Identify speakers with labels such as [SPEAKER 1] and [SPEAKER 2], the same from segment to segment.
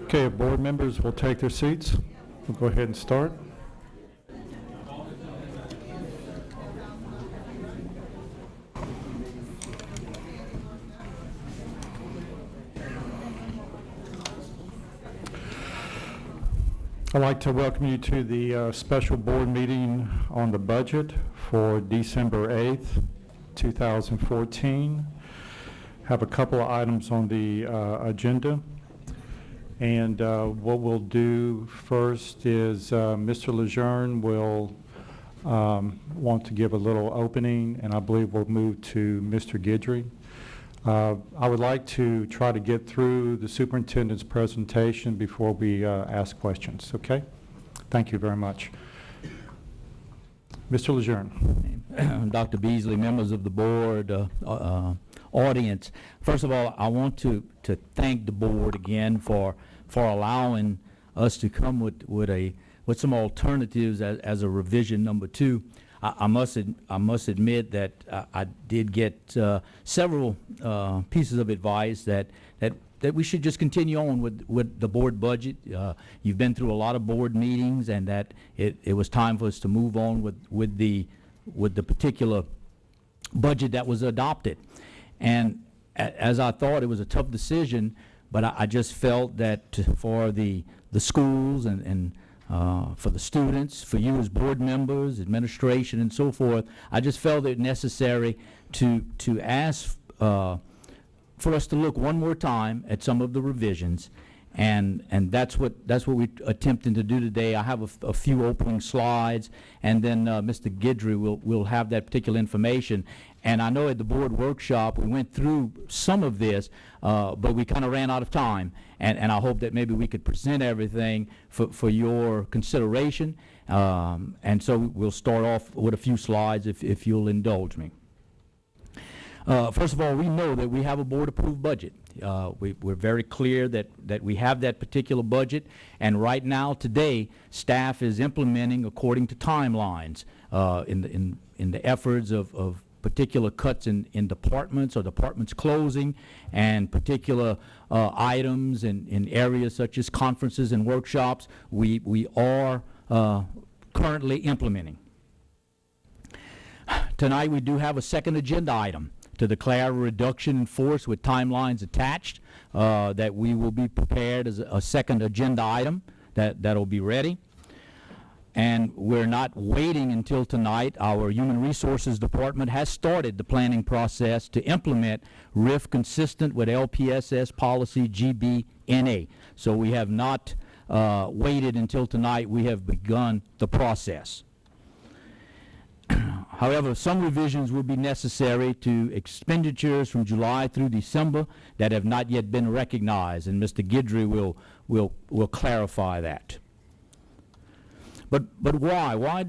[SPEAKER 1] Okay, if board members will take their seats, we'll go ahead and start. I'd like to welcome you to the special board meeting on the budget for December 8th, 2014. Have a couple of items on the agenda. And what we'll do first is Mr. Lejeune will want to give a little opening, and I believe we'll move to Mr. Guidry. I would like to try to get through the superintendent's presentation before we ask questions, okay? Thank you very much. Mr. Lejeune.
[SPEAKER 2] Dr. Beasley, members of the board, audience, first of all, I want to thank the board again for allowing us to come with some alternatives as a revision number 2. I must admit that I did get several pieces of advice that we should just continue on with the board budget. You've been through a lot of board meetings, and that it was time for us to move on with the particular budget that was adopted. And as I thought, it was a tough decision, but I just felt that for the schools and for the students, for you as board members, administration, and so forth, I just felt it necessary to ask for us to look one more time at some of the revisions, and that's what we're attempting to do today. I have a few opening slides, and then Mr. Guidry will have that particular information. And I know at the board workshop we went through some of this, but we kind of ran out of time. And I hope that maybe we could present everything for your consideration. And so we'll start off with a few slides if you'll indulge me. First of all, we know that we have a board-approved budget. We're very clear that we have that particular budget, and right now, today, staff is implementing according to timelines in the efforts of particular cuts in departments or departments closing, and particular items in areas such as conferences and workshops. We are currently implementing. Tonight, we do have a second agenda item to declare a reduction in force with timelines attached, that we will be prepared as a second agenda item that'll be ready. And we're not waiting until tonight. Our Human Resources Department has started the planning process to implement RIF consistent with LPSS policy GBNA. So we have not waited until tonight. We have begun the process. However, some revisions will be necessary to expenditures from July through December that have not yet been recognized, and Mr. Guidry will clarify that. But why? Why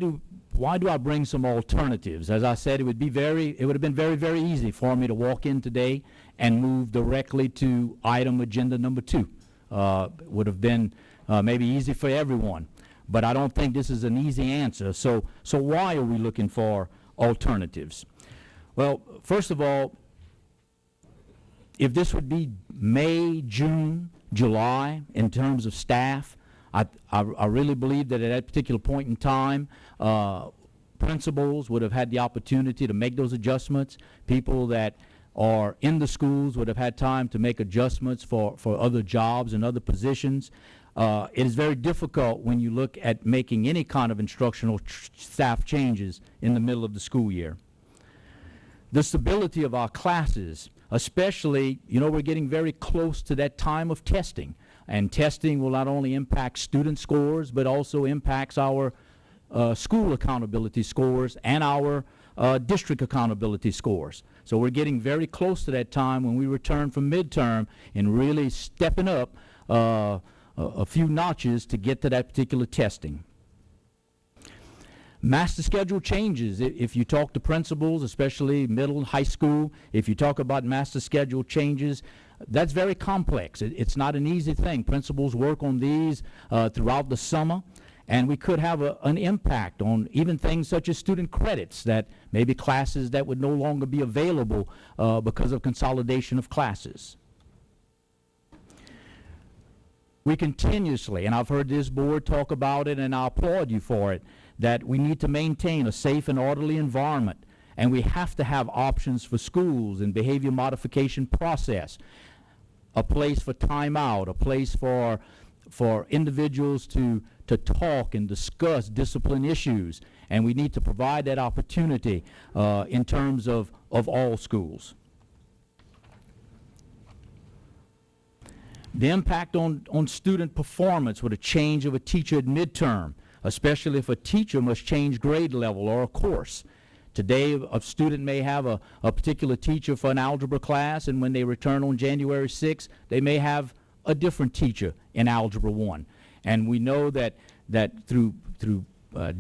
[SPEAKER 2] do I bring some alternatives? As I said, it would have been very, very easy for me to walk in today and move directly to item agenda number 2. Would have been maybe easy for everyone. But I don't think this is an easy answer. So why are we looking for alternatives? Well, first of all, if this would be May, June, July in terms of staff, I really believe that at that particular point in time, principals would have had the opportunity to make those adjustments. People that are in the schools would have had time to make adjustments for other jobs and other positions. It is very difficult when you look at making any kind of instructional staff changes in the middle of the school year. The stability of our classes, especially, we're getting very close to that time of testing. And testing will not only impact student scores, but also impacts our school accountability scores and our district accountability scores. So we're getting very close to that time when we return from midterm and really stepping up a few notches to get to that particular testing. Master schedule changes. If you talk to principals, especially middle and high school, if you talk about master schedule changes, that's very complex. It's not an easy thing. Principals work on these throughout the summer, and we could have an impact on even things such as student credits, that maybe classes that would no longer be available because of consolidation of classes. we continuously, and I've heard this board talk about it, and I applaud you for it, that we need to maintain a safe and orderly environment, and we have to have options for schools and behavior modification process, a place for timeout, a place for individuals to talk and discuss discipline issues, and we need to provide that opportunity in terms of all schools. The impact on student performance with a change of a teacher at midterm, especially if a teacher must change grade level or a course. Today, a student may have a particular teacher for an algebra class, and when they return on January 6th, they may have a different teacher in Algebra 1. And we know that through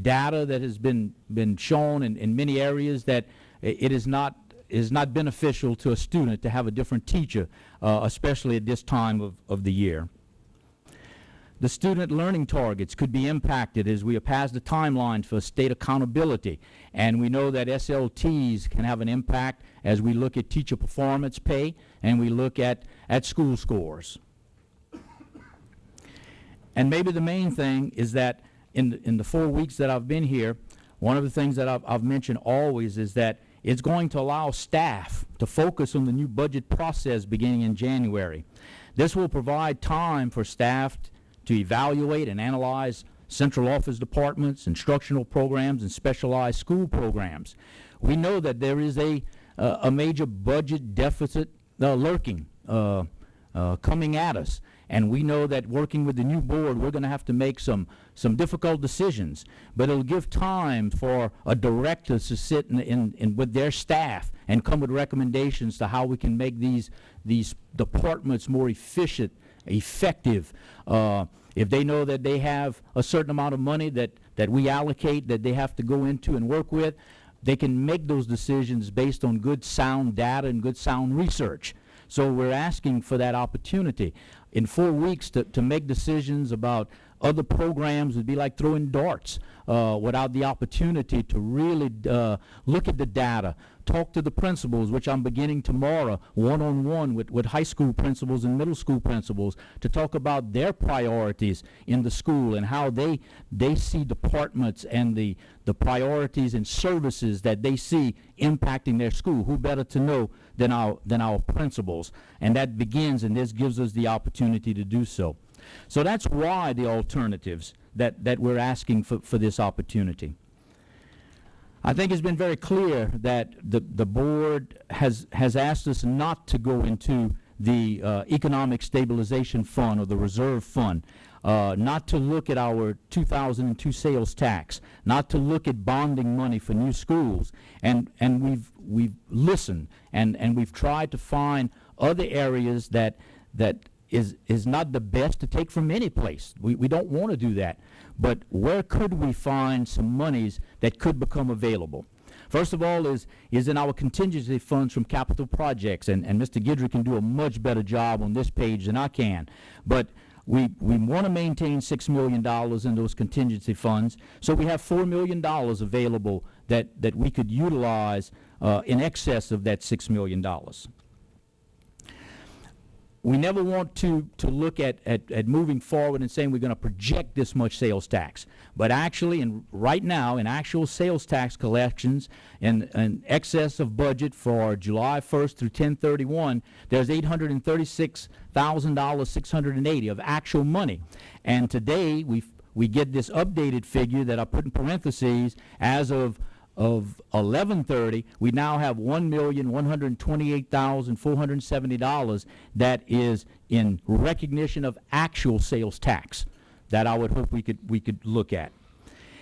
[SPEAKER 2] data that has been shown in many areas that it is not beneficial to a student to have a different teacher, especially at this time of the year. The student learning targets could be impacted as we have passed the timeline for state accountability, and we know that SLTs can have an impact as we look at teacher performance pay and we look at school scores. And maybe the main thing is that in the 4 weeks that I've been here, one of the things that I've mentioned always is that it's going to allow staff to focus on the new budget process beginning in January. This will provide time for staff to evaluate and analyze central office departments, instructional programs, and specialized school programs. We know that there is a major budget deficit lurking, coming at us. And we know that working with the new board, we're going to have to make some difficult decisions. But it'll give time for a director to sit in with their staff and come with recommendations to how we can make these departments more efficient, effective. If they know that they have a certain amount of money that we allocate that they have to go into and work with, they can make those decisions based on good, sound data and good, sound research. So we're asking for that opportunity. In 4 weeks to make decisions about other programs would be like throwing darts without the opportunity to really look at the data, talk to the principals, which I'm beginning tomorrow, one-on-one with high school principals and middle school principals, to talk about their priorities in the school and how they see departments and the priorities and services that they see impacting their school. Who better to know than our principals? And that begins, and this gives us the opportunity to do so. So that's why the alternatives that we're asking for this opportunity. I think it's been very clear that the board has asked us not to go into the Economic Stabilization Fund or the Reserve Fund, not to look at our 2002 sales tax, not to look at bonding money for new schools, and we've listened and we've tried to find other areas that is not the best to take from any place. We don't want to do that. But where could we find some monies that could become available? First of all is in our contingency funds from capital projects, and Mr. Guidry can do a much better job on this page than I can. But we want to maintain $6 million in those contingency funds, so we have $4 million available that we could utilize in excess of that $6 million. We never want to look at moving forward and saying we're going to project this much sales tax. But actually, right now, in actual sales tax collections, in excess of budget for July 1st through 10/31, there's $836,680 of actual money. And today, we get this updated figure that I put in parentheses as of 11/30, we now have $1,128,470 that is in recognition of actual sales tax that I would hope we could look at.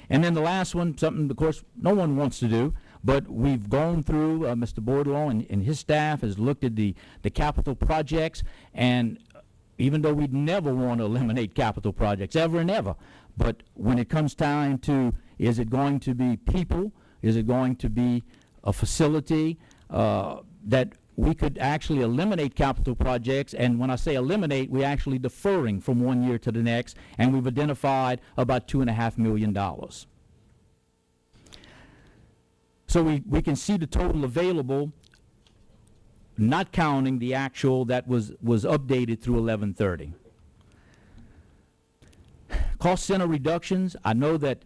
[SPEAKER 2] And then the last one, something of course no one wants to do, but we've gone through, Mr. Bordelon and his staff has looked at the capital projects, and even though we'd never want to eliminate capital projects ever and ever, but when it comes time to, is it going to be people? Is it going to be a facility that we could actually eliminate capital projects? And when I say eliminate, we're actually deferring from 1 year to the next, and we've identified about $2.5 million. So we can see the total available, not counting the actual that was updated through 11/30. Cost center reductions, I know that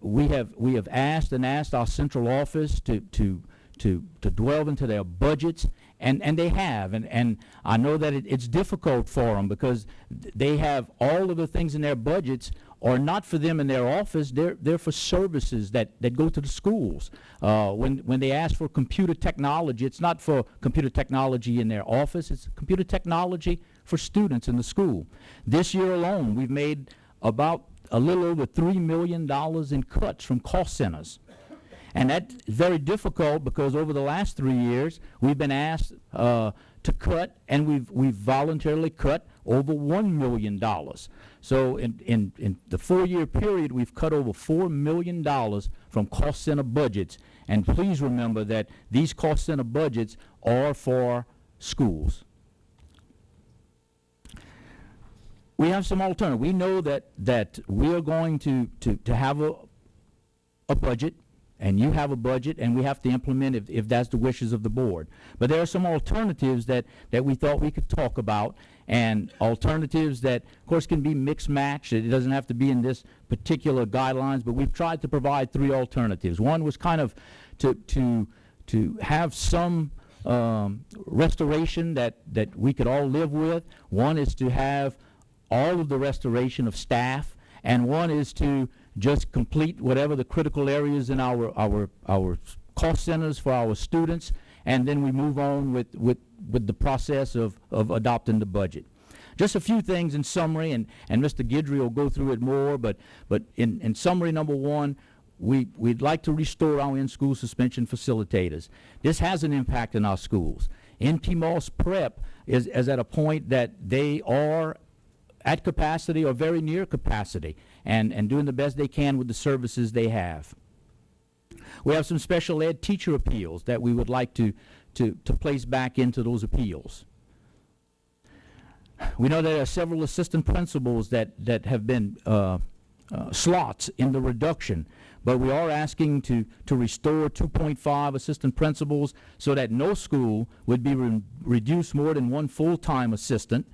[SPEAKER 2] we have asked our central office to dwell into their budgets, and they have, and I know that it's difficult for them because they have all of the things in their budgets are not for them in their office. They're for services that go to the schools. When they ask for computer technology, it's not for computer technology in their office. It's computer technology for students in the school. This year alone, we've made about a little over $3 million in cuts from cost centers. And that's very difficult because over the last 3 years, we've been asked to cut, and we've voluntarily cut over $1 million. So in the 4-year period, we've cut over $4 million from cost center budgets. And please remember that these cost center budgets are for schools. We have some alternative. We know that we are going to have a budget, and you have a budget, and we have to implement if that's the wishes of the board. But there are some alternatives that we thought we could talk about, and alternatives that, of course, can be mixed-matched. It doesn't have to be in this particular guidelines, but we've tried to provide 3 alternatives. One was kind of to have some restoration that we could all live with. One is to have all of the restoration of staff, and one is to just complete whatever the critical areas in our cost centers for our students, and then we move on with the process of adopting the budget. Just a few things in summary, and Mr. Guidry will go through it more, but in summary, number one, we'd like to restore our in-school suspension facilitators. This has an impact in our schools. NPMOS Prep is at a point that they are at capacity or very near capacity, and doing the best they can with the services they have. We have some special ed teacher appeals that we would like to place back into those appeals. We know there are several assistant principals that have been slots in the reduction, but we are asking to restore 2.5 assistant principals so that no school would be reduced more than 1 full-time assistant.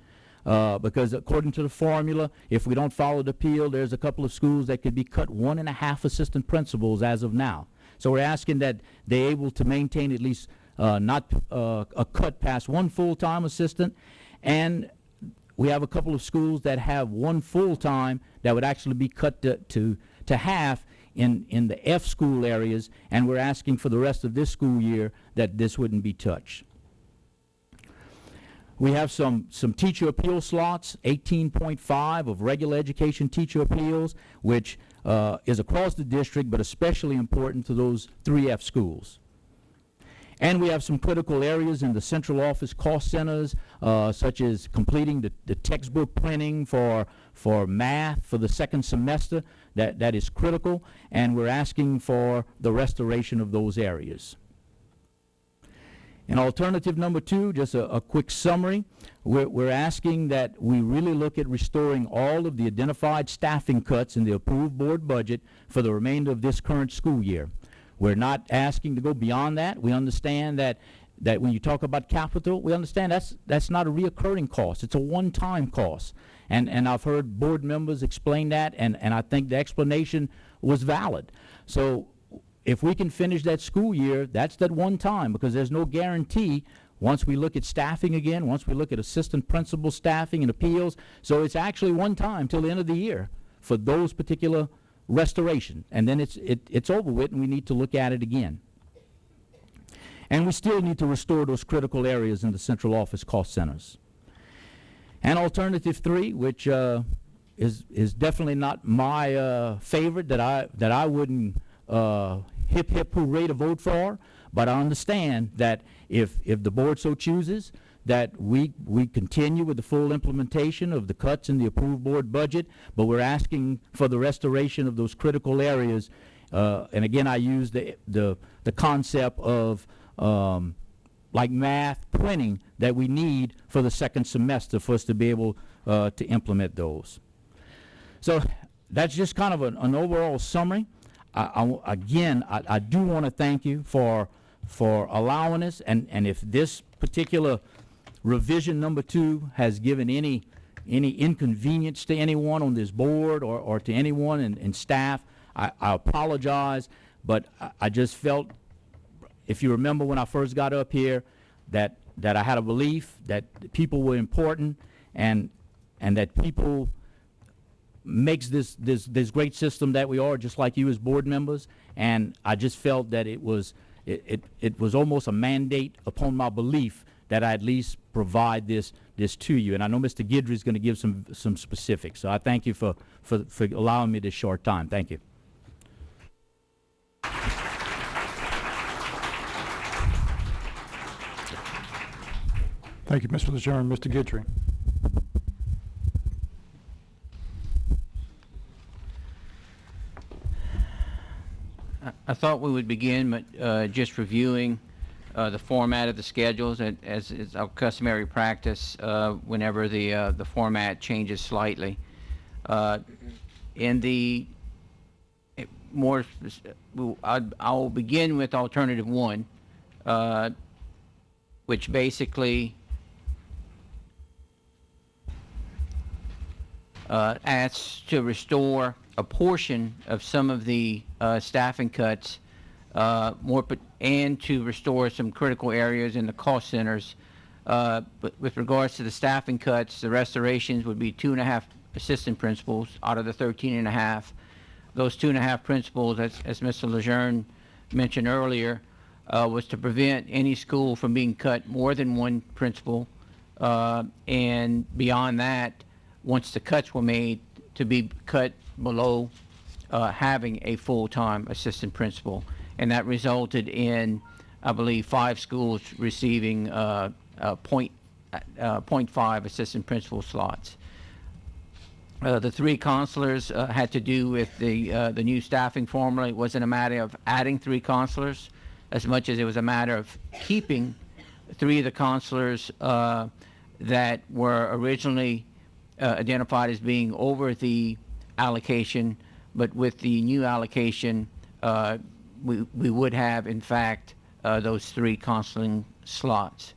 [SPEAKER 2] Because according to the formula, if we don't follow the appeal, there's a couple of schools that could be cut 1.5 assistant principals as of now. So we're asking that they're able to maintain at least not a cut past 1 full-time assistant, and we have a couple of schools that have 1 full-time that would actually be cut to half in the F school areas, and we're asking for the rest of this school year that this wouldn't be touched. We have some teacher appeal slots, 18.5 of regular education teacher appeals, which is across the district, but especially important to those 3F schools. And we have some critical areas in the central office cost centers, such as completing the textbook printing for math for the 2nd semester. That is critical, and we're asking for the restoration of those areas. And alternative number 2, just a quick summary, we're asking that we really look at restoring all of the identified staffing cuts in the approved board budget for the remainder of this current school year. We're not asking to go beyond that. We understand that when you talk about capital, we understand that's not a reoccurring cost. It's a one-time cost. And I've heard board members explain that, and I think the explanation was valid. So if we can finish that school year, that's that one time, because there's no guarantee once we look at staffing again, once we look at assistant principal staffing and appeals. So it's actually one time till the end of the year for those particular restoration, and then it's over with, and we need to look at it again. And we still need to restore those critical areas in the central office cost centers. And alternative 3, which is definitely not my favorite, that I wouldn't hip hip hooray to vote for, but I understand that if the board so chooses, that we continue with the full implementation of the cuts in the approved board budget, but we're asking for the restoration of those critical areas. And again, I use the concept of like math printing that we need for the 2nd semester for us to be able to implement those. So that's just kind of an overall summary. I do want to thank you for allowing us, and if this particular revision number 2 has given any any inconvenience to anyone on this board or to anyone in staff, I apologize, but I just felt, if you remember when I first got up here, that I had a belief that people were important and that people makes this great system that we are, just like you as board members. And I just felt that it was almost a mandate upon my belief that I at least provide this to you. And I know Mr. Guidry is going to give some specifics. So I thank you for allowing me this short time. Thank you.
[SPEAKER 1] Thank you, Mr. Lejeune. Mr. Guidry.
[SPEAKER 3] I thought we would begin just reviewing the format of the schedules, as is our customary practice whenever the format changes slightly. In the more, I'll begin with alternative 1, which basically asks to restore a portion of some of the staffing cuts, and to restore some critical areas in the cost centers. But with regards to the staffing cuts, the restorations would be 2.5 assistant principals out of the 13.5. Those 2.5 principals, as Mr. Lejeune mentioned earlier, was to prevent any school from being cut more than 1 principal, and beyond that, once the cuts were made, to be cut below having a full-time assistant principal. And that resulted in, I believe, 5 schools receiving 0.5 assistant principal slots. The 3 counselors had to do with the new staffing formula. It wasn't a matter of adding 3 counselors as much as it was a matter of keeping 3 of the counselors that were originally identified as being over the allocation, but with the new allocation, we would have, in fact, those 3 counseling slots.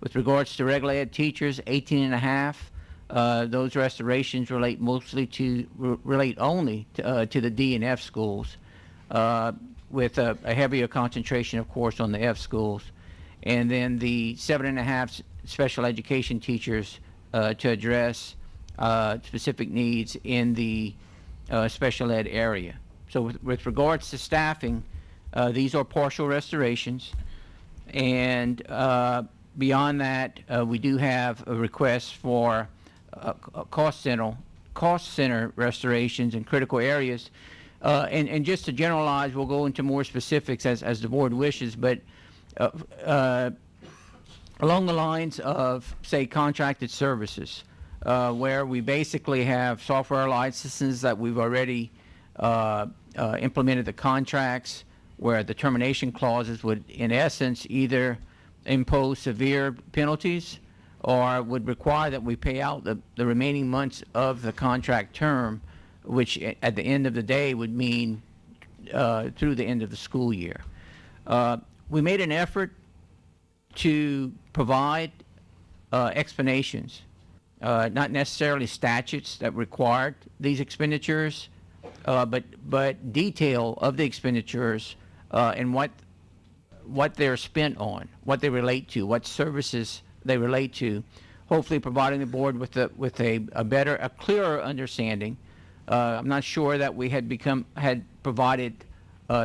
[SPEAKER 3] With regards to regular ed teachers, 18.5, those restorations relate only to the D and F schools, with a heavier concentration, of course, on the F schools. And then the 7.5 special education teachers to address specific needs in the special ed area. So with regards to staffing, these are partial restorations, and beyond that, we do have a request for cost center restorations in critical areas. And just to generalize, we'll go into more specifics as the board wishes, but along the lines of, say, contracted services, where we basically have software licenses that we've already implemented the contracts, where the termination clauses would, in essence, either impose severe penalties or would require that we pay out the remaining months of the contract term, which at the end of the day would mean through the end of the school year. We made an effort to provide explanations, not necessarily statutes that required these expenditures, but detail of the expenditures and what they're spent on, what they relate to, what services they relate to, hopefully providing the board with a clearer understanding. I'm not sure that we had provided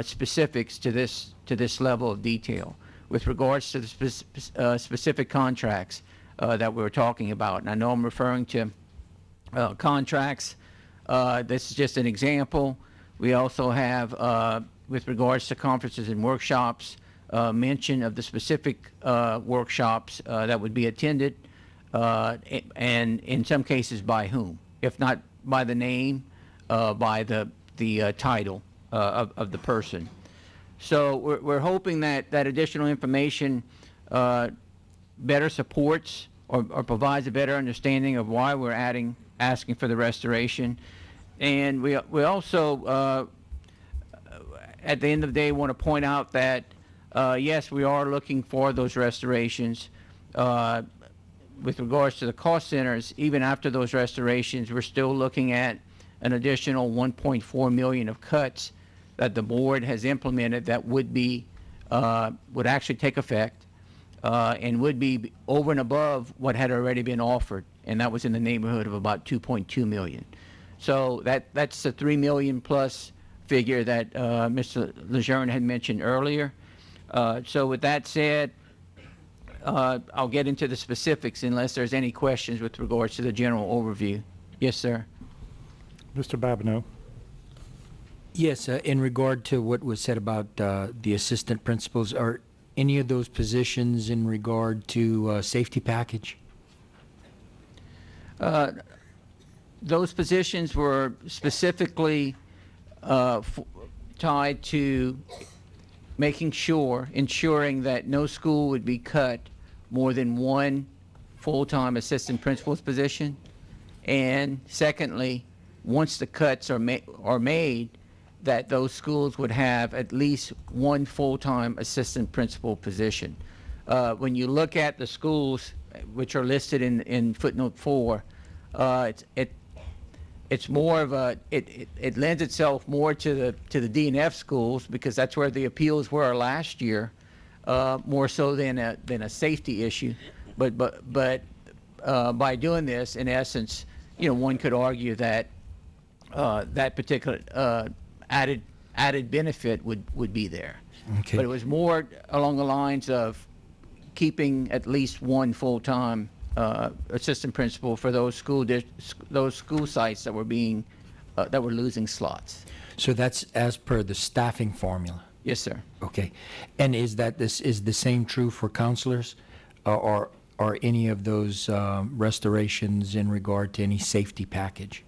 [SPEAKER 3] specifics to this level of detail with regards to the specific contracts that we were talking about. And I know I'm referring to contracts. This is just an example. We also have, with regards to conferences and workshops, mention of the specific workshops that would be attended, and in some cases by whom, if not by the name, by the title of the person. So we're hoping that additional information better supports or provides a better understanding of why we're asking for the restoration. And we also, at the end of the day, want to point out that yes, we are looking for those restorations. with regards to the cost centers, even after those restorations, we're still looking at an additional 1.4 million of cuts that the board has implemented that would actually take effect and would be over and above what had already been offered, and that was in the neighborhood of about 2.2 million. So that's the 3 million plus figure that Mr. Lejeune had mentioned earlier. So with that said, I'll get into the specifics unless there's any questions with regards to the general overview. Yes, sir.
[SPEAKER 1] Mr. Babineau.
[SPEAKER 4] Yes, in regard to what was said about the assistant principals, are any of those positions in regard to safety package?
[SPEAKER 3] Those positions were specifically tied to ensuring that no school would be cut more than one full-time assistant principal's position. And secondly, once the cuts are made, that those schools would have at least one full-time assistant principal position. When you look at the schools which are listed in footnote 4, it's more of it lends itself more to the D&F schools because that's where the appeals were last year, more so than a safety issue. But by doing this, in essence, one could argue that that particular added benefit would be there.
[SPEAKER 4] Okay.
[SPEAKER 3] But it was more along the lines of keeping at least one full-time assistant principal for those school sites that were losing slots.
[SPEAKER 4] So that's as per the staffing formula?
[SPEAKER 3] Yes, sir.
[SPEAKER 4] Okay. And is the same true for counselors? Or are any of those restorations in regard to any safety package?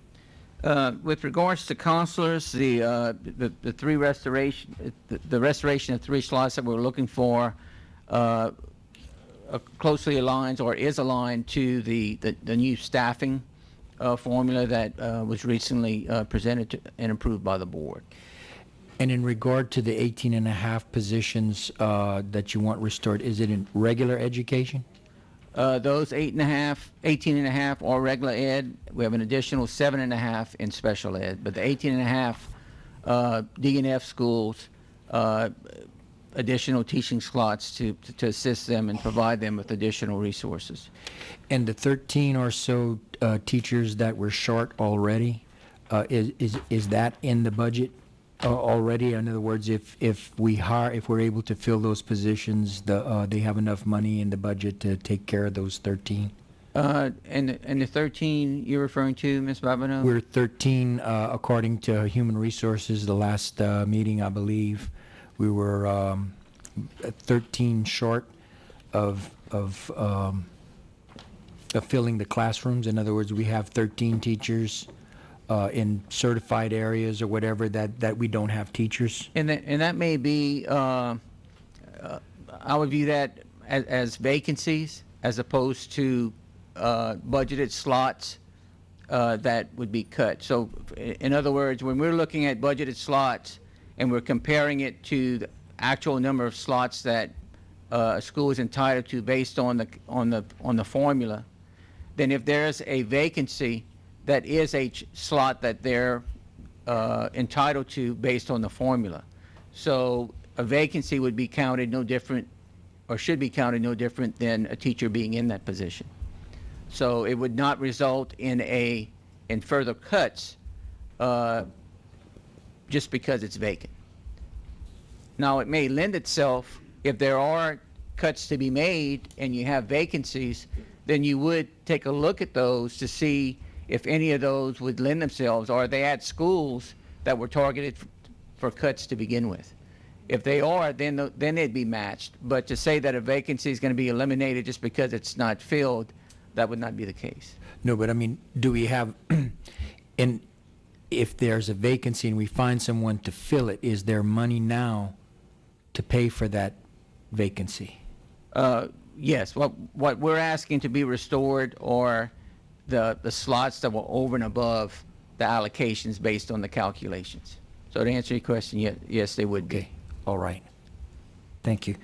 [SPEAKER 3] With regards to counselors, the restoration of 3 slots that we're looking for closely aligns or is aligned to the new staffing formula that was recently presented and approved by the board.
[SPEAKER 4] And in regard to the 18.5 positions that you want restored, is it in regular education?
[SPEAKER 3] Those 18.5 are regular ed. We have an additional 7.5 in special ed, but the 18.5 D&F schools, additional teaching slots to assist them and provide them with additional resources.
[SPEAKER 4] And the 13 or so teachers that were short already, is that in the budget already? In other words, if we're able to fill those positions, they have enough money in the budget to take care of those 13?
[SPEAKER 3] And the 13 you're referring to, Ms. Babineau?
[SPEAKER 4] We're 13, according to Human Resources, the last meeting, I believe. We were 13 short of filling the classrooms. In other words, we have 13 teachers in certified areas or whatever that we don't have teachers.
[SPEAKER 3] And that may be, I would view that as vacancies as opposed to budgeted slots that would be cut. So in other words, when we're looking at budgeted slots and we're comparing it to the actual number of slots that a school is entitled to based on the formula, then if there's a vacancy, that is a slot that they're entitled to based on the formula. So a vacancy would be counted no different, or should be counted no different than a teacher being in that position. So it would not result in further cuts just because it's vacant. Now, it may lend itself, if there are cuts to be made and you have vacancies, then you would take a look at those to see if any of those would lend themselves, or are they at schools that were targeted for cuts to begin with. If they are, then they'd be matched. But to say that a vacancy is going to be eliminated just because it's not filled, that would not be the case.
[SPEAKER 4] No, but I mean, do we have, and if there's a vacancy and we find someone to fill it, is there money now to pay for that vacancy?
[SPEAKER 3] Yes. What we're asking to be restored are the slots that were over and above the allocations based on the calculations. So to answer your question, yes, they would be.
[SPEAKER 4] Okay, all right. Thank you.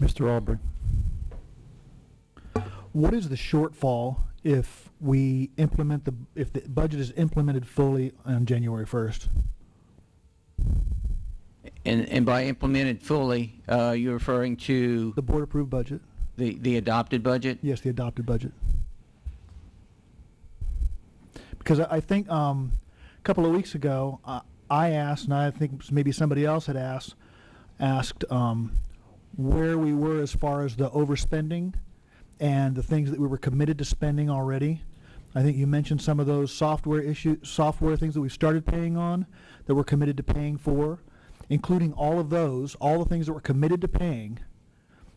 [SPEAKER 1] Mr. Aubrey.
[SPEAKER 5] What is the shortfall if we implement if the budget is implemented fully on January 1st?
[SPEAKER 3] And by implemented fully, you're referring to
[SPEAKER 5] The board approved budget?
[SPEAKER 3] the adopted budget?
[SPEAKER 5] Yes, the adopted budget. Because I think a couple of weeks ago, I asked, and I think maybe somebody else had asked where we were as far as the overspending and the things that we were committed to spending already. I think you mentioned some of those software things that we started paying on, that we're committed to paying for, including all of those, all the things that we're committed to paying.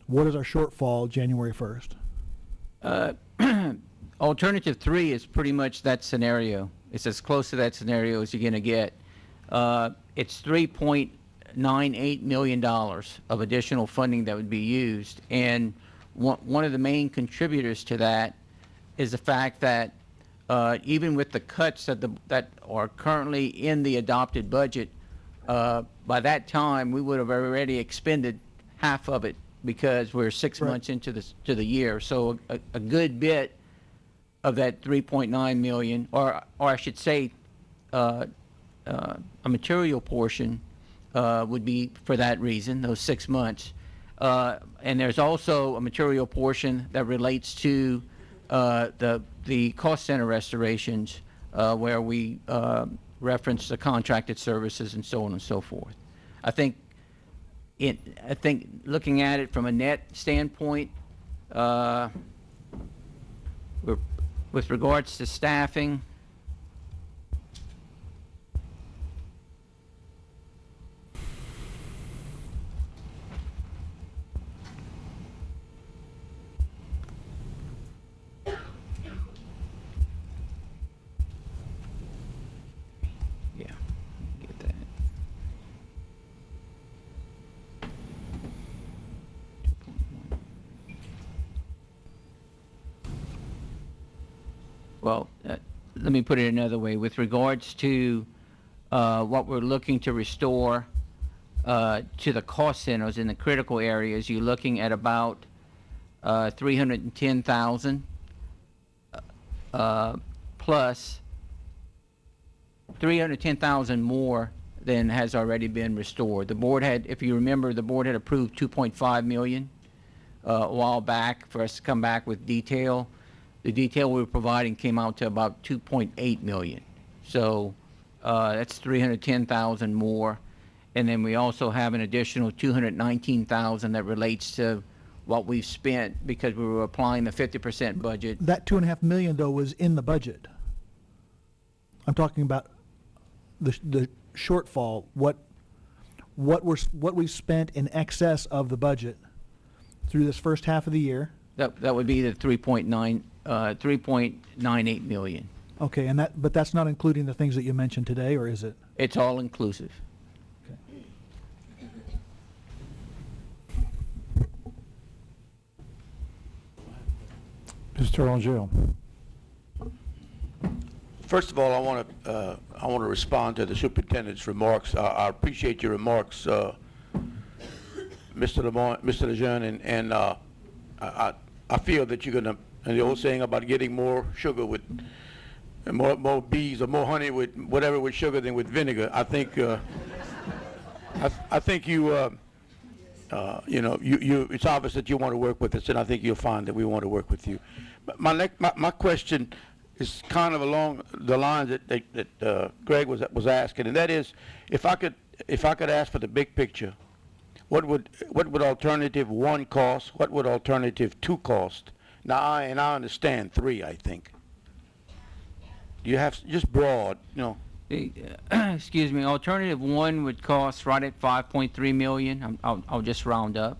[SPEAKER 5] What is our shortfall January 1st?
[SPEAKER 3] Alternative 3 is pretty much that scenario. It's as close to that scenario as you're going to get. It's $3.98 million of additional funding that would be used. And one of the main contributors to that is the fact that even with the cuts that are currently in the adopted budget, by that time we would have already expended half of it because we're 6
[SPEAKER 5] Right.
[SPEAKER 3] months into the year. So a good bit of that 3.9 million, or I should say, a material portion would be for that reason, those 6 months. And there's also a material portion that relates to the cost center restorations, where we reference the contracted services and so on and so forth. I think looking at it from a net standpoint, with regards to staffing, yeah, get that. Well, let me put it another way. With regards to what we're looking to restore to the cost centers in the critical areas, you're looking at about 310,000 plus 310,000 more than has already been restored. The board had, if you remember, the board had approved 2.5 million a while back for us to come back with detail. The detail we were providing came out to about 2.8 million. So that's 310,000 more. And then we also have an additional 219,000 that relates to what we've spent because we were applying the 50% budget.
[SPEAKER 5] That $2.5 million, though, was in the budget. I'm talking about the shortfall. What we spent in excess of the budget through this first half of the year.
[SPEAKER 3] That would be the 3.98 million.
[SPEAKER 5] Okay, but that's not including the things that you mentioned today, or is it?
[SPEAKER 3] It's all inclusive.
[SPEAKER 1] Mr. Angel.
[SPEAKER 6] First of all, I want to respond to the superintendent's remarks. I appreciate your remarks, Mr. Lejeune, and I feel that you're going to, and the old saying about getting more sugar with more bees or more honey with whatever with sugar than with vinegar. I think you it's obvious that you want to work with us, and I think you'll find that we want to work with you. But my question is kind of along the lines that Greg was asking, and that is, if I could ask for the big picture, what would alternative 1 cost? What would alternative 2 cost? Now I understand 3. I think. Do you have just broad,
[SPEAKER 3] Excuse me. Alternative 1 would cost right at 5.3 million. I'll just round up.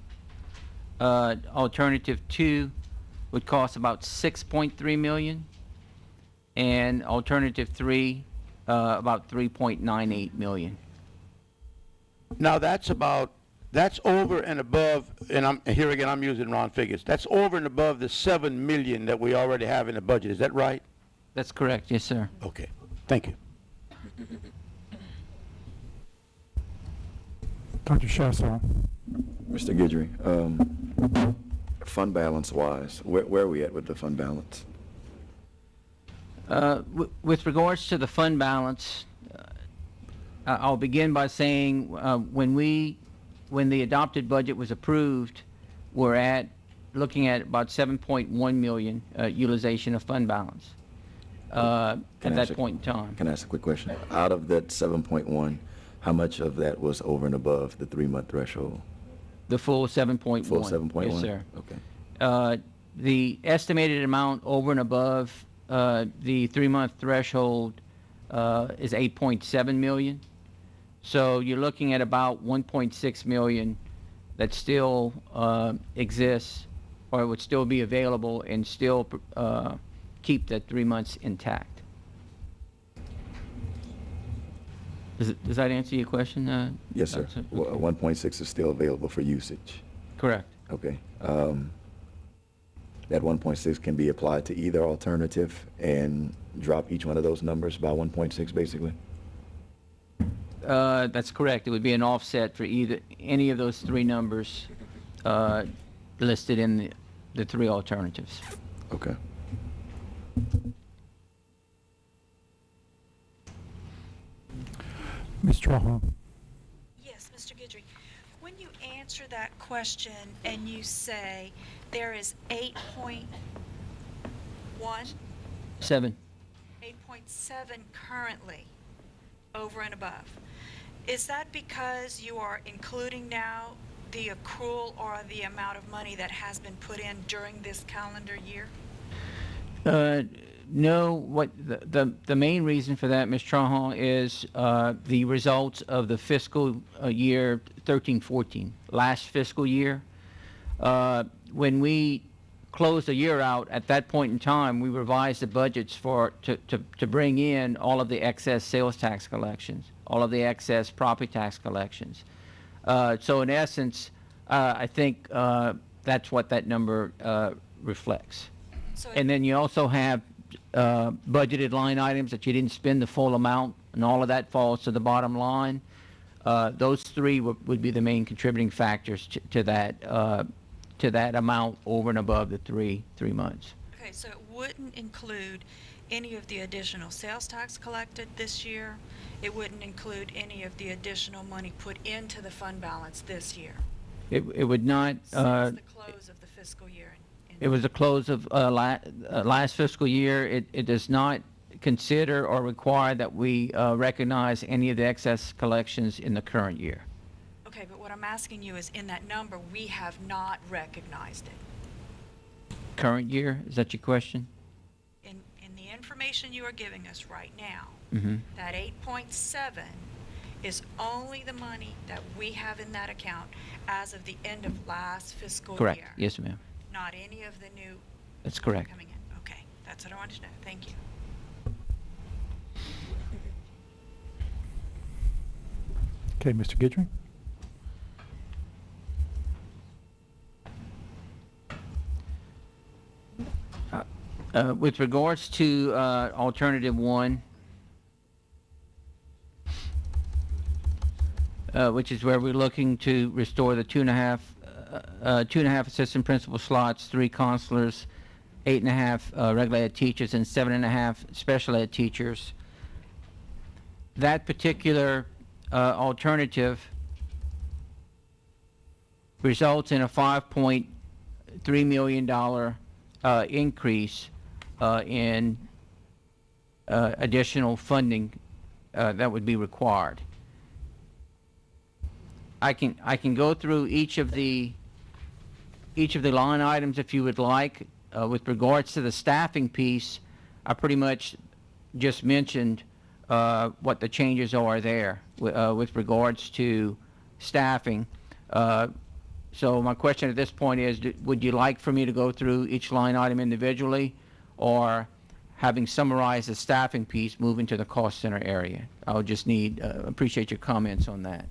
[SPEAKER 3] Alternative 2 would cost about 6.3 million, and alternative 3 about 3.98 million.
[SPEAKER 6] Now that's over and above, and I'm using round figures. That's over and above the 7 million that we already have in the budget. Is that right?
[SPEAKER 3] That's correct. Yes, sir.
[SPEAKER 6] Okay. Thank you.
[SPEAKER 1] Dr. Chasson.
[SPEAKER 7] Mr. Guidry, fund balance wise, where are we at with the fund balance?
[SPEAKER 3] With regards to the fund balance, I'll begin by saying when the adopted budget was approved, we're looking at about 7.1 million utilization of fund balance at that point in time.
[SPEAKER 7] Can I ask a quick question? Out of that 7.1, how much of that was over and above the 3-month threshold?
[SPEAKER 3] The full 7.1.
[SPEAKER 7] Full 7.1?
[SPEAKER 3] Yes, sir.
[SPEAKER 7] Okay.
[SPEAKER 3] The estimated amount over and above the 3-month threshold is 8.7 million. So you're looking at about 1.6 million that still exists or would still be available and still keep that 3 months intact. Does that answer your question?
[SPEAKER 7] Yes, sir.
[SPEAKER 3] Okay.
[SPEAKER 7] 1.6 is still available for usage.
[SPEAKER 3] Correct.
[SPEAKER 7] Okay. That 1.6 can be applied to either alternative and drop each one of those numbers by 1.6, basically?
[SPEAKER 3] That's correct. It would be an offset for any of those three numbers listed in the three alternatives.
[SPEAKER 7] Okay.
[SPEAKER 1] Ms. Trahan?
[SPEAKER 8] Yes, Mr. Guidry. When you answer that question and you say there is 8.1,
[SPEAKER 3] 7.
[SPEAKER 8] 8.7 currently over and above, is that because you are including now the accrual or the amount of money that has been put in during this calendar year?
[SPEAKER 3] No, what the main reason for that, Ms. Trahan, is the results of the fiscal year 13-14, last fiscal year. When we closed the year out, at that point in time, we revised the budgets to bring in all of the excess sales tax collections, all of the excess property tax collections. So in essence, I think that's what that number reflects.
[SPEAKER 8] So
[SPEAKER 3] And then you also have budgeted line items that you didn't spend the full amount, and all of that falls to the bottom line. Those three would be the main contributing factors to that amount over and above the three months.
[SPEAKER 8] Okay, so it wouldn't include any of the additional sales tax collected this year? It wouldn't include any of the additional money put into the fund balance this year?
[SPEAKER 3] It would not.
[SPEAKER 8] Since the close of the fiscal year.
[SPEAKER 3] It was the close of last fiscal year. It does not consider or require that we recognize any of the excess collections in the current year.
[SPEAKER 8] Okay, but what I'm asking you is, in that number, we have not recognized it.
[SPEAKER 3] Current year, is that your question?
[SPEAKER 8] In the information you are giving us right now,
[SPEAKER 3] Mm-hmm.
[SPEAKER 8] that 8.7 is only the money that we have in that account as of the end of last fiscal
[SPEAKER 3] Correct.
[SPEAKER 8] year.
[SPEAKER 3] Yes, ma'am.
[SPEAKER 8] Not any of the new
[SPEAKER 3] That's correct.
[SPEAKER 8] coming in. Okay, that's what I wanted to know. Thank you.
[SPEAKER 1] Okay, Mr. Guidry?
[SPEAKER 3] With regards to alternative one, which is where we're looking to restore the 2.5 assistant principal slots, 3 counselors, 8.5 regular ed teachers, and 7.5 special ed teachers. That particular alternative results in a $5.3 million increase in additional funding that would be required. I can go through each of the line items if you would like. With regards to the staffing piece, I pretty much just mentioned what the changes are there with regards to staffing. So my question at this point is, would you like for me to go through each line item individually, or having summarized the staffing piece, move into the cost center area? I would just appreciate your comments on that.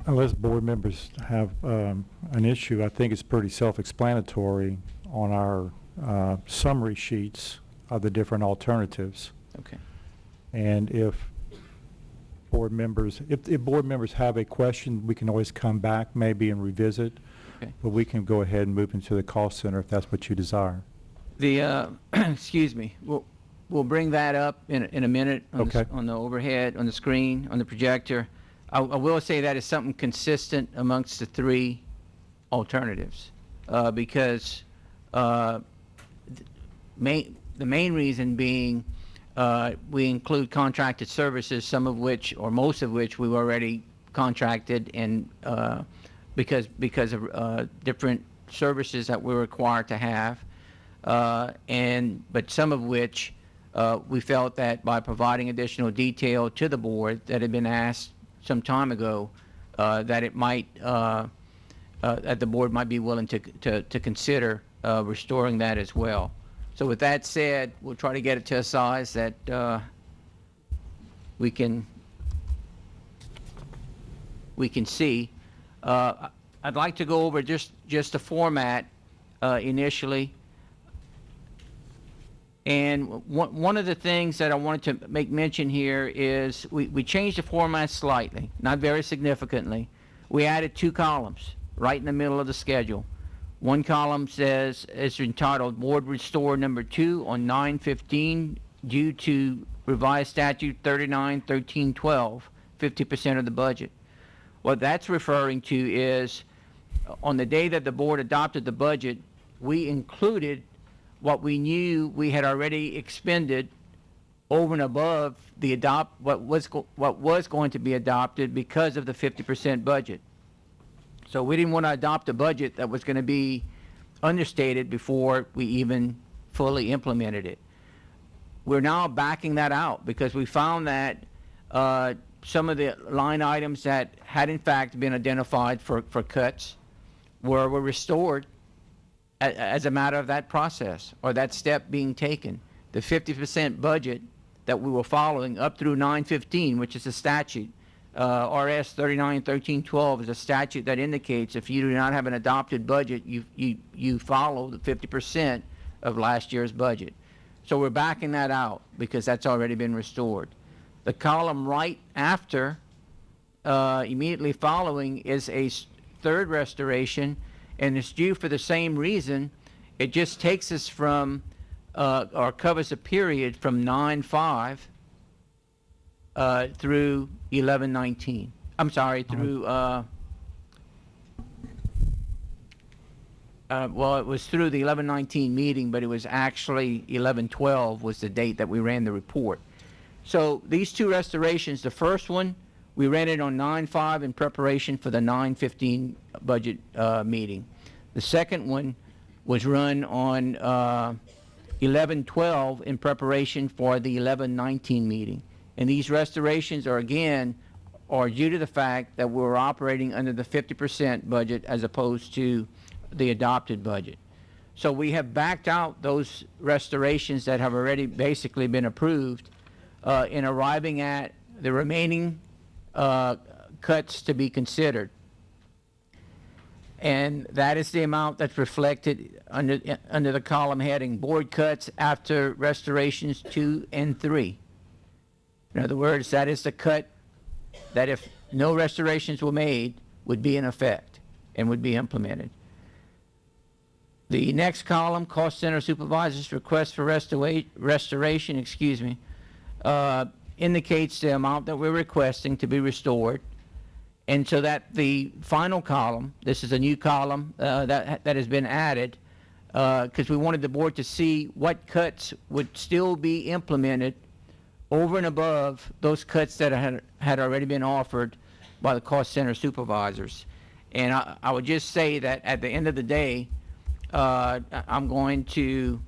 [SPEAKER 1] Unless board members have an issue, I think it's pretty self-explanatory on our summary sheets of the different alternatives.
[SPEAKER 3] Okay.
[SPEAKER 1] And if board board members, if board members have a question, we can always come back maybe and revisit.
[SPEAKER 3] Okay.
[SPEAKER 1] But we can go ahead and move into the cost center if that's what you desire.
[SPEAKER 3] The, excuse me, we'll bring that up in a minute on,
[SPEAKER 1] Okay.
[SPEAKER 3] on the overhead, on the screen, on the projector. I will say that is something consistent amongst the three alternatives, because the main reason being we include contracted services, some of which, or most of which, we've already contracted, and because of different services that we're required to have, but some of which we felt that by providing additional detail to the board that had been asked some time ago, that it might that the board might be willing to consider restoring that as well. So with that said, we'll try to get it to a size that we can see. I'd like to go over just the format initially. And one of the things that I wanted to make mention here is we changed the format slightly, not very significantly. We added 2 columns right in the middle of the schedule. One column says, it's entitled Board Restore Number 2 on 9/15 due to revised statute 39-1312, 50% of the budget. What that's referring to is on the day that the board adopted the budget, we included what we knew we had already expended over and above the what was going to be adopted because of the 50% budget. So we didn't want to adopt a budget that was going to be understated before we even fully implemented it. We're now backing that out because we found that some of the line items that had in fact been identified for cuts were restored as a matter of that process or that step being taken. The 50% budget that we were following up through 9/15, which is a statute, RS 39-1312 is a statute that indicates if you do not have an adopted budget, you follow the 50% of last year's budget. So we're backing that out because that's already been restored. The column right after, immediately following, is a third restoration, and it's due for the same reason. It just takes us from, or covers a period from 9/5 through 11/19. I'm sorry, through, well, it was through the 11/19 meeting, but it was actually 11/12 was the date that we ran the report. So these 2 restorations, the first one, we ran it on 9/5 in preparation for the 9/15 budget meeting. The second one was run on 11/12 in preparation for the 11/19 meeting. And these restorations are due to the fact that we're operating under the 50% budget as opposed to the adopted budget. So we have backed out those restorations that have already basically been approved in arriving at the remaining cuts to be considered. And that is the amount that's reflected under the column heading Board Cuts after Restorations 2 and 3. In other words, that is the cut that if no restorations were made would be in effect and would be implemented. The next column, Cost Center Supervisor's Request for Restoration, indicates the amount that we're requesting to be restored. And so that the final column, this is a new column that has been added because we wanted the board to see what cuts would still be implemented over and above those cuts that had already been offered by the cost center supervisors. And I would just say that at the end of the day, I'm going to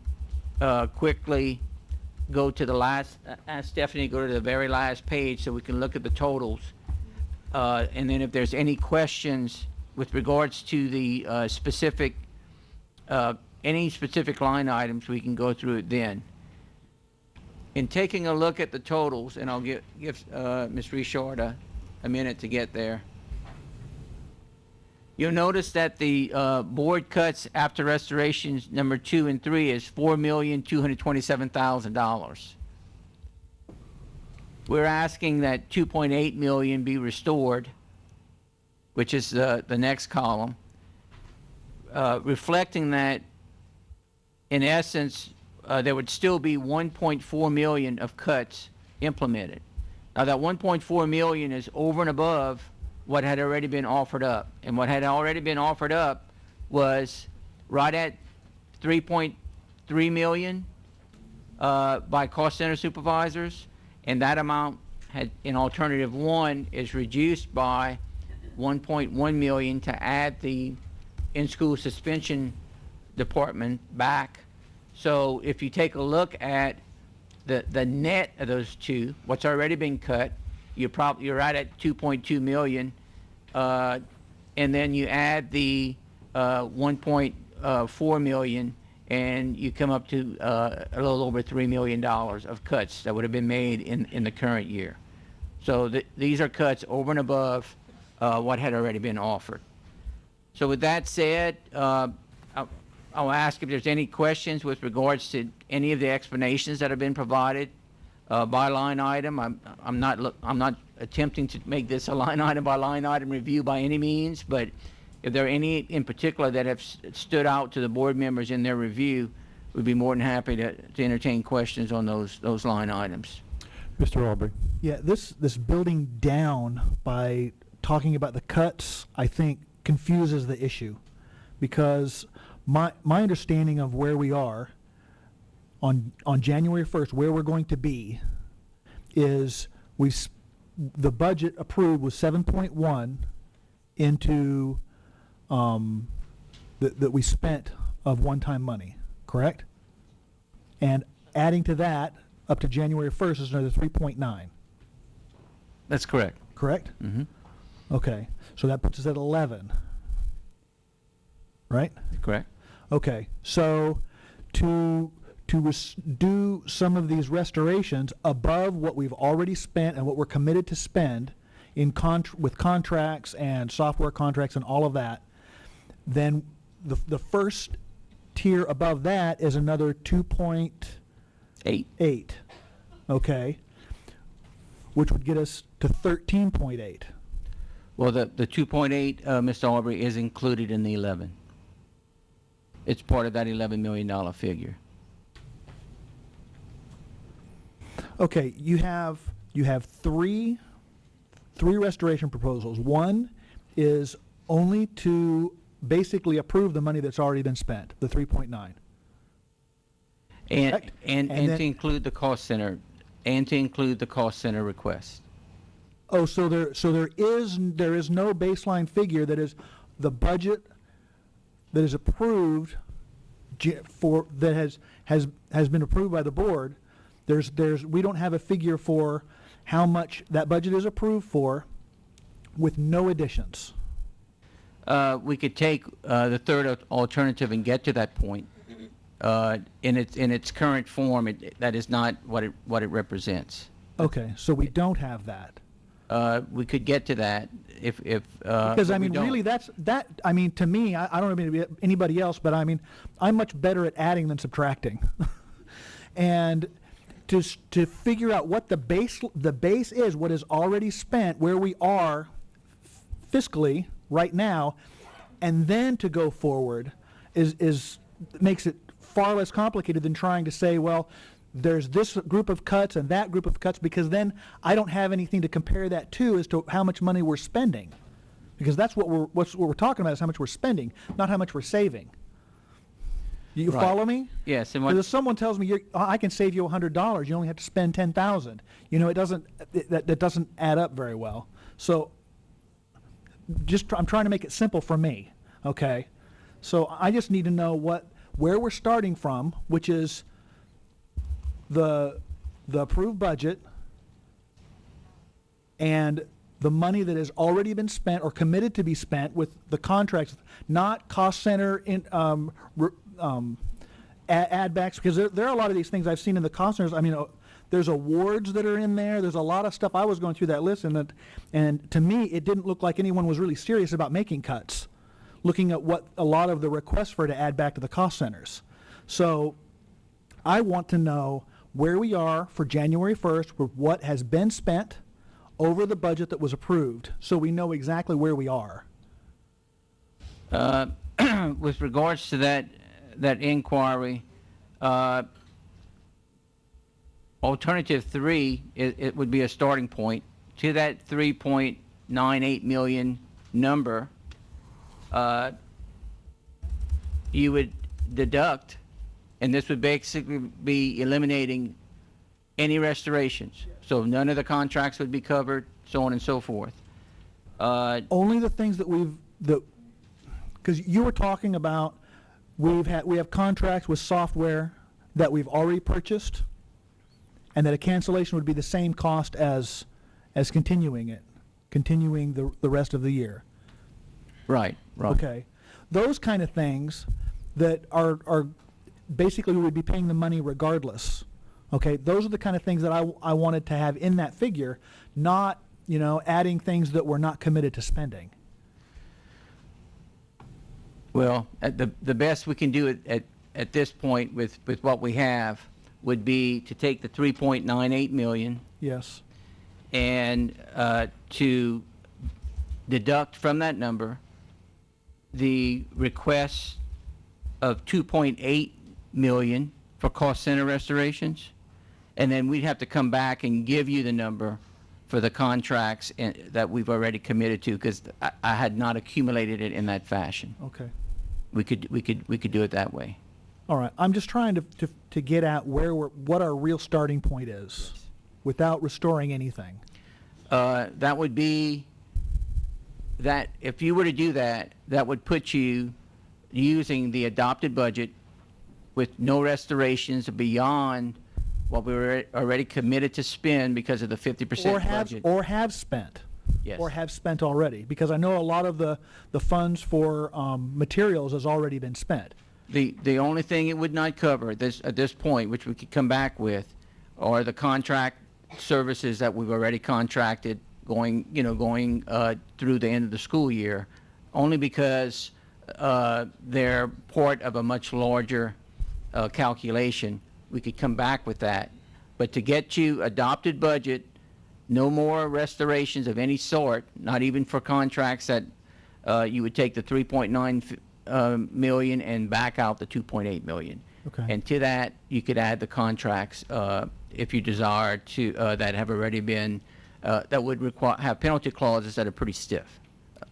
[SPEAKER 3] quickly go to the last, ask Stephanie to go to the very last page so we can look at the totals. And then if there's any questions with regards to the any specific line items, we can go through it then. In taking a look at the totals, and I'll give Ms. Richard a minute to get there. You'll notice that the board cuts after restorations number 2 and 3 is $4,227,000. we're asking that 2.8 million be restored, which is the next column, reflecting that, in essence, there would still be 1.4 million of cuts implemented. Now, that 1.4 million is over and above what had already been offered up. And what had already been offered up was right at 3.3 million by cost center supervisors. And that amount had, in alternative one, is reduced by 1.1 million to add the in-school suspension department back. So if you take a look at the net of those two, what's already been cut, you're right at 2.2 million, and then you add the 1.4 million, and you come up to a little over $3 million of cuts that would have been made in the current year. So these are cuts over and above what had already been offered. So with that said, I'll ask if there's any questions with regards to any of the explanations that have been provided by line item. I'm not attempting to make this a line item by line item review by any means, but if there are any in particular that have stood out to the board members in their review, we'd be more than happy to entertain questions on those line items.
[SPEAKER 1] Mr. Aubrey.
[SPEAKER 5] Yeah, this building down by talking about the cuts, I think, confuses the issue, because my understanding of where we are on January 1st, where we're going to be, is the budget approved was 7.1 into that we spent of one-time money, correct? And adding to that up to January 1st is another 3.9.
[SPEAKER 3] That's correct.
[SPEAKER 5] Correct?
[SPEAKER 3] Mm-hmm.
[SPEAKER 5] Okay, so that puts us at 11, right?
[SPEAKER 3] Correct.
[SPEAKER 5] Okay, so to do some of these restorations above what we've already spent and what we're committed to spend with contracts and software contracts and all of that, then the first tier above that is another 2.8. Okay, which would get us to 13.8.
[SPEAKER 3] Well, the 2.8, Mr. Aubrey, is included in the 11. It's part of that $11 million figure.
[SPEAKER 5] Okay, you have three restoration proposals. One is only to basically approve the money that's already been spent, the 3.9.
[SPEAKER 3] And
[SPEAKER 5] then,
[SPEAKER 3] to include the cost center, request.
[SPEAKER 5] Oh, so there is no baseline figure that is the budget that is approved has been approved by the board. We don't have a figure for how much that budget is approved for with no additions.
[SPEAKER 3] We could take the third alternative and get to that point. In its current form, that is not what it represents.
[SPEAKER 5] Okay, so we don't have that.
[SPEAKER 3] We could get to that if
[SPEAKER 5] because I mean, really, that. I mean, to me, I don't know about anybody else, but I mean, I'm much better at adding than subtracting, and to figure out what the base is, what is already spent, where we are fiscally right now, and then to go forward is makes it far less complicated than trying to say, well, there's this group of cuts and that group of cuts, because then I don't have anything to compare that to as to how much money we're spending, because that's what we're talking about is how much we're spending, not how much we're saving. You
[SPEAKER 3] Right.
[SPEAKER 5] follow me?
[SPEAKER 3] Yes. And
[SPEAKER 5] Because if someone tells me I can save you $100, you only have to spend $10,000. You know, that doesn't add up very well. So I'm trying to make it simple for me. Okay, so I just need to know where we're starting from, which is the approved budget and the money that has already been spent or committed to be spent with the contracts, not cost center add backs, because there are a lot of these things I've seen in the cost centers. I mean, there's awards that are in there. There's a lot of stuff. I was going through that list, and to me, it didn't look like anyone was really serious about making cuts, looking at what a lot of the requests for to add back to the cost centers. So I want to know where we are for January 1st with what has been spent over the budget that was approved, so we know exactly where we are.
[SPEAKER 3] With regards to that inquiry, alternative 3, it would be a starting point to that 3.98 million number. You would deduct, and this would basically be eliminating any restorations. So none of the contracts would be covered, so on and so forth.
[SPEAKER 5] Only the things that because you were talking about, we have contracts with software that we've already purchased, and that a cancellation would be the same cost as continuing the rest of the year.
[SPEAKER 3] Right.
[SPEAKER 5] Okay. Those kind of things that are basically we would be paying the money regardless. Okay, those are the kind of things that I wanted to have in that figure, not, adding things that we're not committed to spending.
[SPEAKER 3] Well, the best we can do at this point with what we have would be to take the 3.98 million
[SPEAKER 5] Yes.
[SPEAKER 3] and to deduct from that number the request of 2.8 million for cost center restorations, and then we'd have to come back and give you the number for the contracts that we've already committed to, because I had not accumulated it in that fashion.
[SPEAKER 5] Okay.
[SPEAKER 3] We could do it that way.
[SPEAKER 5] All right. I'm just trying to get at what our real starting point is, without restoring anything.
[SPEAKER 3] That would be that if you were to do that, that would put you using the adopted budget with no restorations beyond what we were already committed to spend because of the 50% budget.
[SPEAKER 5] Or have spent.
[SPEAKER 3] Yes.
[SPEAKER 5] Or have spent already, because I know a lot of the funds for materials has already been spent.
[SPEAKER 3] The only thing it would not cover at this point, which we could come back with, are the contract services that we've already contracted going through the end of the school year, only because they're part of a much larger calculation. We could come back with that. But to get you adopted budget, no more restorations of any sort, not even for contracts that you would take the 3.9 million and back out the 2.8 million.
[SPEAKER 5] Okay.
[SPEAKER 3] And to that, you could add the contracts if you desire to that have already been that would have penalty clauses that are pretty stiff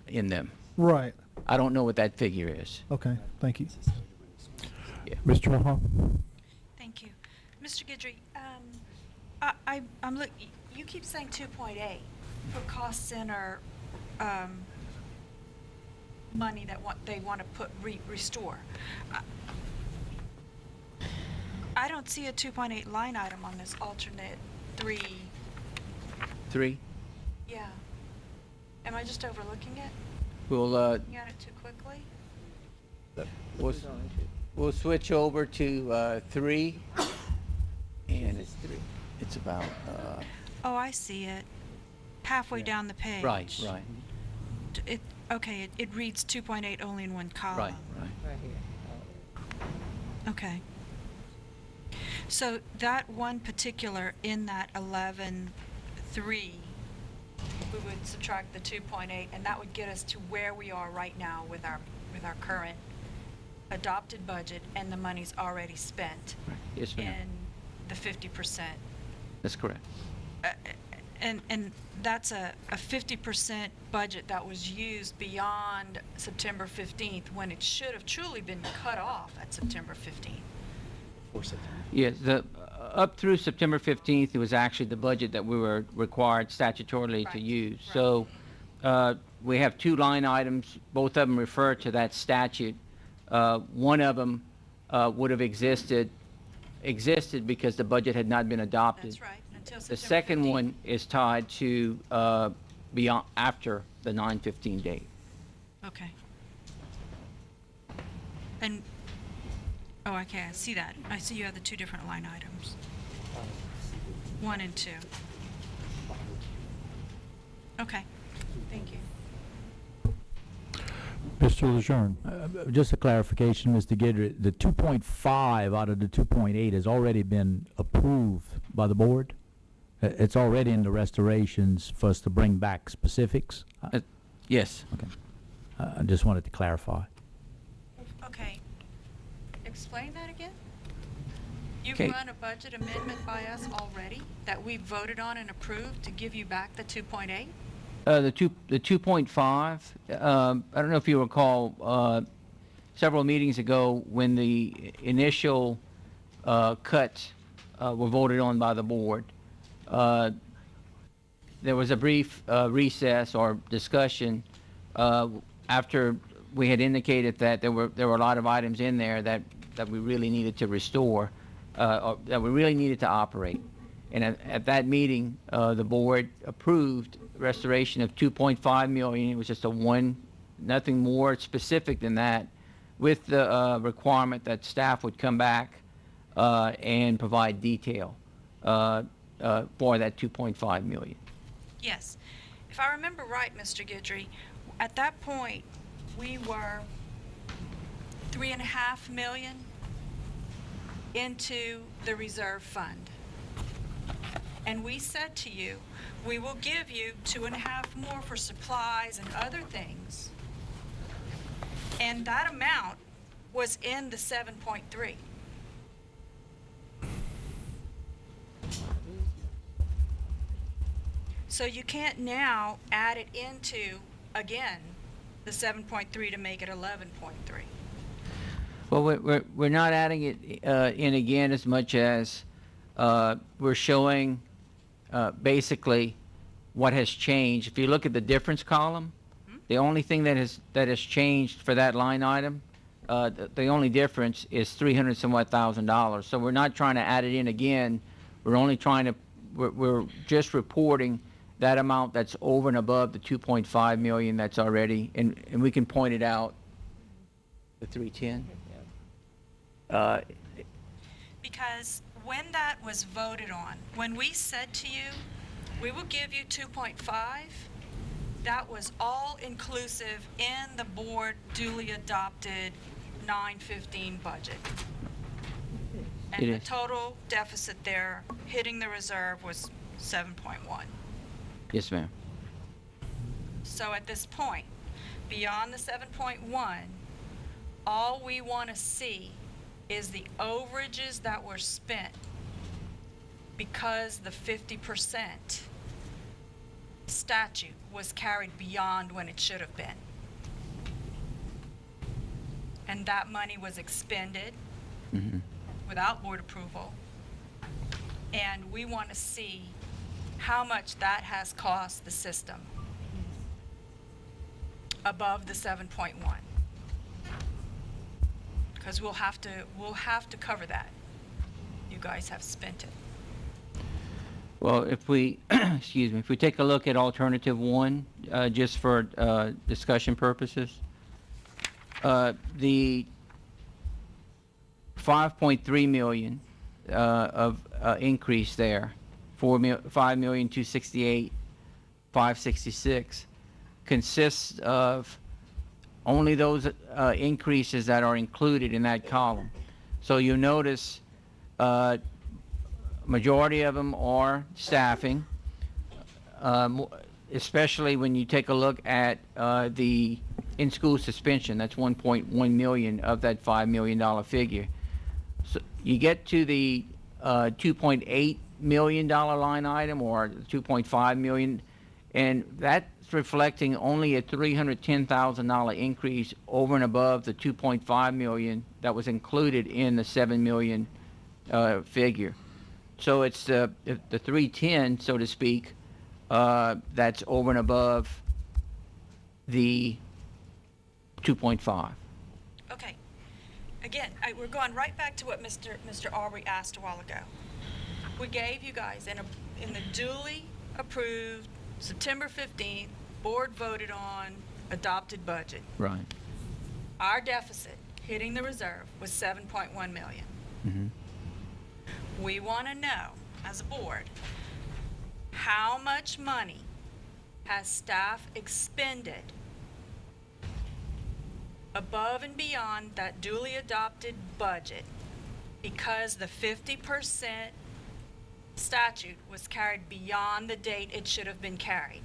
[SPEAKER 3] in them.
[SPEAKER 5] Right.
[SPEAKER 3] I don't know what that figure is.
[SPEAKER 5] Okay. Thank you.
[SPEAKER 1] Mr. Mahal?
[SPEAKER 8] Thank you. Mr. Guidry, I'm looking, you keep saying 2.8 for cost center money that they want to restore. I don't see a 2.8 line item on this alternate 3.
[SPEAKER 3] 3?
[SPEAKER 8] Yeah. Am I just overlooking it?
[SPEAKER 3] We'll
[SPEAKER 8] Looking at it too quickly?
[SPEAKER 3] we'll switch over to 3, and it's 3. It's about
[SPEAKER 8] Oh, I see it. Halfway down the page.
[SPEAKER 3] right.
[SPEAKER 8] Okay, it reads 2.8 only in one column.
[SPEAKER 3] Right.
[SPEAKER 8] Okay. So that one particular in that 11.3, we would subtract the 2.8, and that would get us to where we are right now with our current adopted budget and the money's already spent.
[SPEAKER 3] Yes, ma'am.
[SPEAKER 8] In the 50%.
[SPEAKER 3] That's correct.
[SPEAKER 8] And that's a 50% budget that was used beyond September 15th, when it should have truly been cut off at September 15th.
[SPEAKER 3] Yes, up through September 15th, it was actually the budget that we were required statutorily to
[SPEAKER 8] Right,
[SPEAKER 3] use.
[SPEAKER 8] right.
[SPEAKER 3] So we have 2 line items. Both of them refer to that statute. One of them would have existed because the budget had not been adopted.
[SPEAKER 8] That's right, until
[SPEAKER 3] The
[SPEAKER 8] September 15th.
[SPEAKER 3] second one is tied to beyond after the 9/15 date.
[SPEAKER 8] Okay. And, okay, I see that. I see you have the 2 different line items. 1 and 2. Okay, thank you.
[SPEAKER 1] Mr. Lejeune.
[SPEAKER 2] Just a clarification, Mr. Guidry, the 2.5 out of the 2.8 has already been approved by the board? It's already in the restorations for us to bring back specifics?
[SPEAKER 3] Yes.
[SPEAKER 2] Okay. I just wanted to clarify.
[SPEAKER 8] Okay. Explain that again? You've
[SPEAKER 3] Okay.
[SPEAKER 8] run a budget amendment by us already that we voted on and approved to give you back the 2.8?
[SPEAKER 3] The 2.5, I don't know if you recall, several meetings ago when the initial cuts were voted on by the board, there was a brief recess or discussion after we had indicated that there were a lot of items in there that we really needed to restore, or that we really needed to operate. And at that meeting, the board approved restoration of 2.5 million. It was just nothing more specific than that, with the requirement that staff would come back and provide detail for that 2.5 million.
[SPEAKER 8] Yes. If I remember right, Mr. Guidry, at that point, we were 3.5 million into the reserve fund. And we said to you, we will give you 2.5 more for supplies and other things. And that amount was in the 7.3. So you can't now add it into, again, the 7.3 to make it 11.3.
[SPEAKER 3] Well, we're not adding it in again as much as we're showing basically what has changed. If you look at the difference column, the only thing that has changed for that line item, the only difference is $300,000. So we're not trying to add it in again. We're just reporting that amount that's over and above the 2.5 million that's already, and we can point it out. The 310.
[SPEAKER 8] Because when that was voted on, when we said to you, we will give you 2.5, that was all inclusive in the board duly adopted 915 budget. And
[SPEAKER 3] It
[SPEAKER 8] the
[SPEAKER 3] is.
[SPEAKER 8] total deficit there, hitting the reserve, was 7.1.
[SPEAKER 3] Yes, ma'am.
[SPEAKER 8] So at this point, beyond the 7.1, all we want to see is the overages that were spent because the 50% statute was carried beyond when it should have been. And that money was expended without board approval. And we want to see how much that has cost the system above the 7.1. Because we'll have to cover that. You guys have spent it.
[SPEAKER 3] Well, if we, excuse me, if we take a look at alternative one, just for discussion purposes, the 5.3 million of increase there, 5,268,566 consists of only those increases that are included in that column. So you'll notice majority of them are staffing, especially when you take a look at the in-school suspension. That's 1.1 million of that $5 million figure. So you get to the $2.8 million line item, or 2.5 million, and that's reflecting only a $310,000 increase over and above the 2.5 million that was included in the 7 million figure. So it's the 310, so to speak, that's over and above the 2.5.
[SPEAKER 8] Okay. Again, we're going right back to what Mr. Aubrey asked a while ago. We gave you guys in the duly approved September 15th, board voted on, adopted budget.
[SPEAKER 3] Right.
[SPEAKER 8] Our deficit hitting the reserve was 7.1 million.
[SPEAKER 3] Mm-hmm.
[SPEAKER 8] We want to know, as a board, how much money has staff expended above and beyond that duly adopted budget because the 50% statute was carried beyond the date it should have been carried.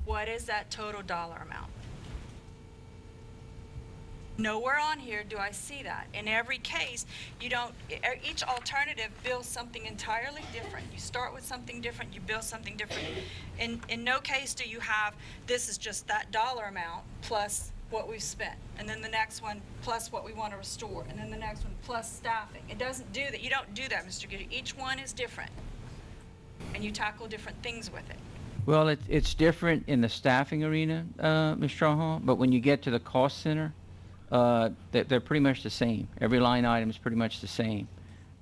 [SPEAKER 8] What is that total dollar amount? Nowhere on here do I see that. In every case, you don't, each alternative builds something entirely different. You start with something different, you build something different. In no case do you have, this is just that dollar amount plus what we've spent, and then the next one plus what we want to restore, and then the next one plus staffing. It doesn't do that. You don't do that, Mr. Goody. Each one is different, and you tackle different things with it.
[SPEAKER 3] Well, it's different in the staffing arena, Ms. Strawhall, but when you get to the cost center, they're pretty much the same. Every line item is pretty much the same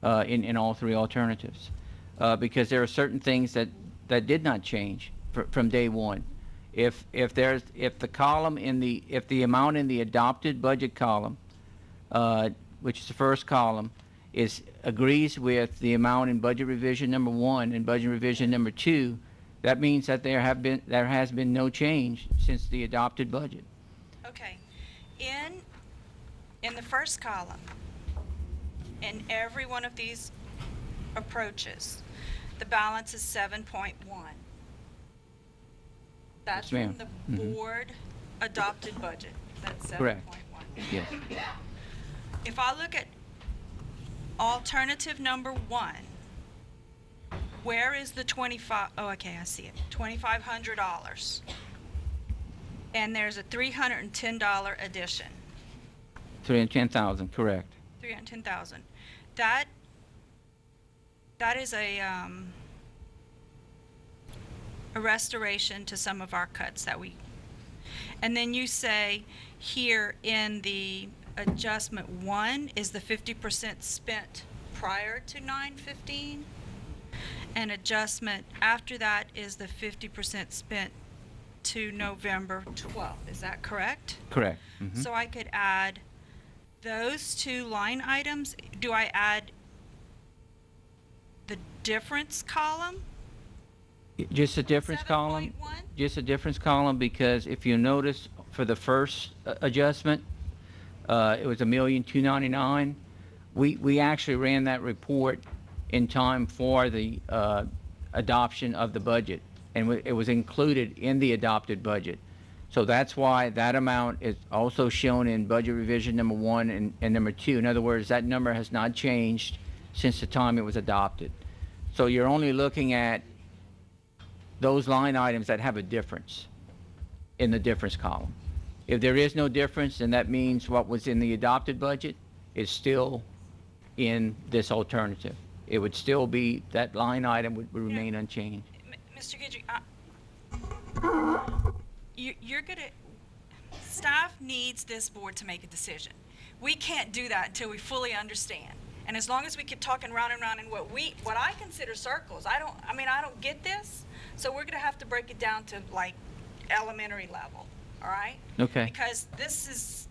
[SPEAKER 3] in all three alternatives, because there are certain things that did not change from day one. If the column if the amount in the adopted budget column, which is the first column, agrees with the amount in budget revision number 1 and budget revision number 2, that means that there has been no change since the adopted budget.
[SPEAKER 8] Okay. In the first column, in every one of these approaches, the balance is 7.1. That's
[SPEAKER 3] Yes, ma'am.
[SPEAKER 8] from the board adopted budget. That's 7.1.
[SPEAKER 3] Correct. Yes.
[SPEAKER 8] If I look at alternative number 1, where is the 25? Oh, okay, I see it. $2,500. And there's a $310 addition.
[SPEAKER 3] 310,000, correct.
[SPEAKER 8] 310,000. That is a restoration to some of our cuts that we. And then you say here in the adjustment 1 is the 50% spent prior to 9/15, and adjustment after that is the 50% spent to November 12th. Is that correct?
[SPEAKER 3] Correct. Mhm.
[SPEAKER 8] So I could add those two line items. Do I add the difference column?
[SPEAKER 3] Just a difference column.
[SPEAKER 8] 7.1?
[SPEAKER 3] Just a difference column, because if you notice for the first adjustment, it was $1,299,000. We actually ran that report in time for the adoption of the budget, and it was included in the adopted budget. So that's why that amount is also shown in budget revision number 1 and number 2. In other words, that number has not changed since the time it was adopted. So you're only looking at those line items that have a difference in the difference column. If there is no difference, then that means what was in the adopted budget is still in this alternative. It would still be, that line item would remain unchanged.
[SPEAKER 8] Mr. Guidry, you're going to, staff needs this board to make a decision. We can't do that until we fully understand. And as long as we keep talking round and round in what I consider circles, I don't get this. So we're going to have to break it down to like elementary level, all right?
[SPEAKER 3] Okay.
[SPEAKER 8] Because this is,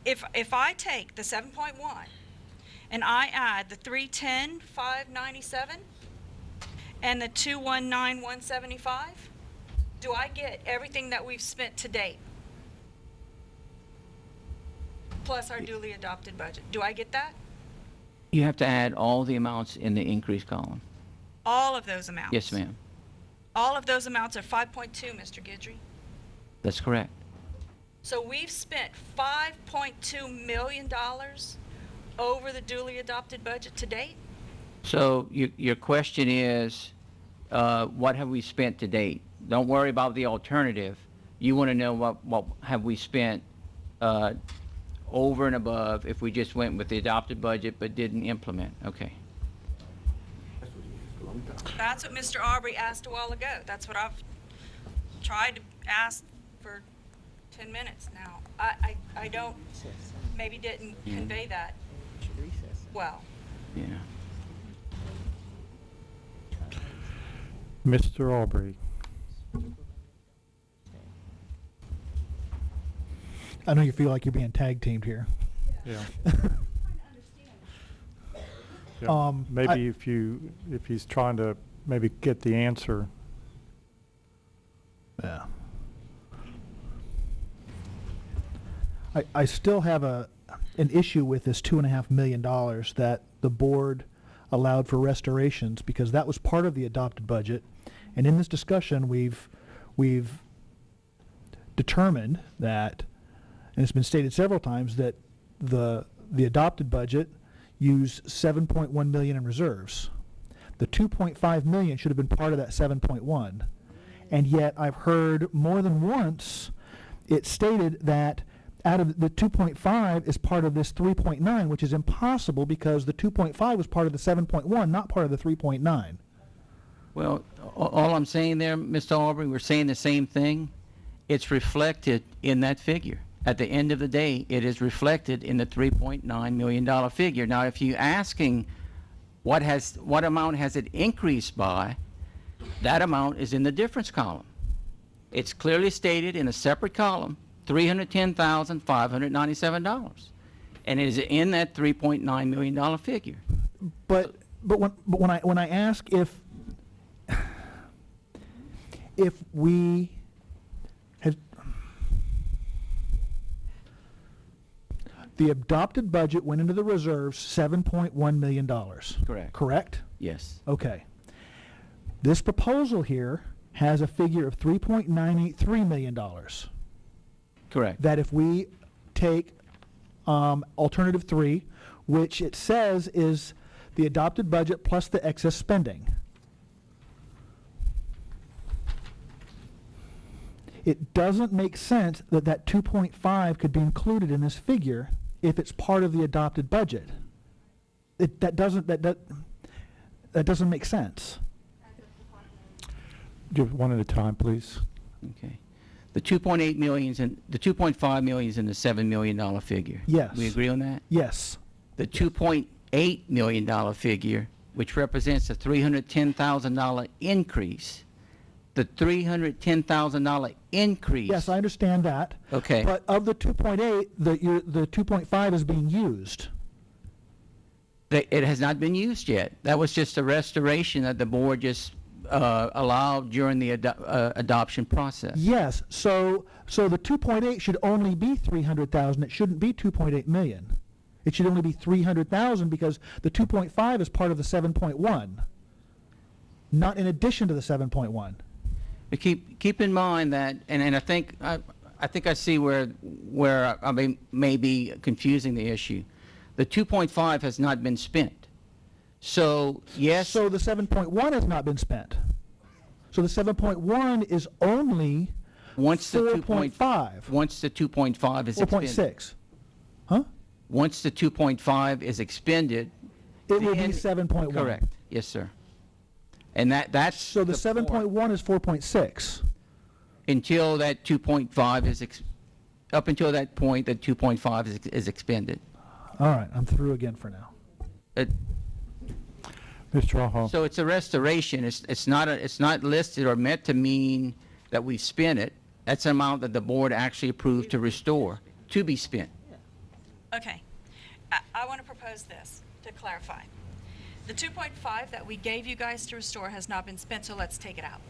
[SPEAKER 8] if I take the 7.1 and I add the 310,597 and the 219,175, do I get everything that we've spent to date? Plus our duly adopted budget. Do I get that?
[SPEAKER 3] You have to add all the amounts in the increase column.
[SPEAKER 8] All of those amounts?
[SPEAKER 3] Yes, ma'am.
[SPEAKER 8] All of those amounts are 5.2, Mr. Guidry.
[SPEAKER 3] That's correct.
[SPEAKER 8] So we've spent $5.2 million over the duly adopted budget to date?
[SPEAKER 3] So your question is, what have we spent to date? Don't worry about the alternative. You want to know what have we spent over and above if we just went with the adopted budget but didn't implement. Okay.
[SPEAKER 8] That's what Mr. Aubrey asked a while ago. That's what I've tried to ask for 10 minutes now. I don't, maybe didn't convey that well.
[SPEAKER 3] Yeah.
[SPEAKER 1] Mr. Aubrey.
[SPEAKER 5] I know you feel like you're being tag teamed here.
[SPEAKER 1] Yeah. Yeah. Maybe if he's trying to maybe get the answer.
[SPEAKER 5] Yeah. I still have an issue with this $2.5 million that the board allowed for restorations, because that was part of the adopted budget. And in this discussion, we've determined that, and it's been stated several times, that the adopted budget used $7.1 million in reserves. The $2.5 million should have been part of that 7.1. And yet I've heard more than once it stated that out of the 2.5 is part of this 3.9, which is impossible because the 2.5 was part of the 7.1, not part of the 3.9.
[SPEAKER 3] Well, all I'm saying there, Mr. Aubrey, we're saying the same thing. It's reflected in that figure. At the end of the day, it is reflected in the $3.9 million figure. Now, if you're asking what amount has it increased by, that amount is in the difference column. It's clearly stated in a separate column, $310,597, and it is in that $3.9 million figure.
[SPEAKER 5] But when I ask if we had the adopted budget went into the reserves $7.1 million.
[SPEAKER 3] Correct.
[SPEAKER 5] Correct?
[SPEAKER 3] Yes.
[SPEAKER 5] Okay. This proposal here has a figure of $3.983 million.
[SPEAKER 3] Correct.
[SPEAKER 5] That if we take alternative 3, which it says is the adopted budget plus the excess spending. It doesn't make sense that that 2.5 could be included in this figure if it's part of the adopted budget. That doesn't make sense.
[SPEAKER 1] Do one at a time, please.
[SPEAKER 3] Okay. The 2.8 million and the 2.5 million is in the $7 million figure.
[SPEAKER 5] Yes.
[SPEAKER 3] We agree on that?
[SPEAKER 5] Yes.
[SPEAKER 3] The $2.8 million figure, which represents a $310,000 increase, the $310,000 increase.
[SPEAKER 5] Yes, I understand that.
[SPEAKER 3] Okay.
[SPEAKER 5] But of the 2.8, the 2.5 is being used.
[SPEAKER 3] It has not been used yet. That was just a restoration that the board just allowed during the adoption process.
[SPEAKER 5] Yes. So the 2.8 should only be 300,000. It shouldn't be 2.8 million. It should only be 300,000 because the 2.5 is part of the 7.1, not in addition to the 7.1.
[SPEAKER 3] But keep in mind that, and I think I see where I may be confusing the issue. The 2.5 has not been spent. So yes.
[SPEAKER 5] So the 7.1 has not been spent. So the 7.1 is only
[SPEAKER 3] once the
[SPEAKER 5] 4.5.
[SPEAKER 3] Once the 2.5 is expended.
[SPEAKER 5] 4.6. Huh?
[SPEAKER 3] Once the 2.5 is expended,
[SPEAKER 5] it will be 7.1.
[SPEAKER 3] Correct. Yes, sir. And that's
[SPEAKER 5] so the 7.1 is 4.6
[SPEAKER 3] until that 2.5 is up until that point that 2.5 is expended.
[SPEAKER 5] All right, I'm through again for now.
[SPEAKER 1] Mr. Aho.
[SPEAKER 3] So it's a restoration. It's not listed or meant to mean that we've spent it. That's an amount that the board actually approved to restore, to be spent.
[SPEAKER 8] Okay. I want to propose this to clarify. The 2.5 that we gave you guys to restore has not been spent, so let's take it out.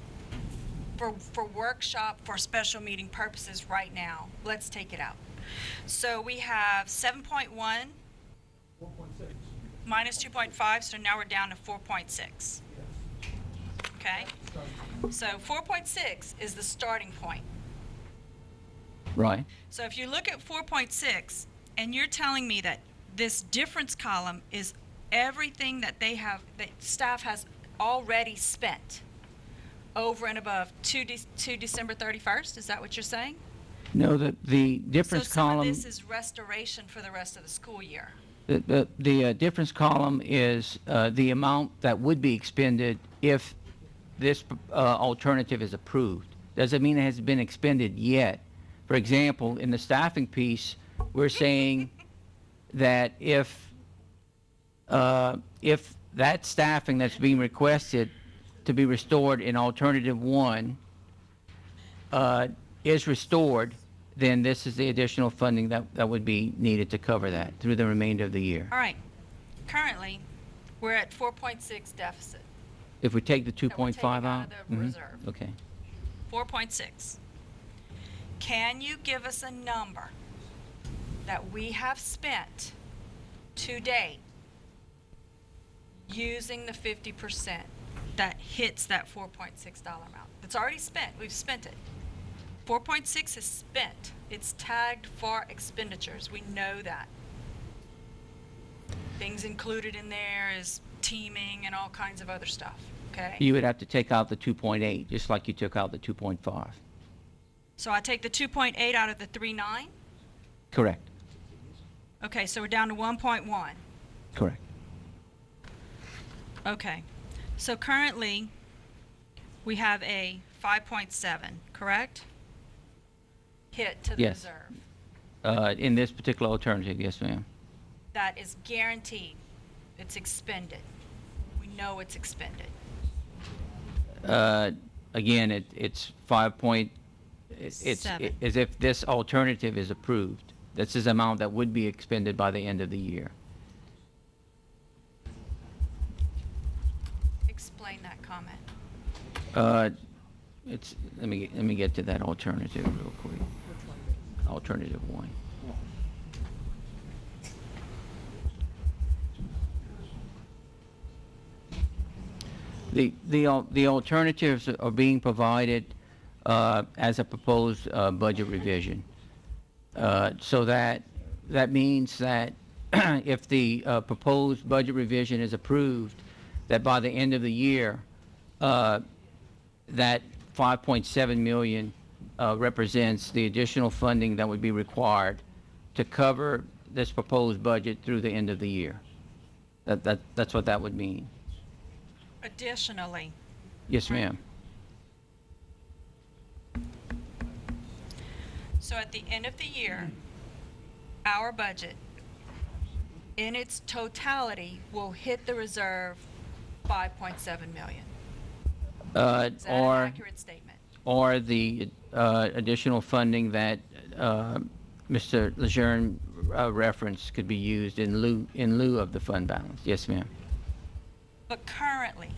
[SPEAKER 8] For workshop, for special meeting purposes right now, let's take it out. So we have 7.1 minus 2.5, so now we're down to 4.6. Okay? So 4.6 is the starting point.
[SPEAKER 3] Right.
[SPEAKER 8] So if you look at 4.6, and you're telling me that this difference column is everything that that staff has already spent over and above to December 31st, is that what you're saying?
[SPEAKER 3] No, the difference column.
[SPEAKER 8] So some of this is restoration for the rest of the school year.
[SPEAKER 3] The difference column is the amount that would be expended if this alternative is approved. Doesn't mean it has been expended yet. For example, in the staffing piece, we're saying that if that staffing that's being requested to be restored in alternative 1 is restored, then this is the additional funding that would be needed to cover that through the remainder of the year.
[SPEAKER 8] All right. Currently, we're at 4.6 deficit.
[SPEAKER 3] If we take the
[SPEAKER 8] That we're
[SPEAKER 3] 2.5
[SPEAKER 8] taking
[SPEAKER 3] out?
[SPEAKER 8] out of the reserve.
[SPEAKER 3] Okay.
[SPEAKER 8] 4.6. Can you give us a number that we have spent to date using the 50% that hits that $4.6 amount. It's already spent. We've spent it. 4.6 is spent. It's tagged for expenditures. We know that. Things included in there is teaming and all kinds of other stuff, okay?
[SPEAKER 3] You would have to take out the 2.8, just like you took out the 2.5.
[SPEAKER 8] So I take the 2.8 out of the 3.9?
[SPEAKER 3] Correct.
[SPEAKER 8] Okay, so we're down to 1.1.
[SPEAKER 3] Correct.
[SPEAKER 8] Okay. So currently, we have a 5.7, correct? Hit to the
[SPEAKER 3] Yes.
[SPEAKER 8] reserve.
[SPEAKER 3] In this particular alternative, yes, ma'am.
[SPEAKER 8] That is guaranteed. It's expended. We know it's expended.
[SPEAKER 3] Again, it's 5 point, it's
[SPEAKER 8] Seven.
[SPEAKER 3] as if this alternative is approved. This is the amount that would be expended by the end of the year.
[SPEAKER 8] Explain that comment.
[SPEAKER 3] Let me get to that alternative real quick. Alternative 1. The alternatives are being provided as a proposed budget revision. So that means that if the proposed budget revision is approved, that by the end of the year, that 5.7 million represents the additional funding that would be required to cover this proposed budget through the end of the year. That's what that would mean.
[SPEAKER 8] Additionally,
[SPEAKER 3] Yes, ma'am.
[SPEAKER 8] so at the end of the year, our budget, in its totality, will hit the reserve 5.7 million. Is that an
[SPEAKER 3] Or
[SPEAKER 8] accurate statement?
[SPEAKER 3] or the additional funding that Mr. Lejeune referenced could be used in lieu of the fund balance. Yes, ma'am.
[SPEAKER 8] But currently,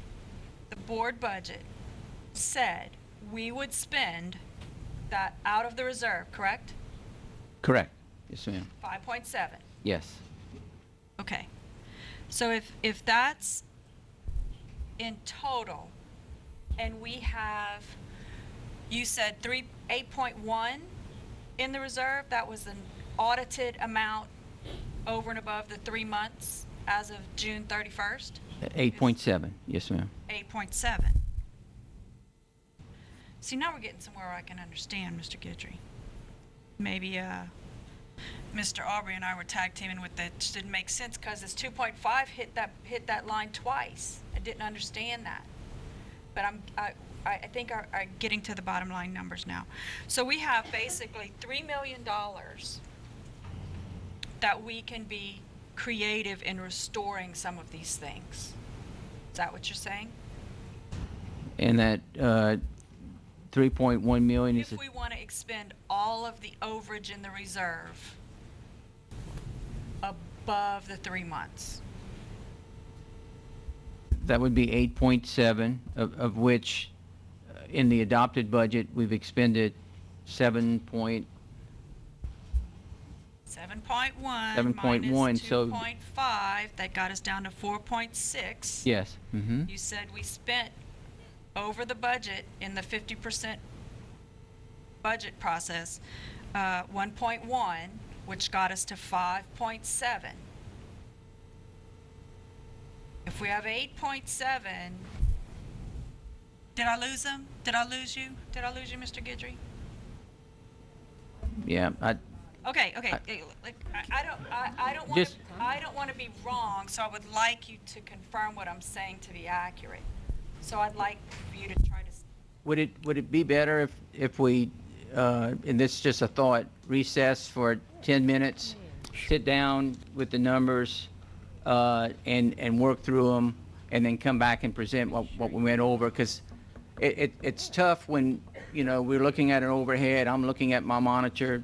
[SPEAKER 8] the board budget said we would spend that out of the reserve, correct?
[SPEAKER 3] Correct. Yes, ma'am.
[SPEAKER 8] 5.7.
[SPEAKER 3] Yes.
[SPEAKER 8] Okay. So if that's in total, and we have, you said 8.1 in the reserve, that was an audited amount over and above the 3 months as of June 31st?
[SPEAKER 3] 8.7. Yes, ma'am.
[SPEAKER 8] 8.7. See, now we're getting somewhere where I can understand, Mr. Guidry. Maybe Mr. Aubrey and I were tag teaming with that. Just didn't make sense because this 2.5 hit that line twice. I didn't understand that. But I think I'm getting to the bottom line numbers now. So we have basically $3 million that we can be creative in restoring some of these things. Is that what you're saying?
[SPEAKER 3] And that 3.1 million is
[SPEAKER 8] If we want to expend all of the overage in the reserve above the 3 months.
[SPEAKER 3] that would be 8.7, of which in the adopted budget we've expended 7.1.
[SPEAKER 8] 7.1 minus
[SPEAKER 3] so
[SPEAKER 8] 2.5, that got us down to 4.6.
[SPEAKER 3] yes. Mm-hmm.
[SPEAKER 8] You said we spent over the budget in the 50% budget process, 1.1, which got us to 5.7. If we have 8.7, did I lose them? Did I lose you? Did I lose you, Mr. Guidry?
[SPEAKER 3] Yeah.
[SPEAKER 8] Okay. I don't want
[SPEAKER 3] Just-
[SPEAKER 8] to. I don't want to be wrong, so I would like you to confirm what I'm saying to be accurate. So I'd like for you to try to.
[SPEAKER 3] Would it be better if we, and this is just a thought, recess for 10 minutes, sit down with the numbers, and work through them, and then come back and present what we went over? Because it's tough when, we're looking at an overhead, I'm looking at my monitor.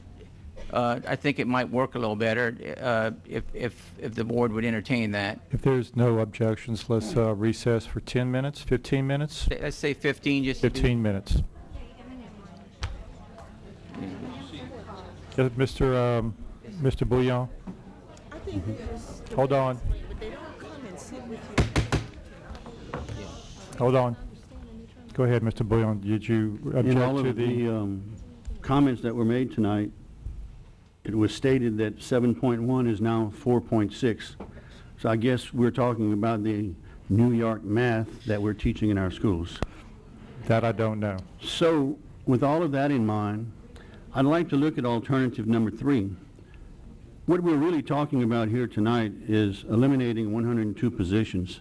[SPEAKER 3] I think it might work a little better if the board would entertain that.
[SPEAKER 1] If there's no objections, let's recess for 10 minutes, 15 minutes?
[SPEAKER 3] Let's say 15, just to do-
[SPEAKER 1] 15 minutes. Mr. Bouillon,
[SPEAKER 9] I think that's the
[SPEAKER 1] hold on,
[SPEAKER 9] best way, but they don't come and sit with you.
[SPEAKER 1] hold on. Go ahead, Mr. Bouillon. Did you
[SPEAKER 10] In all
[SPEAKER 1] object to
[SPEAKER 10] of
[SPEAKER 1] the?
[SPEAKER 10] the comments that were made tonight, it was stated that 7.1 is now 4.6. So I guess we're talking about the New York math that we're teaching in our schools.
[SPEAKER 1] That I don't know.
[SPEAKER 10] So with all of that in mind, I'd like to look at alternative number 3. What we're really talking about here tonight is eliminating 102 positions.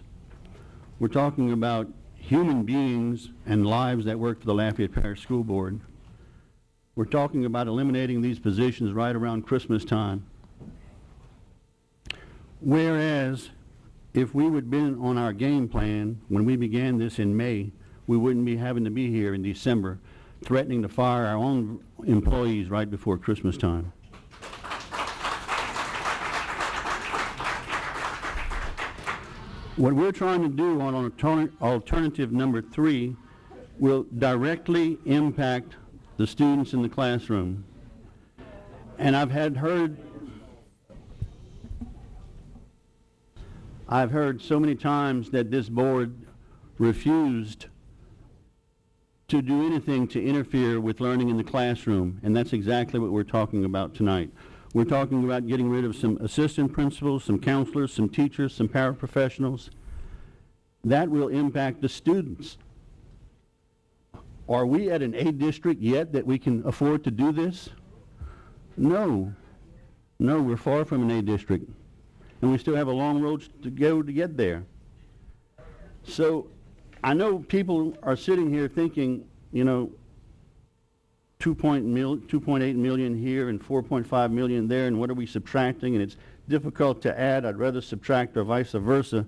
[SPEAKER 10] We're talking about human beings and lives that work for the Lafayette Parish School Board. We're talking about eliminating these positions right around Christmas time. Whereas, if we would have been on our game plan when we began this in May, we wouldn't be having to be here in December, threatening to fire our own employees right before Christmas time. What we're trying to do on alternative number 3 will directly impact the students in the classroom. And I've heard so many times that this board refused to do anything to interfere with learning in the classroom, and that's exactly what we're talking about tonight. We're talking about getting rid of some assistant principals, some counselors, some teachers, some paraprofessionals. That will impact the students. Are we at an A district yet that we can afford to do this? No. No, we're far from an A district. And we still have a long road to go to get there. So I know people are sitting here thinking, you know, 2.8 million here and 4.5 million there, and what are we subtracting? And it's difficult to add. I'd rather subtract or vice versa.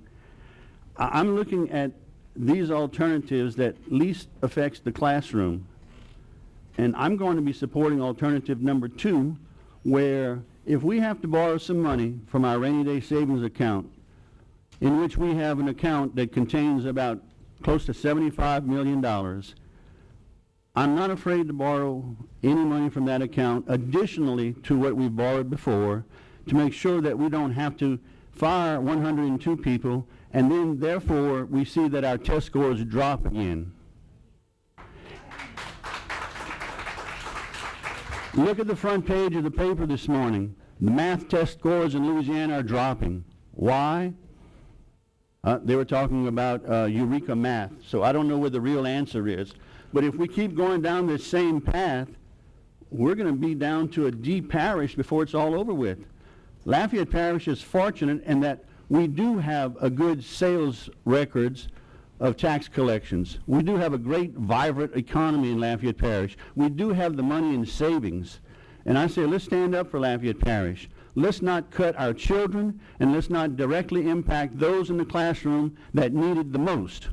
[SPEAKER 10] I'm looking at these alternatives that least affects the classroom. And I'm going to be supporting alternative number 2, where if we have to borrow some money from our rainy day savings account, in which we have an account that contains about close to $75 million, I'm not afraid to borrow any money from that account additionally to what we borrowed before, to make sure that we don't have to fire 102 people, and then therefore we see that our test scores drop again. Look at the front page of the paper this morning. The math test scores in Louisiana are dropping. Why? They were talking about Eureka Math, so I don't know where the real answer is. But if we keep going down this same path, we're going to be down to a D parish before it's all over with. Lafayette Parish is fortunate in that we do have a good sales records of tax collections. We do have a great, vibrant economy in Lafayette Parish. We do have the money in savings. And I say, let's stand up for Lafayette Parish. Let's not cut our children, and let's not directly impact those in the classroom that need it the most.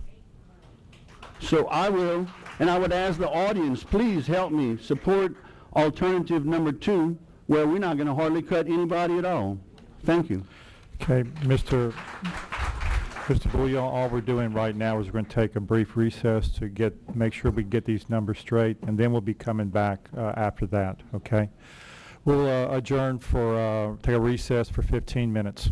[SPEAKER 10] So I will, and I would ask the audience, please help me support alternative number 2, where we're not going to hardly cut anybody at all. Thank you.
[SPEAKER 1] Okay, Mr. Bouillon, all we're doing right now is we're going to take a brief recess to make sure we get these numbers straight, and then we'll be coming back after that, okay? We'll adjourn for, take a recess for 15 minutes.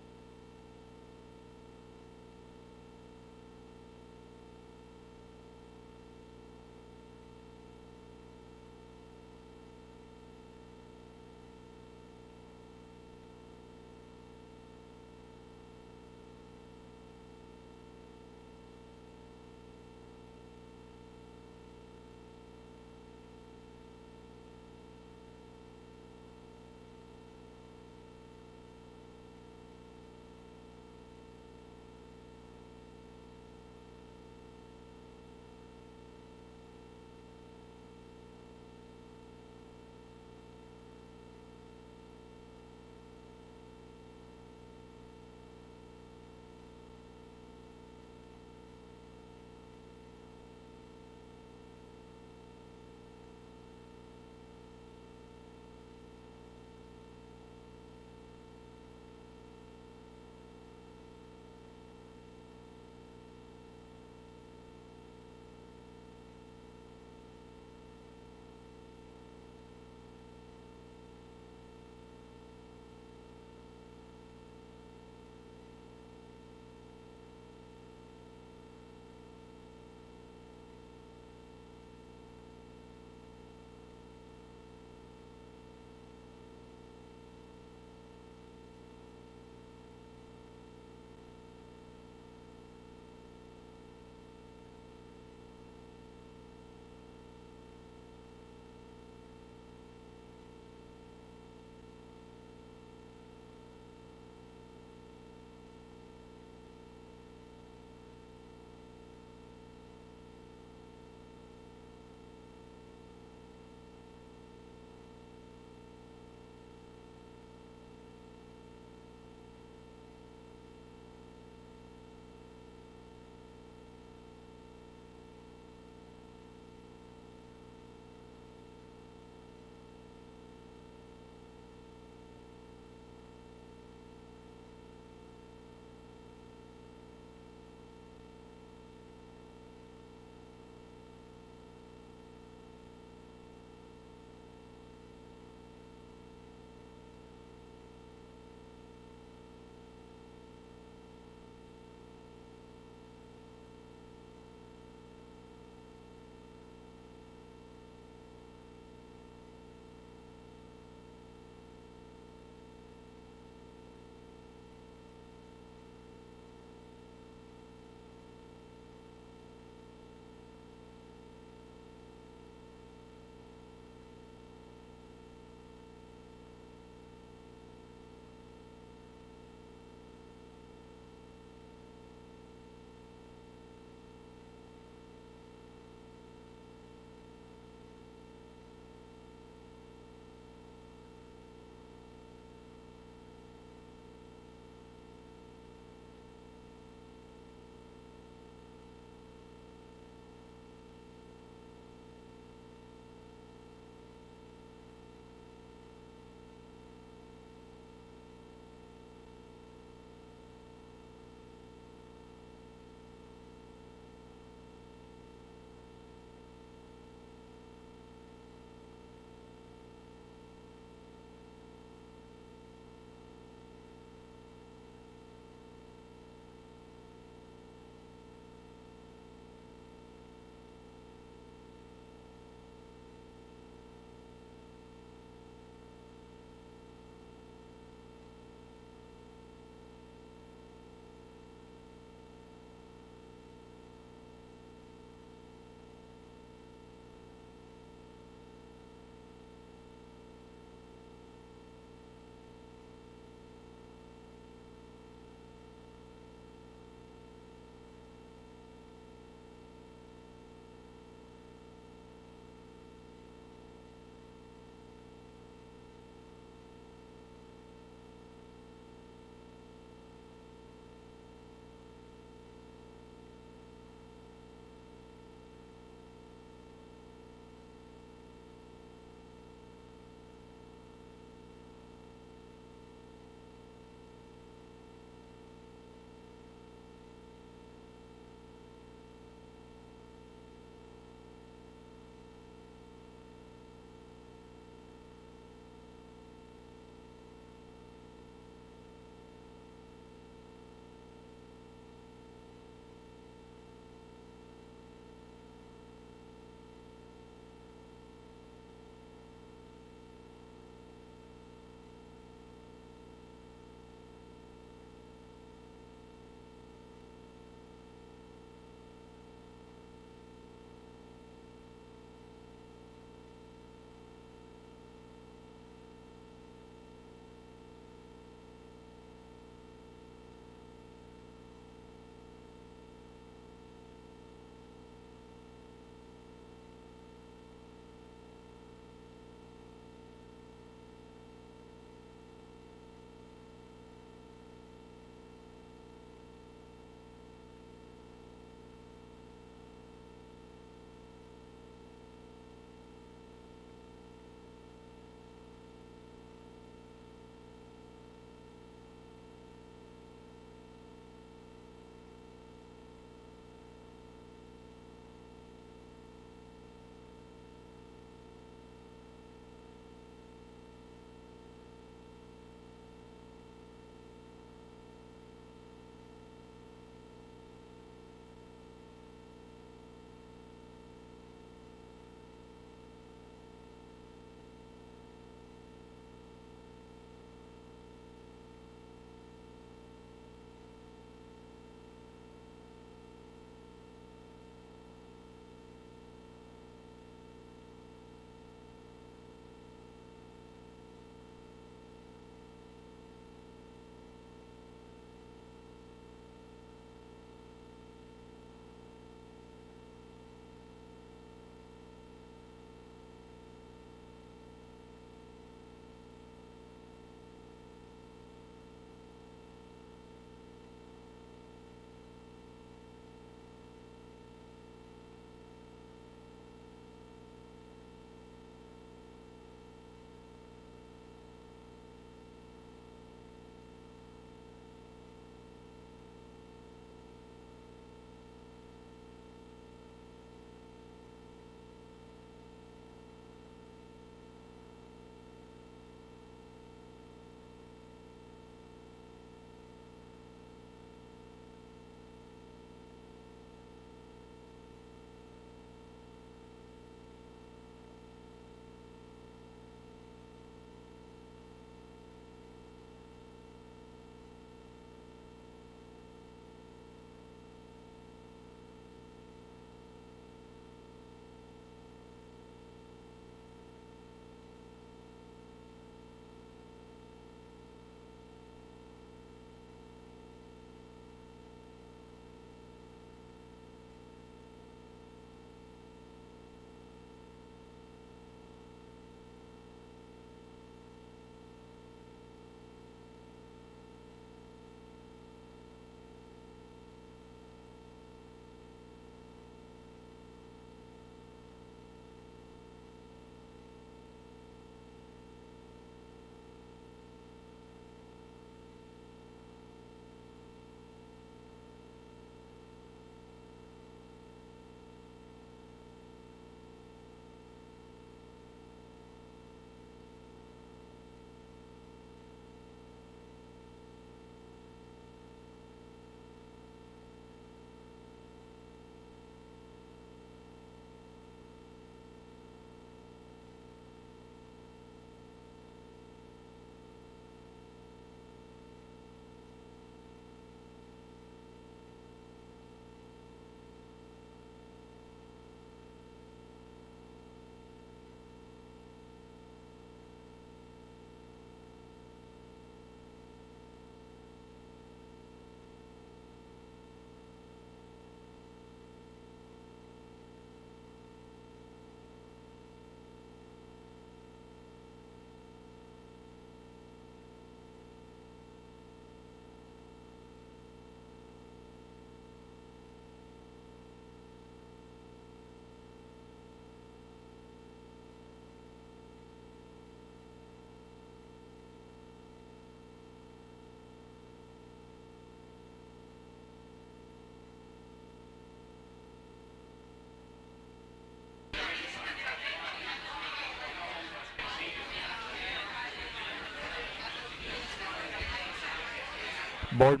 [SPEAKER 1] Board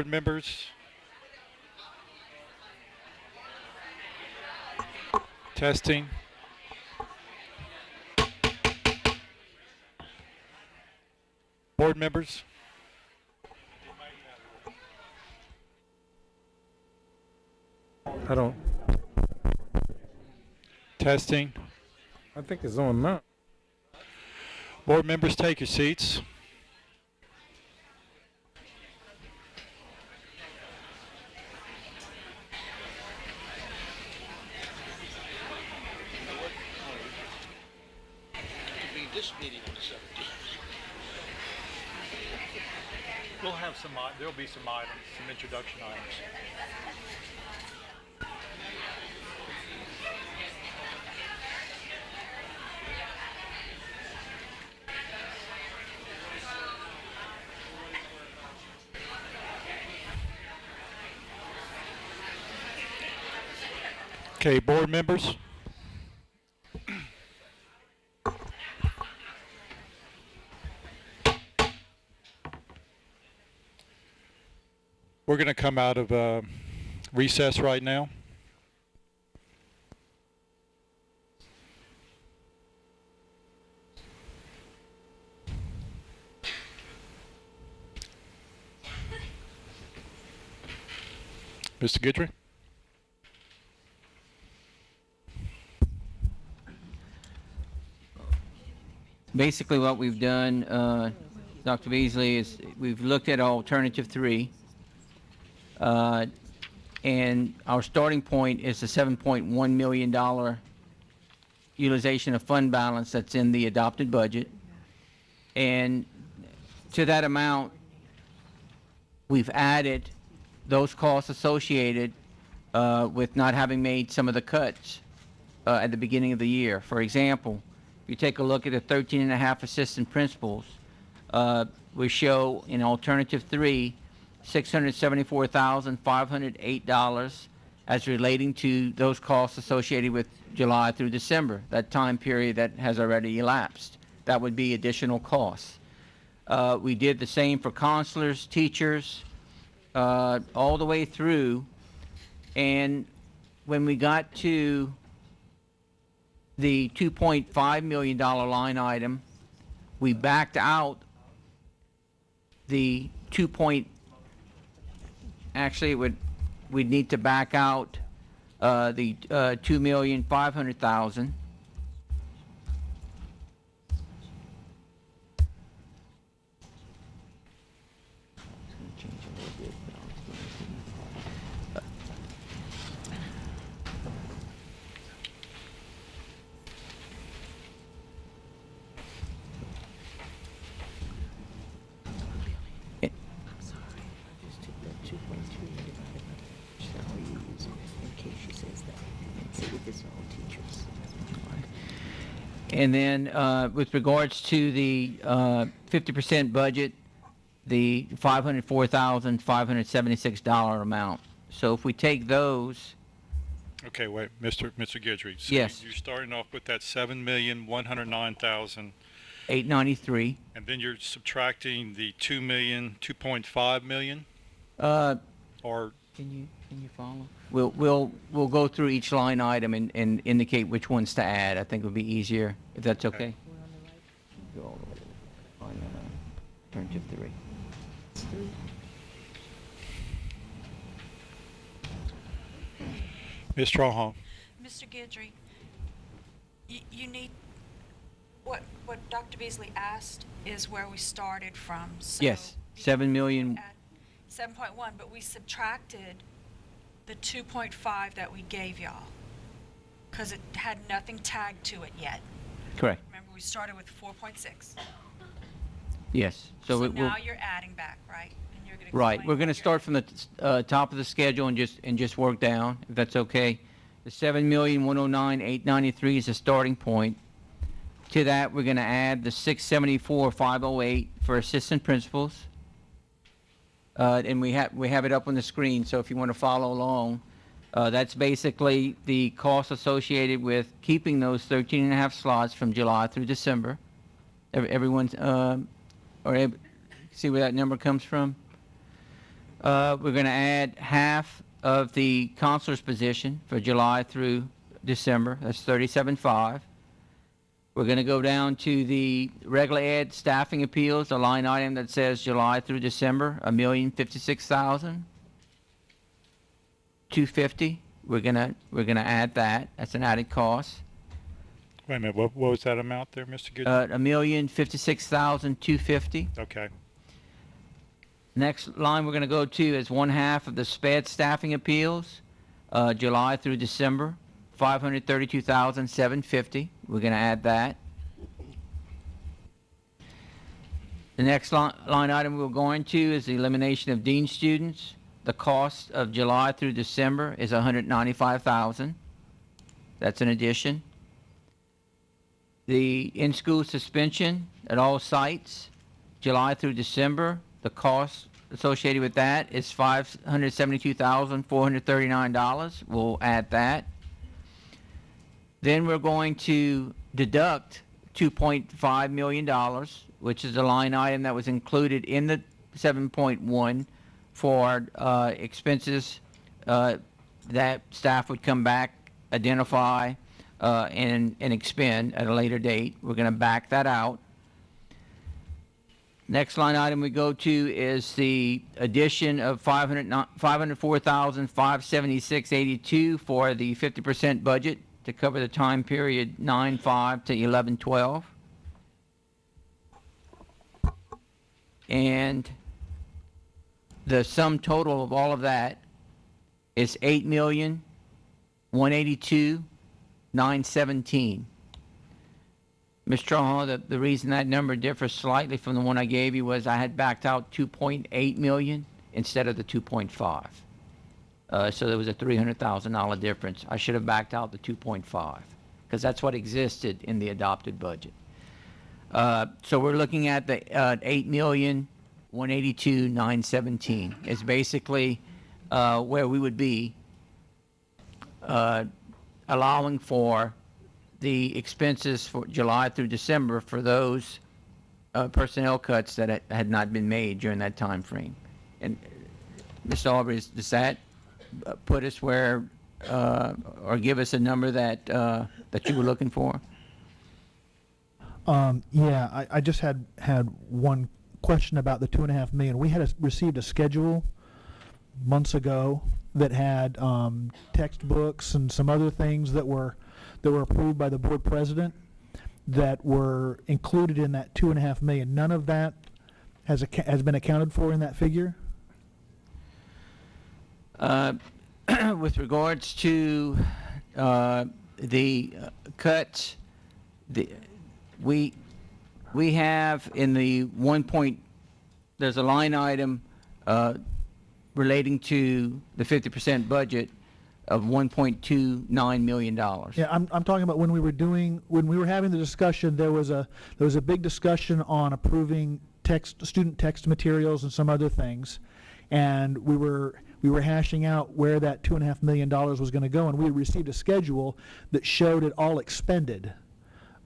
[SPEAKER 1] members. Testing. Board members.
[SPEAKER 11] I don't.
[SPEAKER 1] Testing.
[SPEAKER 11] I think it's on now.
[SPEAKER 1] Board members, take your seats.
[SPEAKER 12] We'll have some, there'll be some items, some introduction items.
[SPEAKER 1] Okay, board members. We're going to come out of recess right now. Mr. Guidry?
[SPEAKER 3] Basically, what we've done, Dr. Beasley, is we've looked at alternative 3. And our starting point is the $7.1 million utilization of fund balance that's in the adopted budget. And to that amount, we've added those costs associated with not having made some of the cuts at the beginning of the year. For example, if you take a look at the 13.5 assistant principals, we show in alternative 3, $674,508 as relating to those costs associated with July through December, that time period that has already elapsed. That would be additional costs. We did the same for counselors, teachers, all the way through. And when we got to the $2.5 million line item, we backed out the actually, we'd need to back out the $2,500,000. And then with regards to the 50% budget, the $504,576 amount. So if we take those.
[SPEAKER 1] Okay, wait, Mr. Guidry. So
[SPEAKER 3] Yes.
[SPEAKER 1] You're starting off with that $7,109,000.
[SPEAKER 3] 893.
[SPEAKER 1] And then you're subtracting the $2.5 million? Or
[SPEAKER 3] Can you follow? We'll go through each line item and indicate which ones to add. I think it would be easier, if that's okay. Go all the way on alternative 3.
[SPEAKER 1] Ms. Strawhon.
[SPEAKER 8] Mr. Guidry, you need, what Dr. Beasley asked is where we started from. So
[SPEAKER 3] Yes, 7 million.
[SPEAKER 8] at 7.1, but we subtracted the 2.5 that we gave y'all because it had nothing tagged to it yet.
[SPEAKER 3] Correct.
[SPEAKER 8] Remember, we started with 4.6.
[SPEAKER 3] Yes.
[SPEAKER 8] So
[SPEAKER 3] we'll,
[SPEAKER 8] now you're adding back, right? And you're going to
[SPEAKER 3] right. We're going to start from the top of the schedule and just work down, if that's okay. The 7,109,893 is the starting point. To that, we're going to add the 674,508 for assistant principals. And we have it up on the screen, so if you want to follow along, that's basically the cost associated with keeping those 13.5 slots from July through December. Everyone's, see where that number comes from? We're going to add half of the counselor's position for July through December. That's 37.5. We're going to go down to the regular ed staffing appeals, a line item that says July through December, $1,056,250. We're gonna add that. That's an added cost.
[SPEAKER 12] Wait a minute, what was that amount there, Mr. Goodrich?
[SPEAKER 3] $1,056,250.
[SPEAKER 12] Okay.
[SPEAKER 3] Next line we're going to go to is one half of the SPED staffing appeals, July through December, $532,750. We're going to add that. The next line item we're going to is the elimination of dean students. The cost of July through December is $195,000. That's an addition. The in-school suspension at all sites, July through December, the cost associated with that is $572,439. We'll add that. Then we're going to deduct $2.5 million, which is a line item that was included in the 7.1 for expenses that staff would come back, identify, and expend at a later date. We're going to back that out. Next line item we go to is the addition of $504,576.82 for the 50% budget to cover the time period 9/5 to 11/12. And the sum total of all of that is $8,182,917. Mr. Hall, the reason that number differs slightly from the one I gave you was I had backed out $2.8 million instead of the 2.5. So there was a $300,000 difference. I should have backed out the 2.5 because that's what existed in the adopted budget. So we're looking at the $8,182,917 is basically where we would be allowing for the expenses for July through December for those personnel cuts that had not been made during that time frame. And Mr. Aubrey, does that put us where, or give us a number that that you were looking for?
[SPEAKER 5] Yeah, I just had one question about the $2.5 million. We had received a schedule months ago that had textbooks and some other things that were approved by the board president that were included in that $2.5 million. None of that has been accounted for in that figure?
[SPEAKER 3] With regards to the cuts, we have in the there's a line item relating to the 50% budget of $1.29 million.
[SPEAKER 5] Yeah, I'm talking about when we were having the discussion, there was a big discussion on approving student text materials and some other things, and we were hashing out where that $2.5 million was going to go, and we received a schedule that showed it all expended,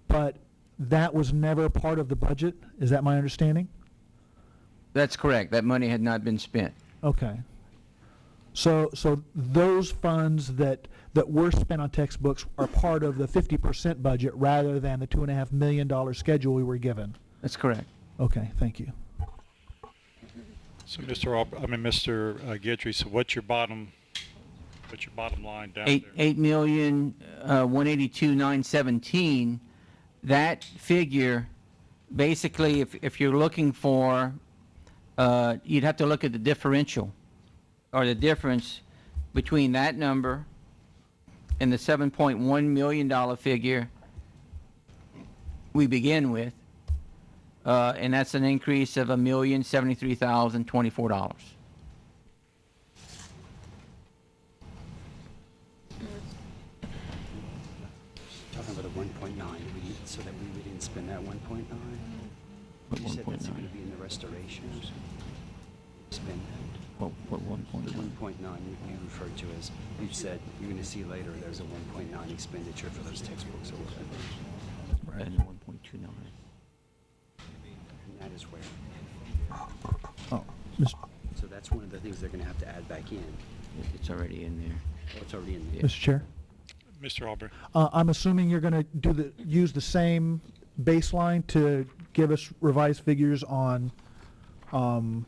[SPEAKER 5] but that was never part of the budget. Is that my understanding?
[SPEAKER 3] That's correct. That money had not been spent.
[SPEAKER 5] Okay. So those funds that were spent on textbooks are part of the 50% budget rather than the $2.5 million schedule we were given.
[SPEAKER 3] That's correct.
[SPEAKER 5] Okay, thank you.
[SPEAKER 12] So Mr. Guidry, so what's your bottom line down there?
[SPEAKER 3] $8,182,917. That figure, basically, if you're looking for, you'd have to look at the differential, or the difference between that number and the $7.1 million figure we begin with, and that's an increase of $1,073,024.
[SPEAKER 13] Talking about a 1.9, so that we didn't spend that 1.9. You said that's going to be in the restoration. Spend that.
[SPEAKER 3] What 1.9?
[SPEAKER 13] The 1.9 you referred to as, you said you're going to see later there's a 1.9 expenditure for those textbooks.
[SPEAKER 3] Right. 1.29.
[SPEAKER 13] And that is where.
[SPEAKER 5] Oh,
[SPEAKER 13] So that's one of the things things they're gonna have to add back in.
[SPEAKER 3] It's already in there.
[SPEAKER 13] Oh, it's already in there.
[SPEAKER 5] Mr. Chair?
[SPEAKER 12] Mr. Aubrey.
[SPEAKER 5] I'm assuming you're going to use the same baseline to give us revised figures on the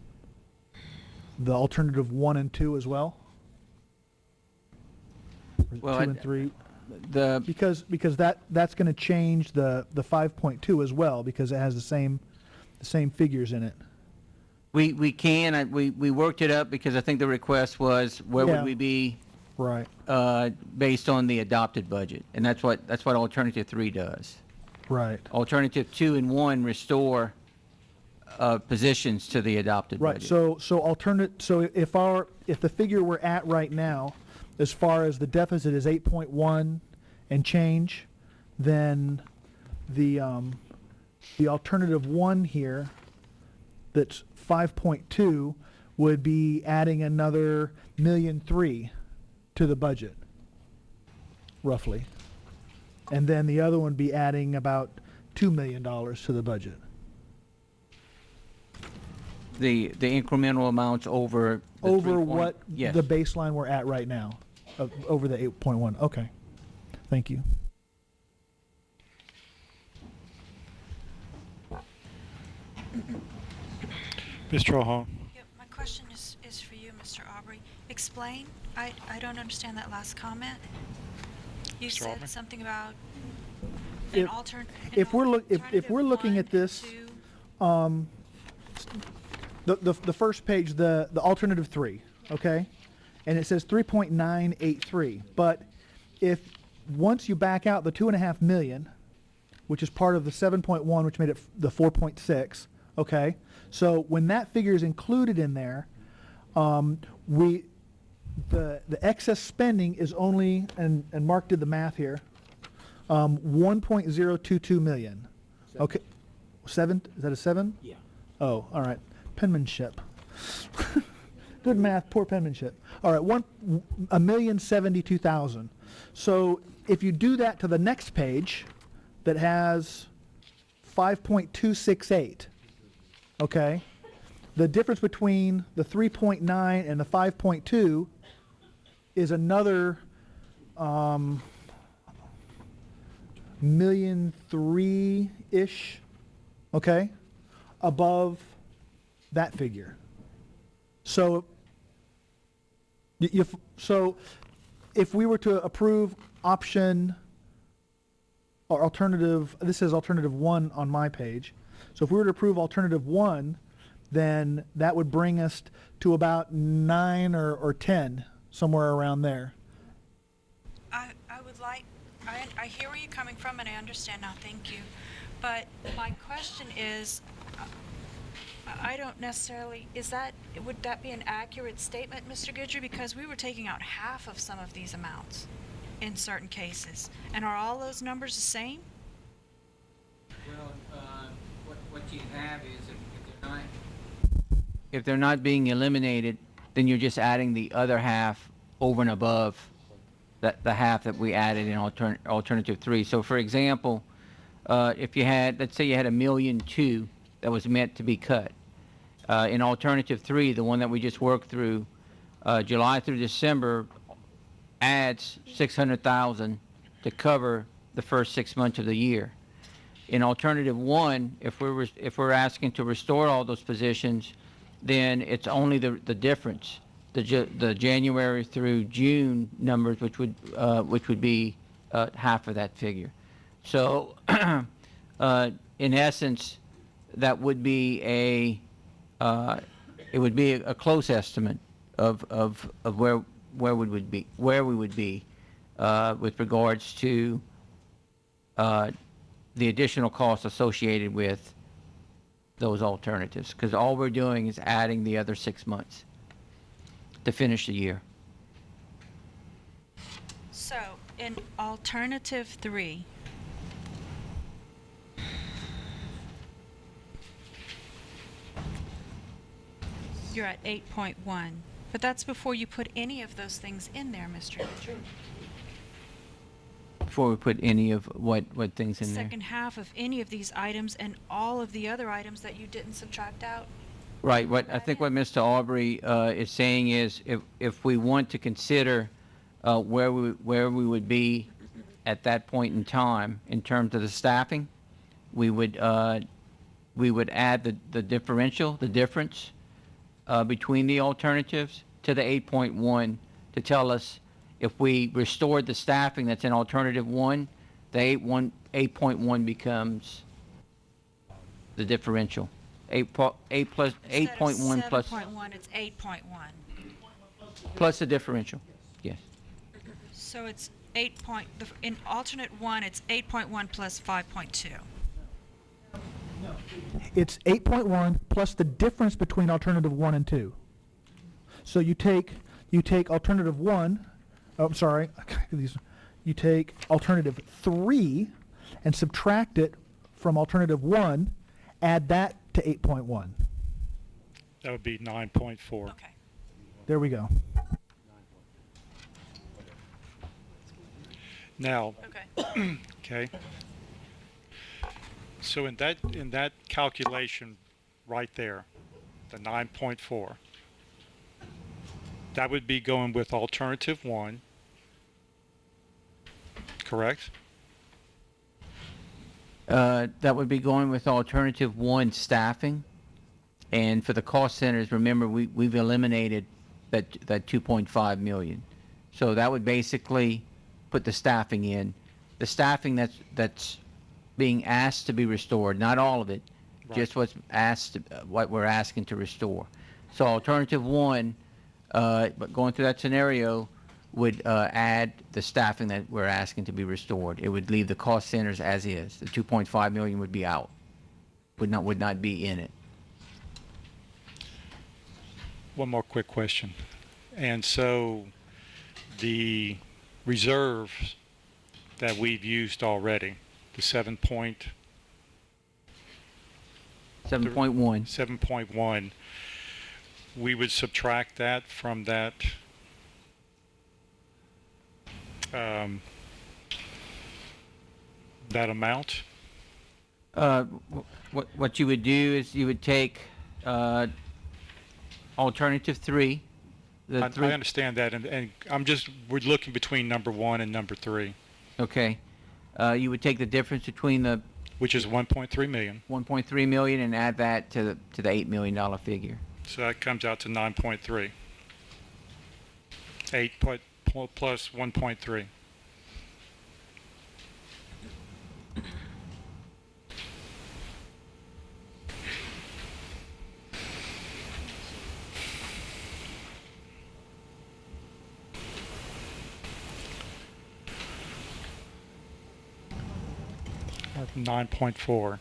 [SPEAKER 5] alternative 1 and 2 as well? Or
[SPEAKER 3] Well,
[SPEAKER 5] 2 and 3?
[SPEAKER 3] The
[SPEAKER 5] Because that's going to change the 5.2 as well, because it has the same figures in it.
[SPEAKER 3] we can, we worked it up because I think the request was where
[SPEAKER 5] Yeah.
[SPEAKER 3] would we be
[SPEAKER 5] Right.
[SPEAKER 3] based on the adopted budget, and that's what alternative 3 does.
[SPEAKER 5] Right.
[SPEAKER 3] Alternative 2 and 1 restore positions to the adopted
[SPEAKER 5] Right.
[SPEAKER 3] budget.
[SPEAKER 5] So if the figure we're at right now, as far as the deficit is 8.1 and change, then the alternative 1 here, that's 5.2, would be adding another $1.3 million to the budget, roughly. And then the other one be adding about $2 million to the budget.
[SPEAKER 3] The incremental amounts over the
[SPEAKER 5] Over
[SPEAKER 3] 3
[SPEAKER 5] what
[SPEAKER 3] yes.
[SPEAKER 5] the baseline we're at right now, over the 8.1. Okay, thank you.
[SPEAKER 12] Mr. O'Hall.
[SPEAKER 8] Yep, my question is for you, Mr. Aubrey. Explain. I don't understand that last comment. You
[SPEAKER 12] Mr.
[SPEAKER 8] said
[SPEAKER 12] Aubrey?
[SPEAKER 8] something about
[SPEAKER 5] If- If we're looking at this, the first page, the alternative 3, okay? And it says 3.983. But once you back out the 2.5 million, which is part of the 7.1, which made it the 4.6, okay? So when that figure is included in there, the excess spending is only, and Mark did the math here, 1.022 million. Okay, 7? Is that a 7?
[SPEAKER 13] Yeah.
[SPEAKER 5] Oh, all right. Penmanship. Good math, poor penmanship. All right, 1,072,000. So if you do that to the next page, that has 5.268. Okay, the difference between the 3.9 and the 5.2 is another $1.3 million ish. Okay, above that figure. So if we were to approve option or alternative, this says alternative 1 on my page. So if we were to approve alternative 1, then that would bring us to about 9 or 10, somewhere around there.
[SPEAKER 8] I would like, I hear where you're coming from and I understand now, thank you. But my question is, I don't necessarily, would that be an accurate statement, Mr. Goodry? Because we were taking out half of some of these amounts in certain cases. And are all those numbers the same?
[SPEAKER 3] Well, what you have is if they're not being eliminated, then you're just adding the other half over and above the half that we added in alternative 3. So, for example, if you had, let's say you had $1.2 million that was meant to be cut. In alternative 3, the one that we just worked through, July through December adds $600,000 to cover the first 6 months of the year. In alternative 1, if we're asking to restore all those positions, then it's only the difference, the January through June numbers, which would be half of that figure. So, in essence, that would be a close estimate of where we would be with regards to the additional costs associated with those alternatives, because all we're doing is adding the other 6 months to finish the year.
[SPEAKER 8] So, in alternative 3, you're at 8.1, but that's before you put any of those things in there, Mr. Goodry.
[SPEAKER 3] Before we put any of what things in there.
[SPEAKER 8] Second half of any of these items and all of the other items that you didn't subtract out.
[SPEAKER 3] Right, I think what Mr. Aubrey is saying is if we want to consider where we would be at that point in time in terms of the staffing, we would add the differential, the difference between the alternatives to the 8.1 to tell us if we restored the staffing that's in alternative 1, the 8.1 becomes the differential. 8.1 plus
[SPEAKER 8] 7.1, it's 8.1.
[SPEAKER 3] plus the differential. Yes.
[SPEAKER 8] So it's in alternate 1, it's 8.1 plus 5.2.
[SPEAKER 5] It's 8.1 plus the difference between alternative 1 and 2. So you take alternative 1, oh, I'm sorry, you take alternative 3 and subtract it from alternative 1, add that to 8.1.
[SPEAKER 12] That would be 9.4.
[SPEAKER 8] Okay.
[SPEAKER 5] There we go.
[SPEAKER 12] Now,
[SPEAKER 8] Okay.
[SPEAKER 12] okay. So in that calculation right there, the 9.4, that would be going with alternative 1, correct?
[SPEAKER 3] That would be going with alternative 1 staffing. And for the cost centers, remember, we've eliminated that 2.5 million. So that would basically put the staffing in. The staffing that's being asked to be restored, not all of it,
[SPEAKER 12] Right.
[SPEAKER 3] just what we're asking to restore. So alternative 1, but going through that scenario, would add the staffing that we're asking to be restored. It would leave the cost centers as is. The 2.5 million would be out, would not be in it.
[SPEAKER 12] One more quick question. And so the reserves that we've used already, the
[SPEAKER 3] 7.1.
[SPEAKER 12] 7.1, we would subtract that from that that amount?
[SPEAKER 3] What you would do is you would take alternative 3.
[SPEAKER 12] I understand that, and we're looking between number 1 and number 3.
[SPEAKER 3] Okay. You would take the difference between
[SPEAKER 12] which is 1.3 million.
[SPEAKER 3] 1.3 million and add that to the $8 million figure.
[SPEAKER 12] So that comes out to 9.3. 8 plus 1.3. Or 9.4.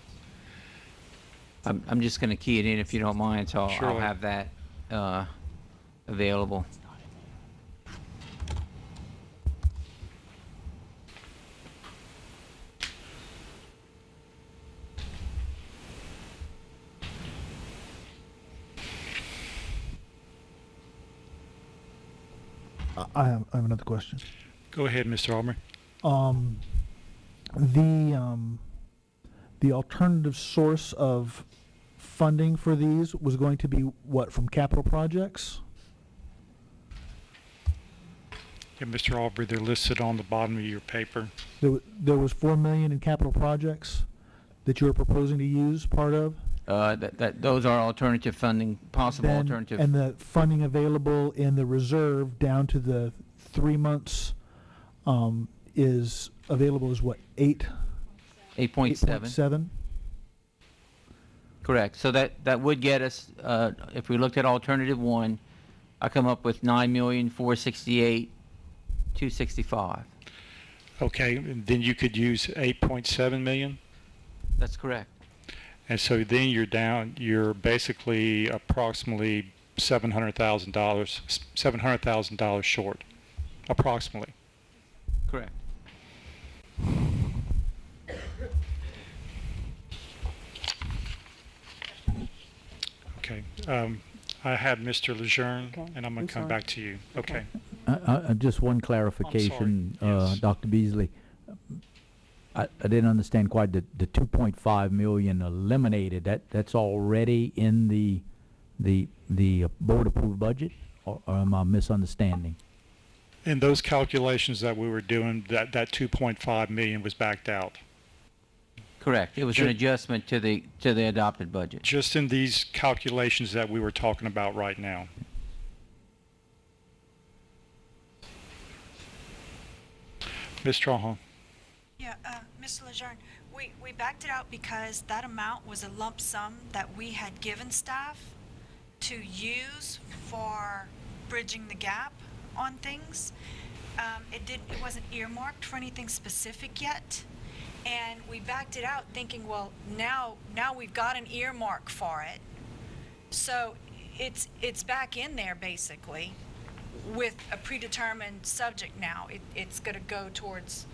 [SPEAKER 3] I'm just going to key it in if you don't mind, so I'll
[SPEAKER 12] Surely.
[SPEAKER 3] have that available.
[SPEAKER 5] I have another question.
[SPEAKER 12] Go ahead, Mr. Aubrey.
[SPEAKER 5] The alternative source of funding for these was going to be what, from capital projects?
[SPEAKER 12] Yeah, Mr. Aubrey, they're listed on the bottom of your paper.
[SPEAKER 5] There was 4 million in capital projects that you were proposing to use part of?
[SPEAKER 3] Those are alternative funding, possible
[SPEAKER 5] Then-
[SPEAKER 3] alternative.
[SPEAKER 5] And the funding available in the reserve down to the 3 months is available as what,
[SPEAKER 3] 8.7.
[SPEAKER 5] 8.7?
[SPEAKER 3] Correct. So that would get us, if we looked at alternative 1, I come up with 9,468,265.
[SPEAKER 12] Okay, and then you could use 8.7 million?
[SPEAKER 3] That's correct.
[SPEAKER 12] And so then you're basically approximately $700,000 short, approximately.
[SPEAKER 3] Correct.
[SPEAKER 12] Okay, I had Mr. Lejeune, and I'm going
[SPEAKER 9] I'm
[SPEAKER 12] to come
[SPEAKER 9] sorry.
[SPEAKER 12] back to you. Okay.
[SPEAKER 2] Just one clarification,
[SPEAKER 12] Yes.
[SPEAKER 2] Dr. Beasley. I didn't understand quite the 2.5 million eliminated. That's already in the the board-approved budget, or am I misunderstanding?
[SPEAKER 12] In those calculations that we were doing, that 2.5 million was backed out.
[SPEAKER 3] Correct. It was an adjustment to the adopted budget.
[SPEAKER 12] Just in these calculations that we were talking about right now. Ms. Trahan.
[SPEAKER 8] Yeah, Mr. Lejeune, we backed it out because that amount was a lump sum that we had given staff to use for bridging the gap on things. It wasn't earmarked for anything specific yet. And we backed it out thinking, well, now we've got an earmark for it. So it's back in there basically with a predetermined subject now. It's going to go towards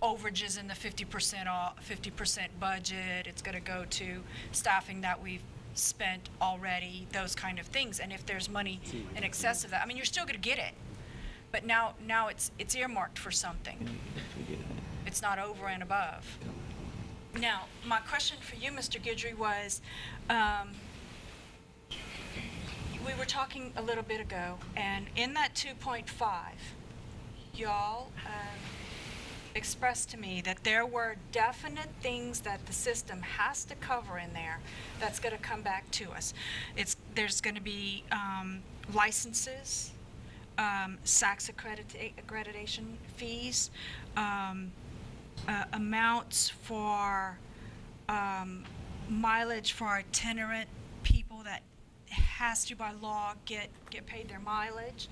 [SPEAKER 8] overages in the 50% budget. It's going to go to staffing that we've spent already, those kind of things. And if there's money in excess of that, I mean, you're still going to get it. But now it's earmarked for something. It's not over and above. Now, my question for you, Mr. Guidry, was, we were talking a little bit ago, and in that 2.5, y'all expressed to me that there were definite things that the system has to cover in there that's going to come back to us. There's going to be licenses, SACS accreditation fees, amounts for mileage for itinerant people that has to by law get paid their mileage.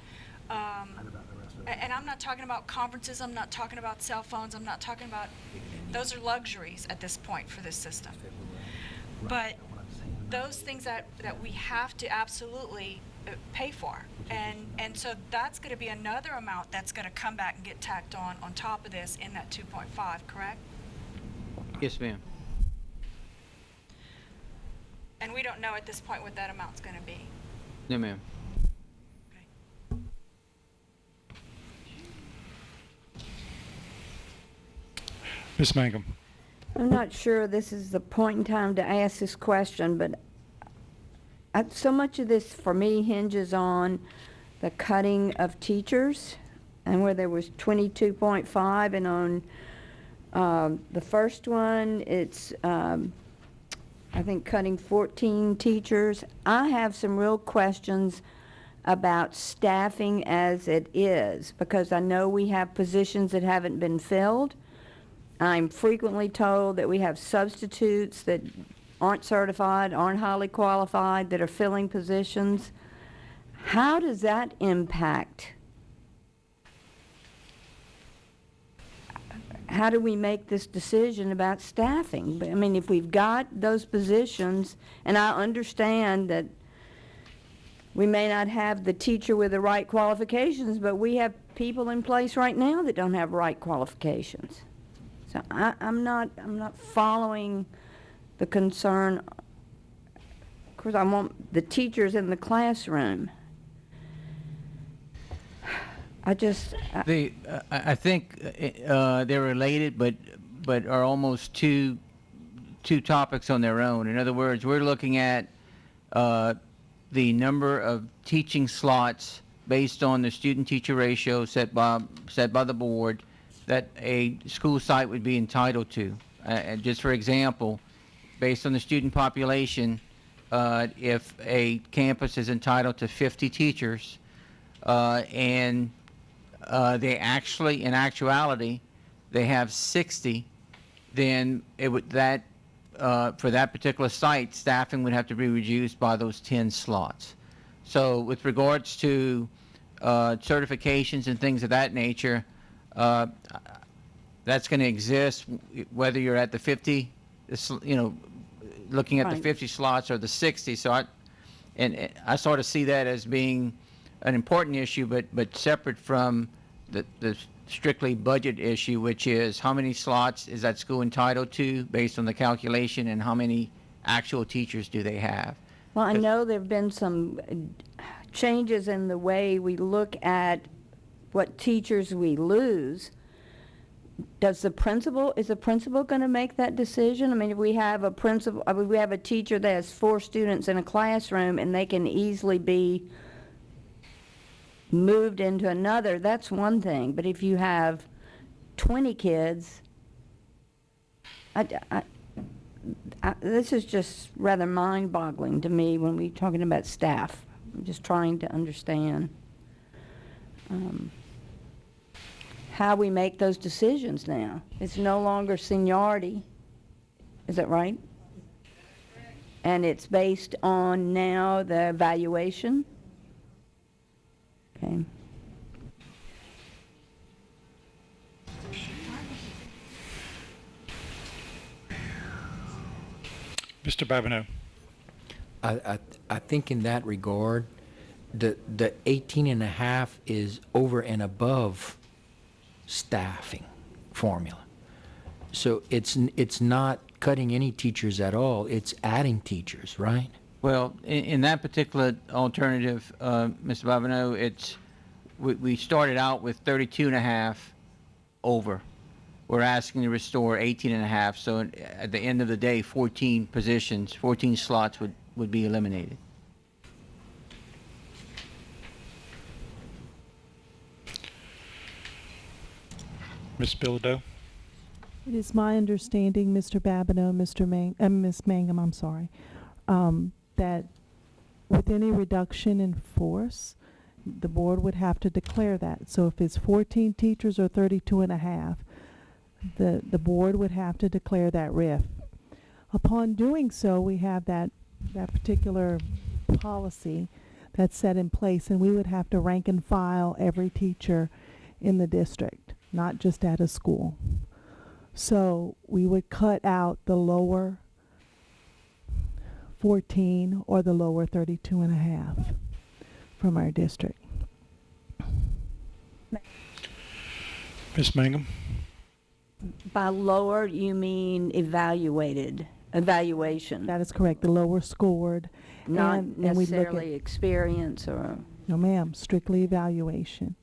[SPEAKER 8] And I'm not talking about conferences, I'm not talking about cell phones, I'm not talking about, those are luxuries at this point for this system. But those things that we have to absolutely pay for. And so that's going to be another amount that's going to come back and get tacked on top of this in that 2.5, correct?
[SPEAKER 3] Yes, ma'am.
[SPEAKER 8] And we don't know at this point what that amount's going to be.
[SPEAKER 3] No, ma'am.
[SPEAKER 8] Okay.
[SPEAKER 12] Ms. Mangum.
[SPEAKER 9] I'm not sure this is the point in time to ask this question, but so much of this for me hinges on the cutting of teachers, and where there was 22.5, and on the first one it's I think cutting 14 teachers. I have some real questions about staffing as it is, because I know we have positions that haven't been filled. I'm frequently told that we have substitutes that aren't certified, aren't highly qualified, that are filling positions. How does that impact? How do we make this decision about staffing? I mean, if we've got those positions, and I understand that we may not have the teacher with the right qualifications, but we have people in place right now that don't have right qualifications. So I'm not following the concern. Of course, I want the teachers in the classroom. I think they're related, but are almost two topics on their own. In other words, we're looking at the number of teaching slots based on the student-teacher ratio set by the board that a school site would be entitled to. Just for example, based on the student population, if a campus is entitled to 50 teachers, and they actually, in actuality, they have 60, then it would for that particular site, staffing would have to be reduced by those 10 slots. So with regards to certifications and things of that nature, that's going to exist whether you're at the 50, looking at the 50 slots or the 60. So I sort of see that as being an important issue, but separate from the strictly budget issue, which is how many slots is that school entitled to based on the calculation, and how many actual teachers do they have. Well, I know there have been some changes in the way we look at what teachers we lose,
[SPEAKER 14] is the principal going to make that decision? I mean, if we have a principal, I mean, we have a teacher that has 4 students in a classroom and they can easily be moved into another, that's one thing. But if you have 20 kids, this is just rather mind-boggling to me when we're talking about staff. I'm just trying to understand how we make those decisions now. It's no longer seniority. Is that right? And it's based on now the evaluation? Okay.
[SPEAKER 12] Mr. Babineau.
[SPEAKER 4] I think in that regard, the 18.5 is over and above staffing formula. So it's not cutting any teachers at all, it's adding teachers, right?
[SPEAKER 3] Well, in that particular alternative, Mr. Babineau, we started out with 32.5 over. We're asking to restore 18.5, so at the end of the day, 14 positions, 14 slots would be eliminated.
[SPEAKER 12] Ms. Bilodeau?
[SPEAKER 15] It is my understanding, Mr. Babineau, Ms. Mangum, I'm sorry, that with any reduction in force, the board would have to declare that. So if it's 14 teachers or 32.5, the board would have to declare that RIF. Upon doing so, we have that particular policy that's set in place, and we would have to rank and file every teacher in the district, not just at a school. So we would cut out the lower 14 or the lower 32.5 from our district.
[SPEAKER 12] Ms. Mangum?
[SPEAKER 14] By lower, you mean evaluation.
[SPEAKER 15] That is correct, the lower scored.
[SPEAKER 14] Not
[SPEAKER 15] and we look
[SPEAKER 14] necessarily
[SPEAKER 15] at,
[SPEAKER 14] experience or...
[SPEAKER 15] No ma'am, strictly evaluation.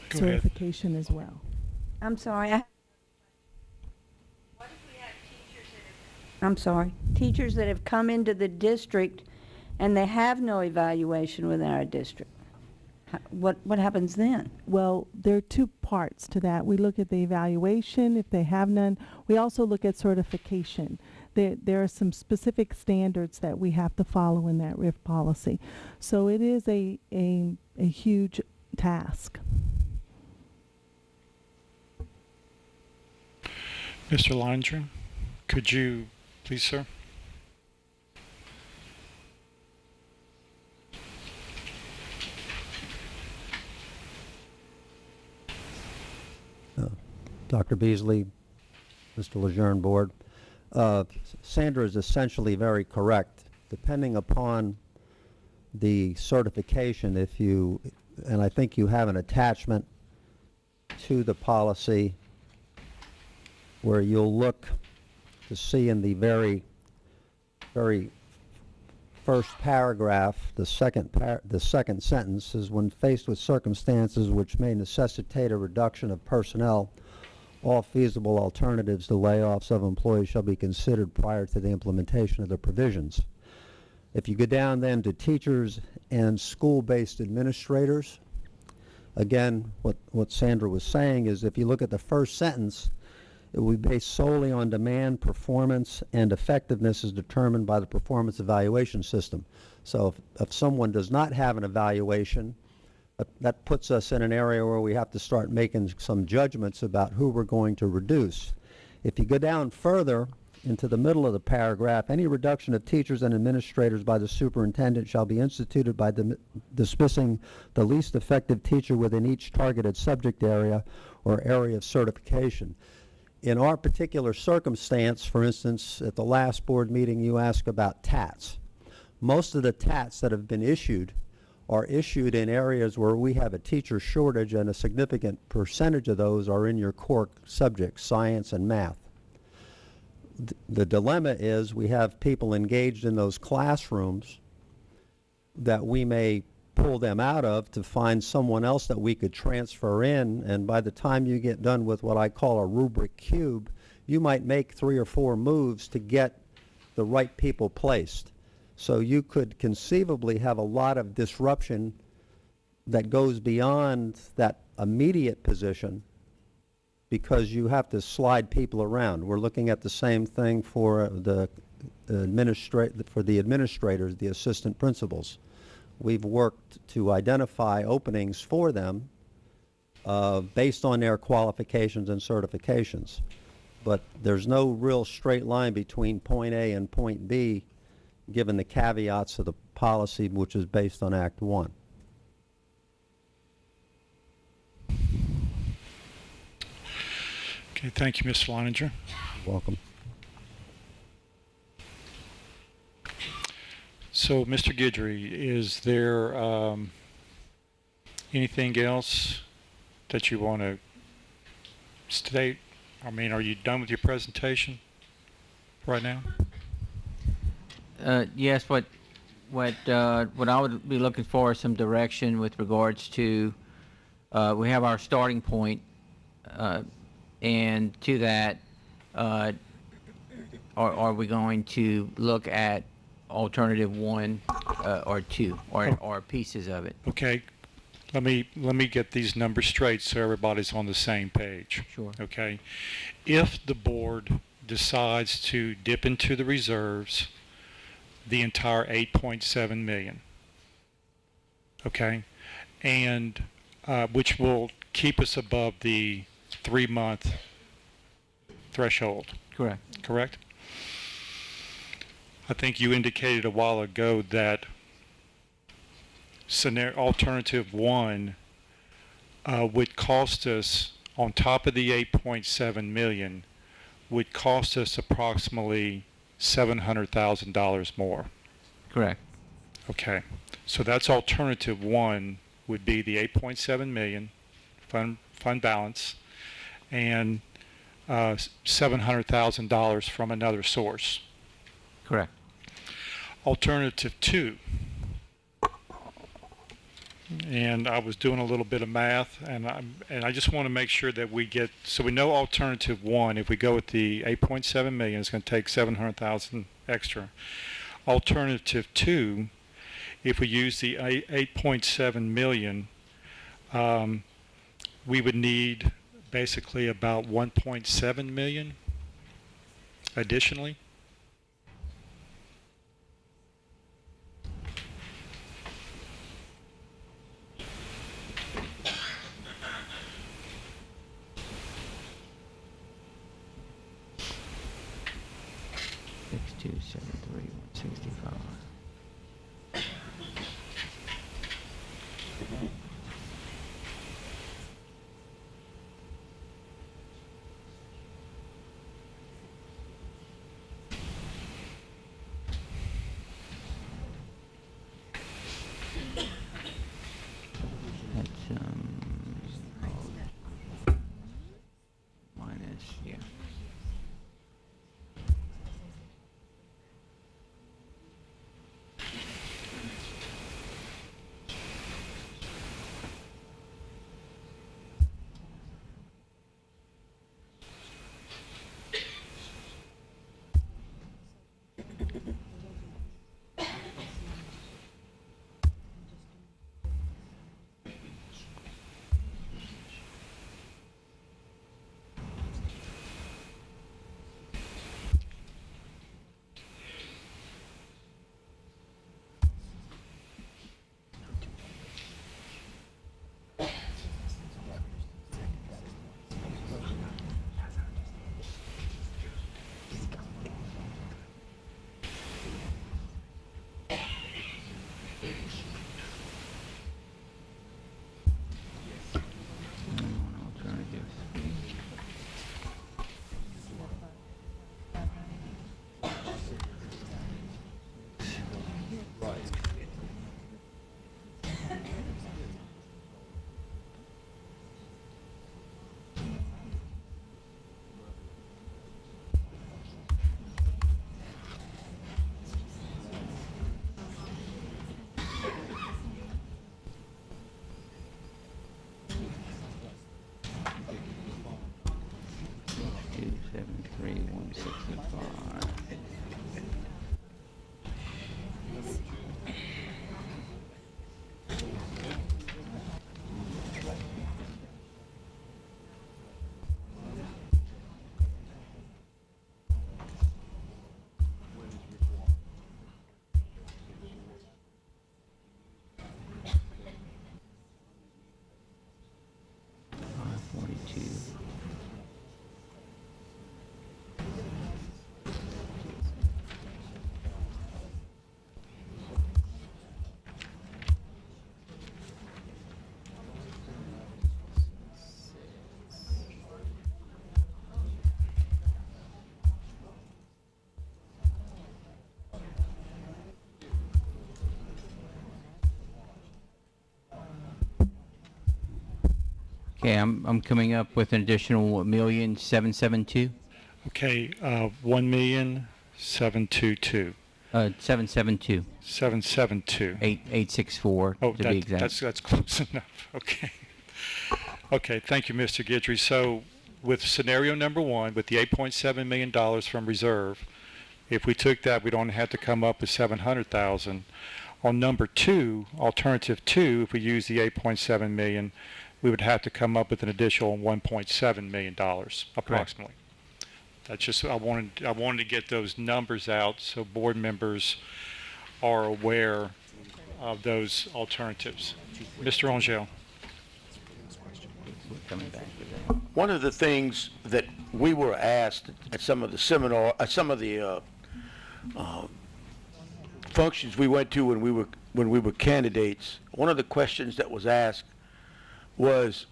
[SPEAKER 12] Go
[SPEAKER 15] Certification as well.
[SPEAKER 14] I'm sorry. What if we have teachers I'm sorry. Teachers that have come into the district and they have no evaluation within our district. What happens then?
[SPEAKER 15] Well, there are 2 parts to that. We look at the evaluation, if they have none. We also look at certification. There are some specific standards that we have to follow in that RIF policy. So it is a huge task.
[SPEAKER 12] Mr. Lindgren, could you please, sir?
[SPEAKER 16] Dr. Beasley, Mr. Lejeune Board. Sandra is essentially very correct. Depending upon the certification, and I think you have an attachment to the policy where you'll look to see in the very first paragraph, the second sentence is, when faced with circumstances which may necessitate a reduction of personnel, all feasible alternatives to layoffs of employees shall be considered prior to the implementation of the provisions. If you go down then to teachers and school-based administrators, again, what Sandra was saying is, if you look at the first sentence, it will be based solely on demand, performance, and effectiveness is determined by the performance evaluation system. So if someone does not have an evaluation, that puts us in an area where we have to start making some judgments about who we're going to reduce. If you go down further into the middle of the paragraph, any reduction of teachers and administrators by the superintendent shall be instituted by dismissing the least effective teacher within each targeted subject area or area of certification. In our particular circumstance, for instance, at the last board meeting you asked about TATs. Most of the TATs that have been issued are issued in areas where we have a teacher shortage, and a significant percentage of those are in your core subjects, science and math. The dilemma is we have people engaged in those classrooms that we may pull them out of to find someone else that we could transfer in, and by the time you get done with what I call a rubric cube, you might make 3 or 4 moves to get the right people placed. So you could conceivably have a lot of disruption that goes beyond that immediate position because you have to slide people around. We're looking at the same thing for the administrators, the assistant principals. We've worked to identify openings for them based on their qualifications and certifications. But there's no real straight line between point A and point B, given the caveats of the policy, which is based on Act 1.
[SPEAKER 12] Okay, thank you, Mr. Leininger.
[SPEAKER 16] You're welcome.
[SPEAKER 12] So, Mr. Guidry, is there anything else that you want to state? I mean, are you done with your presentation right now?
[SPEAKER 3] Yes, what I would be looking for is some direction with regards to, we have our starting point, and to that, are we going to look at alternative 1 or 2 or pieces of it?
[SPEAKER 12] Okay, let me get these numbers straight so everybody's on the same page.
[SPEAKER 3] Sure.
[SPEAKER 12] Okay, if the board decides to dip into the reserves the entire 8.7 million, okay, and which will keep us above the 3-month threshold. Correct? I think you indicated a while ago that alternative 1 would cost us, on top of the 8.7 million, would cost us approximately $700,000 more.
[SPEAKER 3] Correct.
[SPEAKER 12] Okay, so that's alternative 1 would be the 8.7 million fund balance and $700,000 from another source.
[SPEAKER 3] Correct.
[SPEAKER 12] Alternative 2, and I was doing a little bit of math, and I just want to make sure that we get, so we know alternative 1, if we go with the 8.7 million, it's going to take 700,000 extra. Alternative 2, if we use the 8.7 million, we would need basically about 1.7 million additionally.
[SPEAKER 9] Okay, I'm coming up with an additional 1,772,000.
[SPEAKER 12] Okay, 1,722,000.
[SPEAKER 9] 772.
[SPEAKER 12] 772.
[SPEAKER 9] 864
[SPEAKER 12] Oh,
[SPEAKER 9] to be exact.
[SPEAKER 12] that's close enough. Okay. Okay, thank you, Mr. Guidry. So with scenario number one, with the $8.7 million from reserve, if we took that, we'd only have to come up with 700,000. On number two, alternative two, if we use the 8.7 million, we would have to come up with an additional $1.7 million, approximately. That's just, I wanted to get those numbers out so board members are aware of those alternatives. Mr. Angel.
[SPEAKER 6] One of the things that we were asked at some of the seminar, some of the functions we went to when we were candidates, one of the questions that was asked was,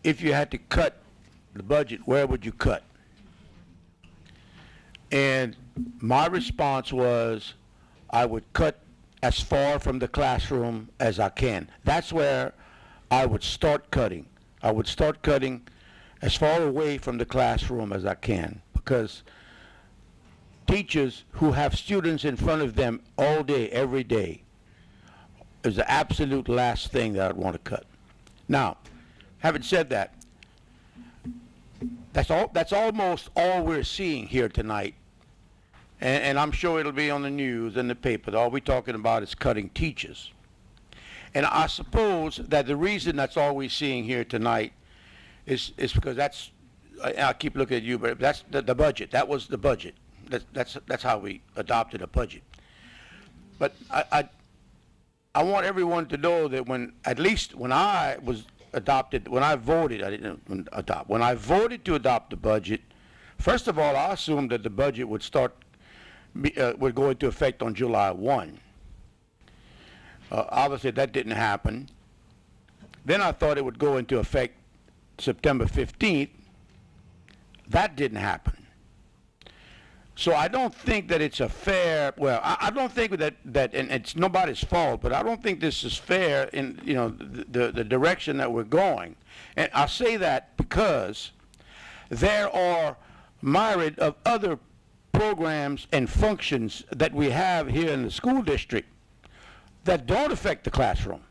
[SPEAKER 6] if you had to cut the budget, where would you cut? And my response was, I would cut as far from the classroom as I can. That's where I would start cutting. I would start cutting as far away from the classroom as I can, because teachers who have students in front of them all day, every day, is the absolute last thing that I'd want to cut. Now, having said that, that's almost all we're seeing here tonight. And I'm sure it'll be on the news and the paper. All we're talking about is cutting teachers. And I suppose that the reason that's all we're seeing here tonight is because that's, I keep looking at you, but that's the budget. That was the budget. That's how we adopted a budget. But I want everyone to know that at least when I was adopted, when I voted, I didn't adopt. When I voted to adopt the budget, first of all, I assumed that the budget would would go into effect on July 1. Obviously, that didn't happen. Then I thought it would go into effect September 15th. That didn't happen. So I don't think that it's a fair, well, I don't think that, and it's nobody's fault, but I don't think this is fair in, the direction that we're going. And I say that because there are myriad of other programs and functions that we have here in the school district that don't affect the classroom.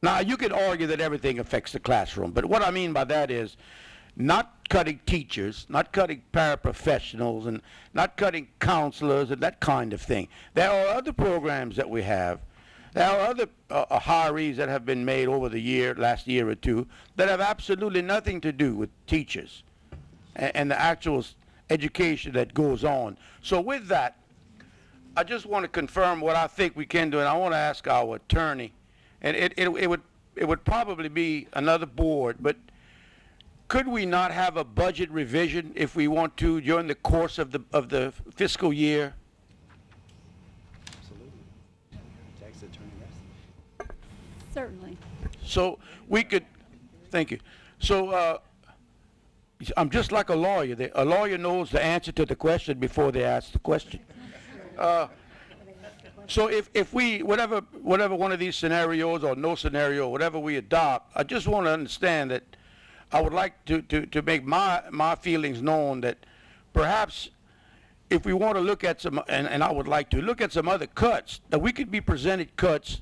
[SPEAKER 6] Now, you could argue that everything affects the classroom, but what I mean by that is not cutting teachers, not cutting paraprofessionals, and not cutting counselors and that kind of thing. There are other programs that we have. There are other hirees that have been made over the last year or two, that have absolutely nothing to do with teachers and the actual education that goes on. So with that, I just want to confirm what I think we can do, and I want to ask our attorney, and it would probably be another board, but could we not have a budget revision if we want to during the course of the fiscal year?
[SPEAKER 13] Absolutely. Tax attorney, yes.
[SPEAKER 14] Certainly.
[SPEAKER 6] So we could, thank you. So I'm just like a lawyer. A lawyer knows the answer to the question before they ask the question. So if we, whatever one of these scenarios or no scenario, whatever we adopt, I just want to understand that I would like to make my feelings known that perhaps if we want to look at some, and I would like to look at some other cuts, that we could be presented cuts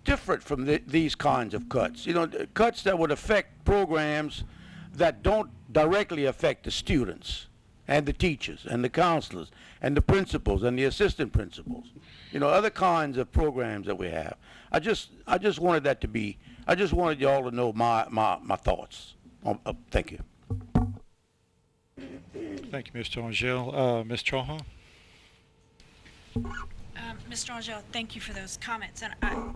[SPEAKER 6] different from these kinds of cuts. Cuts that would affect programs that don't directly affect the students and the teachers and the counselors and the principals and the assistant principals. Other kinds of programs that we have. I just wanted that to be, I just wanted you all to know my thoughts. Thank you.
[SPEAKER 12] Thank you, Mr. Angel. Ms. Trojan?
[SPEAKER 8] Mr. Angel, thank you for those comments. And I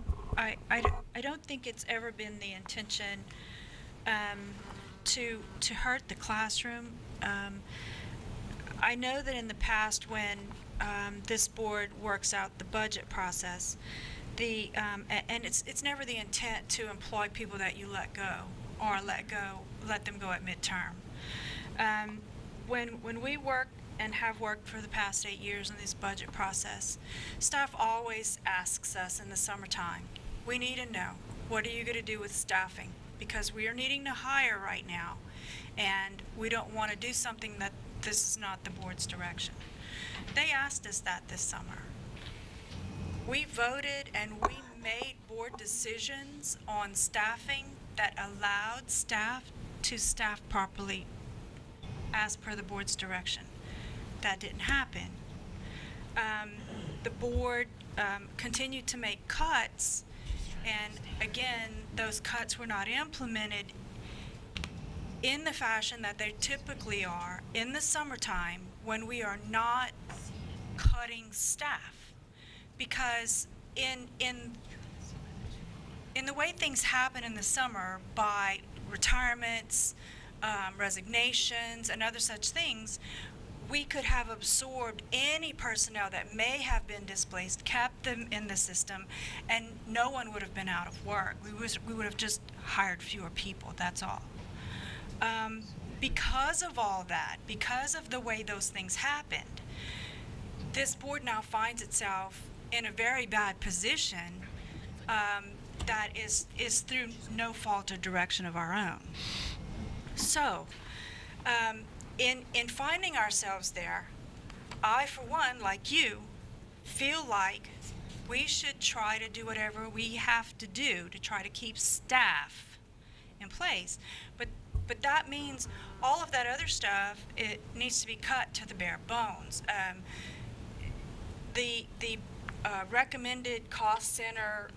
[SPEAKER 8] don't think it's ever been the intention to hurt the classroom. I know that in the past when this board works out the budget process, and it's never the intent to employ people that you let go or let them go at midterm. When we work and have worked for the past 8 years in this budget process, staff always asks us in the summertime, we need to know, what are you going to do with staffing? because we are needing to hire right now, and we don't want to do something that this is not the board's direction. They asked us that this summer. We voted and we made board decisions on staffing that allowed staff to staff properly as per the board's direction. That didn't happen. The board continued to make cuts, and again, those cuts were not implemented in the fashion that they typically are in the summertime when we are not cutting staff. Because in the way things happen in the summer by retirements, resignations, and other such things, we could have absorbed any personnel that may have been displaced, kept them in the system, and no one would have been out of work. We would have just hired fewer people, that's all. Because of all that, because of the way those things happened, this board now finds itself in a very bad position that is through no fault or direction of our own. So, in finding ourselves there, I, for one, like you, feel like we should try to do whatever we have to do to try to keep staff in place. But that means all of that other stuff, it needs to be cut to the bare bones. The recommended cost center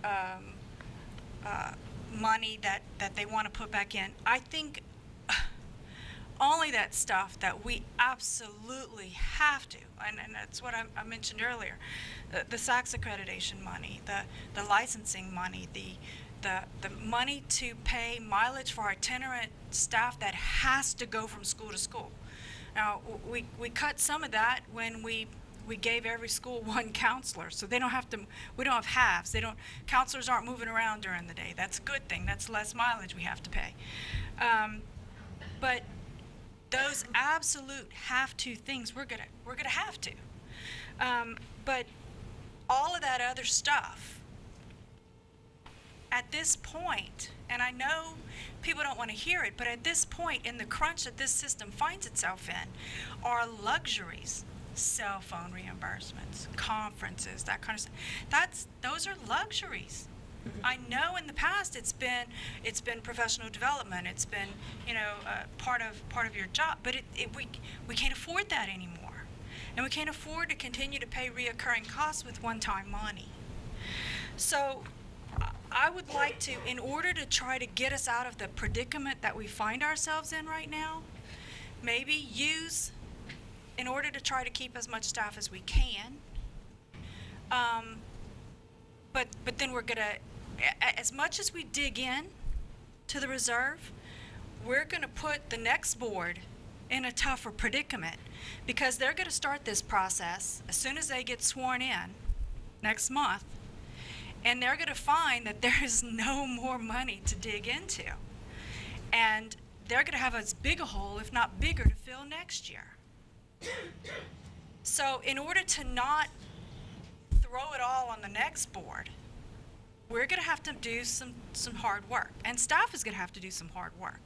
[SPEAKER 8] money that they want to put back in, I think only that stuff that we absolutely have to, and that's what I mentioned earlier, the SACS accreditation money, the licensing money, the money to pay mileage for itinerant staff that has to go from school to school. Now, we cut some of that when we gave every school one counselor, so they don't have to, we don't have halves. Counselors aren't moving around during the day. That's a good thing. That's less mileage we have to pay. But those absolute have-to things, we're gonna have to. But all of that other stuff, at this point, and I know people don't want to hear it, but at this point in the crunch that this system finds itself in, are luxuries. Cell phone reimbursements, conferences, that kind of stuff. Those are luxuries. I know in the past it's been professional development. It's been part of your job, but we can't afford that anymore, and we can't afford to continue to pay reoccurring costs with one-time money. So I would like to, in order to try to get us out of the predicament that we find ourselves in right now, maybe use, in order to try to keep as much staff as we can, but then we're gonna, as much as we dig in to the reserve, we're gonna put the next board in a tougher predicament, because they're gonna start this process as soon as they get sworn in next month, and they're gonna find that there is no more money to dig into, and they're gonna have as big a hole, if not bigger, to fill next year. So in order to not throw it all on the next board, we're going to have to do some hard work, and staff is going to have to do some hard work,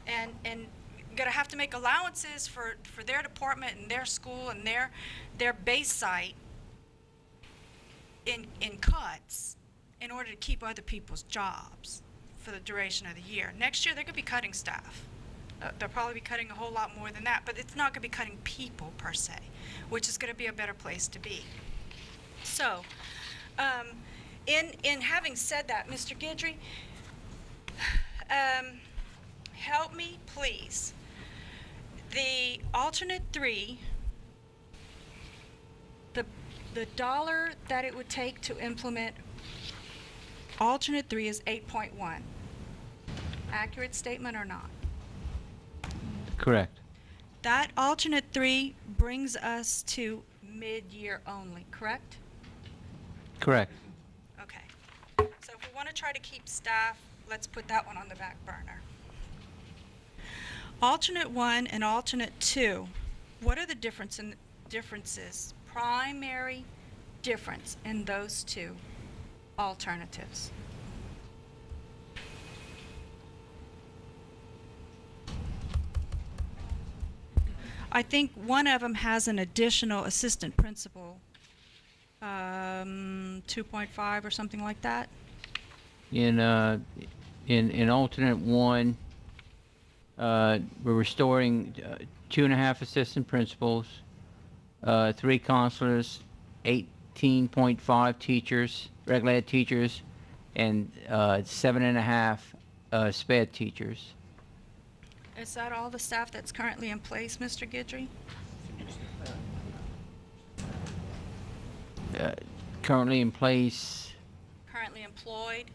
[SPEAKER 8] and going to have to make allowances for their department and their school and their base site in cuts in order to keep other people's jobs for the duration of the year. Next year they're going to be cutting staff. They'll probably be cutting a whole lot more than that, but it's not going to be cutting people per se, which is going to be a better place to be. So, in having said that, Mr. Guidry, help me, please. The alternate 3, the dollar that it would take to implement alternate 3 is 8.1. Accurate statement or not?
[SPEAKER 3] Correct.
[SPEAKER 8] That alternate 3 brings us to mid-year only, correct?
[SPEAKER 3] Correct.
[SPEAKER 8] Okay. So if we want to try to keep staff, let's put that one on the back burner. Alternate 1 and alternate 2, what are the differences, primary difference in those two alternatives? I think one of them has an additional assistant principal, 2.5 or something like that.
[SPEAKER 3] In alternate one, we're restoring 2.5 assistant principals, 3 counselors, 18.5 teachers, regular ed teachers, and 7.5 sped teachers.
[SPEAKER 8] Is that all the staff that's currently in place, Mr. Guidry?
[SPEAKER 3] Currently in place,
[SPEAKER 8] Currently employed?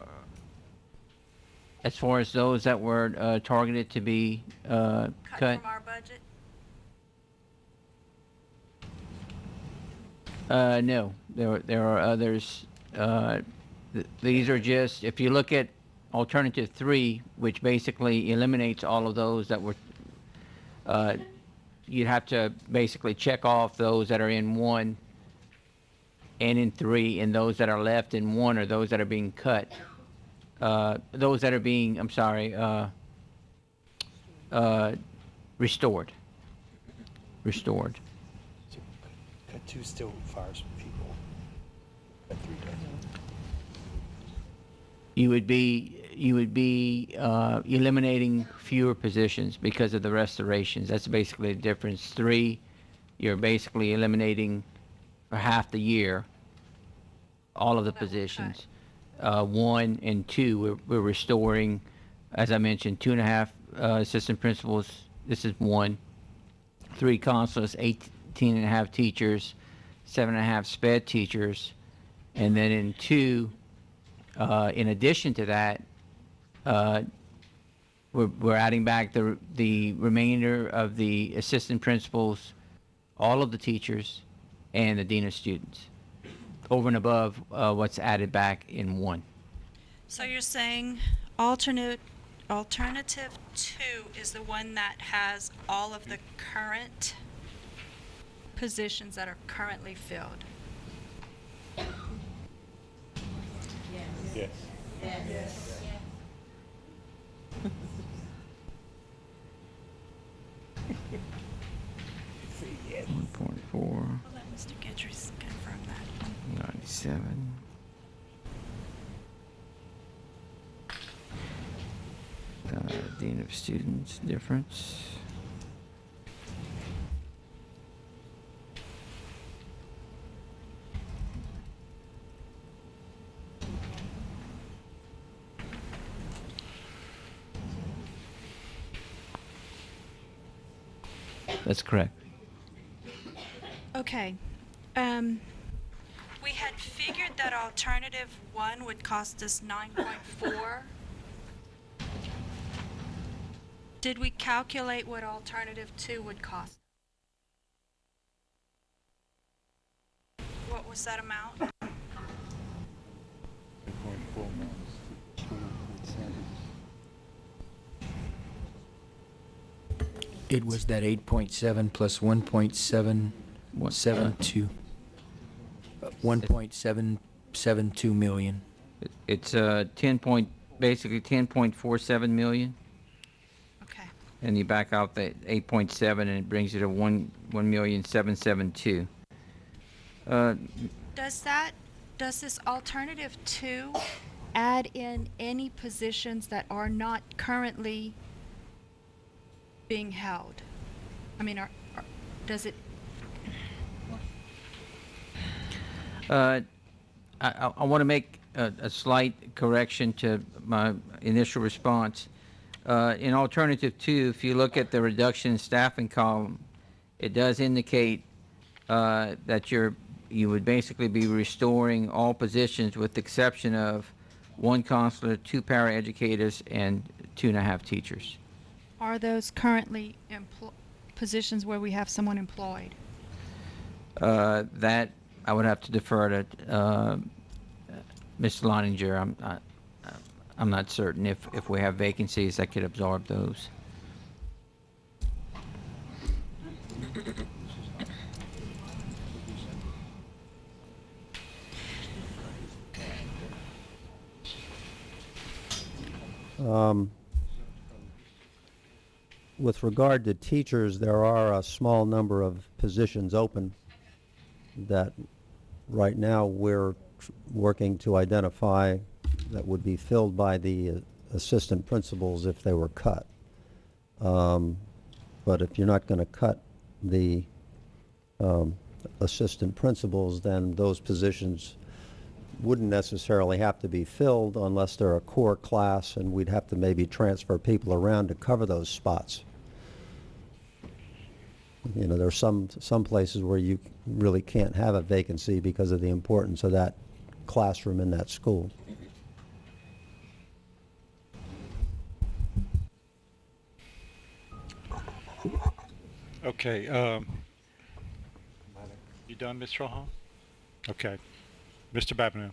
[SPEAKER 3] as far as those that were targeted to be cut.
[SPEAKER 8] From our budget?
[SPEAKER 3] No, there are others. These are just, if you look at alternative 3, which basically eliminates all of those that were, you'd have to basically check off those that are in 1 and in 3, and those that are left in 1 are those that are being cut. Those that are being, I'm sorry, restored. Restored.
[SPEAKER 13] Cut 2 still fires people. Cut 3 doesn't.
[SPEAKER 3] You would be eliminating fewer positions because of the restorations. That's basically the difference. 3, you're basically eliminating for half the year all of the positions. 1 and 2, we're restoring, as I mentioned, 2.5 assistant principals. This is 1. 3 counselors, 18.5 teachers, 7.5 sped teachers, and then in 2. In addition to that, we're adding back the remainder of the assistant principals, all of the teachers, and the dean of students, over and above what's added back in 1.
[SPEAKER 8] So you're saying alternative 2 is the one that has all of the current positions that are currently filled?
[SPEAKER 12] Yes.
[SPEAKER 8] Yes.
[SPEAKER 3] 1.4.
[SPEAKER 8] We'll let Mr. Guidry confirm that.
[SPEAKER 3] 97. Dean of students difference. That's correct.
[SPEAKER 8] Okay. We had figured that alternative 1 would cost us 9.4. Did we calculate what alternative 2 would cost? What was that amount?
[SPEAKER 4] It was that 8.7 plus 1.772. 1.772 million.
[SPEAKER 3] It's basically 10.47 million.
[SPEAKER 8] Okay.
[SPEAKER 3] And you back out the 8.7 and it brings you to 1,772,000.
[SPEAKER 8] Does this alternative 2 add in any positions that are not currently being held? I mean, does it?
[SPEAKER 3] I want to make a slight correction to my initial response. In alternative 2, if you look at the reduction in staffing column, it does indicate that you would basically be restoring all positions with the exception of 1 counselor, 2 paraeducators, and 2.5 teachers.
[SPEAKER 8] Are those currently positions where we have someone employed?
[SPEAKER 3] That I would have to defer to Mr. Leininger. I'm not certain if we have vacancies that could absorb those.
[SPEAKER 16] with regard to teachers, there are a small number of positions open that right now we're working to identify that would be filled by the assistant principals if they were cut. But if you're not going to cut the assistant principals, then those positions wouldn't necessarily have to be filled unless they're a core class, and we'd have to maybe transfer people around to cover those spots. You know, there's some places where you really can't have a vacancy because of the importance of that classroom in that school.
[SPEAKER 12] Okay, you done, Mr. Hall? Okay. Mr. Babineau.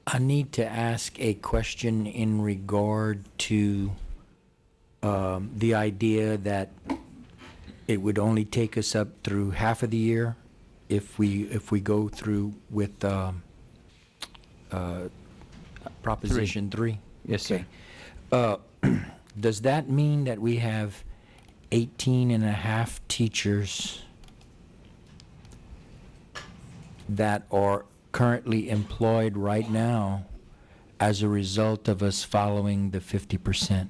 [SPEAKER 4] I need to ask a question in regard to the idea that it would only take us up through half of the year if we go through with Proposition 3.
[SPEAKER 3] Yes,
[SPEAKER 4] Okay.
[SPEAKER 3] sir.
[SPEAKER 4] Does that mean that we have 18 and a half teachers that are currently employed right now as a result of us following the 50%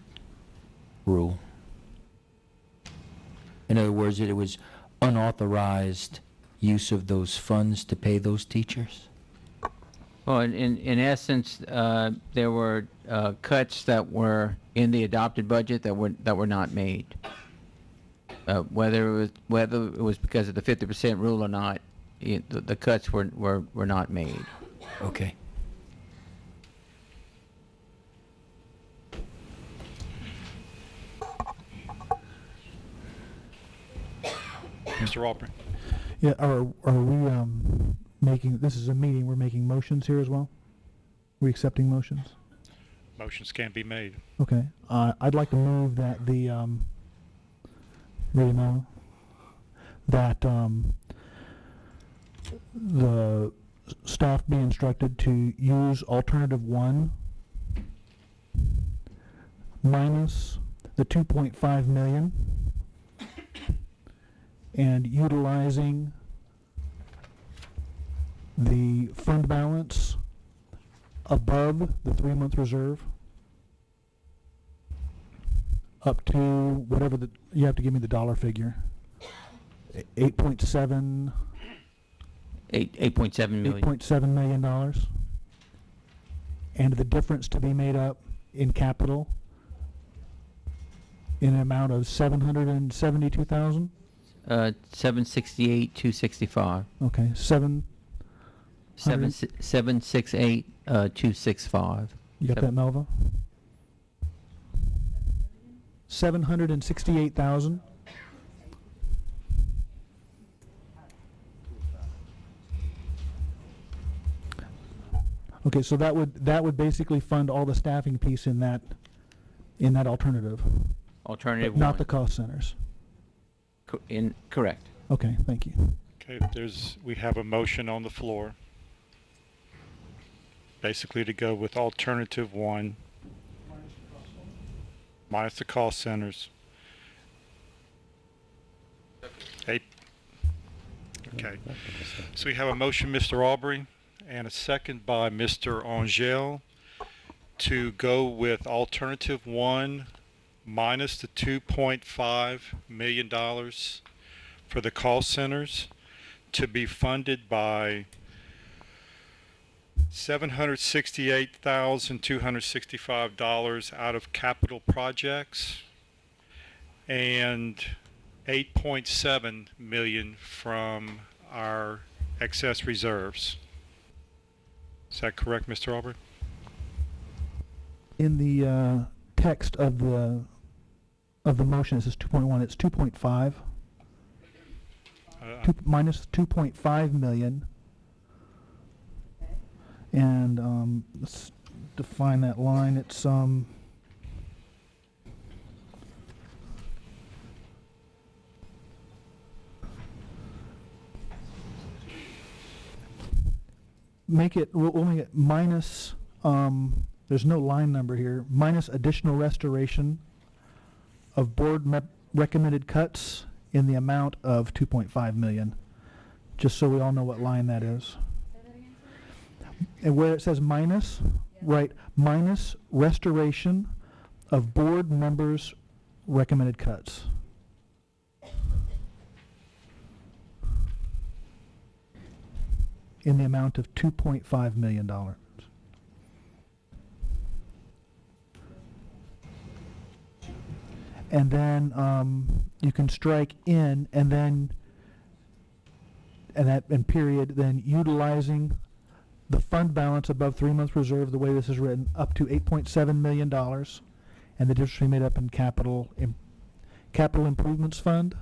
[SPEAKER 4] rule? In other words, that it was unauthorized use of those funds to pay those teachers?
[SPEAKER 3] Well, in essence, there were cuts that were in the adopted budget that were not made. Whether it was because of the 50% rule or not, the cuts were not made.
[SPEAKER 4] Okay.
[SPEAKER 12] Mr. Albright.
[SPEAKER 5] Yeah, are we making, this is a meeting, we're making motions here as well? We accepting motions?
[SPEAKER 12] Motions can't be made.
[SPEAKER 5] Okay, I'd like to move that the, really no, that the staff be instructed to use alternative 1 minus the 2.5 million and utilizing the fund balance above the 3-month reserve up to whatever you have to give me the dollar figure. 8.7 million. $8.7 million. And the difference to be made up in capital in an amount of 772,000.
[SPEAKER 3] 768,265.
[SPEAKER 5] Okay,
[SPEAKER 3] 768,265.
[SPEAKER 5] You got that, Melva? 768,000. Okay, so that would basically fund all the staffing piece in that alternative.
[SPEAKER 3] Alternative
[SPEAKER 5] but not
[SPEAKER 3] 1.
[SPEAKER 5] the cost centers.
[SPEAKER 3] Correct.
[SPEAKER 5] Okay, thank you.
[SPEAKER 12] Okay, we have a motion on the floor. Basically to go with alternative 1 minus the cost centers. Okay. So we have a motion, Mr. Aubrey, and a second by Mr. Angel to go with alternative 1 minus the $2.5 million for the call centers to be funded by $768,265 out of capital projects and $8.7 million from our excess reserves. Is that correct, Mr. Aubrey?
[SPEAKER 5] In the text of the motion, it says 2.1. It's 2.5. Minus 2.5 million. And let's define that line. It's we'll make it minus, there's no line number here, minus additional restoration of board recommended cuts in the amount of 2.5 million. Just so we all know what line that is. And where it says minus, right, minus restoration of board members' recommended cuts. In the amount of $2.5 million. And then you can strike in and then and period, then utilizing the fund balance above 3 months reserve, the way this is written, up to $8.7 million, and the difference will be made up in capital improvements fund.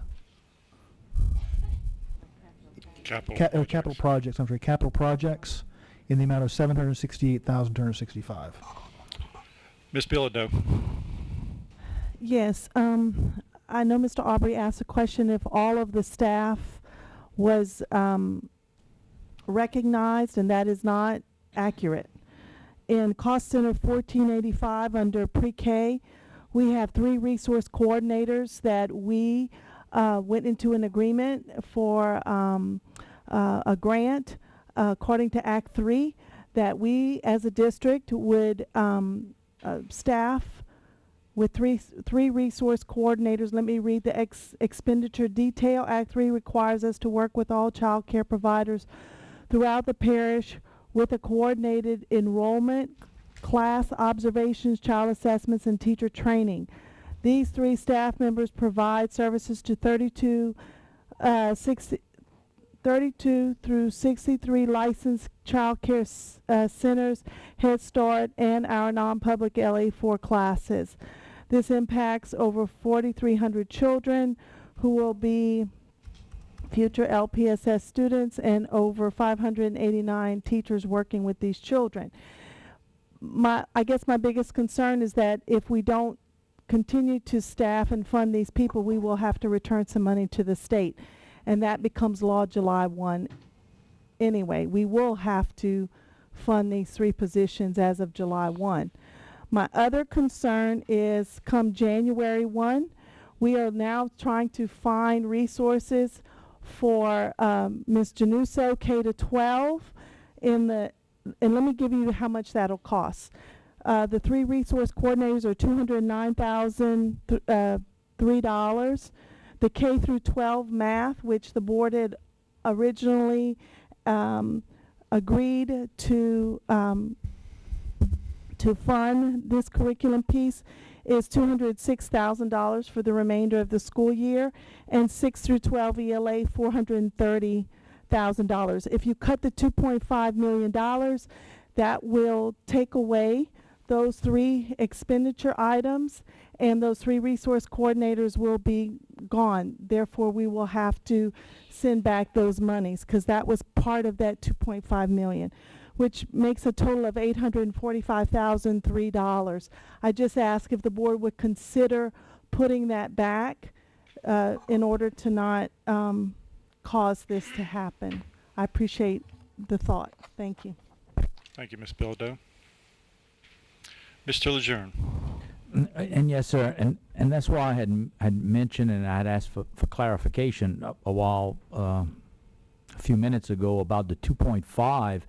[SPEAKER 5] Capital projects. I'm sorry, capital projects in the amount of $768,265.
[SPEAKER 12] Ms. Bilodeau.
[SPEAKER 15] Yes, I know Mr. Aubrey asked a question if all of the staff was recognized, and that is not accurate. In cost center 1485 under pre-K, we have 3 resource coordinators that we went into an agreement for a grant according to Act 3 that we as a district would staff with three resource coordinators. Let me read the expenditure detail. Act 3 requires us to work with all child care providers throughout the parish with a coordinated enrollment, class observations, child assessments, and teacher training. These 3 staff members provide services to 32 through 63 licensed child care centers, Head Start, and our non-public LA4 classes. This impacts over 4,300 children who will be future LPSS students and over 589 teachers working with these children. I guess my biggest concern is that if we don't continue to staff and fund these people, we will have to return some money to the state. And that becomes law July 1 anyway. We will have to fund these 3 positions as of July 1. My other concern is come January 1, we are now trying to find resources for Ms. Januso K-12 and let me give you how much that'll cost. The 3 resource coordinators are $209,003. The K through 12 math, which the board had originally agreed to fund this curriculum piece, is $206,000 for the remainder of the school year, and 6 through 12 ELA $430,000. If you cut the $2.5 million, that will take away those 3 expenditure items, and those 3 resource coordinators will be gone. Therefore, we will have to send back those monies because that was part of that $2.5 million, which makes a total of $845,003. I just ask if the board would consider putting that back in order to not cause this to happen. I appreciate the thought. Thank you.
[SPEAKER 12] Thank you, Ms. Bilodeau. Mr. Lejeune.
[SPEAKER 2] And yes, sir, and that's why I had mentioned and I had asked for clarification a few minutes ago about the 2.5.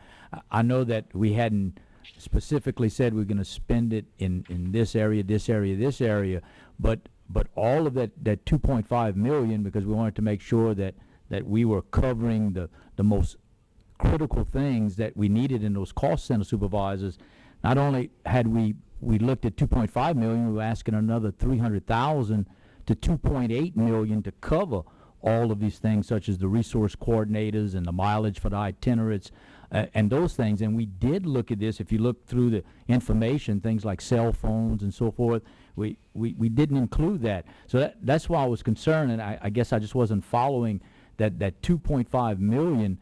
[SPEAKER 2] I know that we hadn't specifically said we're going to spend it in this area, this area, this area, but all of that 2.5 million, because we wanted to make sure that we were covering the most critical things that we needed in those cost center supervisors. Not only had we looked at 2.5 million, we were asking another 300,000 to 2.8 million to cover all of these things, such as the resource coordinators and the mileage for the itinerates and those things. And we did look at this. If you look through the information, things like cell phones and so forth, we didn't include that. So that's why I was concerned, and I guess I just wasn't following that 2.5 million,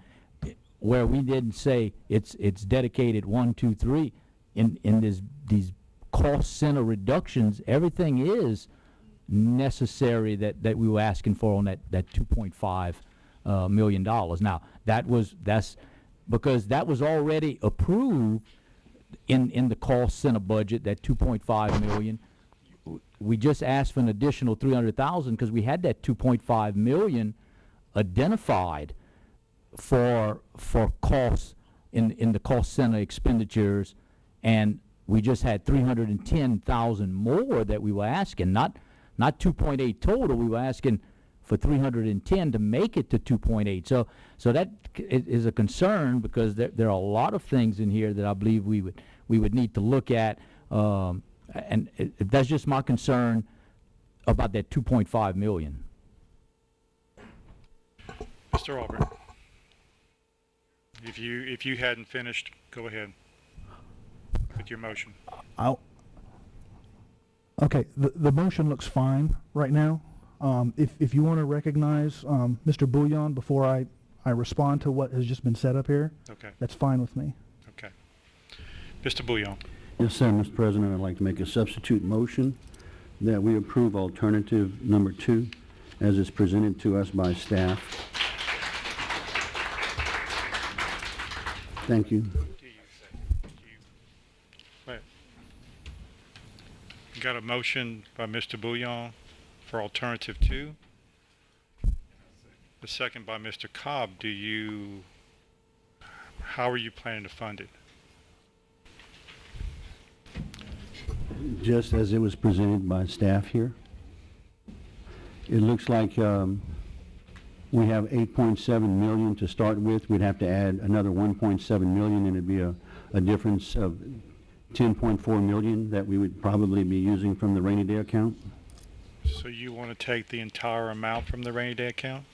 [SPEAKER 2] where we didn't say it's dedicated 1, 2, 3 in these cost center reductions. Everything is necessary that we were asking for on that $2.5 million. Now that's because that was already approved in the cost center budget, that 2.5 million. we just asked for an additional 300,000 because we had that 2.5 million identified for costs in the cost center expenditures, and we just had 310,000 more that we were asking, not 2.8 total. We were asking for 310 to make it to 2.8. So that is a concern, because there are a lot of things in here that I believe we would need to look at, and that's just my concern about that 2.5 million.
[SPEAKER 12] Mr. Auburn, if you hadn't finished, go ahead with your motion.
[SPEAKER 5] Okay, the motion looks fine right now. If you want to recognize Mr. Bouillon before I respond to what has just been said up here,
[SPEAKER 12] Okay.
[SPEAKER 5] that's fine with me.
[SPEAKER 12] Okay. Mr. Bouillon.
[SPEAKER 10] Yes, sir, Mr. President, I'd like to make a substitute motion that we approve alternative number 2 as is presented to us by staff. Thank you.
[SPEAKER 12] Wait. Got a motion by Mr. Bouillon for alternative 2. The second by Mr. Cobb. How are you planning to fund it?
[SPEAKER 10] Just as it was presented by staff here. It looks like we have 8.7 million to start with. We'd have to add another 1.7 million, and it'd be a difference of 10.4 million that we would probably be using from the rainy day account.
[SPEAKER 12] So you want to take the entire amount from the rainy day account?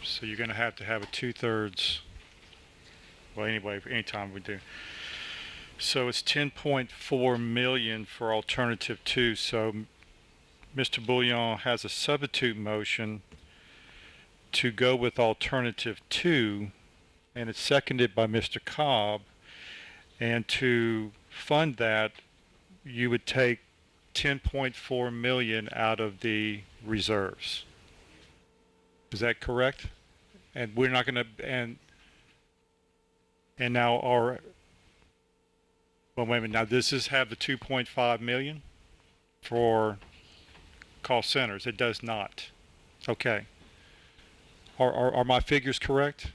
[SPEAKER 12] So you're going to have a 2/3. Well, anyway, anytime we do. So it's 10.4 million for alternative 2. So Mr. Bouillon has a substitute motion to go with alternative 2, and it's seconded by Mr. Cobb. And to fund that, you would take 10.4 million out of the reserves. Is that correct? And we're not going to, and now well, wait a minute. Now, does this have the 2.5 million for call centers? It does not. Okay. Are my figures correct?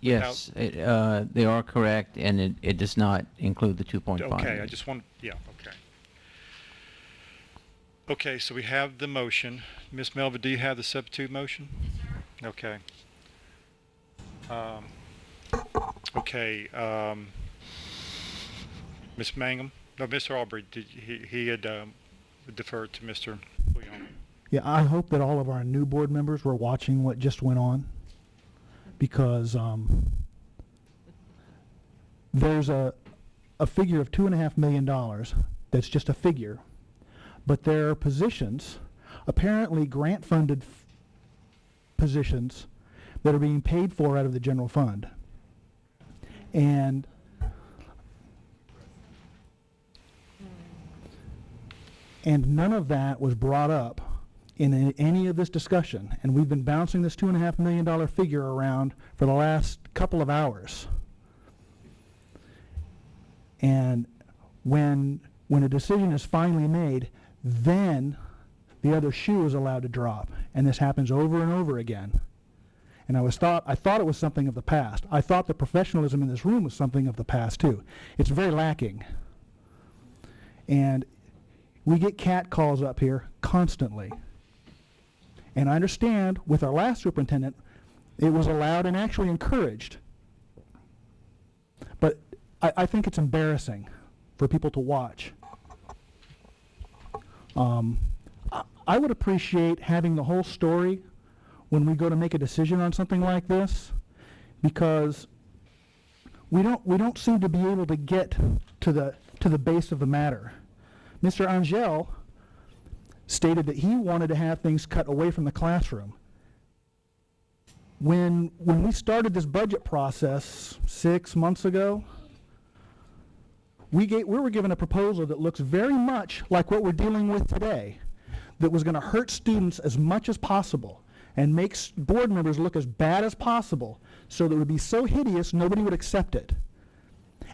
[SPEAKER 3] Yes, they are correct, and it does not include the 2.5.
[SPEAKER 12] Okay, I just want, yeah, okay. Okay, so we have the motion. Ms. Melva, do you have the substitute motion? Yes, sir. Okay. Okay, Ms. Mangum? No, Mr. Aubrey, he had deferred to Mr. Bouillon.
[SPEAKER 5] Yeah, I hope that all of our new board members were watching what just went on, because there's a figure of $2.5 million that's just a figure, but there are positions, apparently grant-funded positions, that are being paid for out of the general fund. And none of that was brought up in any of this discussion, and we've been bouncing this $2.5 million figure around for the last couple of hours. And when a decision is finally made, then the other shoe is allowed to drop, and this happens over and over again. And I thought it was something of the past. I thought the professionalism in this room was something of the past too. It's very lacking. And we get cat calls up here constantly. And I understand with our last superintendent, it was allowed and actually encouraged. But I think it's embarrassing for people to watch. I would appreciate having the whole story when we go to make a decision on something like this, because we don't seem to be able to get to the base of the matter. Mr. Angel stated that he wanted to have things cut away from the classroom. When we started this budget process 6 months ago, we were given a proposal that looks very much like what we're dealing with today, that was going to hurt students as much as possible and make board members look as bad as possible, so that it would be so hideous nobody would accept it.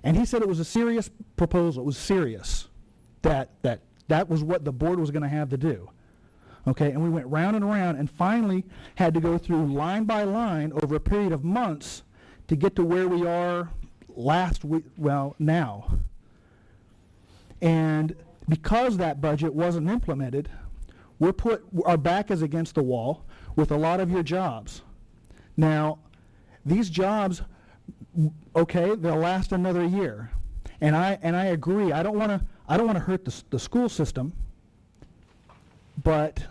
[SPEAKER 5] And he said it was a serious proposal. It was serious. That was what the board was going to have to do. Okay, and we went round and round and finally had to go through line by line over a period of months to get to where we are last week, well, now. And because that budget wasn't implemented, our back is against the wall with a lot of your jobs. Now, these jobs, okay, they'll last another year. And I agree. I don't want to hurt the school system, but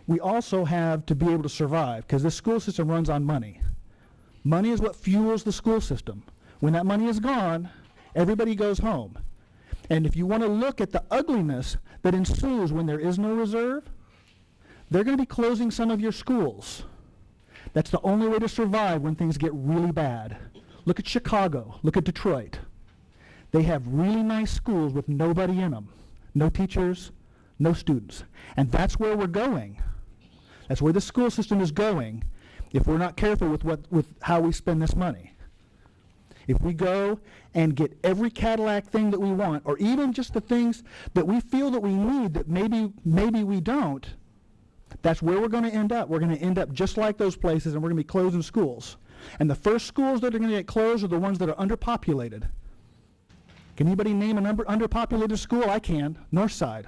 [SPEAKER 5] we also have to be able to survive because the school system runs on money. Money is what fuels the school system. When that money is gone, everybody goes home. And if you want to look at the ugliness that ensues when there is no reserve, they're going to be closing some of your schools. That's the only way to survive when things get really bad. Look at Chicago. Look at Detroit. They have really nice schools with nobody in them. No teachers, no students. And that's where we're going. That's where the school system is going if we're not careful with how we spend this money. If we go and get every Cadillac thing that we want, or even just the things that we feel that we need that maybe we don't, that's where we're going to end up. We're going to end up just like those places, and we're going to be closing schools. And the first schools that are going to get closed are the ones that are underpopulated. Can anybody name an underpopulated school? I can. Northside.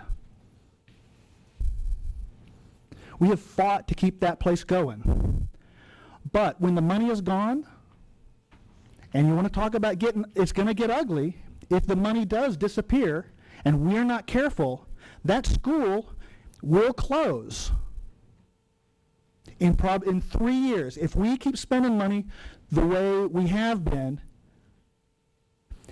[SPEAKER 5] We have fought to keep that place going. But when the money is gone, and you want to talk about it's going to get ugly, if the money does disappear and we're not careful, that school will close in 3 years. If we keep spending money the way we have been,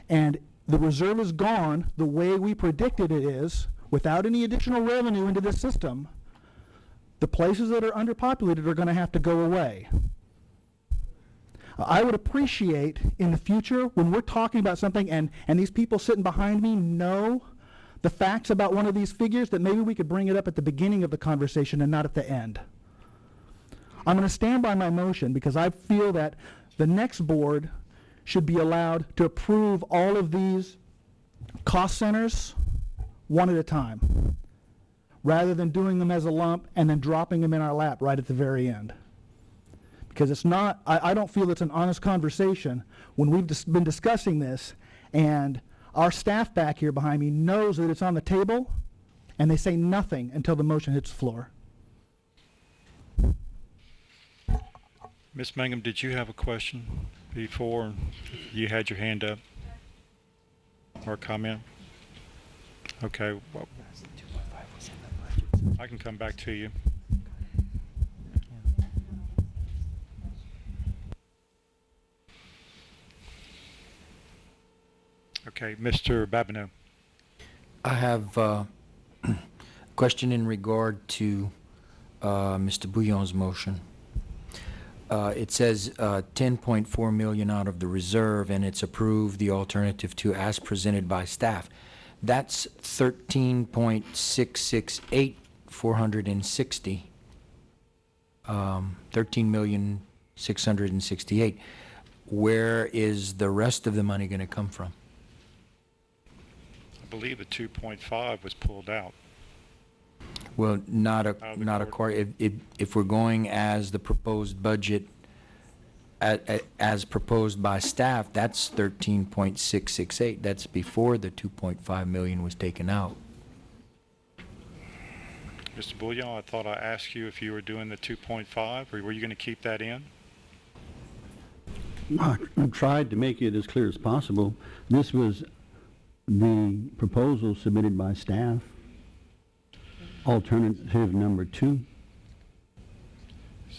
[SPEAKER 5] and the reserve is gone the way we predicted it is, without any additional revenue into the system, the places that are underpopulated are going to have to go away. I would appreciate in the future when we're talking about something and these people sitting behind me know the facts about one of these figures, that maybe we could bring it up at the beginning of the conversation and not at the end. I'm going to stand by my motion because I feel that the next board should be allowed to approve all of these cost centers one at a time, rather than doing them as a lump and then dropping them in our lap right at the very end. Because it's not, I don't feel it's an honest conversation when we've been discussing this and our staff back here behind me knows that it's on the table and they say nothing until the motion hits the floor.
[SPEAKER 12] Ms. Mangum, did you have a question before you had your hand up or a comment? Okay, well, I can come back to you. Okay, Mr. Babineau.
[SPEAKER 4] I have a question in regard to Mr. Bouillon's motion. It says 10.4 million out of the reserve, and it's approved the alternative to as presented by staff. That's 13.668 460. 13,668,000. Where is the rest of the money going to come from?
[SPEAKER 12] I believe the 2.5 was pulled out.
[SPEAKER 4] Well, not if we're going as the proposed budget, as proposed by staff, that's 13.668. That's before the 2.5 million was taken out.
[SPEAKER 12] Mr. Bouillon, I thought I asked you if you were doing the 2.5, or were you going to keep that in?
[SPEAKER 10] I tried to make it as clear as possible. This was the proposal submitted by staff. Alternative number 2.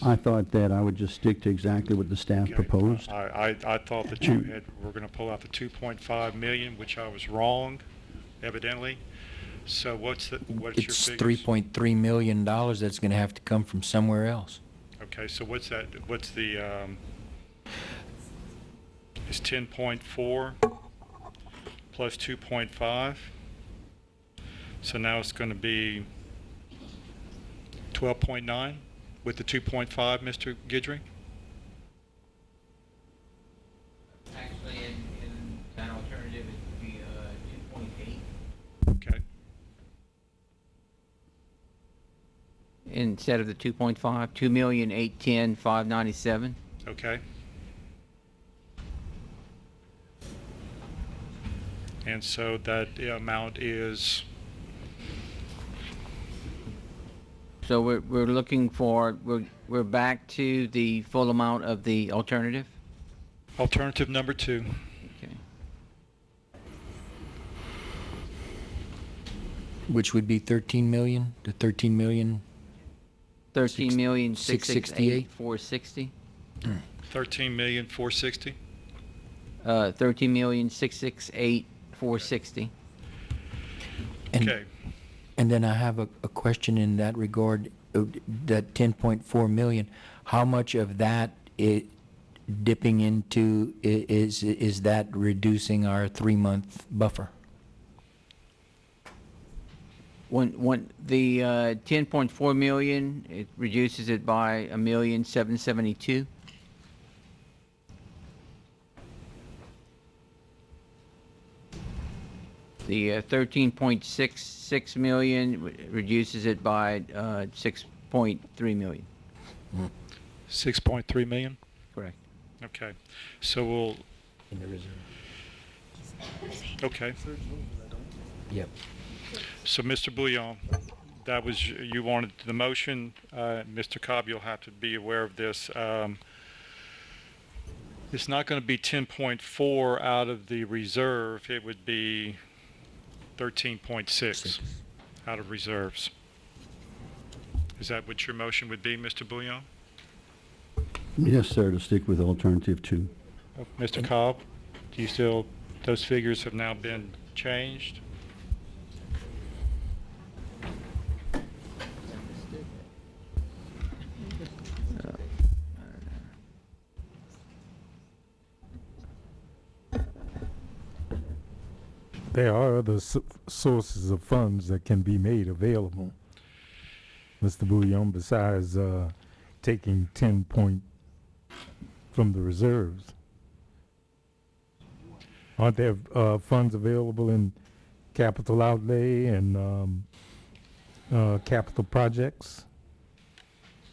[SPEAKER 10] I thought that I would just stick to exactly what the staff proposed.
[SPEAKER 12] I thought that you were going to pull out the 2.5 million, which I was wrong, evidently. So what's your figures?
[SPEAKER 4] It's $3.3 million that's going to have to come from somewhere else.
[SPEAKER 12] Okay, so what's that? What's the? It's 10.4 plus 2.5. So now it's going to be 12.9 with the 2.5, Mr. Guidry?
[SPEAKER 3] Actually, in general instead of the 2.5, 2,810,597.
[SPEAKER 12] Okay. And so that amount is,
[SPEAKER 3] So we're looking for, we're back to the full amount of the alternative?
[SPEAKER 12] alternative number 2.
[SPEAKER 3] Okay.
[SPEAKER 4] Which would be 13 million to 13 million.
[SPEAKER 3] 13,668,460.
[SPEAKER 12] 13,460,000.
[SPEAKER 3] 13,668,460.
[SPEAKER 12] Okay.
[SPEAKER 4] And then I have a question in that regard, that 10.4 million, how much of that dipping into is that reducing our 3-month buffer?
[SPEAKER 3] When the 10.4 million, it reduces it by 1,772,000. The 13.66 million reduces it by 6.3 million.
[SPEAKER 12] 6.3 million?
[SPEAKER 3] Correct.
[SPEAKER 12] Okay. So we'll,
[SPEAKER 4] In the reserve.
[SPEAKER 12] okay.
[SPEAKER 4] Yep.
[SPEAKER 12] So Mr. Bouillon, that was, you wanted the motion. Mr. Cobb, you'll have to be aware of this. It's not going to be 10.4 out of the reserve. It would be 13.6 out of reserves. Is that what your motion would be, Mr. Bouillon?
[SPEAKER 10] Yes, sir, to stick with alternative 2.
[SPEAKER 12] Mr. Cobb, do you still, those figures have now been changed?
[SPEAKER 11] There are other sources of funds that can be made available, Mr. Bouillon, besides taking 10 point from the reserves. Aren't there funds available in capital outlay and capital projects?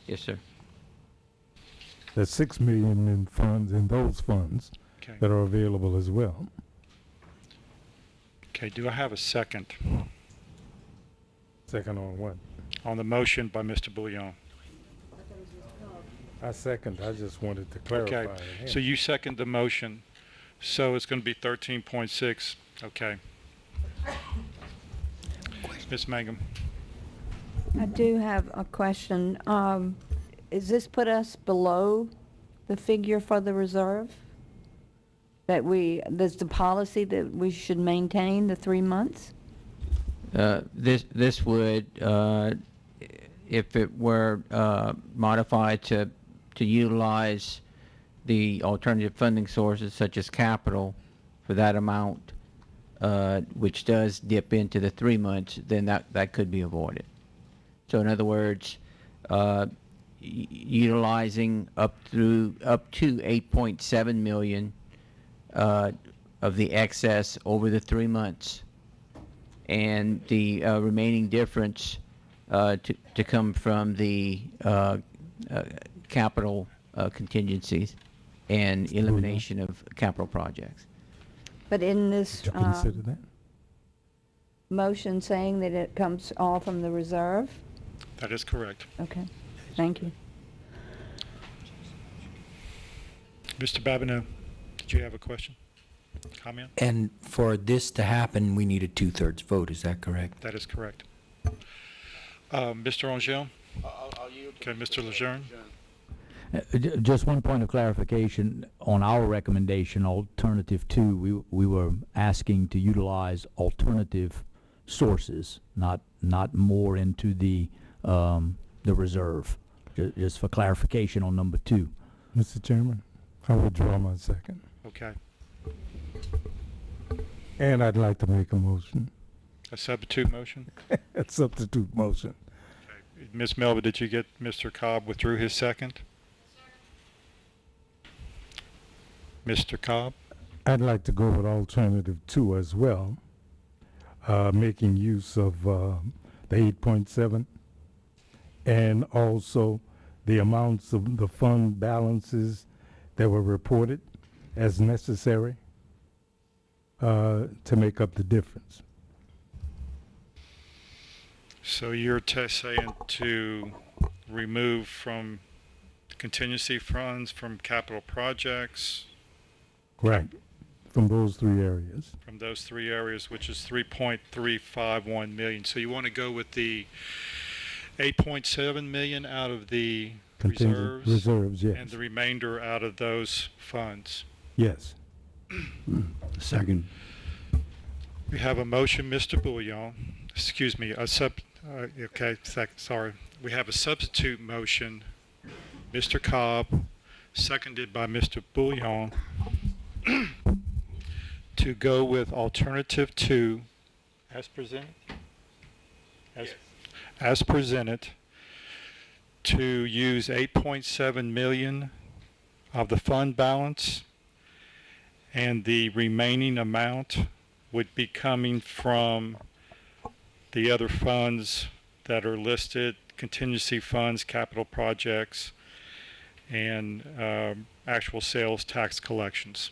[SPEAKER 3] Yes, sir.
[SPEAKER 11] There's 6 million in funds, in those funds,
[SPEAKER 12] Okay.
[SPEAKER 11] that are available as well.
[SPEAKER 12] Okay, do I have a second
[SPEAKER 11] Second on what?
[SPEAKER 12] on the motion by Mr. Bouillon?
[SPEAKER 11] I second. I just wanted to clarify.
[SPEAKER 12] Okay, so you second the motion, so it's going to be 13.6. Okay. Ms. Mangum.
[SPEAKER 14] I do have a question. Is this put us below the figure for the reserve? There's the policy that we should maintain the 3 months?
[SPEAKER 3] This would, if it were modified to utilize the alternative funding sources such as capital for that amount, which does dip into the 3 months, then that could be avoided. So in other words, utilizing up to 8.7 million of the excess over the 3 months, and the remaining difference to come from the capital contingencies and elimination of capital projects.
[SPEAKER 14] But in this
[SPEAKER 11] Did you consider that?
[SPEAKER 14] motion saying that it comes all from the reserve?
[SPEAKER 12] That is correct.
[SPEAKER 14] Okay, thank you.
[SPEAKER 12] Mr. Babineau, did you have a question? Comment?
[SPEAKER 4] And for this to happen, we need a 2/3 vote, is that correct?
[SPEAKER 12] That is correct. Mr. Angel? Okay, Mr. Lejeune?
[SPEAKER 2] Just one point of clarification on our recommendation, alternative 2, we were asking to utilize alternative sources, not more into the reserve. Just for clarification on number 2.
[SPEAKER 11] Mr. Chairman, I withdraw my second.
[SPEAKER 12] Okay.
[SPEAKER 11] And I'd like to make a motion.
[SPEAKER 12] A substitute motion?
[SPEAKER 11] A substitute motion.
[SPEAKER 12] Okay. Ms. Melba, did you get Mr. Cobb withdrew his second? Mr. Cobb?
[SPEAKER 11] I'd like to go with alternative 2 as well, making use of the 8.7 and also the amounts of the fund balances that were reported as necessary to make up the difference.
[SPEAKER 12] So you're saying to remove from contingency funds from capital projects,
[SPEAKER 11] Right, from those three areas.
[SPEAKER 12] from those three areas, which is 3.351 million. So you want to go with the 8.7 million out of the
[SPEAKER 11] Contingent
[SPEAKER 12] reserves,
[SPEAKER 11] reserves, yes.
[SPEAKER 12] and the remainder out of those funds.
[SPEAKER 11] Yes.
[SPEAKER 10] Second.
[SPEAKER 12] We have a motion, Mr. Bouillon. Excuse me, sorry. We have a substitute motion, Mr. Cobb, seconded by Mr. Bouillon, to go with alternative 2 as presented? As presented, to use 8.7 million of the fund balance, and the remaining amount would be coming from the other funds that are listed, contingency funds, capital projects, and actual sales tax collections.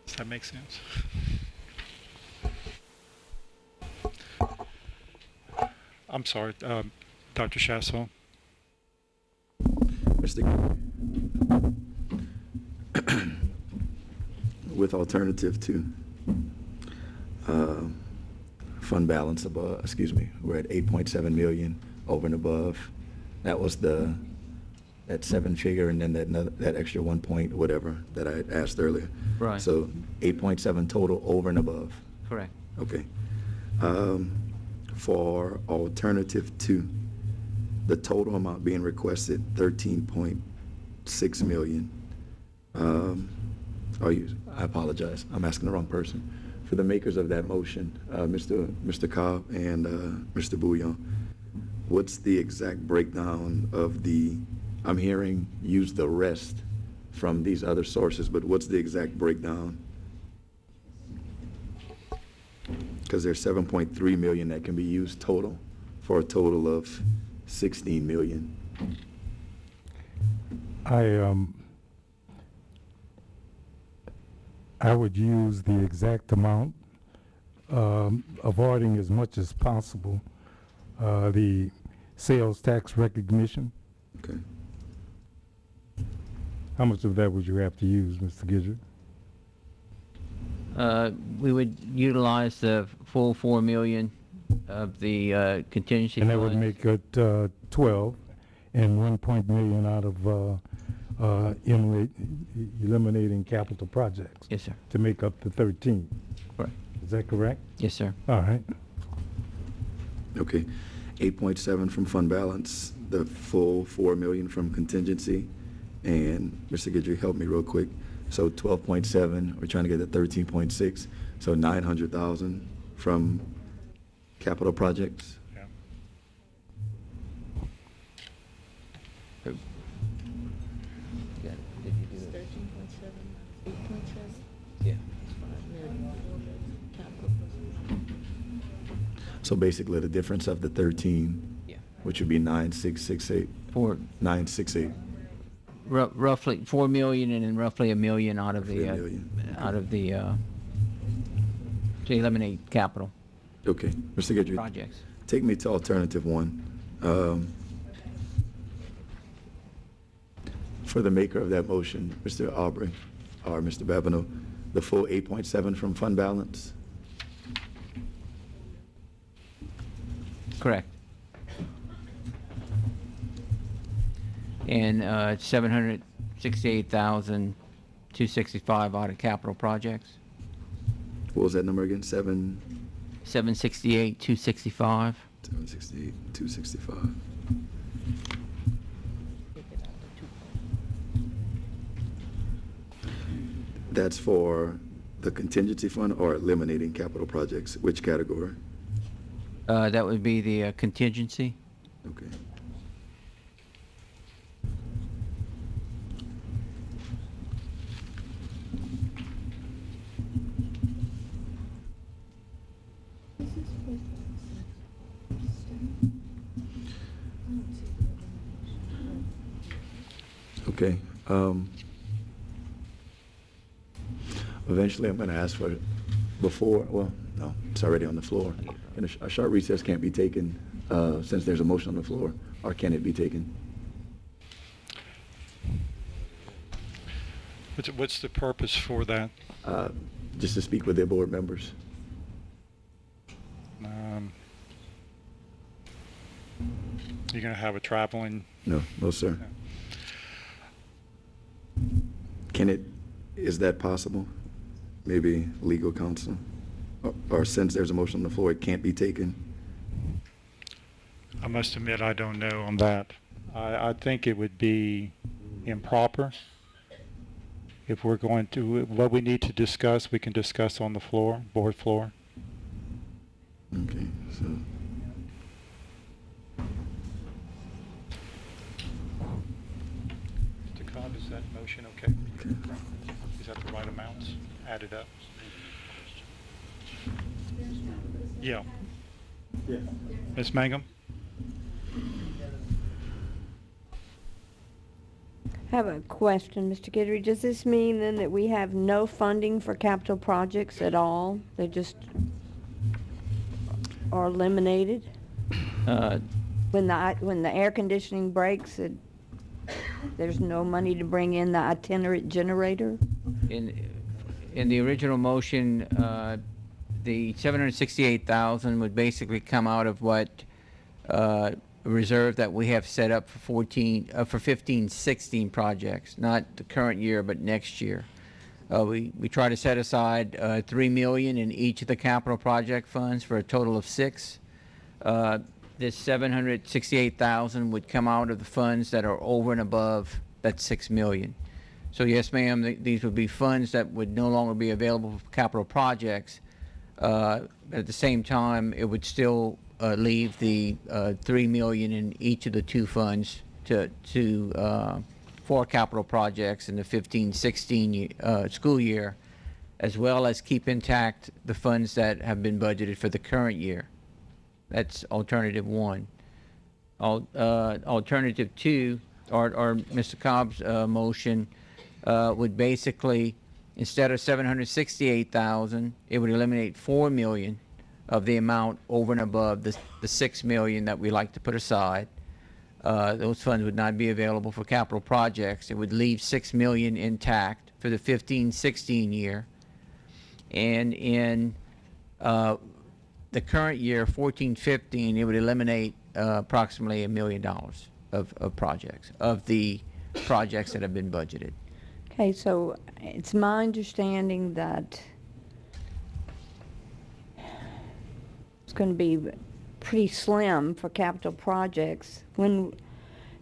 [SPEAKER 12] Does that make sense? I'm sorry, Dr. Chasson.
[SPEAKER 7] Mr. With alternative 2, fund balance above, we're at 8.7 million over and above. That was that 7-figure, and then that extra 1 point whatever that I had asked earlier.
[SPEAKER 3] Right.
[SPEAKER 7] So 8.7 total over and above.
[SPEAKER 3] Correct.
[SPEAKER 7] Okay. For alternative 2, the total amount being requested, 13.6 million. I apologize, I'm asking the wrong person. For the makers of that motion, Mr. Cobb and Mr. Bouillon, what's the exact breakdown of I'm hearing use the rest from these other sources, but what's the exact breakdown? Because there's 7.3 million that can be used total, for a total of 16 million.
[SPEAKER 11] I would use the exact amount, avoiding as much as possible the sales tax recognition.
[SPEAKER 7] Okay.
[SPEAKER 11] How much of that would you have to use, Mr. Gidger?
[SPEAKER 3] We would utilize the full 4 million of the contingency
[SPEAKER 11] And that would
[SPEAKER 3] funds.
[SPEAKER 11] make it 12, and 1 million out of eliminating capital projects.
[SPEAKER 3] Yes, sir.
[SPEAKER 11] To make up the 13.
[SPEAKER 3] Correct.
[SPEAKER 11] Is that correct?
[SPEAKER 3] Yes, sir.
[SPEAKER 11] All right.
[SPEAKER 7] Okay. 8.7 from fund balance, the full 4 million from contingency, and Mr. Guidry, help me real quick. So 12.7, we're trying to get to 13.6, so 900,000 from capital projects.
[SPEAKER 12] Yeah.
[SPEAKER 7] So basically the difference of the 13,
[SPEAKER 3] Yeah.
[SPEAKER 7] which would be 9,668.
[SPEAKER 3] For
[SPEAKER 7] 968.
[SPEAKER 3] roughly 4 million, and then roughly $1 million out of
[SPEAKER 7] Roughly
[SPEAKER 3] the
[SPEAKER 7] $1 million.
[SPEAKER 3] to eliminate capital
[SPEAKER 7] Okay, Mr. Guidry,
[SPEAKER 3] projects.
[SPEAKER 7] take me to alternative 1. For the maker of that motion, Mr. Aubrey, or Mr. Babineau, the full 8.7 from fund balance?
[SPEAKER 3] Correct. And 768,265 out of capital projects.
[SPEAKER 7] What was that number again?
[SPEAKER 3] 768,265.
[SPEAKER 7] 768, 265. That's for the contingency fund or eliminating capital projects? Which category?
[SPEAKER 3] That would be the contingency.
[SPEAKER 7] Okay. Okay. Eventually, I'm going to ask for it before, well, no, it's already on the floor. And a short recess can't be taken since there's a motion on the floor, or can it be taken?
[SPEAKER 12] What's the purpose for that?
[SPEAKER 7] Just to speak with their board members.
[SPEAKER 12] You're going to have a traveling?
[SPEAKER 7] No, no, sir. Can it, is that possible? Maybe legal counsel? Or since there's a motion on the floor, it can't be taken?
[SPEAKER 12] I must admit, I don't know on that. I think it would be improper. If we're going to, what we need to discuss, we can discuss on the floor, board floor.
[SPEAKER 7] Okay, so.
[SPEAKER 12] Mr. Cobb, is that motion okay? Is that the right amounts added up? Yeah. Ms. Mangum?
[SPEAKER 14] I have a question, Mr. Guidry. Does this mean then that we have no funding for capital projects at all? They just are eliminated? When the air conditioning breaks, there's no money to bring in the itinerant generator?
[SPEAKER 3] In the original motion, the $768,000 would basically come out of what reserve that we have set up for 15-16 projects, not the current year, but next year. We try to set aside $3 million in each of the capital project funds for a total of $6 million. This $768,000 would come out of the funds that are over and above that $6 million. So yes, ma'am, these would be funds that would no longer be available for capital projects. At the same time, it would still leave the $3 million in each of the two funds for capital projects in the 15-16 school year, as well as keep intact the funds that have been budgeted for the current year. That's alternative one. Alternative two, or Mr. Cobb's motion, would basically, instead of $768,000, it would eliminate $4 million of the amount over and above the $6 million that we like to put aside. Those funds would not be available for capital projects. It would leave $6 million intact for the 15-16 year. And in the current year, 14-15, it would eliminate approximately $1 million of projects, of the projects that have been budgeted.
[SPEAKER 14] Okay, so it's my understanding that it's going to be pretty slim for capital projects. When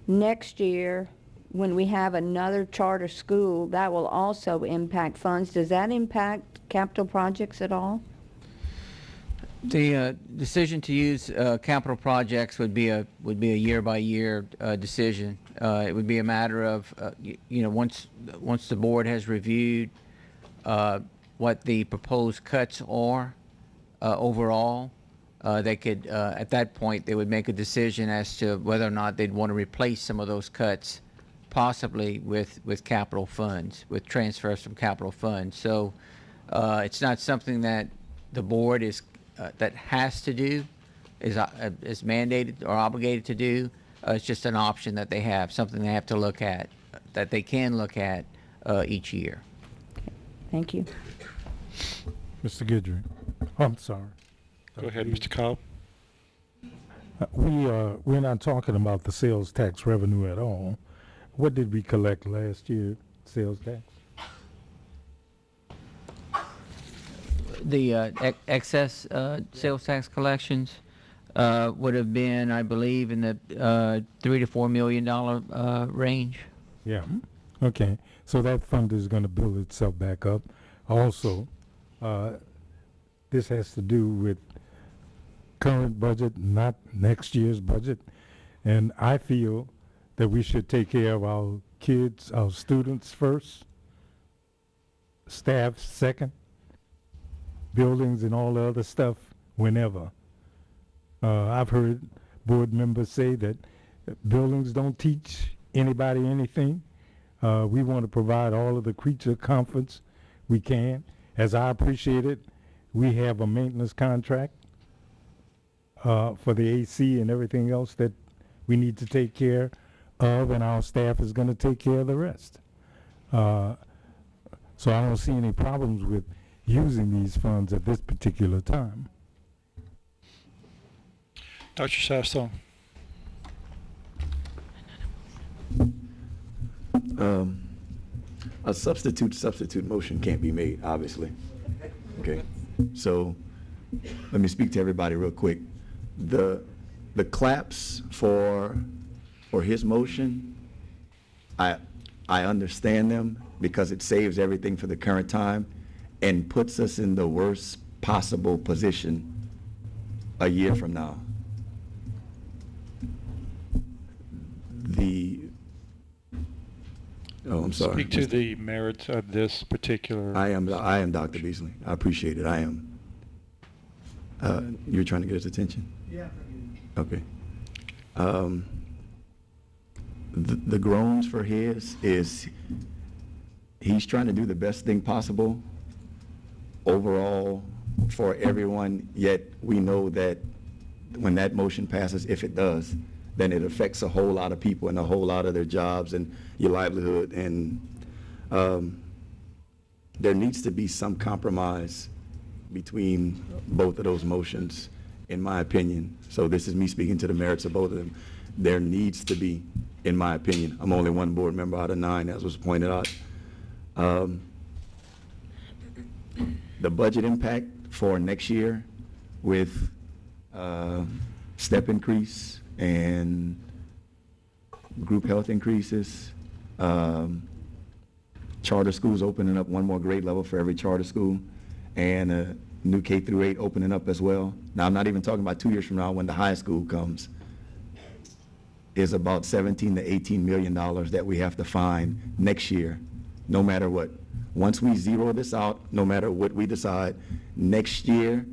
[SPEAKER 14] next year, when we have another charter school, that will also impact funds. Does that impact capital projects at all?
[SPEAKER 3] The decision to use capital projects would be a year-by-year decision. It would be a matter of once the board has reviewed what the proposed cuts are overall, they could at that point they would make a decision as to whether or not they'd want to replace some of those cuts, possibly with capital funds, with transfers from capital funds. So it's not something that the board is that has to do, is mandated or obligated to do. It's just an option that they have, something they have to look at, that they can look at each year.
[SPEAKER 14] Okay. Thank you.
[SPEAKER 11] Mr. Guidry. Oh, I'm sorry.
[SPEAKER 12] Go ahead, Mr. Cobb.
[SPEAKER 11] We're not talking about the sales tax revenue at all. What did we collect last year, sales tax?
[SPEAKER 3] The excess sales tax collections would have been, I believe, in the $3 to $4 million range.
[SPEAKER 11] Yeah. Okay. So that fund is going to build itself back up. Also, this has to do with current budget, not next year's budget. And I feel that we should take care of our kids, our students first, staff second, buildings and all the other stuff whenever. I've heard board members say that buildings don't teach anybody anything. We want to provide all of the creature comforts we can. As I appreciate it, we have a maintenance contract for the AC and everything else that we need to take care of, and our staff is going to take care of the rest. So I don't see any problems with using these funds at this particular time.
[SPEAKER 12] Dr. Sasto.
[SPEAKER 7] A substitute motion can't be made, obviously. Okay, so let me speak to everybody real quick. The claps for his motion, I understand them because it saves everything for the current time and puts us in the worst possible position a year from now. I'm sorry.
[SPEAKER 12] Speak to the merits of this particular.
[SPEAKER 7] I am Dr. Beasley. I appreciate it. I am. You're trying to get his attention? Yeah. Okay. The groans for his is he's trying to do the best thing possible overall for everyone, yet we know that when that motion passes, if it does, then it affects a whole lot of people and a whole lot of their jobs and your livelihood. And there needs to be some compromise between both of those motions, in my opinion. So this is me speaking to the merits of both of them. There needs to be, in my opinion, I'm only one board member out of 9, as was pointed out. The budget impact for next year with step increase and group health increases, charter schools opening up one more grade level for every charter school, and a new K through 8 opening up as well. Now, I'm not even talking about 2 years from now when the high school comes. Is about $17 to $18 million that we have to find next year, no matter what. Once we zero this out, no matter what we decide, next year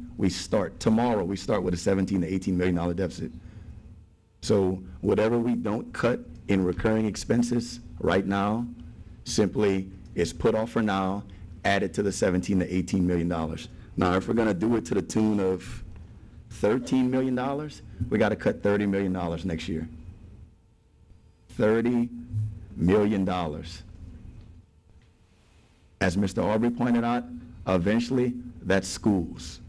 [SPEAKER 7] tomorrow we start with a $17 to $18 million deficit. So whatever we don't cut in recurring expenses right now simply is put off for now, added to the $17 to $18 million. Now, if we're going to do it to the tune of $13 million, we got to cut $30 million next year. $30 million. As Mr. Aubrey pointed out, eventually that's schools.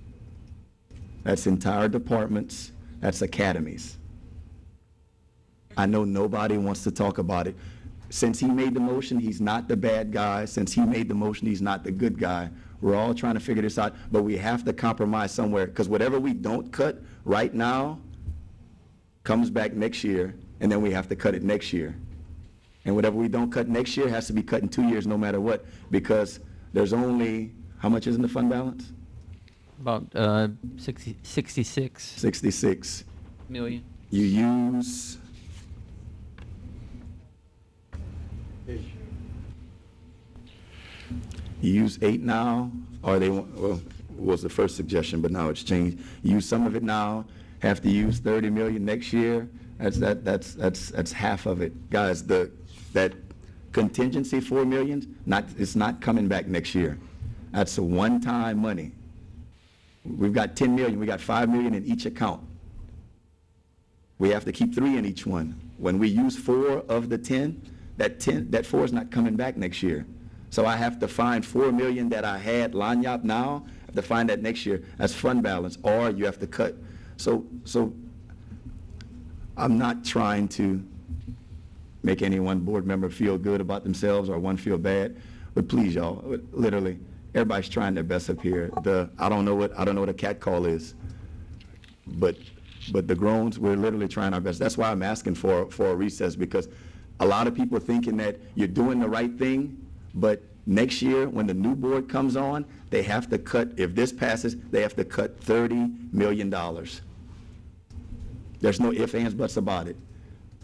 [SPEAKER 7] That's entire departments. That's academies. I know nobody wants to talk about it. Since he made the motion, he's not the bad guy. Since he made the motion, he's not the good guy. We're all trying to figure this out, but we have to compromise somewhere, because whatever we don't cut right now comes back next year, and then we have to cut it next year. And whatever we don't cut next year has to be cut in 2 years no matter what, because there's only, how much is in the fund balance?
[SPEAKER 3] About 66
[SPEAKER 7] 66
[SPEAKER 3] million.
[SPEAKER 7] You use You use 8 now, or well, was the first suggestion, but now it's changed. You use some of it now, have to use 30 million next year. That's half of it, guys. That contingency 4 million, it's not coming back next year. That's a one-time money. We've got 10 million. We got 5 million in each account. We have to keep 3 in each one. When we use 4 of the 10, that 4 is not coming back next year. So I have to find 4 million that I had lanyap now. I have to find that next year. That's fund balance, or you have to cut. So I'm not trying to make any one board member feel good about themselves or one feel bad, but please, y'all, literally, everybody's trying their best up here. I don't know what a cat call is, but the groans, we're literally trying our best. That's why I'm asking for a recess, because a lot of people thinking that you're doing the right thing, but next year when the new board comes on, they have to cut, if this passes, they have to cut $30 million. There's no ifs, ands, buts about it.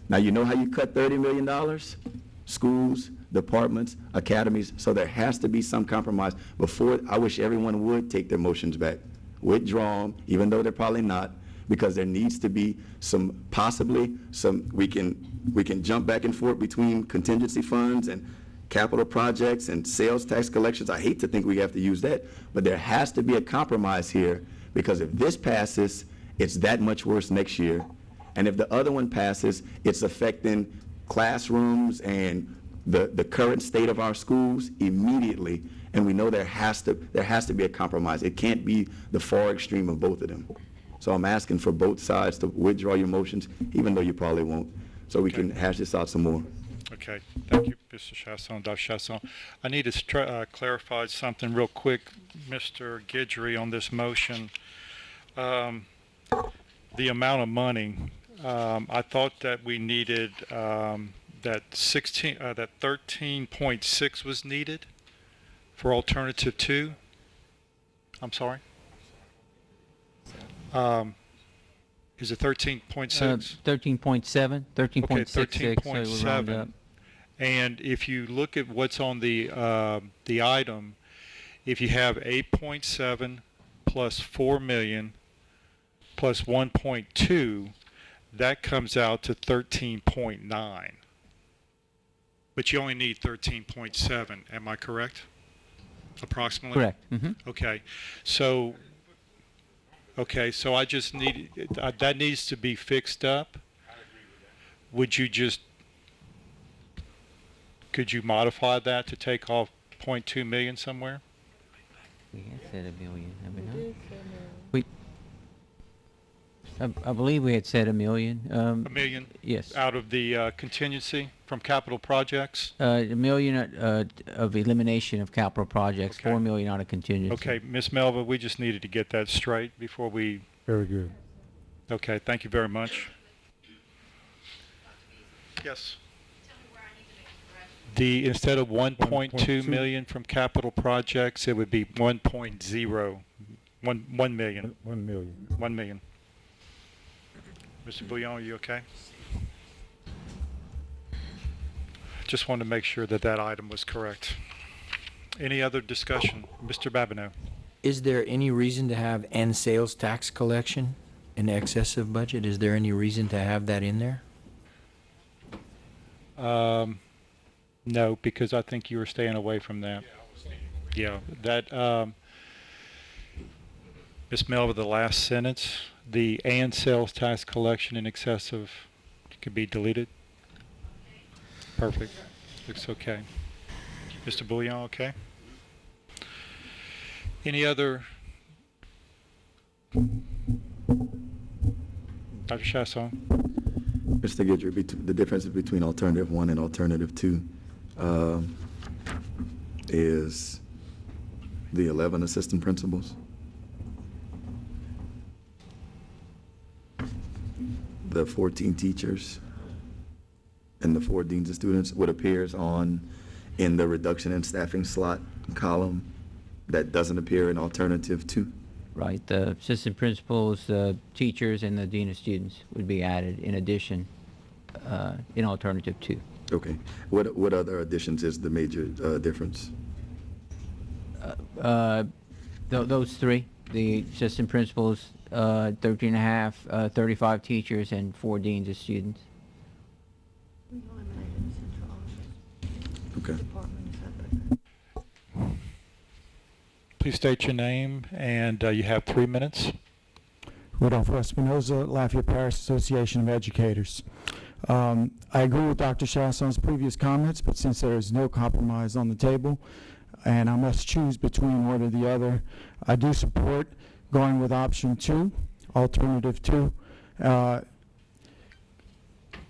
[SPEAKER 7] Now, you know how you cut $30 million? Schools, departments, academies. So there has to be some compromise. Before, I wish everyone would take their motions back, withdraw them, even though they're probably not, because there needs to be possibly some, we can jump back and forth between contingency funds and capital projects and sales tax collections. I hate to think we have to use that, but there has to be a compromise here, because if this passes, it's that much worse next year. And if the other one passes, it's affecting classrooms and the current state of our schools immediately. And we know there has to be a compromise. It can't be the far extreme of both of them. So I'm asking for both sides to withdraw your motions, even though you probably won't, so we can hash this out some more.
[SPEAKER 12] Okay, thank you, Mr. Chasson, Dr. Chasson. I need to clarify something real quick, Mr. Guidry, on this motion. The amount of money, I thought that we needed, that 13.6 was needed for alternative 2. I'm sorry. Is it 13.6?
[SPEAKER 3] 13.7, 13.66.
[SPEAKER 12] Okay,
[SPEAKER 3] So we'll round up.
[SPEAKER 12] 13.7. And if you look at what's on the item, if you have 8.7 plus 4 million plus 1.2, that comes out to 13.9. But you only need 13.7. Am I correct? Approximately?
[SPEAKER 3] Correct. Mm-hmm.
[SPEAKER 12] Okay. So I just need, that needs to be fixed up. Would you just, could you modify that to take off 0.2 million somewhere?
[SPEAKER 3] We had said $1 million, have we not? I believe we had said $1 million.
[SPEAKER 12] $1 million?
[SPEAKER 3] Yes.
[SPEAKER 12] Out of the contingency from capital projects?
[SPEAKER 3] $1 million of elimination of capital projects,
[SPEAKER 12] Okay.
[SPEAKER 3] $4 million out of contingency.
[SPEAKER 12] Okay, Ms. Melva, we just needed to get that straight before we...
[SPEAKER 11] Very good.
[SPEAKER 12] Okay, thank you very much. Yes. Instead of 1.2 million from capital projects, it would be 1.0, 1 million.
[SPEAKER 11] 1 million.
[SPEAKER 12] 1 million. Mr. Bouillon, are you okay? Just wanted to make sure that that item was correct. Any other discussion? Mr. Babineau?
[SPEAKER 4] Is there any reason to have and sales tax collection in excess of budget? Is there any reason to have that in there?
[SPEAKER 12] No, because I think you were staying away from that. Yeah, that, Ms. Melva, the last sentence, the and sales tax collection in excess of, could be deleted. Perfect. Looks okay. Mr. Bouillon, okay? Any other? Dr. Chasson?
[SPEAKER 7] Mr. Guidry, the difference between alternative 1 and alternative 2 is the 11 assistant principals. The 14 teachers and the 4 deans of students, what appears in the reduction in staffing slot column that doesn't appear in alternative 2.
[SPEAKER 3] Right, the assistant principals, teachers, and the dean of students would be added in addition in alternative 2.
[SPEAKER 7] Okay. What other additions is the major difference?
[SPEAKER 3] Those 3, the assistant principals, 13 and a half, 35 teachers, and 4 deans of students.
[SPEAKER 7] Okay.
[SPEAKER 12] Please state your name, and you have 3 minutes.
[SPEAKER 17] Rodolfo Espinoza, Lafayette Parish Association of Educators. I agree with Dr. Chasson's previous comments, but since there is no compromise on the table, and I must choose between one or the other, I do support going with option 2, alternative 2.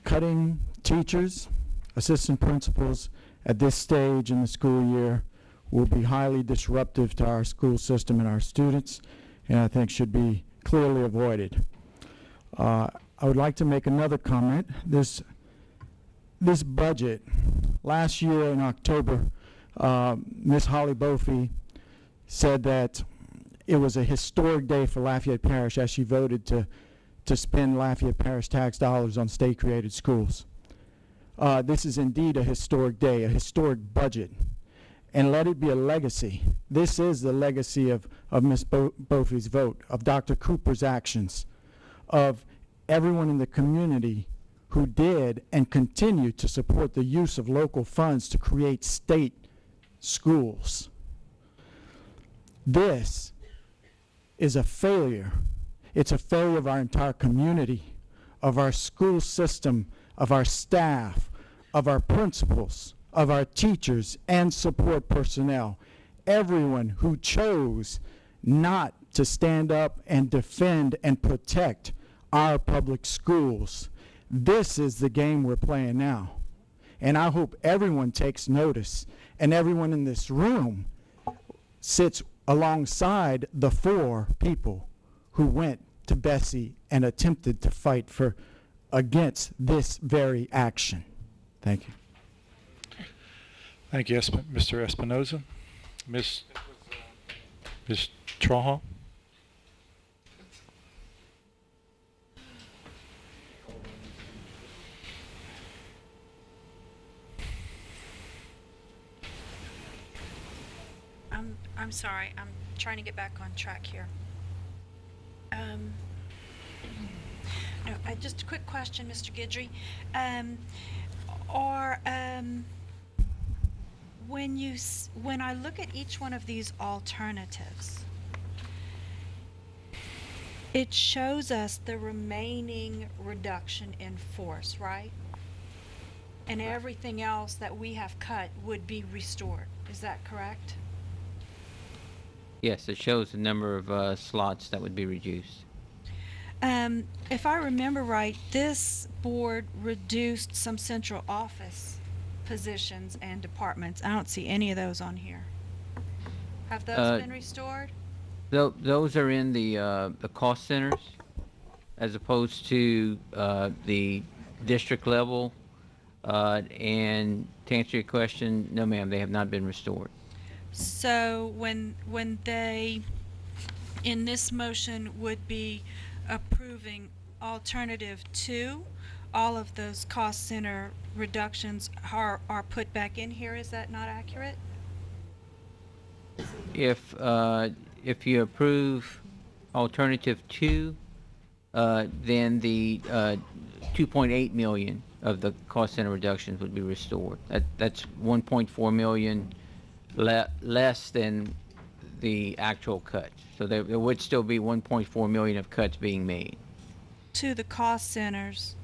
[SPEAKER 17] Cutting teachers, assistant principals at this stage in the school year will be highly disruptive to our school system and our students, and I think should be clearly avoided. I would like to make another comment. This budget, last year in October, Ms. Holly Bophy said that it was a historic day for Lafayette Parish as she voted to spend Lafayette Parish tax dollars on state-created schools. This is indeed a historic day, a historic budget. And let it be a legacy. This is the legacy of Ms. Bophy's vote, of Dr. Cooper's actions, of everyone in the community who did and continue to support the use of local funds to create state schools. This is a failure. It's a failure of our entire community, of our school system, of our staff, of our principals, of our teachers and support personnel. Everyone who chose not to stand up and defend and protect our public schools. This is the game we're playing now. And I hope everyone takes notice, and everyone in this room sits alongside the 4 people who went to Bessie and attempted to fight against this very action. Thank you.
[SPEAKER 12] Thank you, Mr. Espinoza. Ms. Trahan?
[SPEAKER 8] I'm sorry, I'm trying to get back on track here. No, just a quick question, Mr. Guidry. When I look at each one of these alternatives, it shows us the remaining reduction in force, right? And everything else that we have cut would be restored. Is that correct?
[SPEAKER 3] Yes, it shows the number of slots that would be reduced.
[SPEAKER 8] If I remember right, this board reduced some central office positions and departments. I don't see any of those on here. Have those been restored?
[SPEAKER 3] Those are in the cost centers, as opposed to the district level. And to answer your question, no, ma'am, they have not been restored.
[SPEAKER 8] So when they, in this motion, would be approving alternative 2, all of those cost center reductions are put back in here. Is that not accurate?
[SPEAKER 3] If you approve alternative 2, then the 2.8 million of the cost center reductions would be restored. That's 1.4 million less than the actual cuts. So there would still be 1.4 million of cuts being made.
[SPEAKER 8] To the cost centers.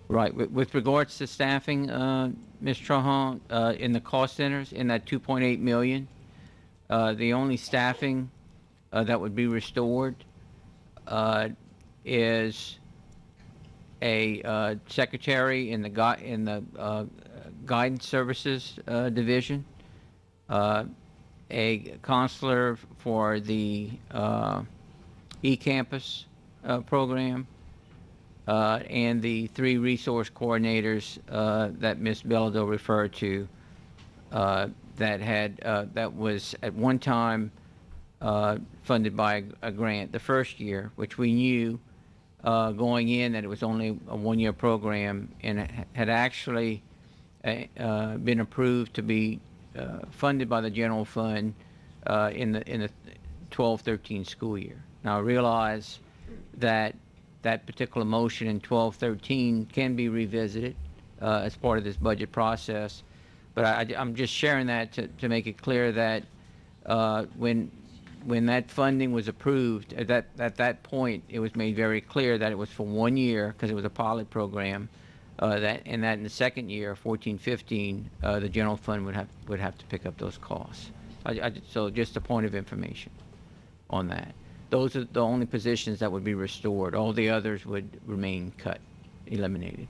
[SPEAKER 3] Right. With regards to staffing, Ms. Trahan, in the cost centers, in that 2.8 million, the only staffing that would be restored is a secretary in the guidance services division, a counselor for the eCampus program, and the 3 resource coordinators that Ms. Bilodeau referred to, that was at one time funded by a grant the first year, which we knew going in that it was only a 1-year program, and it had actually been approved to be funded by the general fund in the 12-13 school year. Now I realize that particular motion in 12-13 can be revisited as part of this budget process, but I'm just sharing that to make it clear that when that funding was approved, at that point it was made very clear that it was for 1 year because it was a pilot program. That in the second year, 14-15, the general fund would have to pick up those costs. So just a point of information on that. Those are the only positions that would be restored. All the others would remain cut, eliminated.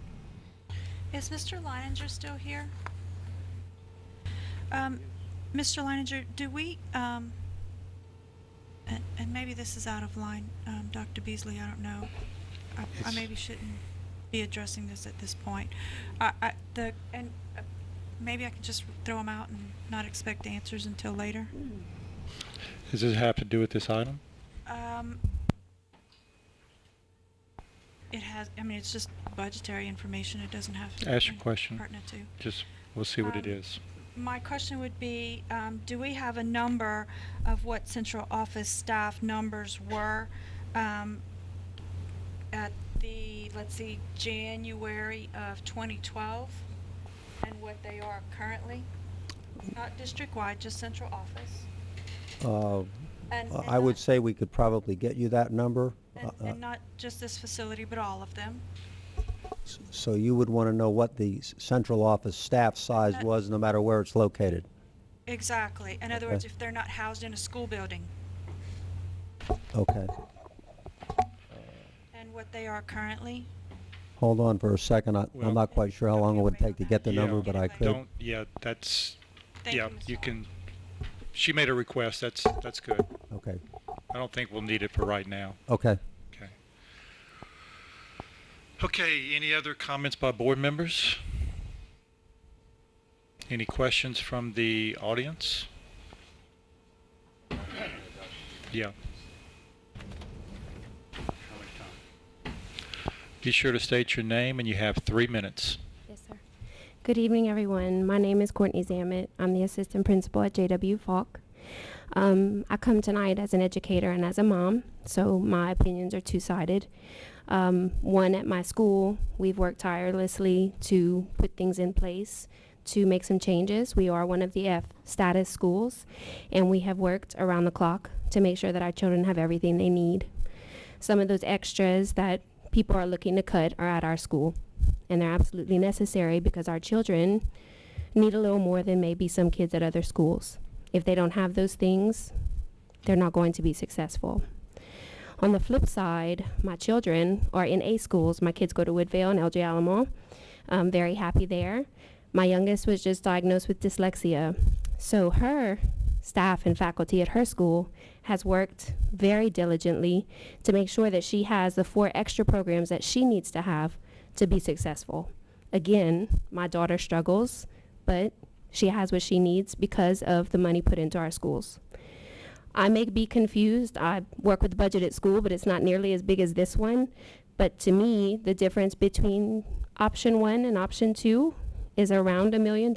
[SPEAKER 8] Is Mr. Leininger still here? Mr. Leininger, do we, and maybe this is out of line, Dr. Beasley, I don't know. I maybe shouldn't be addressing this at this point. Maybe I can just throw them out and not expect answers until later.
[SPEAKER 12] Does it have to do with this item?
[SPEAKER 8] It has, I mean, it's just budgetary information. It doesn't have
[SPEAKER 12] Ask your question.
[SPEAKER 8] pertinent to.
[SPEAKER 12] Just, we'll see what it is.
[SPEAKER 8] My question would be, do we have a number of what central office staff numbers were at the, let's see, January of 2012 and what they are currently? Not district-wide, just central office.
[SPEAKER 16] I would say we could probably get you that number.
[SPEAKER 8] And not just this facility, but all of them.
[SPEAKER 16] So you would want to know what the central office staff size was, no matter where it's located.
[SPEAKER 8] Exactly. In other words, if they're not housed in a school building.
[SPEAKER 16] Okay.
[SPEAKER 8] And what they are currently?
[SPEAKER 16] Hold on for a second. I'm not quite sure how long it would take to get the number, but I could.
[SPEAKER 12] That's,
[SPEAKER 8] Thank
[SPEAKER 12] yeah,
[SPEAKER 8] you, Mr.
[SPEAKER 12] you can, she made a request, that's good.
[SPEAKER 16] Okay.
[SPEAKER 12] I don't think we'll need it for right now.
[SPEAKER 16] Okay.
[SPEAKER 12] Okay. Okay, any other comments by board members? Any questions from the audience? Yeah. Be sure to state your name, and you have 3 minutes.
[SPEAKER 18] Yes, sir. Good evening, everyone. My name is Courtney Zamet. I'm the assistant principal at J.W. Falk. I come tonight as an educator and as a mom, so my opinions are two-sided. One, at my school, we've worked tirelessly to put things in place to make some changes. We are one of the F status schools, and we have worked around the clock to make sure that our children have everything they need. Some of those extras that people are looking to cut are at our school, and they're absolutely necessary because our children need a little more than maybe some kids at other schools. If they don't have those things, they're not going to be successful. On the flip side, my children are in A schools. My kids go to Woodvale and LJ Alamo. I'm very happy there. My youngest was just diagnosed with dyslexia. So her staff and faculty at her school has worked very diligently to make sure that she has the 4 extra programs that she needs to have to be successful. Again, my daughter struggles, but she has what she needs because of the money put into our schools. I may be confused. I work with budget at school, but it's not nearly as big as this one. But to me, the difference between option 1 and option 2 is around $1 million.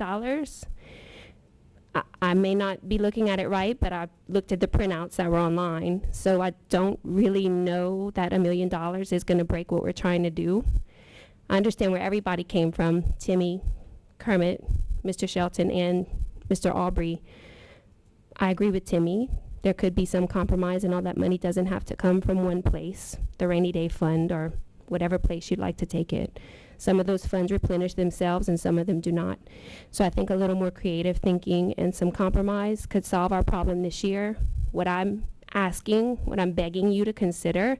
[SPEAKER 18] I may not be looking at it right, but I looked at the printouts that were online. So I don't really know that $1 million is going to break what we're trying to do. I understand where everybody came from, Timmy, Kermit, Mr. Shelton, and Mr. Aubrey. I agree with Timmy. There could be some compromise, and all that money doesn't have to come from one place, the rainy day fund or whatever place you'd like to take it. Some of those funds replenish themselves and some of them do not. So I think a little more creative thinking and some compromise could solve our problem this year. What I'm asking, what I'm begging you to consider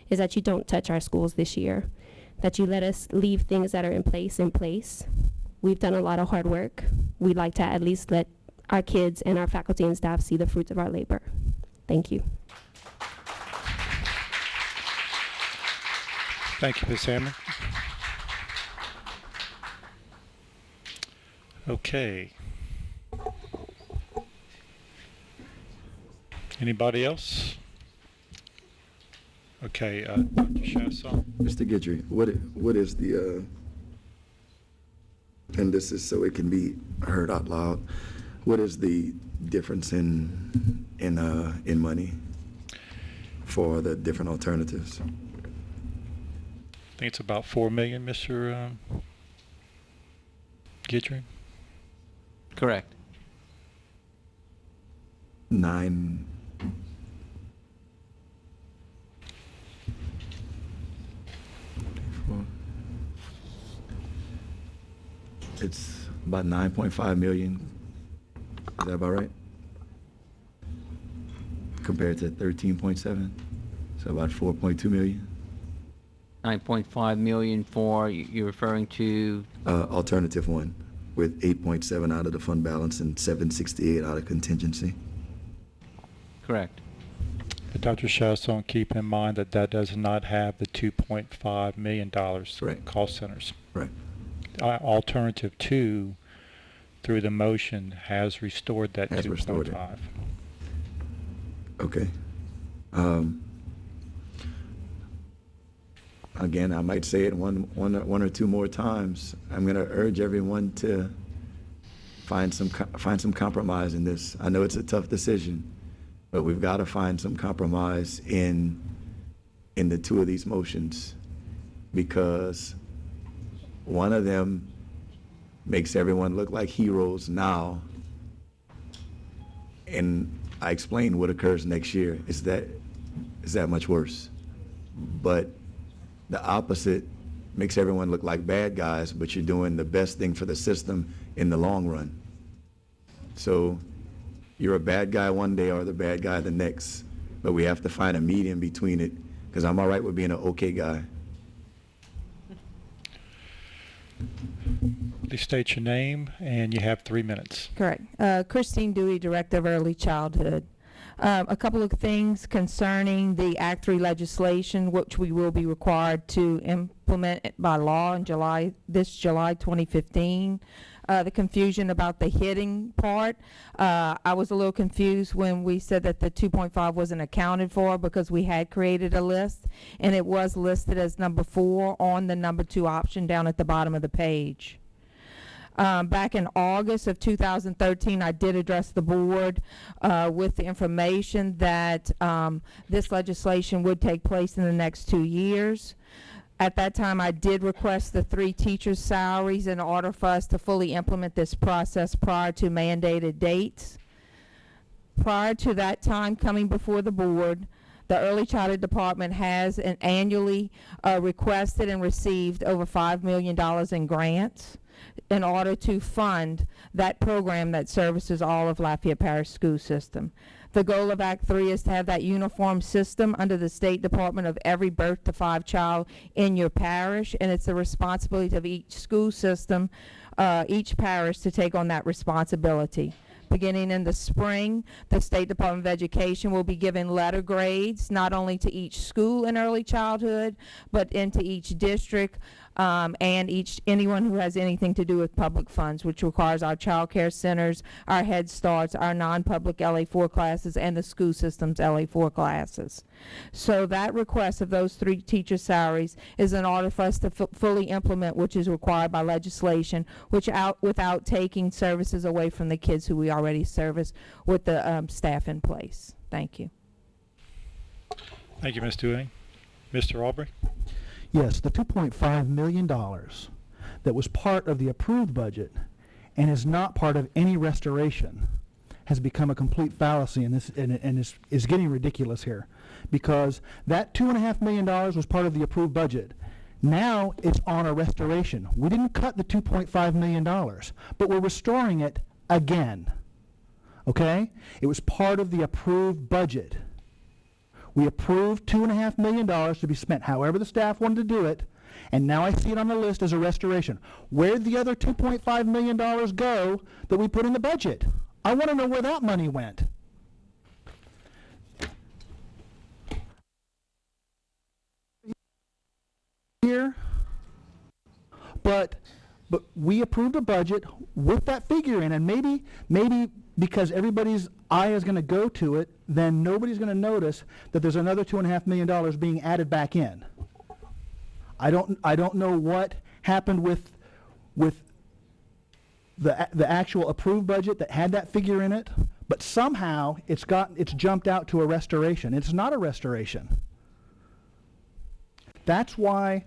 [SPEAKER 18] is that you don't touch our schools this year, that you let us leave things that are in place. We've done a lot of hard work. We'd like to at least let our kids and our faculty and staff see the fruits of our labor. Thank you.
[SPEAKER 12] Thank you, Ms. Hammond. Okay. Anybody else? Okay, Dr. Chasson.
[SPEAKER 7] Mr. Guidry, what is the, and this is so it can be heard out loud, what is the difference in money for the different alternatives?
[SPEAKER 12] I think it's about $4 million, Mr. Guidry.
[SPEAKER 3] Correct.
[SPEAKER 7] 9. It's about 9.5 million. Is that about right? Compared to 13.7, so about 4.2 million.
[SPEAKER 3] 9.5 million for, you're referring to?
[SPEAKER 7] Alternative 1, with 8.7 out of the fund balance and 768 out of contingency.
[SPEAKER 3] Correct.
[SPEAKER 12] But Dr. Chasson, keep in mind that that does not have the $2.5 million cost centers.
[SPEAKER 7] Right.
[SPEAKER 12] Alternative 2, through the motion, has restored that 2.5.
[SPEAKER 7] Okay. Again, I might say it one or two more times. I'm going to urge everyone to find some compromise in this. I know it's a tough decision, but we've got to find some compromise in the 2 of these motions. because one of them makes everyone look like heroes now, and I explained what occurs next year is that much worse. But the opposite makes everyone look like bad guys, but you're doing the best thing for the system in the long run. So you're a bad guy one day or the bad guy the next, but we have to find a medium between it, because I'm all right with being an okay guy.
[SPEAKER 12] Please state your name, and you have 3 minutes.
[SPEAKER 19] Correct. Christine Dewey, Director of Early Childhood. A couple of things concerning the Act 3 legislation, which we will be required to implement by law in this July 2015. The confusion about the hitting part. I was a little confused when we said that the 2.5 wasn't accounted for, because we had created a list, and it was listed as number 4 on the number 2 option down at the bottom of the page. Back in August of 2013, I did address the board with the information that this legislation would take place in the next 2 years. At that time, I did request the 3 teachers' salaries in order for us to fully implement this process prior to mandated dates. Prior to that time coming before the board, the Early Childhood Department has annually requested and received over $5 million in grants in order to fund that program that services all of Lafayette Parish school system. The goal of Act 3 is to have that uniform system under the State Department of every birth to 5 child in your parish, and it's the responsibility of each school system, each parish, to take on that responsibility. Beginning in the spring, the State Department of Education will be giving letter grades not only to each school in early childhood, but into each district and anyone who has anything to do with public funds, which requires our child care centers, our Head Starts, our non-public LA4 classes, and the school system's LA4 classes. So that request of those 3 teacher salaries is in order for us to fully implement, which is required by legislation, without taking services away from the kids who we already service with the staff in place. Thank you.
[SPEAKER 12] Thank you, Ms. Dewey. Mr. Aubrey?
[SPEAKER 5] Yes, the $2.5 million that was part of the approved budget and is not part of any restoration has become a complete fallacy, and is getting ridiculous here, because that $2.5 million was part of the approved budget. Now it's on a restoration. We didn't cut the $2.5 million, but we're restoring it again. Okay? It was part of the approved budget. We approved $2.5 million to be spent however the staff wanted to do it, and now I see it on the list as a restoration. Where'd the other $2.5 million go that we put in the budget? I want to know where that money went. Here, but we approved a budget with that figure in, and maybe because everybody's eye is going to go to it, then nobody's going to notice that there's another $2.5 million being added back in. I don't know what happened with the actual approved budget that had that figure in it, but somehow it's jumped out to a restoration. It's not a restoration. That's why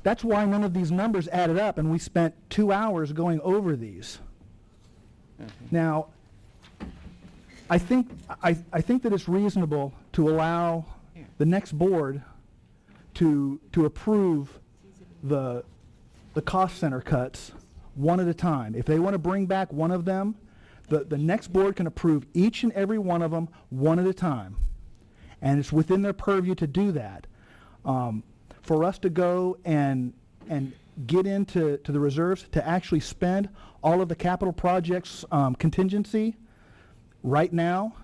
[SPEAKER 5] none of these numbers added up, and we spent 2 hours going over these. Now, I think that it's reasonable to allow the next board to approve the cost center cuts one at a time. If they want to bring back one of them, the next board can approve each and every one of them one at a time, and it's within their purview to do that. For us to go and get into the reserves to actually spend all of the capital projects contingency right now,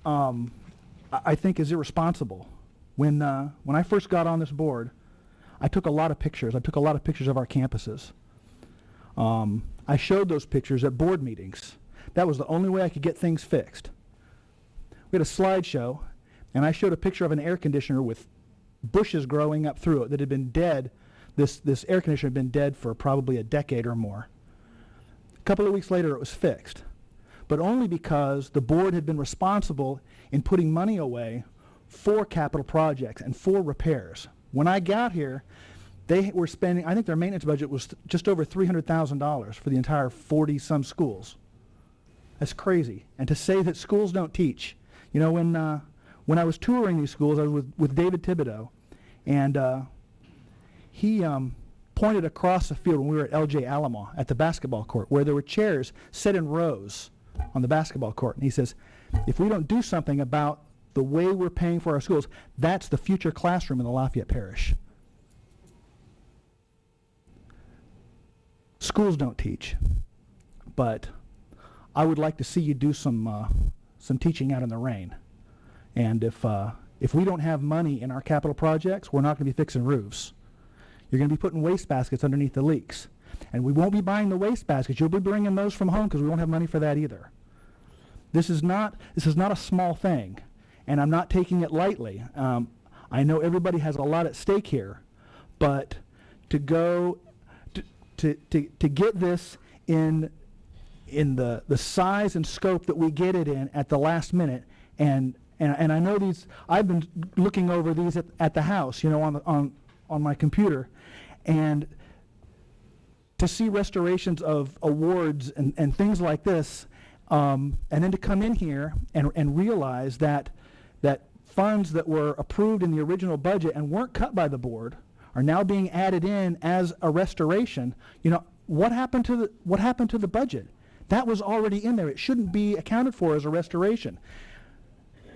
[SPEAKER 5] I think is irresponsible. When I first got on this board, I took a lot of pictures. I took a lot of pictures of our campuses. I showed those pictures at board meetings. That was the only way I could get things fixed. We had a slideshow, and I showed a picture of an air conditioner with bushes growing up through it that had been dead. This air conditioner had been dead for probably a decade or more. A couple of weeks later, it was fixed, but only because the board had been responsible in putting money away for capital projects and for repairs. When I got here, they were spending, I think their maintenance budget was just over $300,000 for the entire 40-some schools. That's crazy. And to say that schools don't teach. You know, when I was touring these schools, I was with David Thibodeau, and he pointed across the field when we were at LJ Alamo at the basketball court, where there were chairs set in rows on the basketball court. And he says, if we don't do something about the way we're paying for our schools, that's the future classroom in the Lafayette Parish. Schools don't teach, but I would like to see you do some teaching out in the rain. And if we don't have money in our capital projects, we're not going to be fixing roofs. You're going to be putting waste baskets underneath the leaks. And we won't be buying the waste baskets. You'll be bringing those from home because we won't have money for that either. This is not a small thing, and I'm not taking it lightly. I know everybody has a lot at stake here, but to go to get this in the size and scope that we get it in at the last minute, and I know these. I've been looking over these at the house, you know, on my computer, and to see restorations of awards and things like this, and then to come in here and realize that funds that were approved in the original budget and weren't cut by the board are now being added in as a restoration. You know, what happened to the budget? That was already in there. It shouldn't be accounted for as a restoration.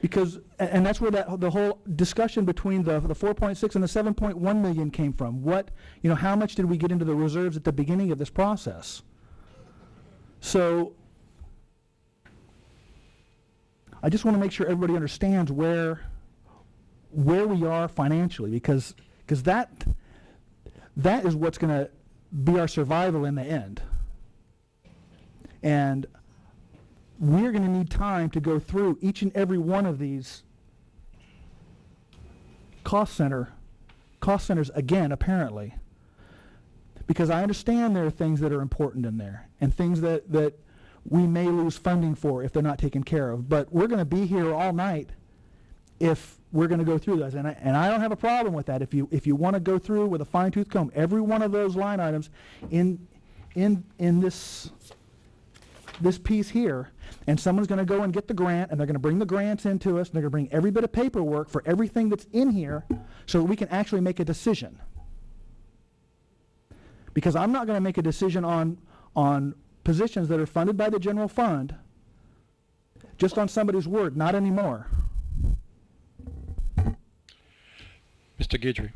[SPEAKER 5] Because, and that's where the whole discussion between the 4.6 and the 7.1 million came from. How much did we get into the reserves at the beginning of this process? So, I just want to make sure everybody understands where we are financially, because that is what's going to be our survival in the end. And we're going to need time to go through each and every one of these cost centers again, apparently, because I understand there are things that are important in there and things that we may lose funding for if they're not taken care of. But we're going to be here all night if we're going to go through those, and I don't have a problem with that. If you want to go through with a fine-tooth comb every one of those line items in this piece here, and someone's going to go and get the grant, and they're going to bring the grants into us, and they're going to bring every bit of paperwork for everything that's in here so that we can actually make a decision. Because I'm not going to make a decision on positions that are funded by the general fund just on somebody's word, not anymore.
[SPEAKER 12] Mr. Guidry.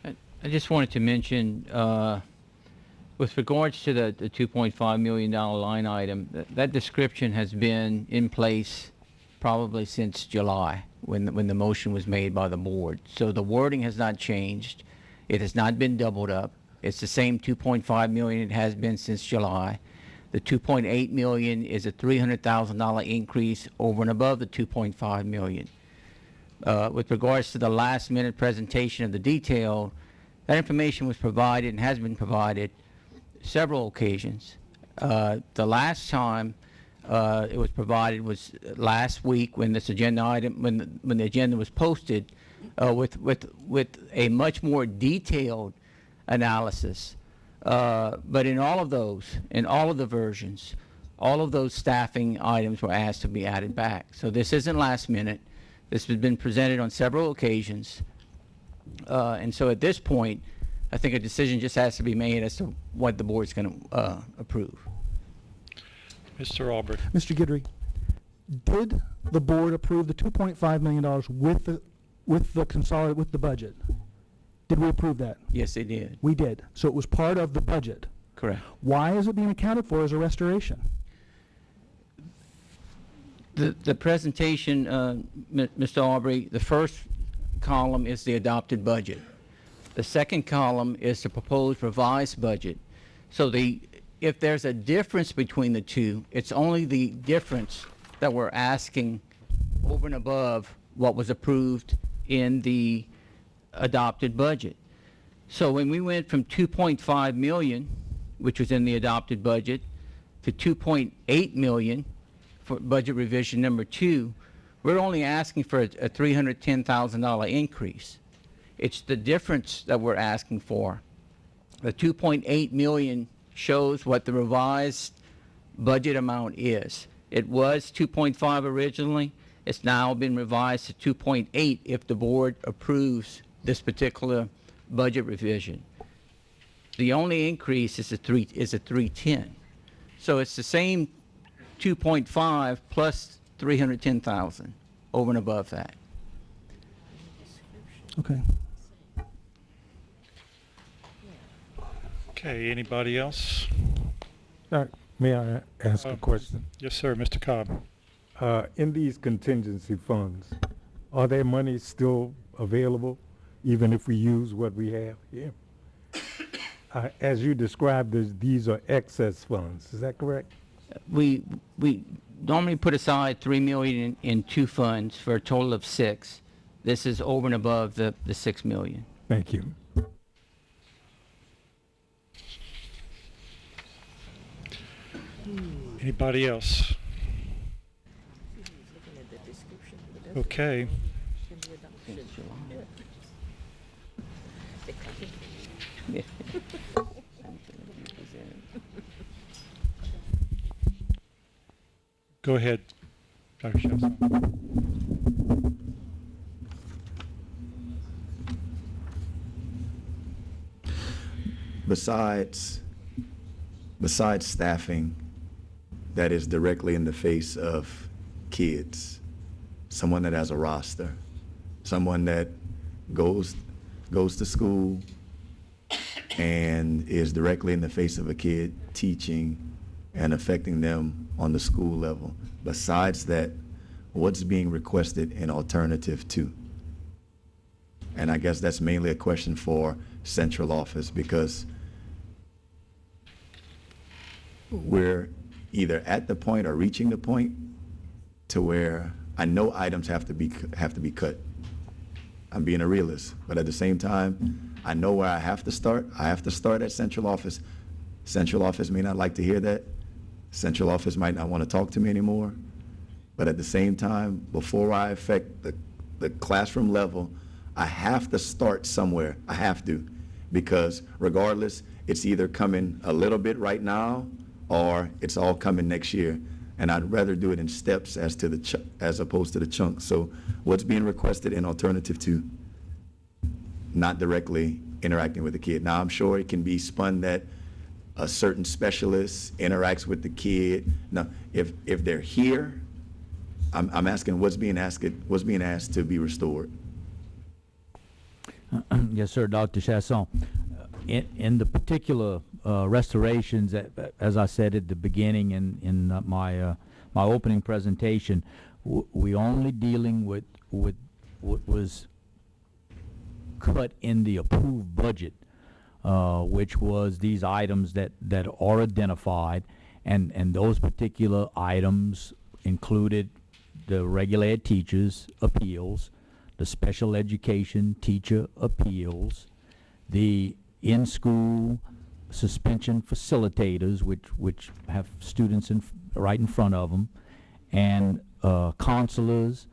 [SPEAKER 3] I just wanted to mention, with regards to the $2.5 million line item, that description has been in place probably since July when the motion was made by the board. So the wording has not changed. It has not been doubled up. It's the same $2.5 million it has been since July. The $2.8 million is a $300,000 increase over and above the $2.5 million. With regards to the last minute presentation of the detail, that information was provided and has been provided several occasions. The last time it was provided was last week when this agenda item, when the agenda was posted, with a much more detailed analysis. But in all of those, in all of the versions, all of those staffing items were asked to be added back. So this isn't last minute. This has been presented on several occasions. And so at this point, I think a decision just has to be made as to what the board's going to approve.
[SPEAKER 12] Mr. Albrecht.
[SPEAKER 5] Mr. Guidry, did the board approve the $2.5 million with the budget? Did we approve that?
[SPEAKER 3] Yes, they did.
[SPEAKER 5] We did. So it was part of the budget.
[SPEAKER 3] Correct.
[SPEAKER 5] Why is it being accounted for as a restoration?
[SPEAKER 3] The presentation, Mr. Aubrey, the first column is the adopted budget. The second column is the proposed revised budget. So if there's a difference between the two, it's only the difference that we're asking over and above what was approved in the adopted budget. So when we went from 2.5 million, which was in the adopted budget, to 2.8 million for budget revision number 2, we're only asking for a $310,000 increase. It's the difference that we're asking for. The 2.8 million shows what the revised budget amount is. It was 2.5 originally. It's now been revised to 2.8 if the board approves this particular budget revision. The only increase is a 310. So it's the same 2.5 plus 310,000 over and above that.
[SPEAKER 5] Okay.
[SPEAKER 12] Okay, anybody else?
[SPEAKER 11] May I ask a question?
[SPEAKER 12] Yes, sir, Mr. Cobb.
[SPEAKER 11] In these contingency funds, are there money still available, even if we use what we have here? As you described, these are excess funds. Is that correct?
[SPEAKER 3] We normally put aside $3 million in two funds for a total of $6 million. This is over and above the $6 million.
[SPEAKER 11] Thank you.
[SPEAKER 12] Anybody else? Okay. Go ahead, Dr. Chasson.
[SPEAKER 7] Besides staffing that is directly in the face of kids, someone that has a roster, someone that goes to school and is directly in the face of a kid teaching and affecting them on the school level. Besides that, what's being requested in alternative to? And I guess that's mainly a question for central office, because we're either at the point or reaching the point to where I know items have to be cut. I'm being a realist, but at the same time, I know where I have to start. I have to start at central office. Central office may not like to hear that. Central office might not want to talk to me anymore. But at the same time, before I affect the classroom level, I have to start somewhere. I have to, because regardless, it's either coming a little bit right now or it's all coming next year. And I'd rather do it in steps as opposed to the chunks. So what's being requested in alternative to? Not directly interacting with the kid. Now, I'm sure it can be spun that a certain specialist interacts with the kid. Now, if they're here, I'm asking what's being asked to be restored.
[SPEAKER 2] Yes, sir, Dr. Chasson. In the particular restorations, as I said at the beginning in my opening presentation, we only dealing with what was cut in the approved budget, which was these items that are identified, and those particular items included the regular ed teachers' appeals, the special education teacher appeals, the in-school suspension facilitators, which have students right in front of them, and counselors.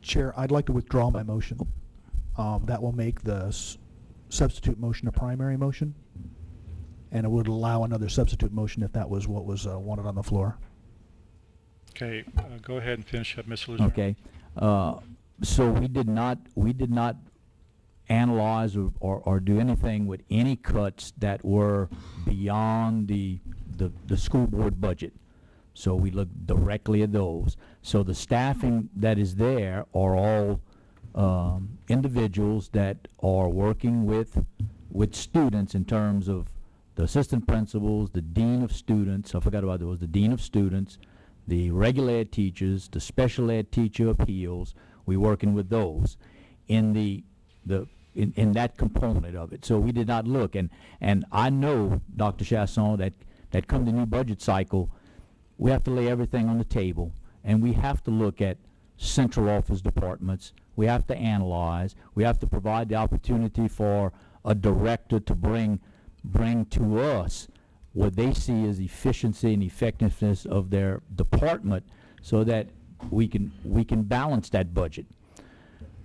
[SPEAKER 5] Chair, I'd like to withdraw my motion. That will make the substitute motion a primary motion, and it would allow another substitute motion if that was what was wanted on the floor.
[SPEAKER 12] Okay, go ahead and finish up, Mr. Luzerne.
[SPEAKER 2] Okay, so we did not analyze or do anything with any cuts that were beyond the school board budget. So we looked directly at those. So the staffing that is there are all individuals that are working with students in terms of the assistant principals, the dean of students, I forgot about those, the dean of students, the regular ed teachers, the special ed teacher appeals. We're working with those in in that component of it. So we did not look, and I know, Dr. Chasson, that come the new budget cycle, we have to lay everything on the table, and we have to look at central office departments. We have to analyze. We have to provide the opportunity for a director to bring to us what they see as efficiency and effectiveness of their department, so that we can balance that budget.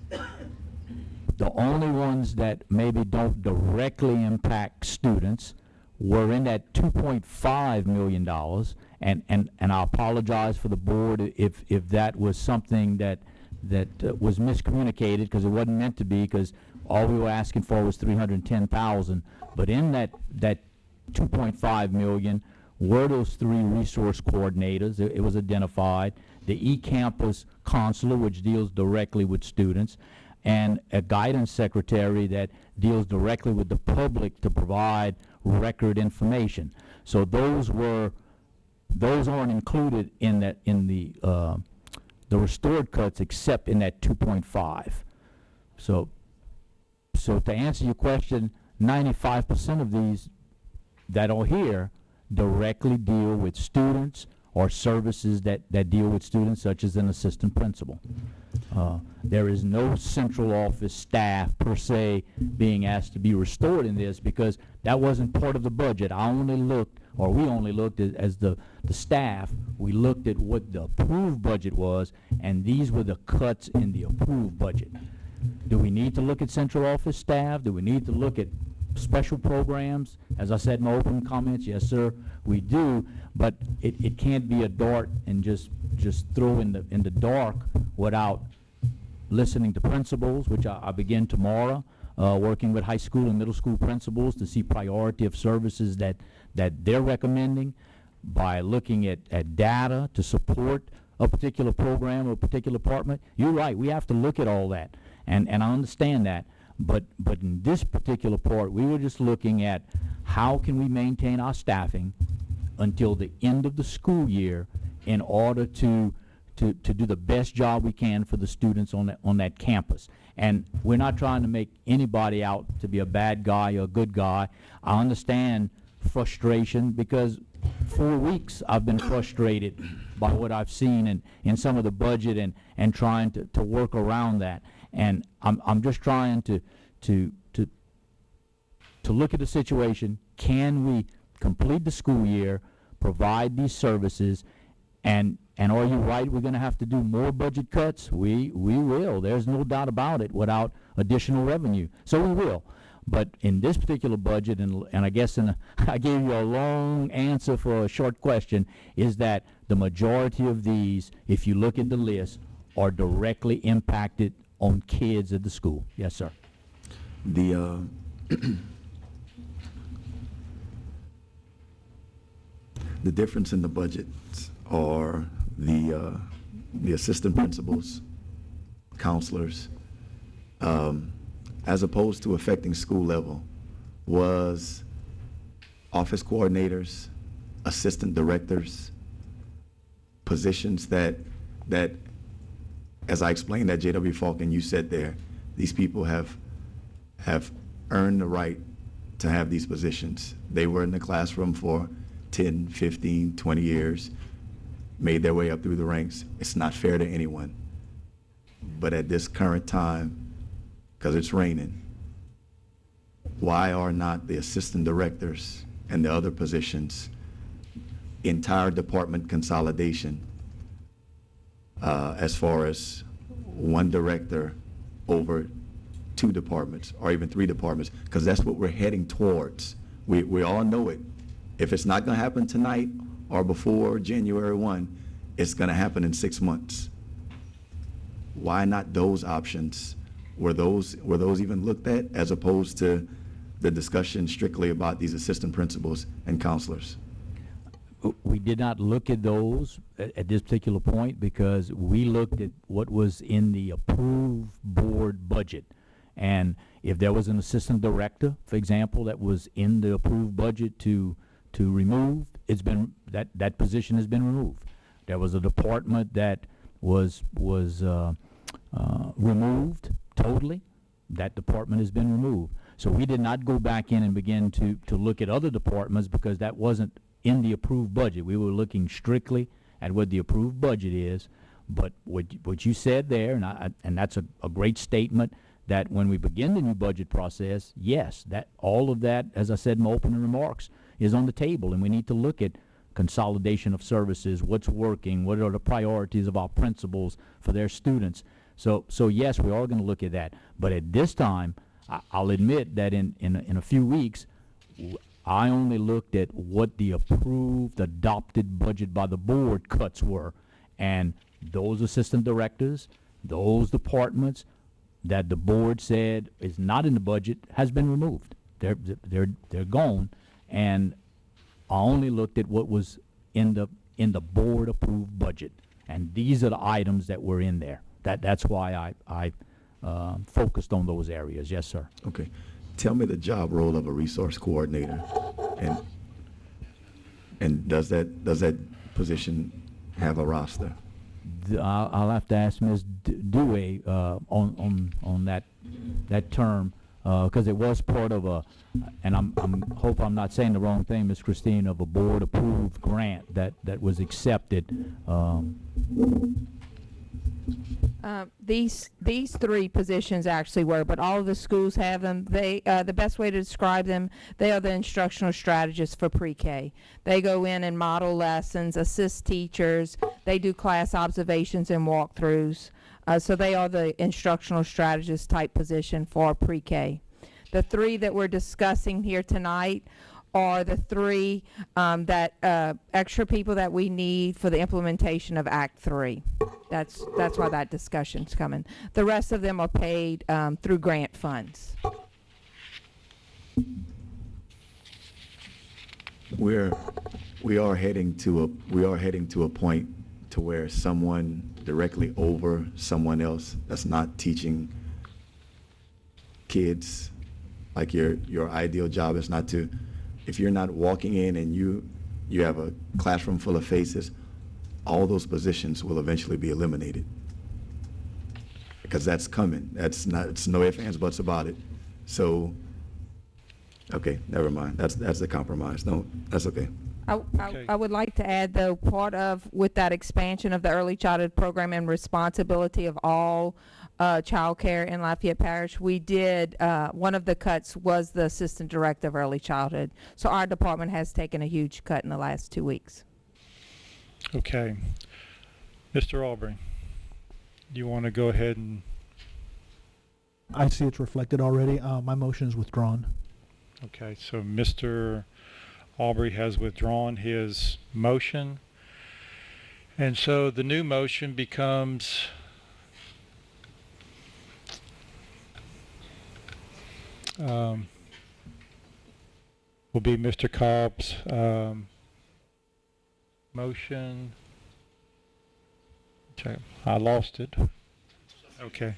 [SPEAKER 2] The only ones that maybe don't directly impact students were in that $2.5 million, and I apologize for the board if that was something that was miscommunicated, because it wasn't meant to be, because all we were asking for was $310,000. But in that $2.5 million were those 3 resource coordinators. It was identified. The eCampus counselor, which deals directly with students, and a guidance secretary that deals directly with the public to provide record information. So those aren't included in the restored cuts, except in that 2.5. So to answer your question, 95% of these that are here directly deal with students or services that deal with students, such as an assistant principal. There is no central office staff per se being asked to be restored in this, because that wasn't part of the budget. We only looked as the staff, we looked at what the approved budget was, and these were the cuts in the approved budget. Do we need to look at central office staff? Do we need to look at special programs? As I said in my opening comments, yes, sir, we do, but it can't be a dart and just throw in the dark without listening to principals, which I begin tomorrow, working with high school and middle school principals to see priority of services that they're recommending, by looking at data to support a particular program or a particular department. You're right, we have to look at all that, and I understand that. But in this particular part, we were just looking at how can we maintain our staffing until the end of the school year in order to do the best job we can for the students on that campus. And we're not trying to make anybody out to be a bad guy or a good guy. I understand frustration, because 4 weeks I've been frustrated by what I've seen in some of the budget and trying to work around that. And I'm just trying to look at the situation. Can we complete the school year, provide these services, and are you right, we're going to have to do more budget cuts? We will. There's no doubt about it, without additional revenue. So we will. But in this particular budget, and I guess I gave you a long answer for a short question, is that the majority of these, if you look at the list, are directly impacted on kids at the school. Yes, sir.
[SPEAKER 7] The the difference in the budgets are the assistant principals, counselors, as opposed to affecting school level, was office coordinators, assistant directors, positions that as I explained at J.W. Falk, and you said there, these people have earned the right to have these positions. They were in the classroom for 10, 15, 20 years, made their way up through the ranks. It's not fair to anyone. But at this current time, because it's raining, why are not the assistant directors and the other positions, entire department consolidation, as far as one director over 2 departments or even 3 departments, because that's what we're heading towards. We all know it. If it's not going to happen tonight or before January 1, it's going to happen in 6 months. Why not those options? Were those even looked at, as opposed to the discussion strictly about these assistant principals and counselors?
[SPEAKER 2] We did not look at those at this particular point, because we looked at what was in the approved board budget. And if there was an assistant director, for example, that was in the approved budget to remove, it's been, that position has been removed. There was a department that was removed totally. That department has been removed. So we did not go back in and begin to look at other departments, because that wasn't in the approved budget. We were looking strictly at what the approved budget is. But what you said there, and that's a great statement, that when we begin the new budget process, yes, that all of that, as I said in my opening remarks, is on the table, and we need to look at consolidation of services, what's working, what are the priorities of our principals for their students. So yes, we are going to look at that. But at this time, I'll admit that in a few weeks, I only looked at what the approved, adopted budget by the board cuts were. And those assistant directors, those departments that the board said is not in the budget has been removed. They're gone. And I only looked at what was in the board approved budget. And these are the items that were in there. That's why I focused on those areas. Yes, sir.
[SPEAKER 7] Okay. Tell me the job role of a resource coordinator, and does that position have a roster?
[SPEAKER 2] I'll have to ask Ms. Dewey on that term, because it was part of a, and hope I'm not saying the wrong thing, Ms. Christine, of a board approved grant that was accepted.
[SPEAKER 19] These three positions actually were, but all of the schools have them. They the best way to describe them, they are the instructional strategists for pre-K. They go in and model lessons, assist teachers. They do class observations and walkthroughs. So they are the instructional strategist type position for pre-K. The three that we're discussing here tonight are the three extra people that we need for the implementation of Act 3. That's why that discussion's coming. The rest of them are paid through grant funds.
[SPEAKER 7] We are heading to a point to where someone directly over someone else that's not teaching kids, like your ideal job is not to, if you're not walking in and you have a classroom full of faces, all those positions will eventually be eliminated, because that's coming. It's no ifs, ands, buts about it. So, okay, never mind. That's the compromise. No, that's okay.
[SPEAKER 19] I would like to add, though, part of, with that expansion of the early childhood program and responsibility of all child care in Lafayette Parish, we did, one of the cuts was the assistant director of early childhood. So our department has taken a huge cut in the last 2 weeks.
[SPEAKER 12] Okay. Mr. Aubrey, do you want to go ahead and...
[SPEAKER 5] I see it's reflected already. My motion is withdrawn.
[SPEAKER 12] Okay, so Mr. Aubrey has withdrawn his motion. And so the new motion becomes... will be Mr. Cobb's motion. Check. I lost it. Okay.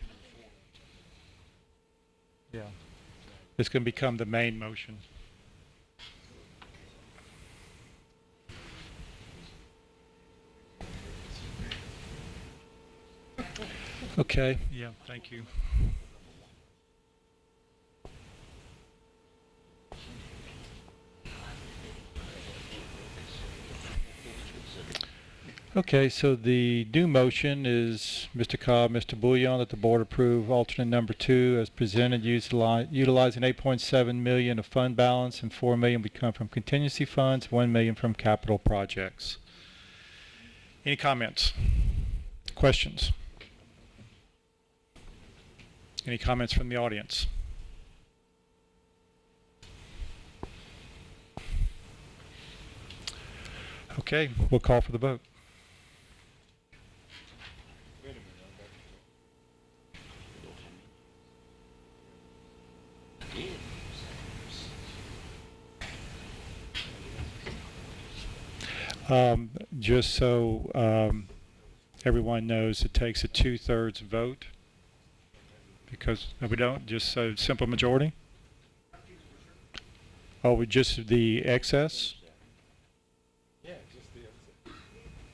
[SPEAKER 12] Yeah. It's going to become the main motion. Okay. Yeah, thank you. Okay, so the new motion is Mr. Cobb, Mr. Bouillon, that the board approve alternate number 2 as presented, utilizing $8.7 million of fund balance and $4 million would come from contingency funds, $1 million from capital projects. Any comments? Questions? Any comments from the audience? Okay, we'll call for the vote. Just so everyone knows, it takes a 2/3 vote, because we don't just so simple majority. Oh, we just the excess.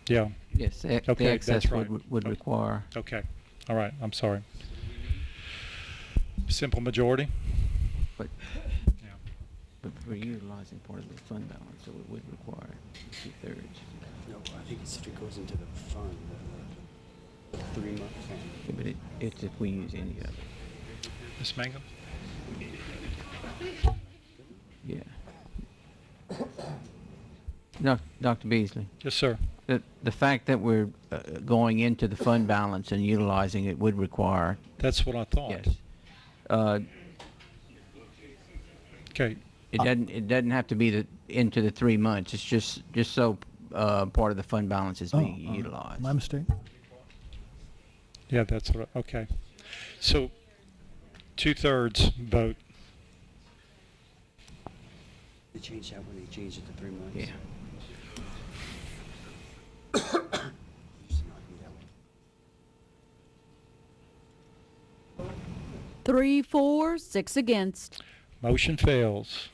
[SPEAKER 12] Yeah.
[SPEAKER 3] Yes,
[SPEAKER 12] Okay,
[SPEAKER 3] the excess
[SPEAKER 12] that's right.
[SPEAKER 3] would require.
[SPEAKER 12] Okay. All right. I'm sorry. Simple majority.
[SPEAKER 3] But we're utilizing part of the fund balance, so it would require 2/3.
[SPEAKER 13] No, I think it's if it goes into the fund, the 3-month fund.
[SPEAKER 3] Yeah, but it's if we use any of it.
[SPEAKER 12] Ms. Mangum?
[SPEAKER 3] Yeah. Dr. Beasley,
[SPEAKER 12] Yes, sir.
[SPEAKER 3] the fact that we're going into the fund balance and utilizing it would require,
[SPEAKER 12] That's what I thought.
[SPEAKER 3] yes.
[SPEAKER 12] Okay.
[SPEAKER 3] It doesn't have to be into the 3 months. It's just so part of the fund balance is being utilized.
[SPEAKER 5] My mistake.
[SPEAKER 12] Yeah, that's what, okay. So, 2/3 vote.
[SPEAKER 13] They changed that when they changed it to 3 months.
[SPEAKER 3] Yeah.
[SPEAKER 13] Used to not be that way.
[SPEAKER 20] 3 for, 6 against.
[SPEAKER 12] Motion fails.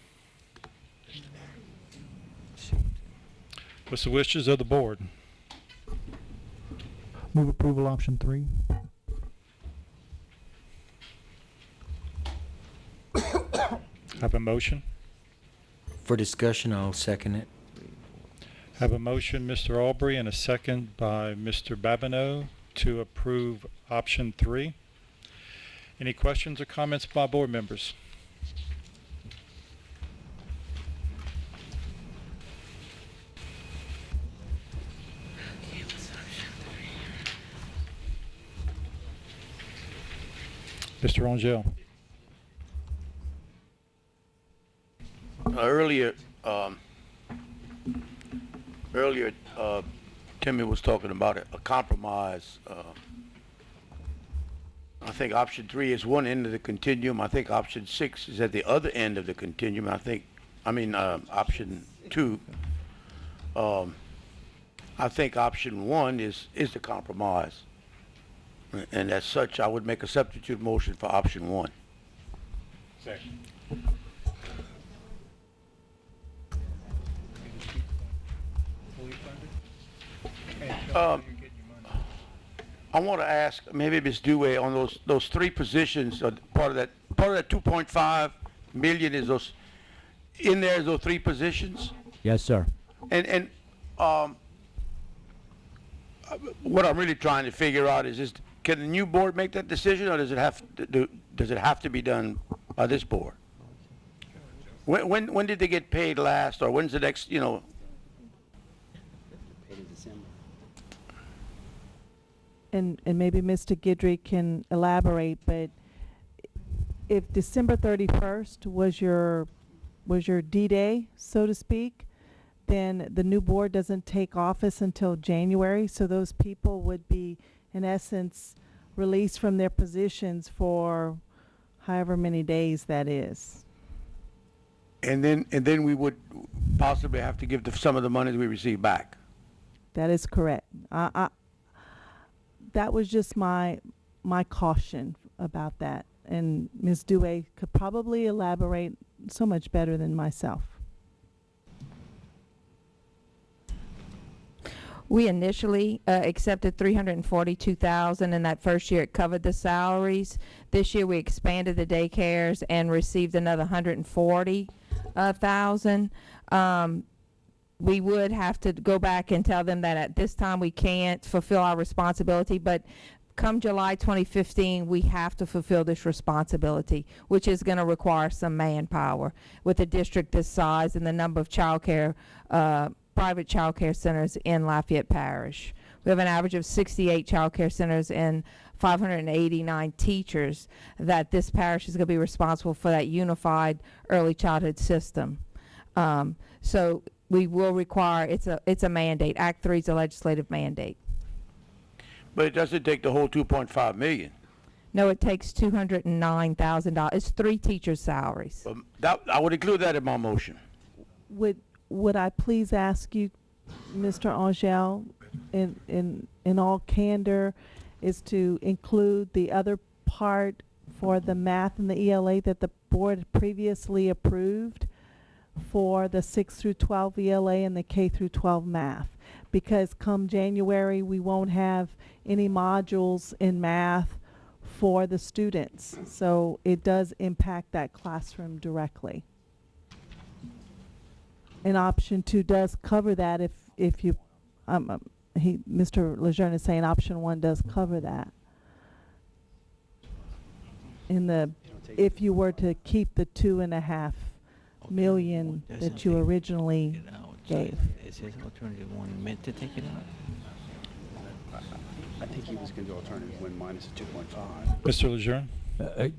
[SPEAKER 12] What's the wishes of the board?
[SPEAKER 5] Move approval option 3.
[SPEAKER 12] Have a motion?
[SPEAKER 4] For discussion, I'll second it.
[SPEAKER 12] Have a motion, Mr. Aubrey, and a second by Mr. Babineau to approve option 3. Any questions or comments by board members? Mr. Rangel.
[SPEAKER 6] Earlier, Timmy was talking about a compromise. I think option 3 is one end of the continuum. I think option 6 is at the other end of the continuum. Option 2. I think option 1 is the compromise. And as such, I would make a substitute motion for option 1.
[SPEAKER 12] Second.
[SPEAKER 6] I want to ask maybe Ms. Dewey on those 3 positions. Part of that 2.5 million is those in there. Is those 3 positions?
[SPEAKER 2] Yes, sir.
[SPEAKER 6] And what I'm really trying to figure out is can the new board make that decision, or does it have to be done by this board? When did they get paid last, or when's the next?
[SPEAKER 13] Paid in December.
[SPEAKER 15] And maybe Mr. Guidry can elaborate, but if December 31st was your D-Day, so to speak, then the new board doesn't take office until January, so those people would be, in essence, released from their positions for however many days that is.
[SPEAKER 6] And then we would possibly have to give some of the money that we receive back.
[SPEAKER 15] That is correct. That was just my caution about that, and Ms. Dewey could probably elaborate so much better than myself.
[SPEAKER 19] We initially accepted $342,000, and that first year it covered the salaries. This year we expanded the daycares and received another $140,000. We would have to go back and tell them that at this time we can't fulfill our responsibility, but come July 2015, we have to fulfill this responsibility, which is going to require some manpower. With a district this size and the number of private child care centers in Lafayette Parish. We have an average of 68 child care centers and 589 teachers that this parish is going to be responsible for that unified early childhood system. So we will require, it's a mandate. Act 3 is a legislative mandate.
[SPEAKER 6] But it doesn't take the whole 2.5 million.
[SPEAKER 19] No, it takes $209,000. It's 3 teachers' salaries.
[SPEAKER 6] I would include that in my motion.
[SPEAKER 15] Would I please ask you, Mr. Angel, in all candor, is to include the other part for the math and the ELA that the board previously approved for the 6 through 12 ELA and the K through 12 math, because come January we won't have any modules in math for the students, so it does impact that classroom directly. And option 2 does cover that if you, Mr. Lejeune is saying option 1 does cover that. If you were to keep the $2.5 million that you originally Dave.
[SPEAKER 9] Is his alternative one meant to take it out?
[SPEAKER 13] I think he was going to do alternative 1 minus the 2.5.
[SPEAKER 12] Mr. Lejeune?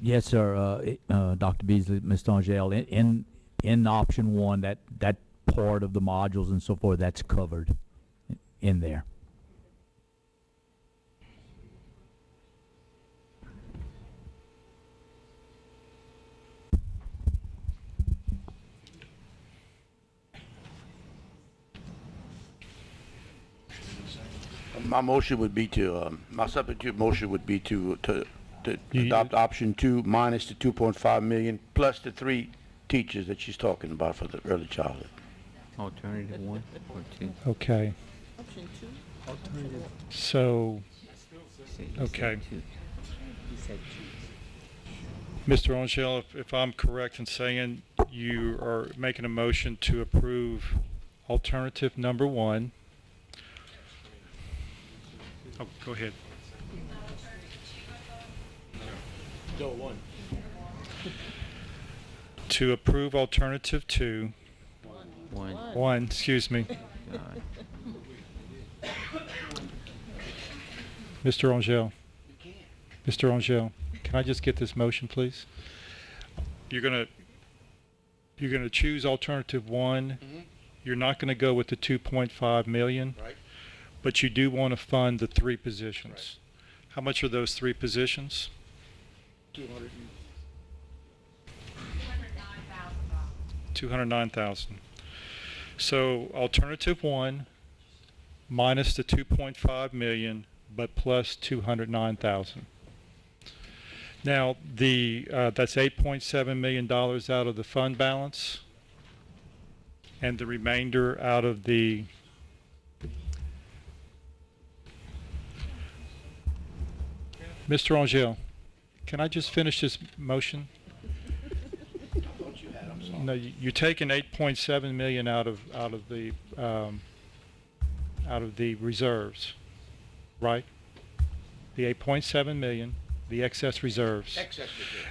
[SPEAKER 2] Yes, sir, Dr. Beasley, Mr. Angel, in option one, that part of the modules and so forth, that's covered in there.
[SPEAKER 6] My motion would be to, my substitute motion would be to adopt option 2 minus the 2.5 million plus the 3 teachers that she's talking about for the early childhood.
[SPEAKER 9] Alternative 1 or 2?
[SPEAKER 12] Okay.
[SPEAKER 20] Option 2.
[SPEAKER 9] Alternative.
[SPEAKER 12] So, okay.
[SPEAKER 9] He said 2.
[SPEAKER 12] Mr. Angel, if I'm correct in saying you are making a motion to approve alternative number 1. Oh, go ahead.
[SPEAKER 6] No, 1.
[SPEAKER 12] To approve alternative 2. 1, excuse me. Mr. Angel. Mr. Angel, can I just get this motion, please? You're gonna choose alternative 1. You're not gonna go with the 2.5 million.
[SPEAKER 6] Right.
[SPEAKER 12] But you do want to fund the 3 positions. Right. How much are those 3 positions? $209,000. So alternative 1 minus the 2.5 million, but plus 209,000. Now that's $8.7 million out of the fund balance, and the remainder out of the Mr. Angel, can I just finish this motion? No, you're taking 8.7 million out of the reserves, right? The 8.7 million, the excess reserves.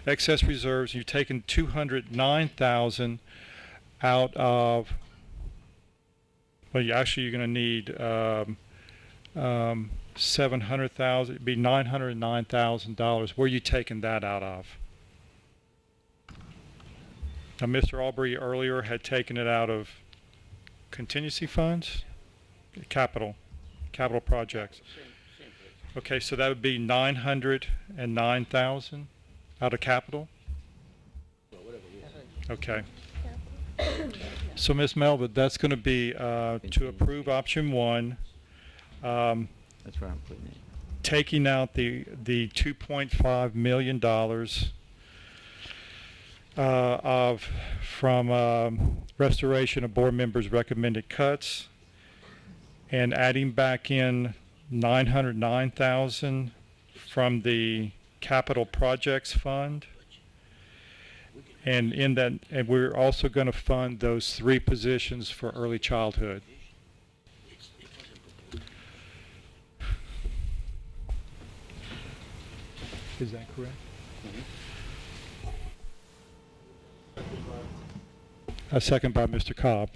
[SPEAKER 12] Excess reserves. You're taking 209,000 out of. Well, you're going to need 700,000. It'd be $909,000. Where are you taking that out of? Now, Mr. Aubrey earlier had taken it out of contingency funds, capital projects. Okay, so that would be 909,000 out of capital. Okay. So, Ms. Melva, that's going to be to approve option 1.
[SPEAKER 9] That's where I'm putting it.
[SPEAKER 12] Taking out the $2.5 million from restoration of board members' recommended cuts, and adding back in 909,000 from the capital projects fund, and in that, and we're also going to fund those 3 positions for early childhood. Is that correct? A second by Mr. Cobb.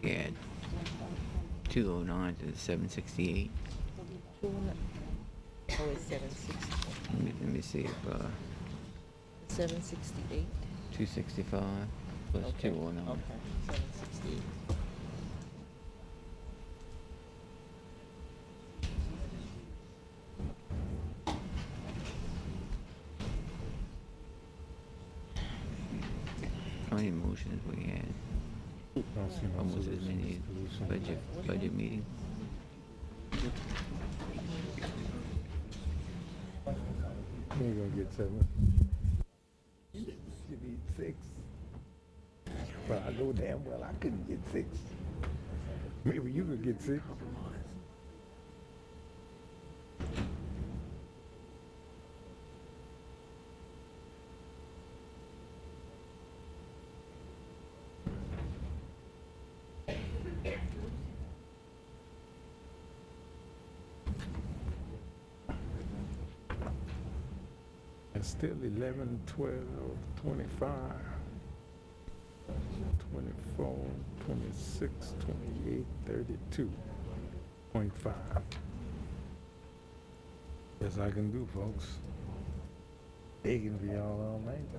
[SPEAKER 9] Yeah, 209 to 768.
[SPEAKER 20] Oh, it's 760.
[SPEAKER 9] Let me see if
[SPEAKER 20] 768.
[SPEAKER 9] 265 plus
[SPEAKER 20] Okay.
[SPEAKER 9] 209.
[SPEAKER 20] Okay. 768.
[SPEAKER 9] How many motions we had?
[SPEAKER 11] Don't see no
[SPEAKER 9] Almost as many
[SPEAKER 11] solution.
[SPEAKER 9] budget meetings.
[SPEAKER 11] You ain't gonna get 7. You need 6. Well, I know damn well I couldn't get 6. Maybe you could get 6. It's still 11, 12, 25, 24, 26, 28, 32.5. Yes, I can do, folks. They can be all night.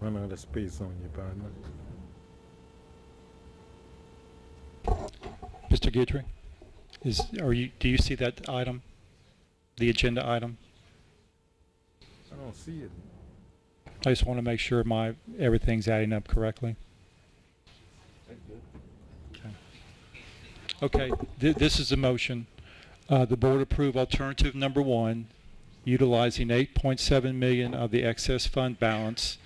[SPEAKER 11] Run out of space on you, partner.
[SPEAKER 12] Mr. Guidry, do you see that item, the agenda item?
[SPEAKER 11] I don't see it.
[SPEAKER 12] I just want to make sure everything's adding up correctly. Okay, this is a motion. The board approve alternative number 1, utilizing $8.7 million of the excess fund balance,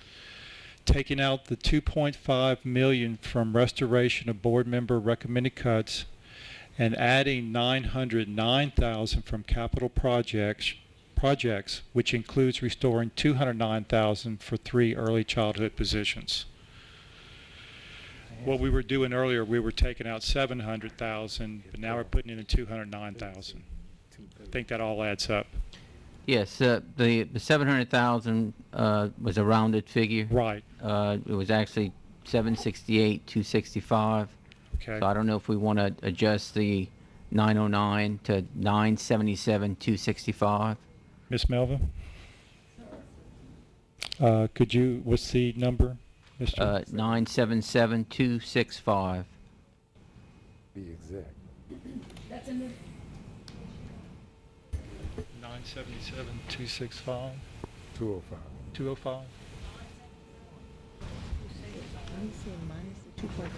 [SPEAKER 12] taking out the $2.5 million from restoration of board member recommended cuts, and adding $909,000 from capital projects, which includes restoring $209,000 for 3 early childhood positions. What we were doing earlier, we were taking out $700,000, but now we're putting in $209,000. I think that all adds up.
[SPEAKER 9] Yes, the 700,000 was a rounded figure.
[SPEAKER 12] Right.
[SPEAKER 9] It was actually 768,265.
[SPEAKER 12] Okay.
[SPEAKER 9] So I don't know if we want to adjust the 909 to 977,265.
[SPEAKER 12] Ms. Melva? What's the number, Mr.?
[SPEAKER 9] 977,265.
[SPEAKER 11] Be exact.
[SPEAKER 18] That's in the
[SPEAKER 12] 977,265.
[SPEAKER 11] 205.
[SPEAKER 12] 205.
[SPEAKER 20] I'm saying minus the 2.5.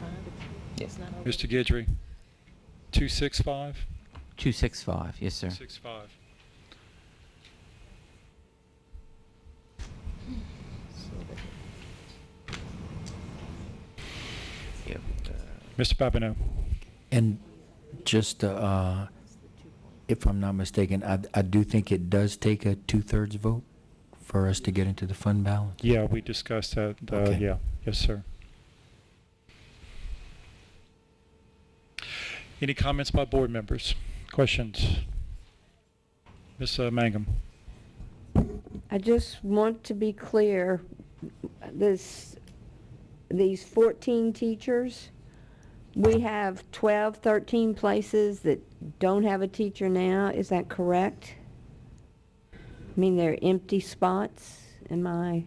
[SPEAKER 20] It's not over.
[SPEAKER 12] Mr. Guidry, 265?
[SPEAKER 9] 265, yes, sir.
[SPEAKER 12] 65.
[SPEAKER 9] Yep.
[SPEAKER 12] Mr. Babineau.
[SPEAKER 4] And just, if I'm not mistaken, I do think it does take a 2/3 vote for us to get into the fund balance.
[SPEAKER 12] Yeah, we discussed that.
[SPEAKER 4] Okay.
[SPEAKER 12] Yeah. Yes, sir. Any comments by board members? Questions? Ms. Mangum.
[SPEAKER 14] I just want to be clear, these 14 teachers, we have 12, 13 places that don't have a teacher now. Is that correct? I mean, they're empty spots. Am I?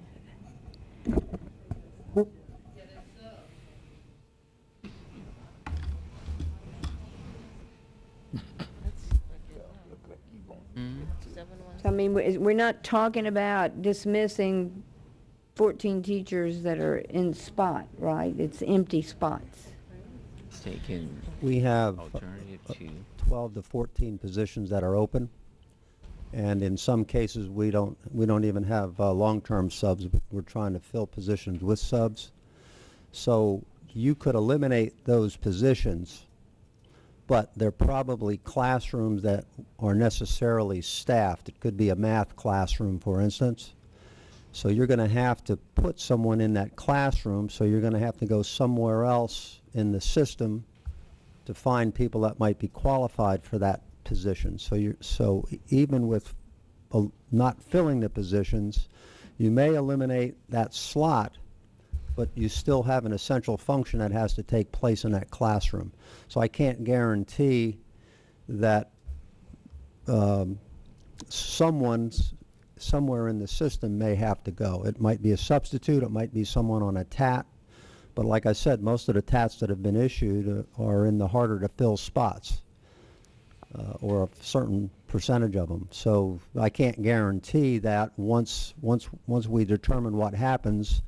[SPEAKER 14] So, I mean, we're not talking about dismissing 14 teachers that are in spot, right? It's empty spots.
[SPEAKER 9] Taken
[SPEAKER 16] We have
[SPEAKER 9] alternative to
[SPEAKER 16] 12 to 14 positions that are open, and in some cases we don't even have long-term subs. We're trying to fill positions with subs, so you could eliminate those positions, but they're probably classrooms that are necessarily staffed. It could be a math classroom, for instance. So you're going to have to put someone in that classroom, so you're going to have to go somewhere else in the system to find people that might be qualified for that position. So even with not filling the positions, you may eliminate that slot, but you still have an essential function that has to take place in that classroom. So I can't guarantee that somewhere in the system may have to go. It might be a substitute, it might be someone on a TAT, but like I said, most of the TATs that have been issued are in the harder to fill spots, or a certain percentage of them. So I can't guarantee that once we determine what happens,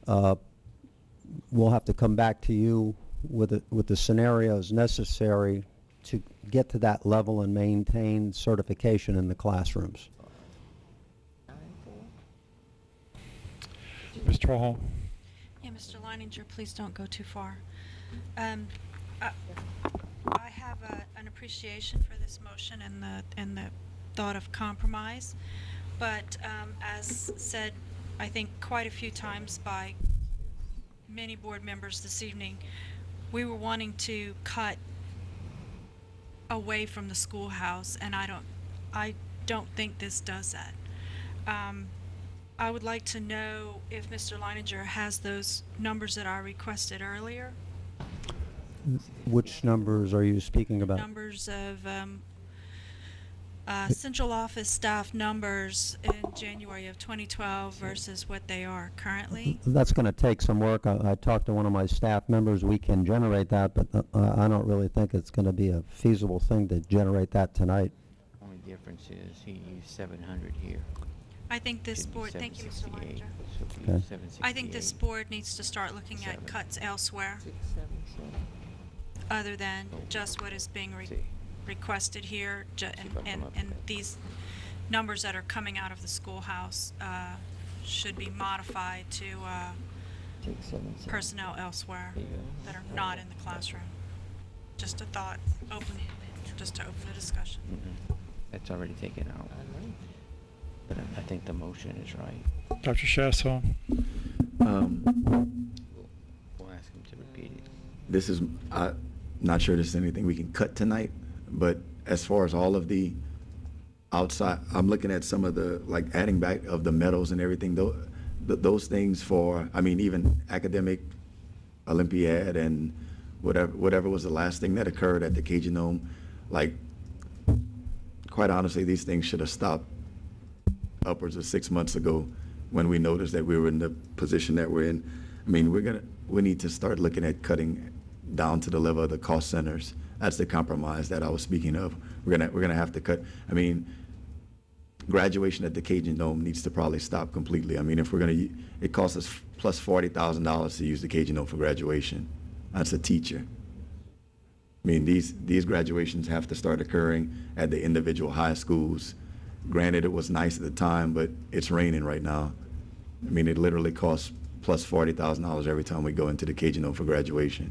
[SPEAKER 16] we'll have to come back to you with the scenarios necessary to get to that level and maintain certification in the classrooms.
[SPEAKER 12] Mr. Hall.
[SPEAKER 8] Yeah, Mr. Leininger, please don't go too far. I have an appreciation for this motion and the thought of compromise, but as said, I think quite a few times by many board members this evening, we were wanting to cut away from the schoolhouse, and I don't think this does that. I would like to know if Mr. Leininger has those numbers that I requested earlier.
[SPEAKER 16] Which numbers are you speaking about?
[SPEAKER 8] Numbers of central office staff numbers in January of 2012 versus what they are currently.
[SPEAKER 16] That's going to take some work. I talked to one of my staff members. We can generate that, but I don't really think it's going to be a feasible thing to generate that tonight.
[SPEAKER 9] Only difference is he used 700 here.
[SPEAKER 8] I think this board, thank you, Mr. Leininger.
[SPEAKER 16] Okay.
[SPEAKER 8] I think this board needs to start looking at cuts elsewhere, other than just what is being requested here, and these numbers that are coming out of the schoolhouse should be modified to personnel elsewhere that are not in the classroom. Just a thought, just to open the discussion.
[SPEAKER 9] That's already taken out. But I think the motion is right.
[SPEAKER 12] Dr. Shassall.
[SPEAKER 9] We'll ask him to repeat it.
[SPEAKER 7] This is, I'm not sure this is anything we can cut tonight, but as far as all of the outside, I'm looking at some of the, like adding back of the medals and everything, those things for, I mean, even academic, Olympiad, and whatever was the last thing that occurred at the Cajun Dome, like, quite honestly, these things should have stopped upwards of 6 months ago when we noticed that we were in the position that we're in. I mean, we need to start looking at cutting down to the level of the cost centers. That's the compromise that I was speaking of. We're gonna have to cut. I mean, graduation at the Cajun Dome needs to probably stop completely. I mean, if we're gonna, it costs us plus $40,000 to use the Cajun Dome for graduation. That's a teacher. I mean, these graduations have to start occurring at the individual high schools. Granted, it was nice at the time, but it's raining right now. I mean, it literally costs plus $40,000 every time we go into the Cajun Dome for graduation.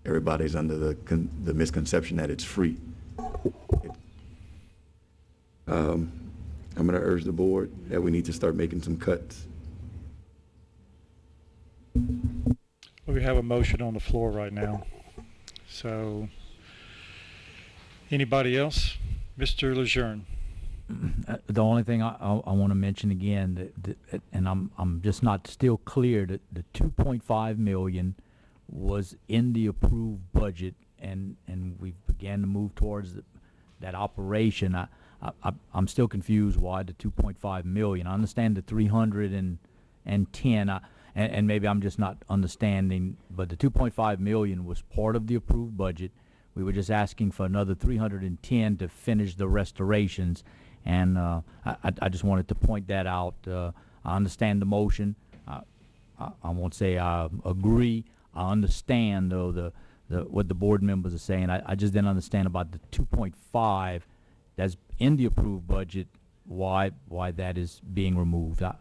[SPEAKER 7] Everybody's under the misconception that it's free. I'm going to urge the board that we need to start making some cuts.
[SPEAKER 12] We have a motion on the floor right now. So, anybody else? Mr. Lejeune.
[SPEAKER 2] The only thing I want to mention again, and I'm just not still clear, that the 2.5 million was in the approved budget, and we began to move towards that operation. I'm still confused why the 2.5 million. I understand the 310, and maybe I'm just not understanding, but the 2.5 million was part of the approved budget. We were just asking for another 310 to finish the restorations. And I just wanted to point that out. I understand the motion. I won't say I agree. I understand, though, what the board members are saying. I just didn't understand about the 2.5 that's in the approved budget, why that is being removed. I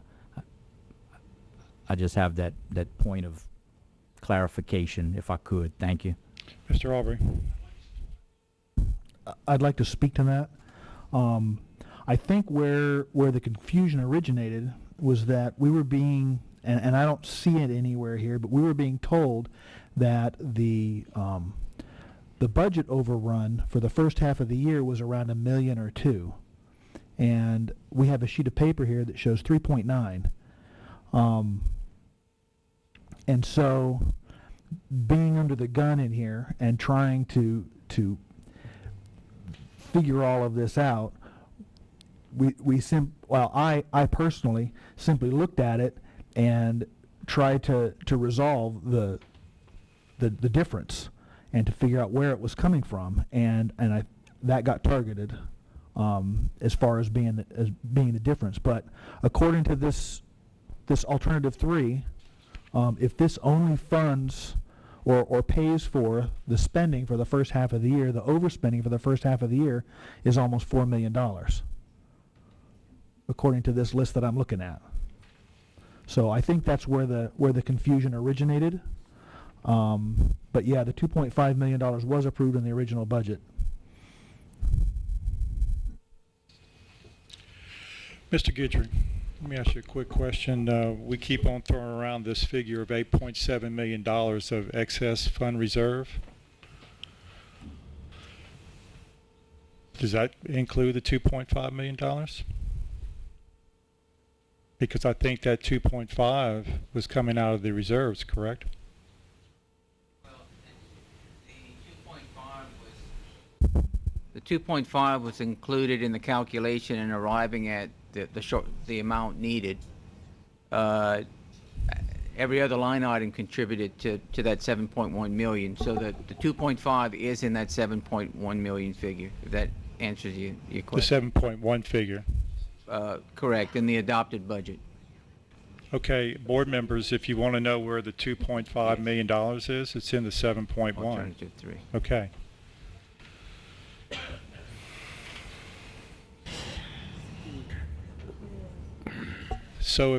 [SPEAKER 2] just have that point of clarification, if I could. Thank you.
[SPEAKER 12] Mr. Aubrey.
[SPEAKER 5] I'd like to speak to that. I think where the confusion originated was that we were being, and I don't see it anywhere here, but we were being told that the budget overrun for the first half of the year was around $1 million or $2 million, and we have a sheet of paper here that shows 3.9. And so, being under the gun in here and trying to figure all of this out, I personally simply looked at it and tried to resolve the difference and to figure out where it was coming from, and that got targeted as far as being the difference. But according to this alternative 3, if this only funds or pays for the spending for the first half of the year, the overspending for the first half of the year is almost $4 million, according to this list that I'm looking at. So I think that's where the confusion originated. But yeah, the $2.5 million was approved in the original budget.
[SPEAKER 12] Mr. Guidry, let me ask you a quick question. We keep on throwing around this figure of $8.7 million of excess fund reserve. Does that include the $2.5 million? Because I think that 2.5 was coming out of the reserves, correct?
[SPEAKER 3] The 2.5 was included in the calculation in arriving at the amount needed. Every other line item contributed to that 7.1 million, so that the 2.5 is in that 7.1 million figure, if that answers your question.
[SPEAKER 12] The 7.1 figure.
[SPEAKER 3] Correct, in the adopted budget.
[SPEAKER 12] Okay, board members, if you want to know where the $2.5 million is, it's in the 7.1.
[SPEAKER 3] Alternative 3.
[SPEAKER 12] Okay. So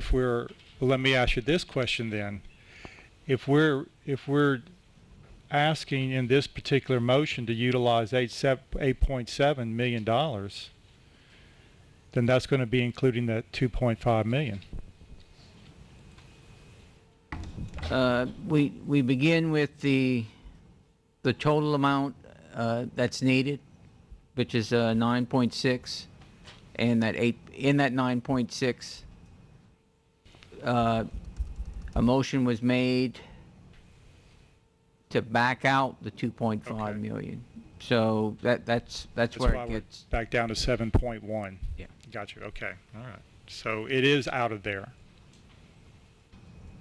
[SPEAKER 12] let me ask you this question then. If we're asking in this particular motion to utilize $8.7 million, then that's going to be including that $2.5 million.
[SPEAKER 3] We begin with the total amount that's needed, which is 9.6, and that in that 9.6, a motion was made to back out the 2.5 million. So that's where
[SPEAKER 12] why
[SPEAKER 3] it gets
[SPEAKER 12] we're back down to 7.1.
[SPEAKER 3] Yeah.
[SPEAKER 12] Got you. Okay. All right. So it is out of there.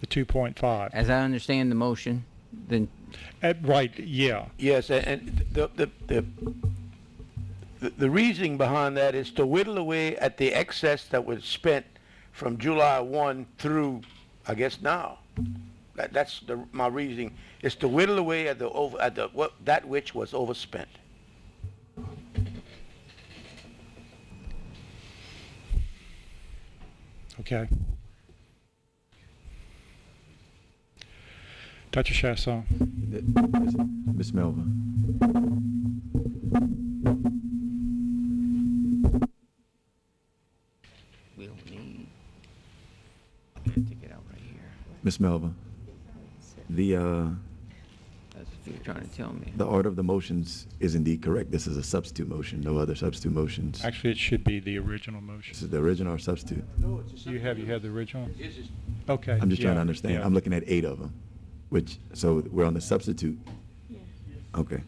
[SPEAKER 12] The 2.5.
[SPEAKER 3] As I understand the motion, then.
[SPEAKER 12] Right. Yeah.
[SPEAKER 6] Yes, and the reasoning behind that is to whittle away at the excess that was spent from July 1 through, I guess, now. That's my reasoning, is to whittle away at that which was overspent.
[SPEAKER 12] Okay. Dr. Chasson.
[SPEAKER 7] Ms. Melva.
[SPEAKER 3] We don't need. I'm going to take it out right here.
[SPEAKER 7] Ms. Melva. The
[SPEAKER 3] That's what you're trying to tell me.
[SPEAKER 7] the order of the motions is indeed correct. This is a substitute motion. No other substitute motions.
[SPEAKER 12] Actually, it should be the original motion.
[SPEAKER 7] This is the original or substitute?
[SPEAKER 6] No, it's
[SPEAKER 12] You have the original? Okay.
[SPEAKER 7] I'm just trying to
[SPEAKER 12] yeah,
[SPEAKER 7] understand.
[SPEAKER 12] yeah.
[SPEAKER 7] I'm looking at 8 of them, so we're on the substitute. Okay.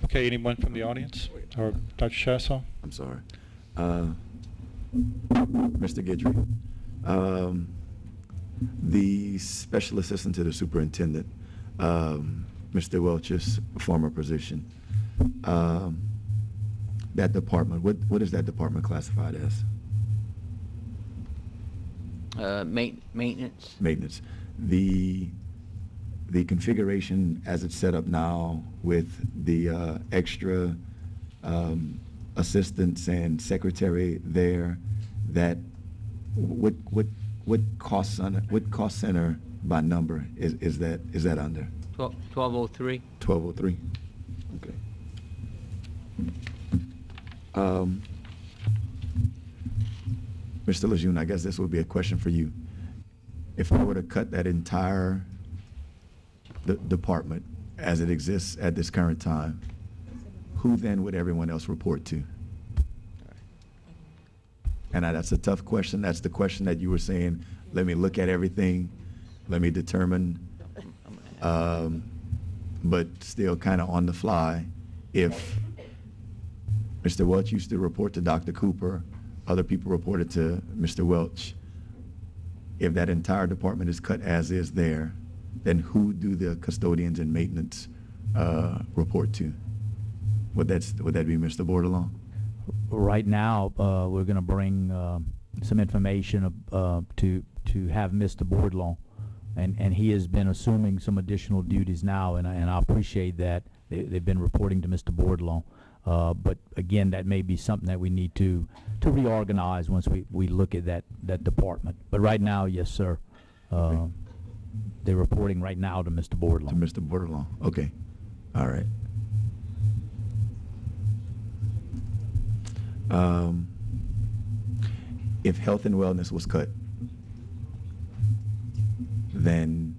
[SPEAKER 12] Okay, anyone from the audience? Or Dr. Chasson?
[SPEAKER 7] I'm sorry. Mr. Guidry, the special assistant to the superintendent, Mr. Welch's former position, that department, what is that department classified as?
[SPEAKER 3] Maintenance.
[SPEAKER 7] Maintenance. The configuration as it's set up now with the extra assistants and secretary there, that what cost center by number is that under?
[SPEAKER 3] 1203.
[SPEAKER 7] 1203. Okay. Mr. Lejeune, I guess this would be a question for you. If I were to cut that entire department as it exists at this current time, who then would everyone else report to? And that's a tough question. That's the question that you were saying, let me look at everything, let me determine but still kind of on the fly, if Mr. Welch used to report to Dr. Cooper, other people reported to Mr. Welch, if that entire department is cut as is there, then who do the custodians and maintenance report to? Would that be Mr. Bordelon?
[SPEAKER 2] Right now, we're going to bring some information to have Mr. Bordelon, and he has been assuming some additional duties now, and I appreciate that. They've been reporting to Mr. Bordelon. But again, that may be something that we need to reorganize once we look at that department. But right now, yes, sir.
[SPEAKER 7] Okay.
[SPEAKER 2] They're reporting right now to Mr. Bordelon.
[SPEAKER 7] To Mr. Bordelon. Okay. All right. If health and wellness was cut, then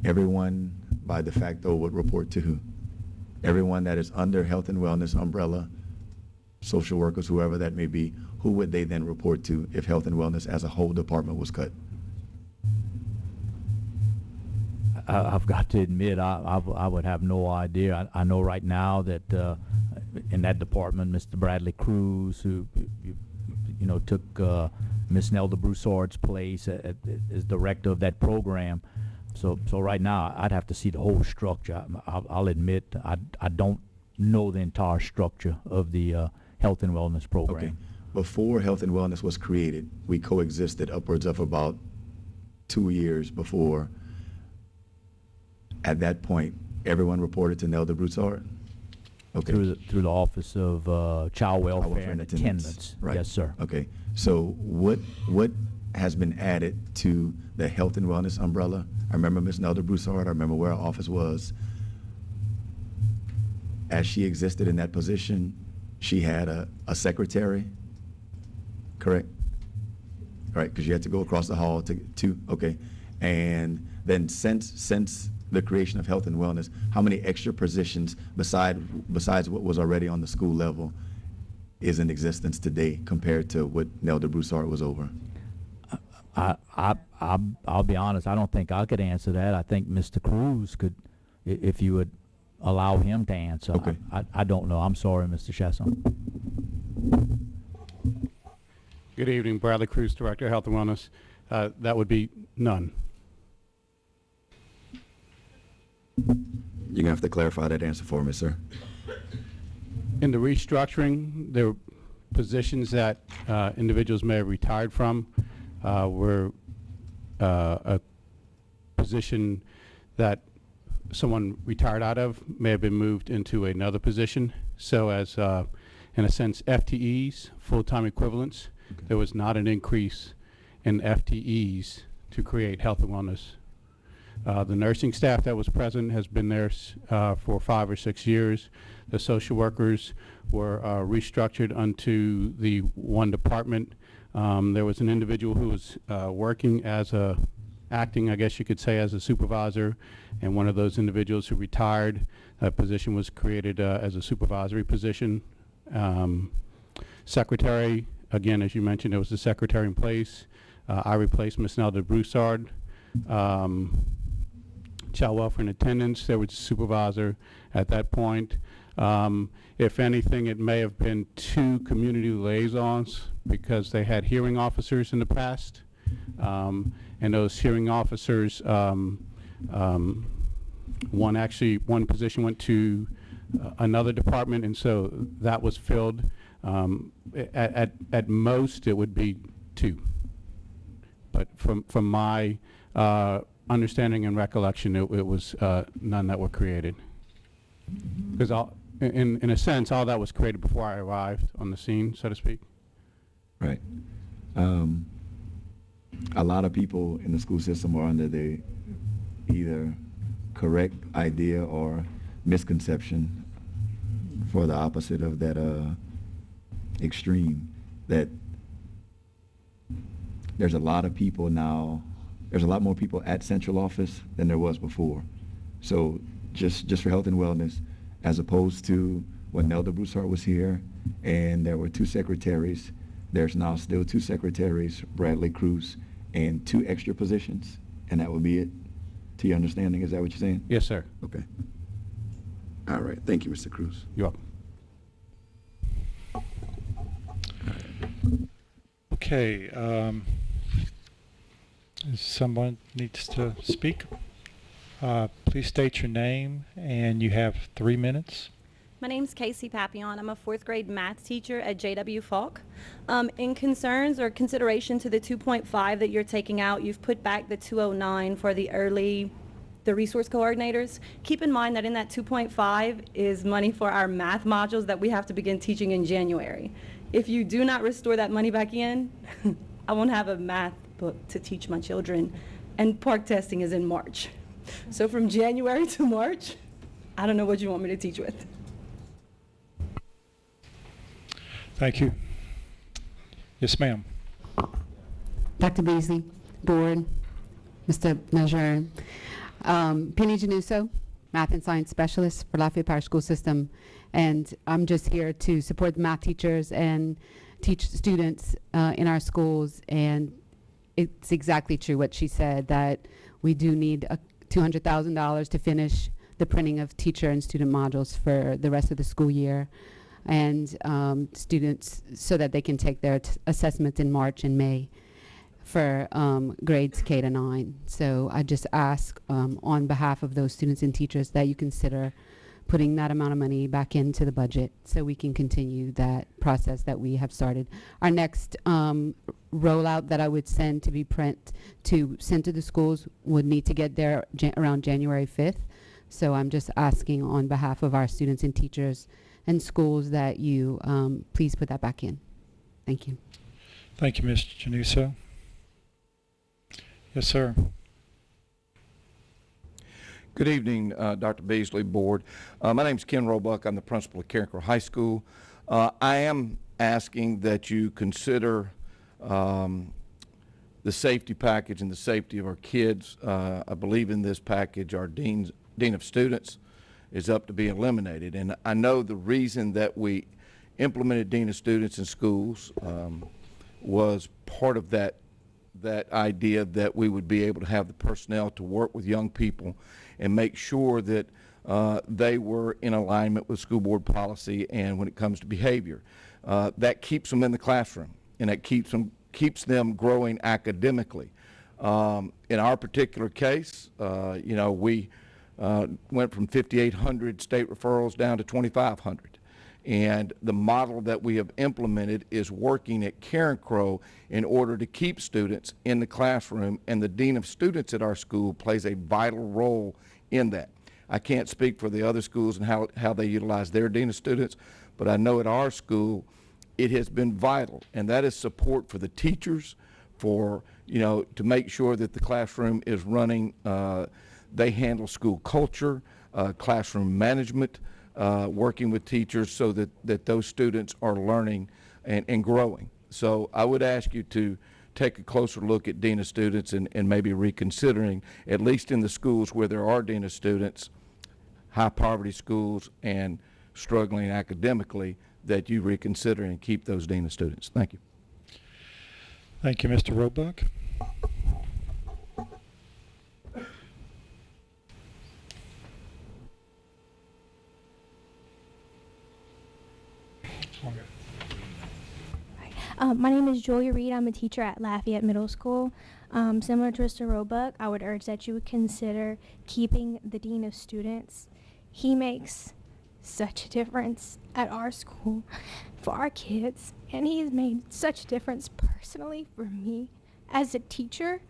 [SPEAKER 7] everyone by de facto would report to who? Everyone that is under health and wellness umbrella, social workers, whoever that may be, who would they then report to if health and wellness as a whole department was cut?
[SPEAKER 2] I've got to admit, I would have no idea. I know right now that in that department, Mr. Bradley Cruz, who took Miss Nelda Broussard's place as director of that program. So right now, I'd have to see the whole structure. I'll admit, I don't know the entire structure of the health and wellness program.
[SPEAKER 7] Okay. Before health and wellness was created, we coexisted upwards of about 2 years before. At that point, everyone reported to Nelda Broussard? Okay.
[SPEAKER 2] Through the Office of Child Welfare and Attendance.
[SPEAKER 7] Right.
[SPEAKER 2] Yes, sir.
[SPEAKER 7] Okay. So what has been added to the health and wellness umbrella? I remember Ms. Nelda Broussard. I remember where our office was. As she existed in that position, she had a secretary, correct? Right, because you had to go across the hall to okay. And then since the creation of health and wellness, how many extra positions besides what was already on the school level is in existence today compared to what Nelda Broussard was over?
[SPEAKER 2] I'll be honest, I don't think I could answer that. I think Mr. Cruz could, if you would allow him to answer.
[SPEAKER 7] Okay.
[SPEAKER 2] I don't know. I'm sorry, Mr. Chasson.
[SPEAKER 21] Good evening, Bradley Cruz, Director of Health and Wellness. That would be none.
[SPEAKER 7] You're going to have to clarify that answer for me, sir.
[SPEAKER 21] In the restructuring, there were positions that individuals may have retired from were a position that someone retired out of may have been moved into another position. So as, in a sense, FTEs, full-time equivalents, okay. There was not an increase in FTEs to create health and wellness. The nursing staff that was present has been there for 5 or 6 years. The social workers were restructured onto the one department. There was an individual who was working as acting, I guess you could say, as a supervisor, and one of those individuals who retired, that position was created as a supervisory position. Secretary, again, as you mentioned, there was a secretary in place. I replaced Ms. Nelda Broussard. Child welfare and attendance, there was a supervisor at that point. If anything, it may have been 2 community liaisons because they had hearing officers in the past. And those hearing officers, one position went to another department, and so that was filled. At most, it would be 2. But from my understanding and recollection, it was none that were created. Because in a sense, all that was created before I arrived on the scene, so to speak.
[SPEAKER 7] Right. A lot of people in the school system are under the either correct idea or misconception for the opposite of that extreme, that there's a lot of people now, there's a lot more people at central office than there was before. So just for health and wellness, as opposed to when Nelda Broussard was here and there were 2 secretaries, there's now still 2 secretaries, Bradley Cruz, and 2 extra positions, and that would be it, to your understanding. Is that what you're saying?
[SPEAKER 21] Yes, sir.
[SPEAKER 7] Okay. All right. Thank you, Mr. Cruz.
[SPEAKER 21] You're welcome.
[SPEAKER 12] Okay, someone needs to speak. Please state your name, and you have 3 minutes.
[SPEAKER 1] My name's Casey Papillon. I'm a 4th grade math teacher at JW Falk. In concerns or consideration to the 2.5 that you're taking out, you've put back the 209 for the resource coordinators. Keep in mind that in that 2.5 is money for our math modules that we have to begin teaching in January. If you do not restore that money back in, I won't have a math book to teach my children, and park testing is in March. So from January to March, I don't know what you want me to teach with.
[SPEAKER 12] Thank you. Yes, ma'am.
[SPEAKER 22] Dr. Beasley, board, Mr. Measure, Penny Januso, math and science specialist for Lafayette Parish School System, and I'm just here to support the math teachers and teach students in our schools. And it's exactly true what she said, that we do need $200,000 to finish the printing of teacher and student modules for the rest of the school year, and students, so that they can take their assessments in March and May for grades K to 9. So I just ask on behalf of those students and teachers that you consider putting that amount of money back into the budget so we can continue that process that we have started. Our next rollout that I would send to the schools would need to get there around January 5th. So I'm just asking on behalf of our students and teachers and schools that you please put that back in. Thank you.
[SPEAKER 12] Thank you, Ms. Januso. Yes, sir.
[SPEAKER 23] Good evening, Dr. Beasley, board. My name is Ken Roebuck. I'm the principal of Carencro High School. I am asking that you consider the safety package and the safety of our kids. I believe in this package our dean of students is up to be eliminated. And I know the reason that we implemented dean of students in schools was part of that idea that we would be able to have the personnel to work with young people and make sure that they were in alignment with school board policy and when it comes to behavior. That keeps them in the classroom, and that keeps them growing academically. In our particular case, we went from 5,800 state referrals down to 2,500. And the model that we have implemented is working at Carencro in order to keep students in the classroom, and the dean of students at our school plays a vital role in that. I can't speak for the other schools and how they utilize their dean of students, but I know at our school it has been vital, and that is support for the teachers, for to make sure that the classroom is running. They handle school culture, classroom management, working with teachers so that those students are learning and growing. So I would ask you to take a closer look at dean of students and maybe reconsidering, at least in the schools where there are dean of students, high poverty schools and struggling academically, that you reconsider and keep those dean of students. Thank you.
[SPEAKER 12] Thank you, Mr. Roebuck.
[SPEAKER 24] My name is Julia Reed. I'm a teacher at Lafayette Middle School. Similar to Mr. Roebuck, I would urge that you would consider keeping the dean of students. He makes such a difference at our school for our kids, and he's made such a difference personally for me as a teacher.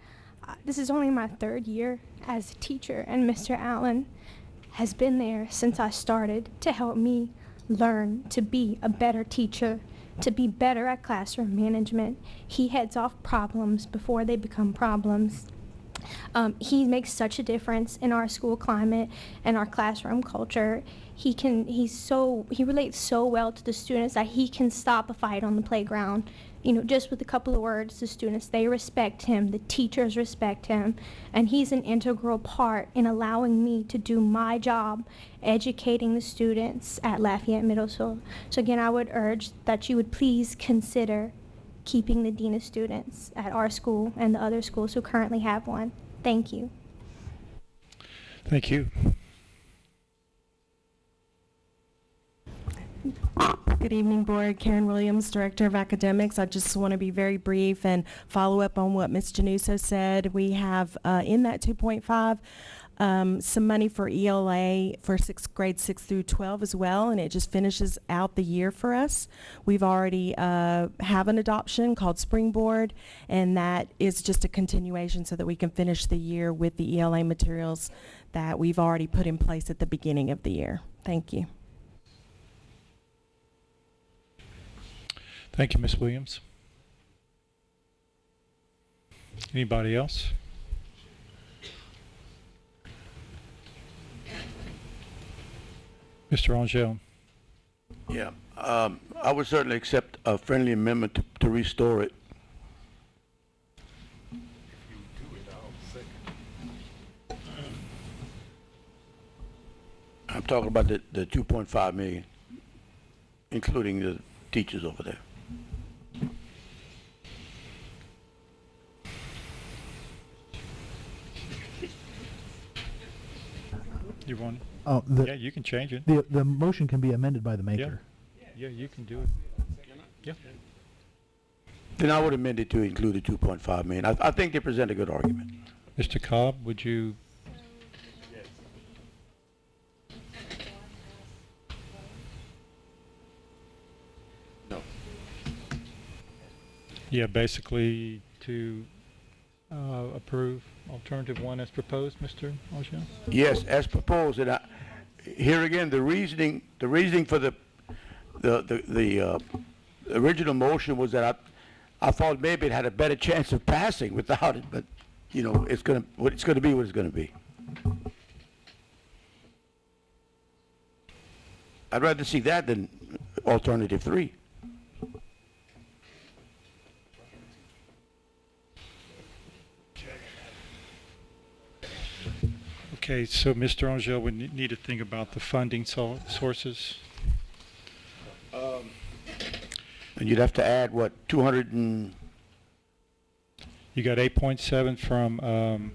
[SPEAKER 24] This is only my 3rd year as a teacher, and Mr. Allen has been there since I started to help me learn to be a better teacher, to be better at classroom management. He heads off problems before they become problems. He makes such a difference in our school climate and our classroom culture. He relates so well to the students that he can stop a fight on the playground. Just with a couple of words, the students, they respect him, the teachers respect him, and he's an integral part in allowing me to do my job, educating the students at Lafayette Middle School. So again, I would urge that you would please consider keeping the dean of students at our school and the other schools who currently have one. Thank you.
[SPEAKER 12] Thank you.
[SPEAKER 10] Good evening, Board. Karen Williams, Director of Academics. I just want to be very brief and follow up on what Ms. Januso said. We have in that 2.5 some money for ELA for grade 6 through 12 as well, and it just finishes out the year for us. We've already have an adoption called Springboard, and that is just a continuation so that we can finish the year with the ELA materials that we've already put in place at the beginning of the year. Thank you.
[SPEAKER 12] Thank you, Ms. Williams. Anybody else? Mr. Angel.
[SPEAKER 6] Yeah, I would certainly accept a friendly amendment to restore it. I'm talking about the 2.5 million, including the teachers over there.
[SPEAKER 12] You want?
[SPEAKER 5] Oh,
[SPEAKER 12] yeah, you can change it.
[SPEAKER 5] The motion can be amended by the maker.
[SPEAKER 12] Yeah, you can do it. Yeah.
[SPEAKER 6] Then I would amend it to include the 2.5 million. I think they present a good argument.
[SPEAKER 12] Mr. Cobb, would you?
[SPEAKER 6] No.
[SPEAKER 12] Yeah, basically to approve alternative one as proposed, Mr. Angel?
[SPEAKER 6] Yes, as proposed, and here again, the reasoning for the original motion was that I thought maybe it had a better chance of passing without it, but you know, it's gonna be what it's gonna be. I'd rather see that than alternative 3.
[SPEAKER 12] Okay, so Mr. Angel would need to think about the funding sources.
[SPEAKER 6] And you'd have to add what, 200 and...
[SPEAKER 12] You got 8.7 from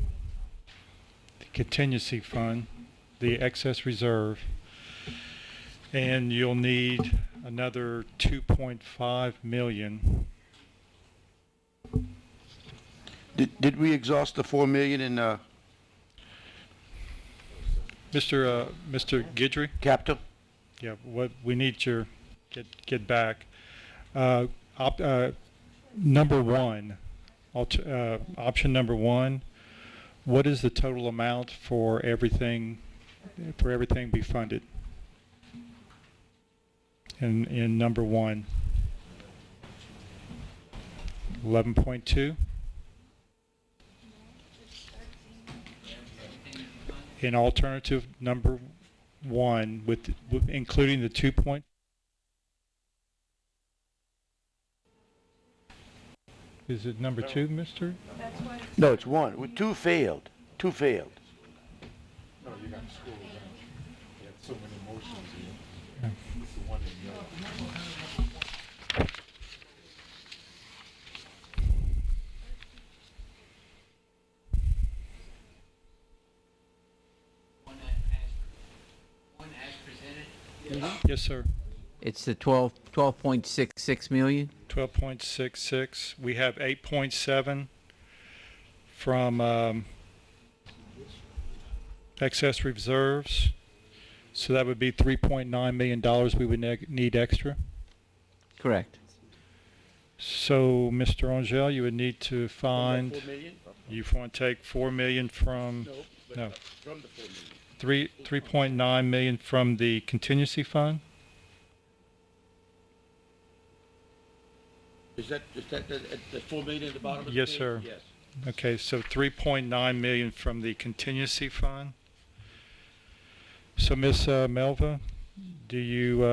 [SPEAKER 12] the contingency fund, the excess reserve, and you'll need another 2.5 million.
[SPEAKER 6] Did we exhaust the 4 million in
[SPEAKER 12] Mr. Guidry?
[SPEAKER 6] Capital?
[SPEAKER 12] Yeah, what we need your get back. Number one, option number one. What is the total amount for everything be funded? In number one, 11.2. In alternative number one, with including the 2 point. Is it number 2, Mister?
[SPEAKER 6] No, it's 1. 2 failed. 2 failed.
[SPEAKER 11] No, you got to scroll down. You have so many motions here. It's the one in yellow.
[SPEAKER 12] Yes, sir.
[SPEAKER 3] It's the 12.66 million.
[SPEAKER 12] 12.66. We have 8.7 from excess reserves. So that would be $3.9 million we would need extra.
[SPEAKER 3] Correct.
[SPEAKER 12] So, Mr. Angel, you would need to find.
[SPEAKER 6] 4 million?
[SPEAKER 12] You want to take 4 million from. No.
[SPEAKER 6] From the 4 million.
[SPEAKER 12] 3.9 million from the contingency fund.
[SPEAKER 6] Is that the 4 million at the bottom of the
[SPEAKER 12] Yes,
[SPEAKER 6] page?
[SPEAKER 12] sir.
[SPEAKER 6] Yes.
[SPEAKER 12] Okay, so 3.9 million from the contingency fund. So, Ms. Melva, do you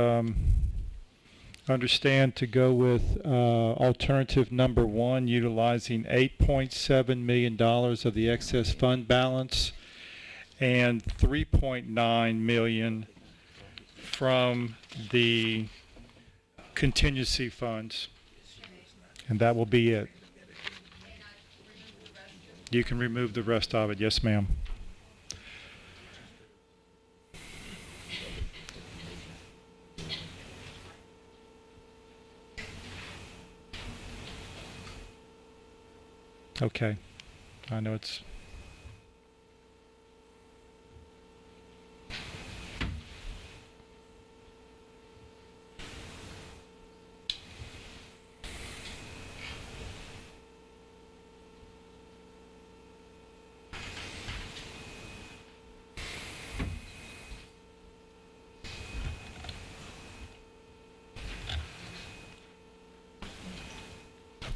[SPEAKER 12] understand to go with alternative number one, utilizing $8.7 million of the excess fund balance and $3.9 million from the contingency funds? And that will be it. You can remove the rest of it. Yes, ma'am. Okay. I know it's...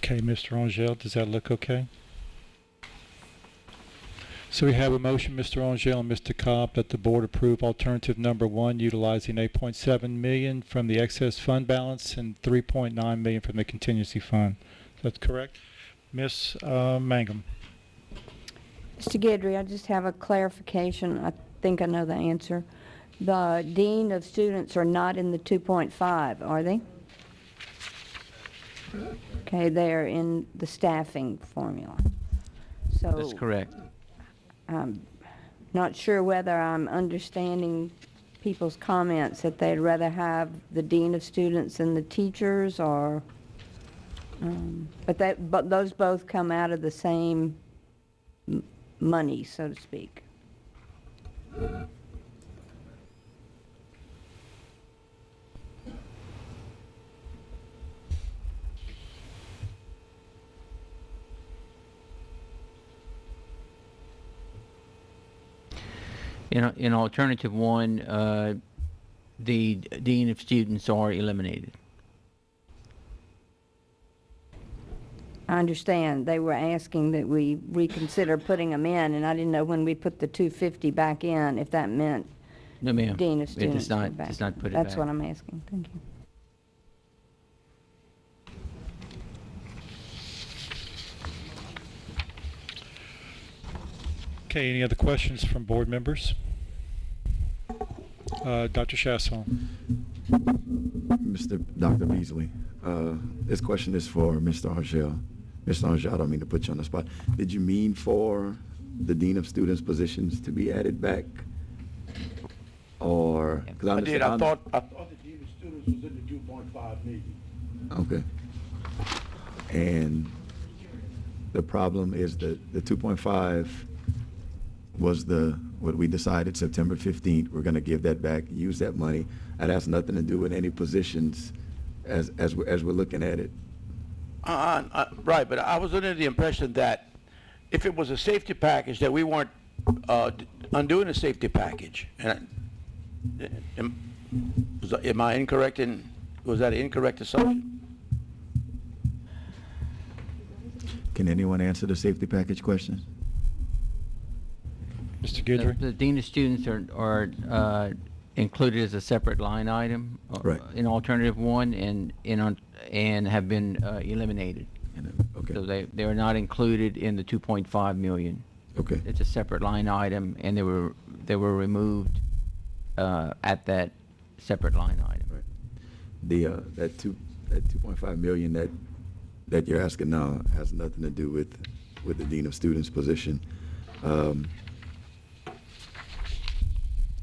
[SPEAKER 12] Okay, Mr. Angel, does that look okay? So we have a motion, Mr. Angel and Mr. Cobb, that the board approve alternative number 1, utilizing $8.7 million from the excess fund balance and $3.9 million from the contingency fund. That's correct? Ms. Mangum.
[SPEAKER 14] Mr. Guidry, I just have a clarification. I think I know the answer. The dean of students are not in the 2.5, are they? Okay, they're in the staffing formula. So
[SPEAKER 3] That's correct.
[SPEAKER 14] I'm not sure whether I'm understanding people's comments that they'd rather have the dean of students than the teachers, or but those both come out of the same money, so to speak.
[SPEAKER 3] In alternative 1, the dean of students are eliminated.
[SPEAKER 14] I understand. They were asking that we reconsider putting them in, and I didn't know when we put the 250 back in, if that meant
[SPEAKER 3] No, ma'am.
[SPEAKER 14] dean of students.
[SPEAKER 3] It does not,
[SPEAKER 14] back
[SPEAKER 3] does not
[SPEAKER 14] in.
[SPEAKER 3] put it
[SPEAKER 14] That's
[SPEAKER 3] back.
[SPEAKER 14] what I'm asking. Thank you.
[SPEAKER 12] Okay, any other questions from board members? Dr. Chasson.
[SPEAKER 7] Dr. Beasley, this question is for Mr. Angel. Mr. Angel, I don't mean to put you on the spot. Did you mean for the dean of students positions to be added back? Or, because
[SPEAKER 6] I did. I thought the dean of students was in the 2.5 million.
[SPEAKER 7] Okay. And the problem is that the 2.5 was what we decided September 15th. We're going to give that back, use that money. That has nothing to do with any positions as we're looking at it.
[SPEAKER 6] Right, but I was under the impression that if it was a safety package, that we weren't undoing a safety package. And am I incorrect was that an incorrect assumption?
[SPEAKER 7] Can anyone answer the safety package question?
[SPEAKER 12] Mr. Guidry?
[SPEAKER 3] The dean of students are included as a separate line item
[SPEAKER 7] Right.
[SPEAKER 3] in alternative 1 and have been eliminated.
[SPEAKER 7] Okay.
[SPEAKER 3] So they are not included in the 2.5 million.
[SPEAKER 7] Okay.
[SPEAKER 3] It's a separate line item, and they were removed at that separate line item.
[SPEAKER 7] Right. That 2.5 million that you're asking now has nothing to do with the dean of students position.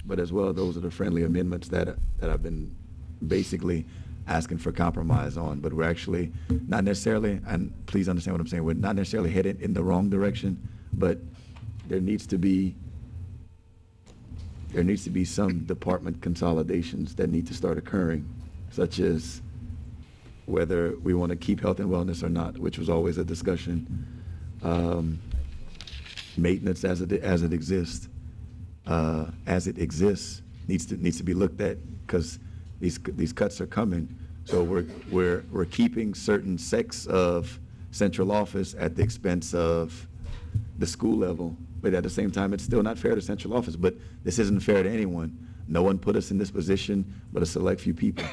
[SPEAKER 7] But as well, those are the friendly amendments that I've been basically asking for compromise on. But we're actually not necessarily, and please understand what I'm saying, we're not necessarily headed in the wrong direction, but there needs to be some department consolidations that need to start occurring, such as whether we want to keep health and wellness or not, which was always a discussion. Maintenance as it exists needs to be looked at, because these cuts are coming. So we're keeping certain sects of central office at the expense of the school level, but at the same time, it's still not fair to central office. But this isn't fair to anyone. No one put us in this position but a select few people.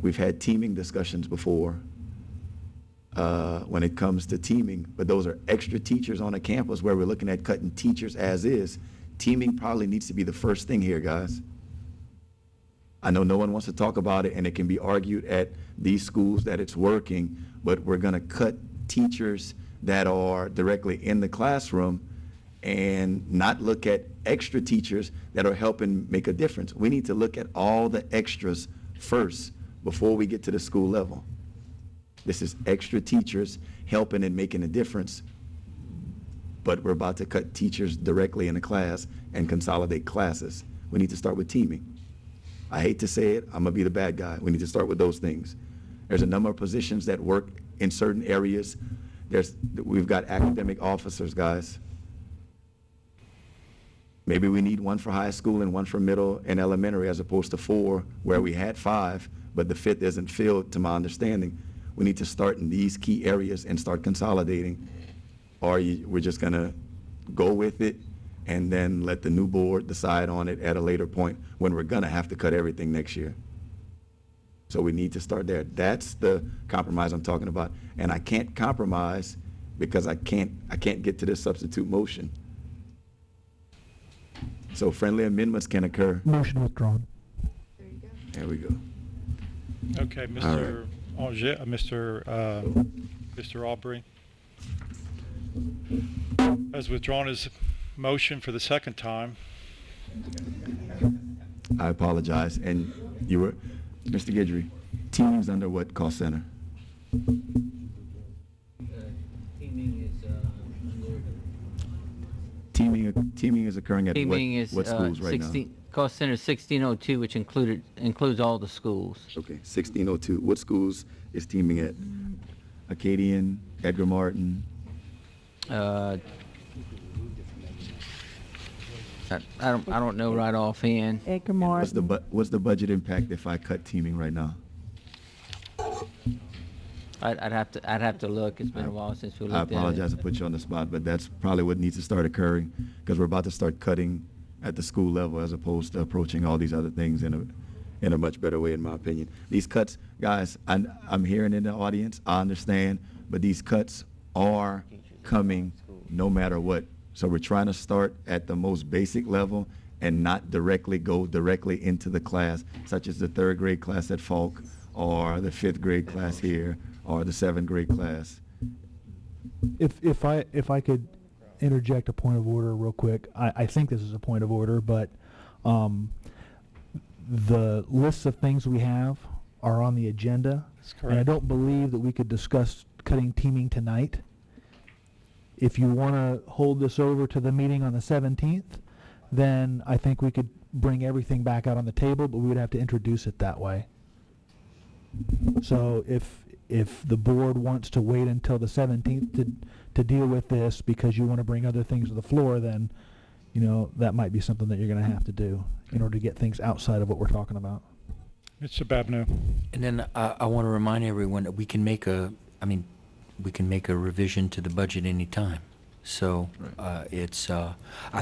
[SPEAKER 7] We've had teaming discussions before when it comes to teaming, but those are extra teachers on a campus where we're looking at cutting teachers as is. Teaming probably needs to be the first thing here, guys. I know no one wants to talk about it, and it can be argued at these schools that it's working, but we're going to cut teachers that are directly in the classroom and not look at extra teachers that are helping make a difference. We need to look at all the extras first before we get to the school level. This is extra teachers helping and making a difference, but we're about to cut teachers directly in the class and consolidate classes. We need to start with teaming. I hate to say it, I'm gonna be the bad guy. We need to start with those things. There's a number of positions that work in certain areas. We've got academic officers, guys. Maybe we need one for high school and one for middle and elementary as opposed to 4 where we had 5, but the 5th isn't filled to my understanding. We need to start in these key areas and start consolidating, or we're just gonna go with it and then let the new board decide on it at a later point when we're gonna have to cut everything next year. So we need to start there. That's the compromise I'm talking about. And I can't compromise because I can't get to this substitute motion. So friendly amendments can occur.
[SPEAKER 5] Motion withdrawn.
[SPEAKER 7] There we go.
[SPEAKER 12] Okay, Mr. Auger, Mr. Aubrey has withdrawn his motion for the second time.
[SPEAKER 7] I apologize. And you were, Mr. Guidry, teaming's under what cost center? Teaming is occurring at what schools right now?
[SPEAKER 9] Cost center 1602, which includes all the schools.
[SPEAKER 7] Okay, 1602. What schools is teaming at? Acadian, Edgar Martin?
[SPEAKER 9] I don't know right offhand.
[SPEAKER 14] Edgar Martin.
[SPEAKER 7] What's the budget impact if I cut teaming right now?
[SPEAKER 9] I'd have to look. It's been a while since we looked
[SPEAKER 7] I
[SPEAKER 9] at it.
[SPEAKER 7] apologize to put you on the spot, but that's probably what needs to start occurring, because we're about to start cutting at the school level as opposed to approaching all these other things in a much better way, in my opinion. These cuts, guys, I'm hearing in the audience, I understand, but these cuts are coming no matter what. So we're trying to start at the most basic level and not go directly into the class, such as the 3rd grade class at Falk, or the 5th grade class here, or the 7th grade class.
[SPEAKER 5] If I could interject a point of order real quick, I think this is a point of order, but the lists of things we have are on the agenda.
[SPEAKER 12] That's correct.
[SPEAKER 5] And I don't believe that we could discuss cutting teaming tonight. If you want to hold this over to the meeting on the 17th, then I think we could bring everything back out on the table, but we would have to introduce it that way. So if the board wants to wait until the 17th to deal with this because you want to bring other things to the floor, then, you know, that might be something that you're going to have to do in order to get things outside of what we're talking about.
[SPEAKER 12] Mr. Babineau.
[SPEAKER 4] And then I want to remind everyone that we can make a revision to the budget anytime. So I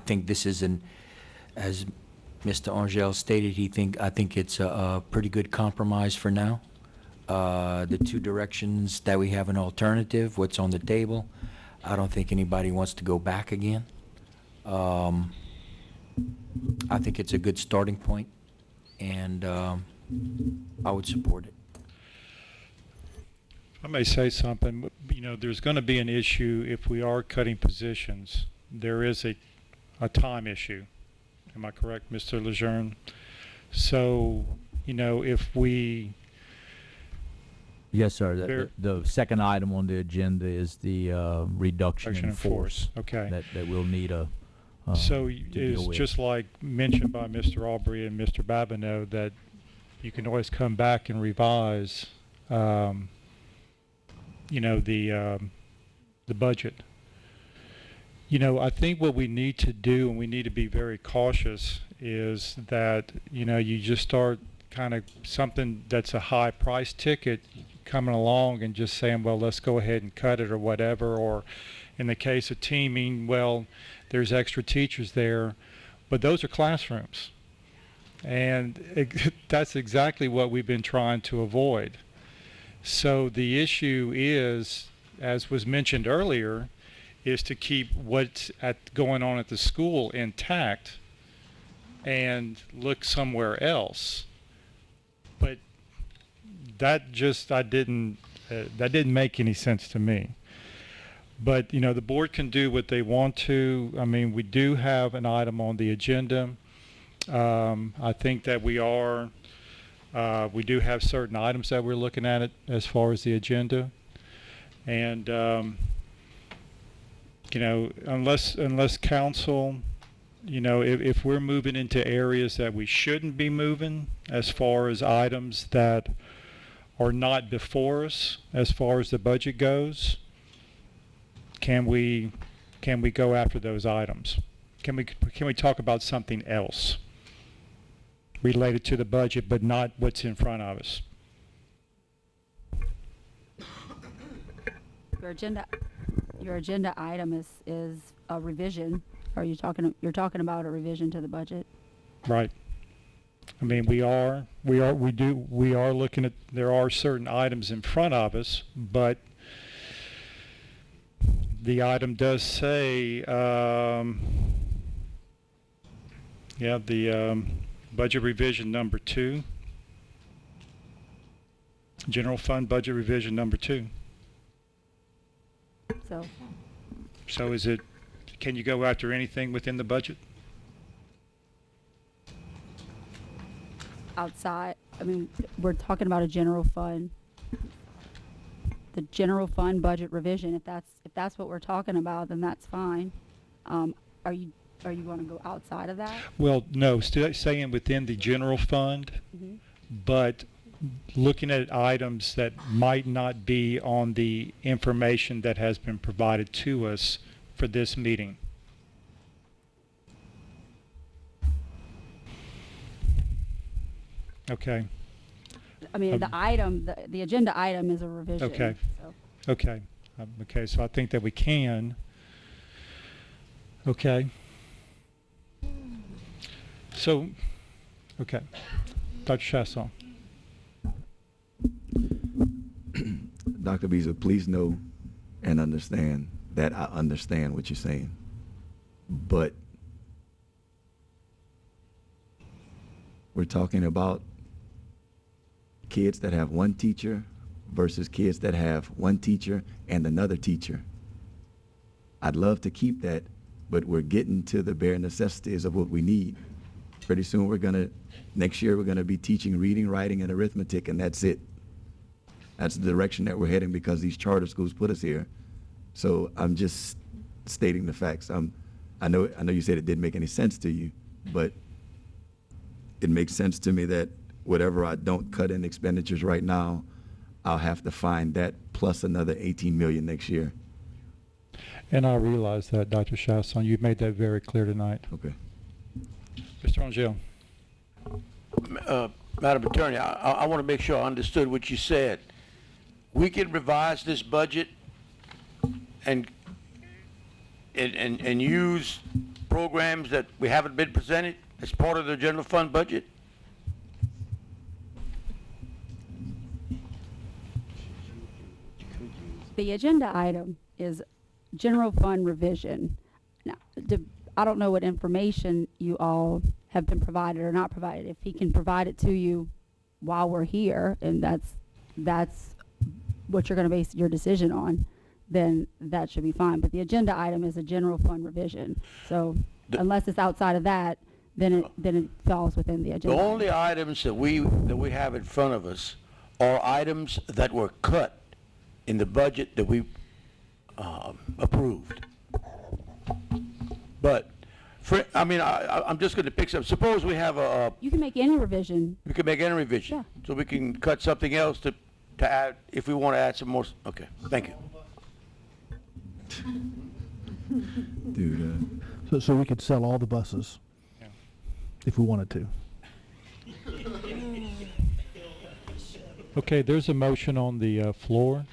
[SPEAKER 4] think this is as Mr. Angel stated, I think it's a pretty good compromise for now. The 2 directions that we have an alternative, what's on the table, I don't think anybody wants to go back again. I think it's a good starting point, and I would support it.
[SPEAKER 12] I may say something. You know, there's going to be an issue if we are cutting positions. There is a time issue. Am I correct, Mr. Lejeune? So, you know, if we...
[SPEAKER 2] Yes, sir. The second item on the agenda is the reduction in force.
[SPEAKER 12] Okay.
[SPEAKER 2] That we'll need
[SPEAKER 12] so it's just like mentioned by Mr. Aubrey and Mr. Babineau that you can always come back and revise, you know, the budget. You know, I think what we need to do, and we need to be very cautious, is that, you know, you just start kind of something that's a high price ticket coming along and just saying, well, let's go ahead and cut it or whatever. Or in the case of teaming, well, there's extra teachers there, but those are classrooms. And that's exactly what we've been trying to avoid. So the issue is, as was mentioned earlier, is to keep what's going on at the school intact and look somewhere else. But that just that didn't make any sense to me. But you know, the board can do what they want to. I mean, we do have an item on the agenda. I think that we are We do have certain items that we're looking at it as far as the agenda. And, you know, unless council, you know, if we're moving into areas that we shouldn't be moving as far as items that are not before us as far as the budget goes, can we go after those items? Can we talk about something else related to the budget, but not what's in front of us?
[SPEAKER 13] Your agenda item is a revision. You're talking about a revision to the budget?
[SPEAKER 12] Right. I mean, we are looking at, there are certain items in front of us, but the item does say, budget revision number 2. General fund budget revision number 2. So is it, can you go after anything within the budget?
[SPEAKER 13] Outside, I mean, we're talking about a general fund. The general fund budget revision, if that's what we're talking about, then that's fine. Are you going to go outside of that?
[SPEAKER 12] Well, no, still saying within the general fund, but looking at items that might not be on the information that has been provided to us for this meeting. Okay.
[SPEAKER 13] I mean, the agenda item is a revision.
[SPEAKER 12] Okay.
[SPEAKER 13] So.
[SPEAKER 12] Okay. Okay, so I think that we can. Okay. So, okay. Dr. Chasson.
[SPEAKER 7] Dr. Beasley, please know and understand that I understand what you're saying. But we're talking about kids that have one teacher versus kids that have one teacher and another teacher. I'd love to keep that, but we're getting to the bare necessities of what we need. Pretty soon next year we're gonna be teaching reading, writing, and arithmetic, and that's it. That's the direction that we're heading because these charter schools put us here. So I'm just stating the facts. I know you said it didn't make any sense to you, but it makes sense to me that whatever I don't cut in expenditures right now, I'll have to find that plus another 18 million next year.
[SPEAKER 12] And I realize that, Dr. Chasson, you've made that very clear tonight.
[SPEAKER 7] Okay.
[SPEAKER 12] Mr. Angel.
[SPEAKER 6] Madam Attorney, I want to make sure I understood what you said. We can revise this budget and use programs that we haven't been presented as part of the general fund budget?
[SPEAKER 13] The agenda item is general fund revision. Now, I don't know what information you all have been provided or not provided. If he can provide it to you while we're here, and that's what you're going to base your decision on, then that should be fine. But the agenda item is a general fund revision. So unless it's outside of that, then it falls within the agenda.
[SPEAKER 6] The only items that we have in front of us are items that were cut in the budget that we approved. But I'm just going to pick some. Suppose we have a.
[SPEAKER 13] You can make any revision.
[SPEAKER 6] We can make any revision.
[SPEAKER 13] Yeah. So
[SPEAKER 6] we can cut something else to add if we want to add some more. Okay. Thank you.
[SPEAKER 7] Dude.
[SPEAKER 5] So we could sell all the buses if we wanted to.
[SPEAKER 12] Okay, there's a motion on the floor.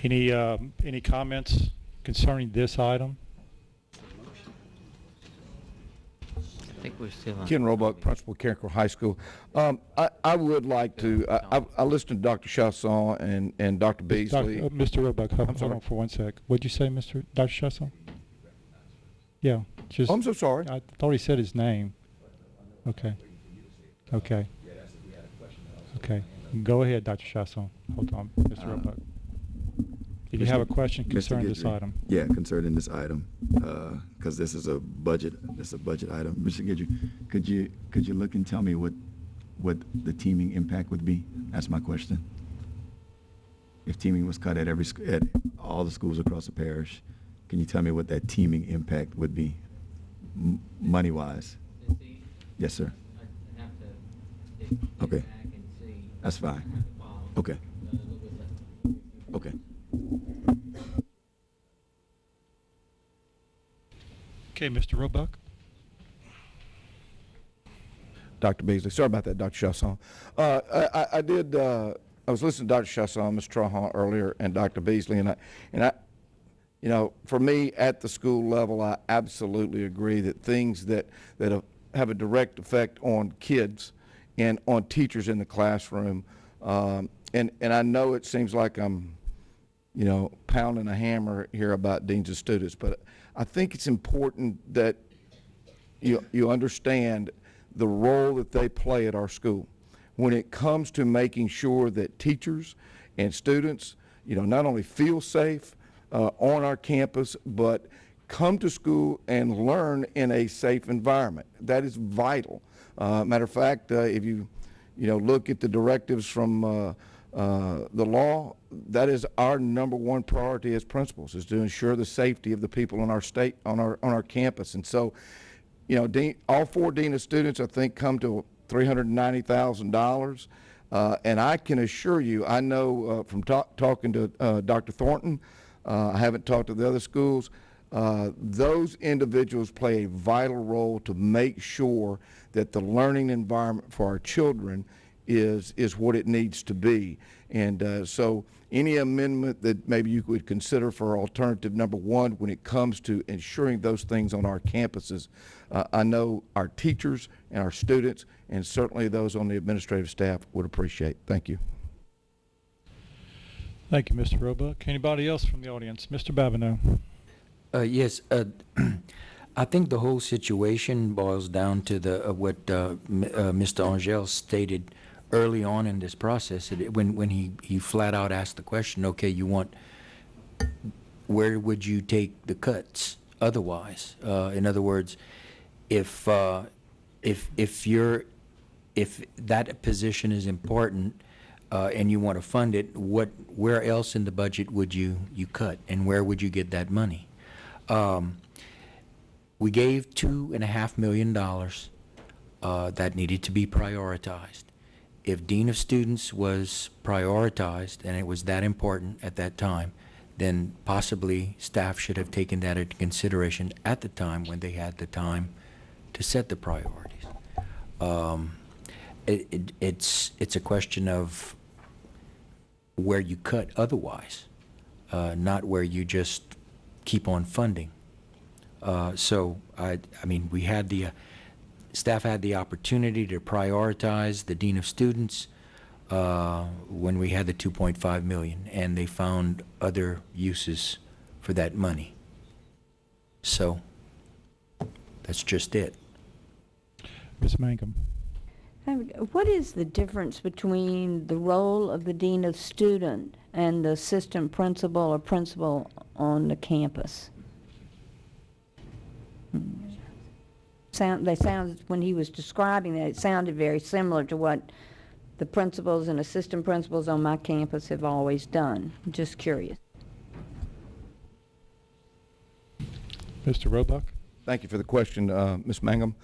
[SPEAKER 12] Any comments concerning this item?
[SPEAKER 9] I think we're still on.
[SPEAKER 23] Ken Roebuck, Principal, Carricker High School. I would like to, I listened to Dr. Chasson and Dr. Beasley.
[SPEAKER 12] Mr. Roebuck, hold on for 1 sec. What'd you say, Dr. Chasson? Yeah. Just,
[SPEAKER 23] I'm so sorry.
[SPEAKER 12] I thought he said his name. Okay. Okay. Okay. Go ahead, Dr. Chasson. Hold on, Mr. Roebuck. Did you have a question
[SPEAKER 7] Mr.
[SPEAKER 12] concerning this
[SPEAKER 7] Guidry.
[SPEAKER 12] item?
[SPEAKER 7] Yeah, concerning this item, because this is a budget item. Mr. Guidry, could you look and tell me what the teaming impact would be? That's my question. If teaming was cut at at all the schools across the parish, can you tell me what that teaming impact would be, money-wise? Yes, sir. Okay. That's fine. Okay. Okay.
[SPEAKER 12] Okay, Mr. Roebuck.
[SPEAKER 23] Dr. Beasley. Sorry about that, Dr. Chasson. I was listening to Dr. Chasson, Ms. Trahan earlier, and Dr. Beasley, and I, you know, for me at the school level, I absolutely agree that things that have a direct effect on kids and on teachers in the classroom, and I know it seems like I'm, you know, pounding a hammer here about deans of students, but I think it's important that you understand the role that they play at our school when it comes to making sure that teachers and students, you know, not only feel safe on our campus, but come to school and learn in a safe environment. That is vital. Matter of fact, if you look at the directives from the law, that is our #1 priority as principals, is to ensure the safety of the people in our state, on our campus. And so, you know, all 4 dean of students, I think, come to $390,000. And I can assure you, I know from talking to Dr. Thornton, I haven't talked to the other schools, those individuals play a vital role to make sure that the learning environment for our children is what it needs to be. And so any amendment that maybe you would consider for alternative #1 when it comes to ensuring those things on our campuses, I know our teachers and our students and certainly those on the administrative staff would appreciate. Thank you.
[SPEAKER 12] Thank you, Mr. Roebuck. Anybody else from the audience? Mr. Babineau.
[SPEAKER 4] Yes, I think the whole situation boils down to what Mr. Angel stated early on in this process, when he flat out asked the question, okay, where would you take the cuts otherwise? In other words, if that position is important and you want to fund it, where else in the budget would you cut, and where would you get that money? We gave $2.5 million that needed to be prioritized. If Dean of Students was prioritized and it was that important at that time, then possibly staff should have taken that into consideration at the time when they had the time to set the priorities. It's a question of where you cut otherwise, not where you just keep on funding. So I mean, we had staff had the opportunity to prioritize the Dean of Students when we had the $2.5 million, and they found other uses for that money. So that's just it.
[SPEAKER 12] Ms. Mangum.
[SPEAKER 14] What is the difference between the role of the Dean of Student and the assistant principal or principal on the campus? When he was describing that, it sounded very similar to what the principals and assistant principals on my campus have always done. I'm just curious.
[SPEAKER 12] Mr. Roebuck.
[SPEAKER 23] Thank you for the question, Ms. Mangum.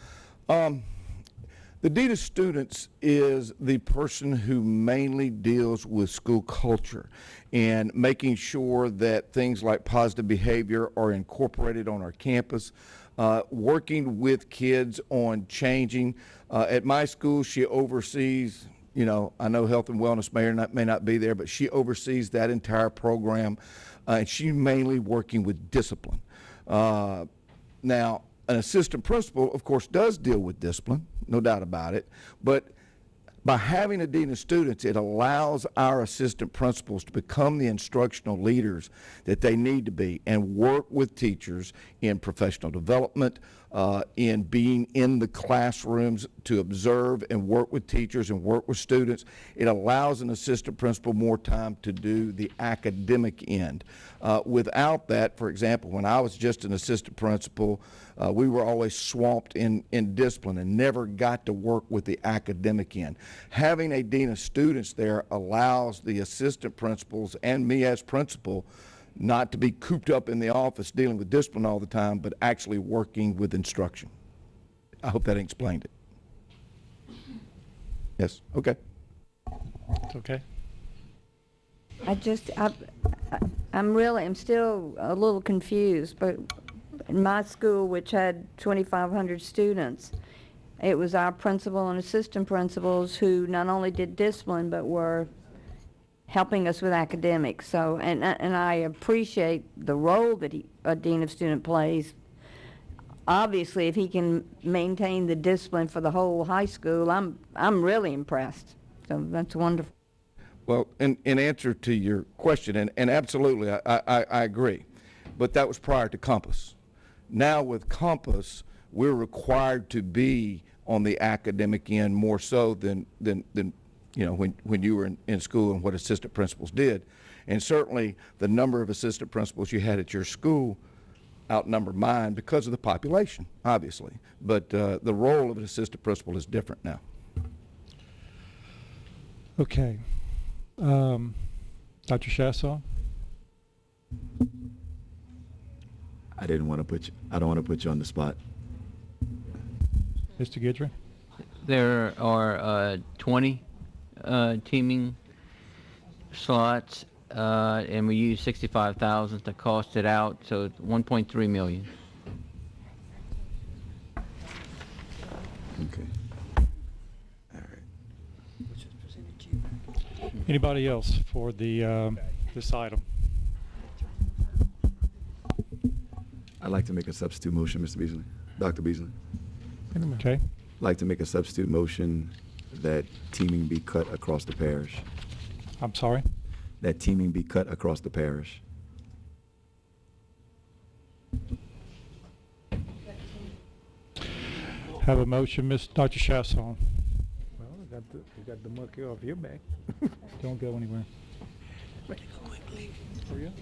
[SPEAKER 23] The Dean of Students is the person who mainly deals with school culture and making sure that things like positive behavior are incorporated on our campus, working with kids on changing. At my school, she oversees, you know, I know health and wellness may not be there, but she oversees that entire program, and she's mainly working with discipline. Now, an assistant principal, of course, does deal with discipline, no doubt about it, but By having a dean of students, it allows our assistant principals to become the instructional leaders that they need to be and work with teachers in professional development, in being in the classrooms to observe and work with teachers and work with students. It allows an assistant principal more time to do the academic end. Without that, for example, when I was just an assistant principal, we were always swamped in discipline and never got to work with the academic end. Having a dean of students there allows the assistant principals and me as principal not to be cooped up in the office dealing with discipline all the time, but actually working with instruction. I hope that explained it. Yes, okay.
[SPEAKER 12] It's okay.
[SPEAKER 14] I'm still a little confused, but in my school, which had 2,500 students, it was our principal and assistant principals who not only did discipline, but were helping us with academics. So, and I appreciate the role that a dean of student plays. Obviously, if he can maintain the discipline for the whole high school, I'm really impressed. So that's wonderful.
[SPEAKER 23] Well, in answer to your question, and absolutely, I agree, but that was prior to Compass. Now with Compass, we're required to be on the academic end more so than you know, when you were in school and what assistant principals did. And certainly the number of assistant principals you had at your school outnumbered mine because of the population, obviously. But the role of an assistant principal is different now.
[SPEAKER 12] Okay. Dr. Shassaw?
[SPEAKER 7] I don't want to put you on the spot.
[SPEAKER 12] Mr. Guidry?
[SPEAKER 9] There are 20 teaming slots, and we use 65,000 to cost it out, so it's 1.3 million.
[SPEAKER 7] Okay.
[SPEAKER 12] Anybody else for the this item?
[SPEAKER 7] I'd like to make a substitute motion, Mr. Beasley. Dr. Beasley.
[SPEAKER 12] Okay.
[SPEAKER 7] I'd like to make a substitute motion that teaming be cut across the parish.
[SPEAKER 12] I'm sorry?
[SPEAKER 7] That teaming be cut across the parish.
[SPEAKER 12] Have a motion, Dr. Shassaw.
[SPEAKER 11] Well, I got the monkey off your back.
[SPEAKER 12] Don't go anywhere.
[SPEAKER 11] Ready to go quickly.
[SPEAKER 12] Hurry up.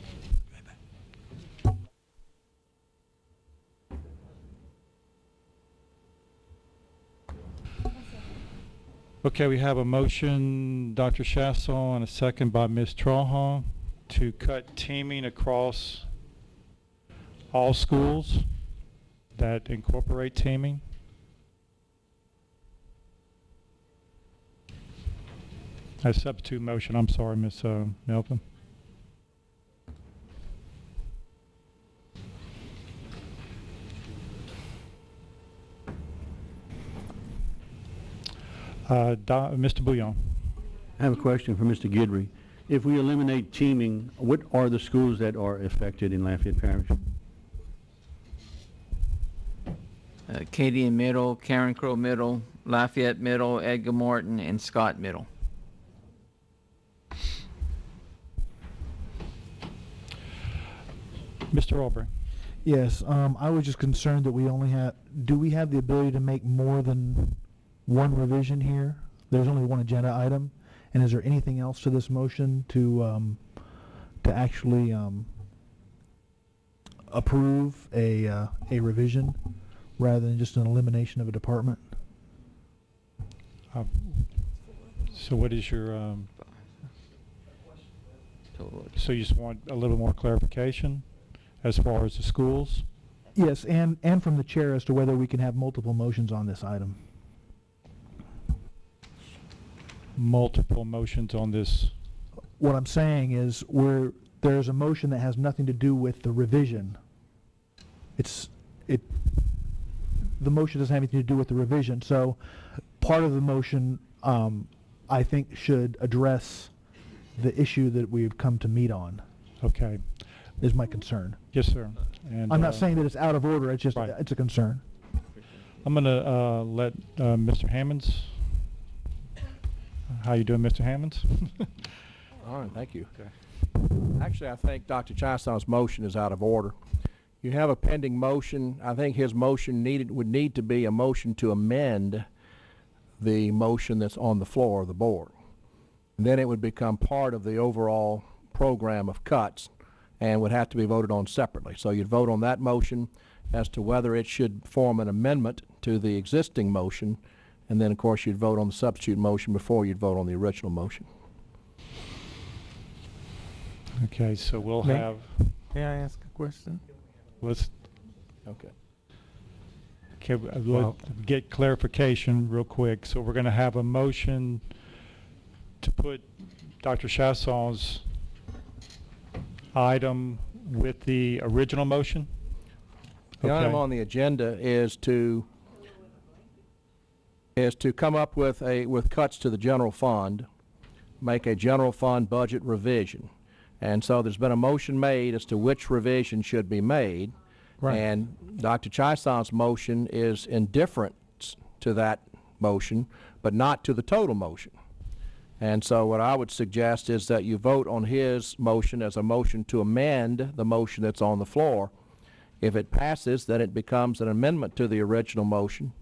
[SPEAKER 12] Okay, we have a motion, Dr. Shassaw, and a second by Ms. Trahan to cut teaming across all schools that incorporate teaming. A substitute motion, I'm sorry, Ms. Melvin. Mr. Bouillon.
[SPEAKER 15] I have a question for Mr. Guidry. If we eliminate teaming, what are the schools that are affected in Lafayette Parish?
[SPEAKER 9] Acadian Middle, Karen Crow Middle, Lafayette Middle, Edgar Morton, and Scott Middle.
[SPEAKER 12] Mr. Albright.
[SPEAKER 5] Yes, I was just concerned that do we have the ability to make more than one revision here? There's only one agenda item, and is there anything else to this motion to actually approve a revision rather than just an elimination of a department?
[SPEAKER 12] So what is your, so you just want a little more clarification as far as the schools?
[SPEAKER 5] Yes, and from the chair as to whether we can have multiple motions on this item.
[SPEAKER 12] Multiple motions on this.
[SPEAKER 5] What I'm saying is there's a motion that has nothing to do with the revision. The motion doesn't have anything to do with the revision, so part of the motion I think should address the issue that we've come to meet on.
[SPEAKER 12] Okay.
[SPEAKER 5] Is my concern.
[SPEAKER 12] Yes, sir. And
[SPEAKER 5] I'm not saying that it's out of order, it's just,
[SPEAKER 12] right.
[SPEAKER 5] It's a concern.
[SPEAKER 12] I'm going to let Mr. Hammonds How you doing, Mr. Hammonds?
[SPEAKER 17] All right, thank you.
[SPEAKER 12] Okay.
[SPEAKER 17] Actually, I think Dr. Chaston's motion is out of order. You have a pending motion. I think his motion would need to be a motion to amend the motion that's on the floor of the board. And then it would become part of the overall program of cuts and would have to be voted on separately. So you'd vote on that motion as to whether it should form an amendment to the existing motion, and then of course you'd vote on the substitute motion before you'd vote on the original motion.
[SPEAKER 12] Okay, so we'll
[SPEAKER 11] May-
[SPEAKER 12] have,
[SPEAKER 11] May I ask a question?
[SPEAKER 12] let's
[SPEAKER 17] Okay.
[SPEAKER 12] let's get clarification real quick. So we're going to have a motion to put Dr. Chasson's item with the original motion?
[SPEAKER 17] The item on the agenda is to come up with cuts to the general fund, make a general fund budget revision. And so there's been a motion made as to which revision should be made.
[SPEAKER 11] Right.
[SPEAKER 17] And Dr. Chaison's motion is indifferent to that motion, but not to the total motion. And so what I would suggest is that you vote on his motion as a motion to amend the motion that's on the floor. If it passes, then it becomes an amendment to the original motion,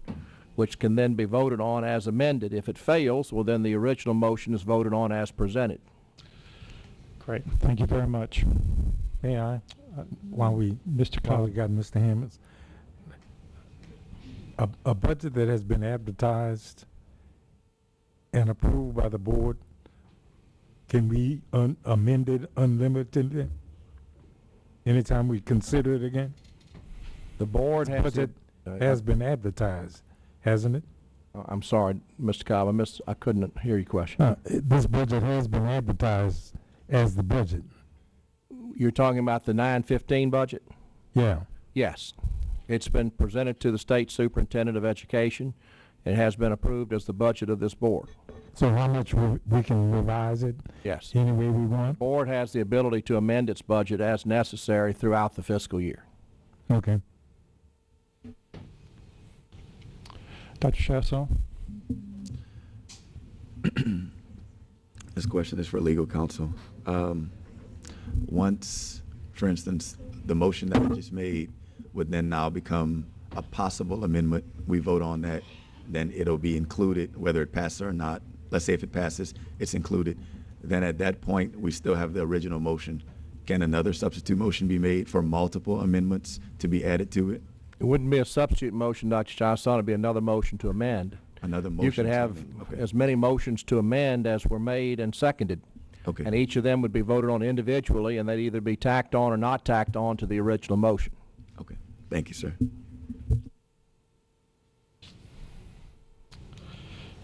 [SPEAKER 17] which can then be voted on as amended. If it fails, well, then the original motion is voted on as presented.
[SPEAKER 12] Great, thank you very much.
[SPEAKER 11] May I? While we got Mr. Hammonds, a budget that has been advertised and approved by the board can be amended unlimitedly anytime we consider it again?
[SPEAKER 17] The board
[SPEAKER 11] This
[SPEAKER 17] has
[SPEAKER 11] budget has been advertised, hasn't it?
[SPEAKER 17] I'm sorry, Mr. Cobb, I couldn't hear your question.
[SPEAKER 11] This budget has been advertised as the budget.
[SPEAKER 17] You're talking about the 915 budget?
[SPEAKER 11] Yeah.
[SPEAKER 17] Yes. It's been presented to the State Superintendent of Education. It has been approved as the budget of this board.
[SPEAKER 11] So how much we can revise it?
[SPEAKER 17] Yes.
[SPEAKER 11] Any way we want?
[SPEAKER 17] The board has the ability to amend its budget as necessary throughout the fiscal year.
[SPEAKER 11] Okay.
[SPEAKER 12] Dr. Chasson?
[SPEAKER 7] This question is for legal counsel. Once, for instance, the motion that I just made would then now become a possible amendment, we vote on that, then it'll be included, whether it passes or not. Let's say if it passes, it's included. Then at that point, we still have the original motion. Can another substitute motion be made for multiple amendments to be added to it?
[SPEAKER 17] It wouldn't be a substitute motion, Dr. Johnson. It'd be another motion to amend.
[SPEAKER 7] Another motion.
[SPEAKER 17] You could have as many motions to amend as were made and seconded.
[SPEAKER 7] Okay.
[SPEAKER 17] And each of them would be voted on individually, and they'd either be tacked on or not tacked on to the original motion.
[SPEAKER 7] Okay. Thank you, sir.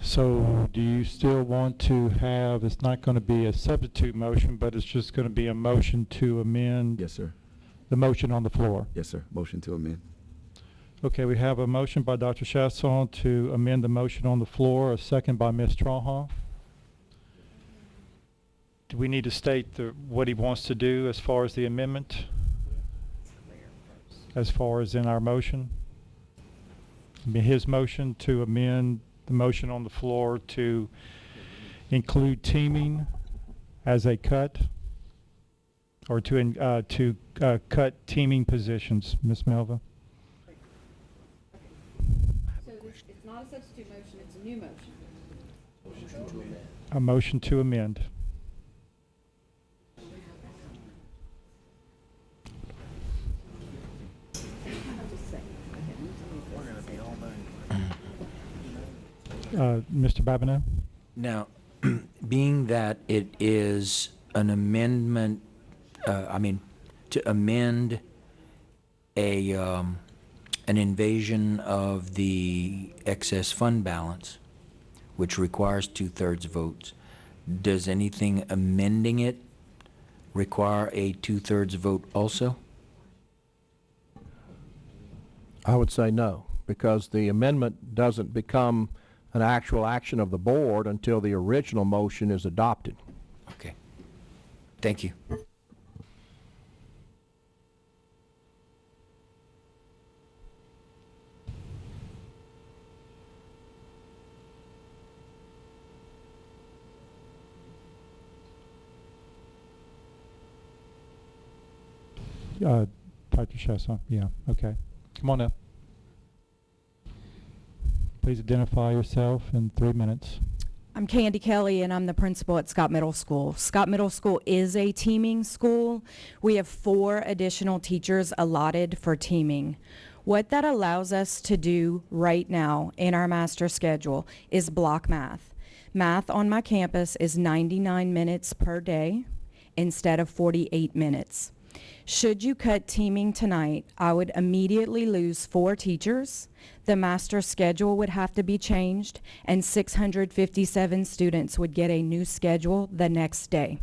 [SPEAKER 12] So do you still want to have, it's not going to be a substitute motion, but it's just going to be a motion to amend?
[SPEAKER 7] Yes, sir.
[SPEAKER 12] The motion on the floor?
[SPEAKER 7] Yes, sir. Motion to amend.
[SPEAKER 12] Okay, we have a motion by Dr. Chasson to amend the motion on the floor, a second by Ms. Strawhall. Do we need to state what he wants to do as far as the amendment? As far as in our motion? I mean, his motion to amend the motion on the floor to include teaming as a cut, or to cut teaming positions. Ms. Melva?
[SPEAKER 22] So it's not a substitute motion, it's a new motion.
[SPEAKER 12] A motion to amend. Mr. Babineau?
[SPEAKER 4] Now, being that it is an amendment, to amend an invasion of the excess fund balance, which requires 2/3 votes, does anything amending it require a 2/3 vote also?
[SPEAKER 17] I would say no, because the amendment doesn't become an actual action of the board until the original motion is adopted.
[SPEAKER 4] Okay. Thank you.
[SPEAKER 11] Dr. Chasson, yeah, okay. Come on up. Please identify yourself in 3 minutes.
[SPEAKER 16] I'm Candy Kelly, and I'm the principal at Scott Middle School. Scott Middle School is a teaming school. We have 4 additional teachers allotted for teaming. What that allows us to do right now in our master schedule is block math. Math on my campus is 99 minutes per day instead of 48 minutes. Should you cut teaming tonight, I would immediately lose 4 teachers. The master schedule would have to be changed, and 657 students would get a new schedule the next day.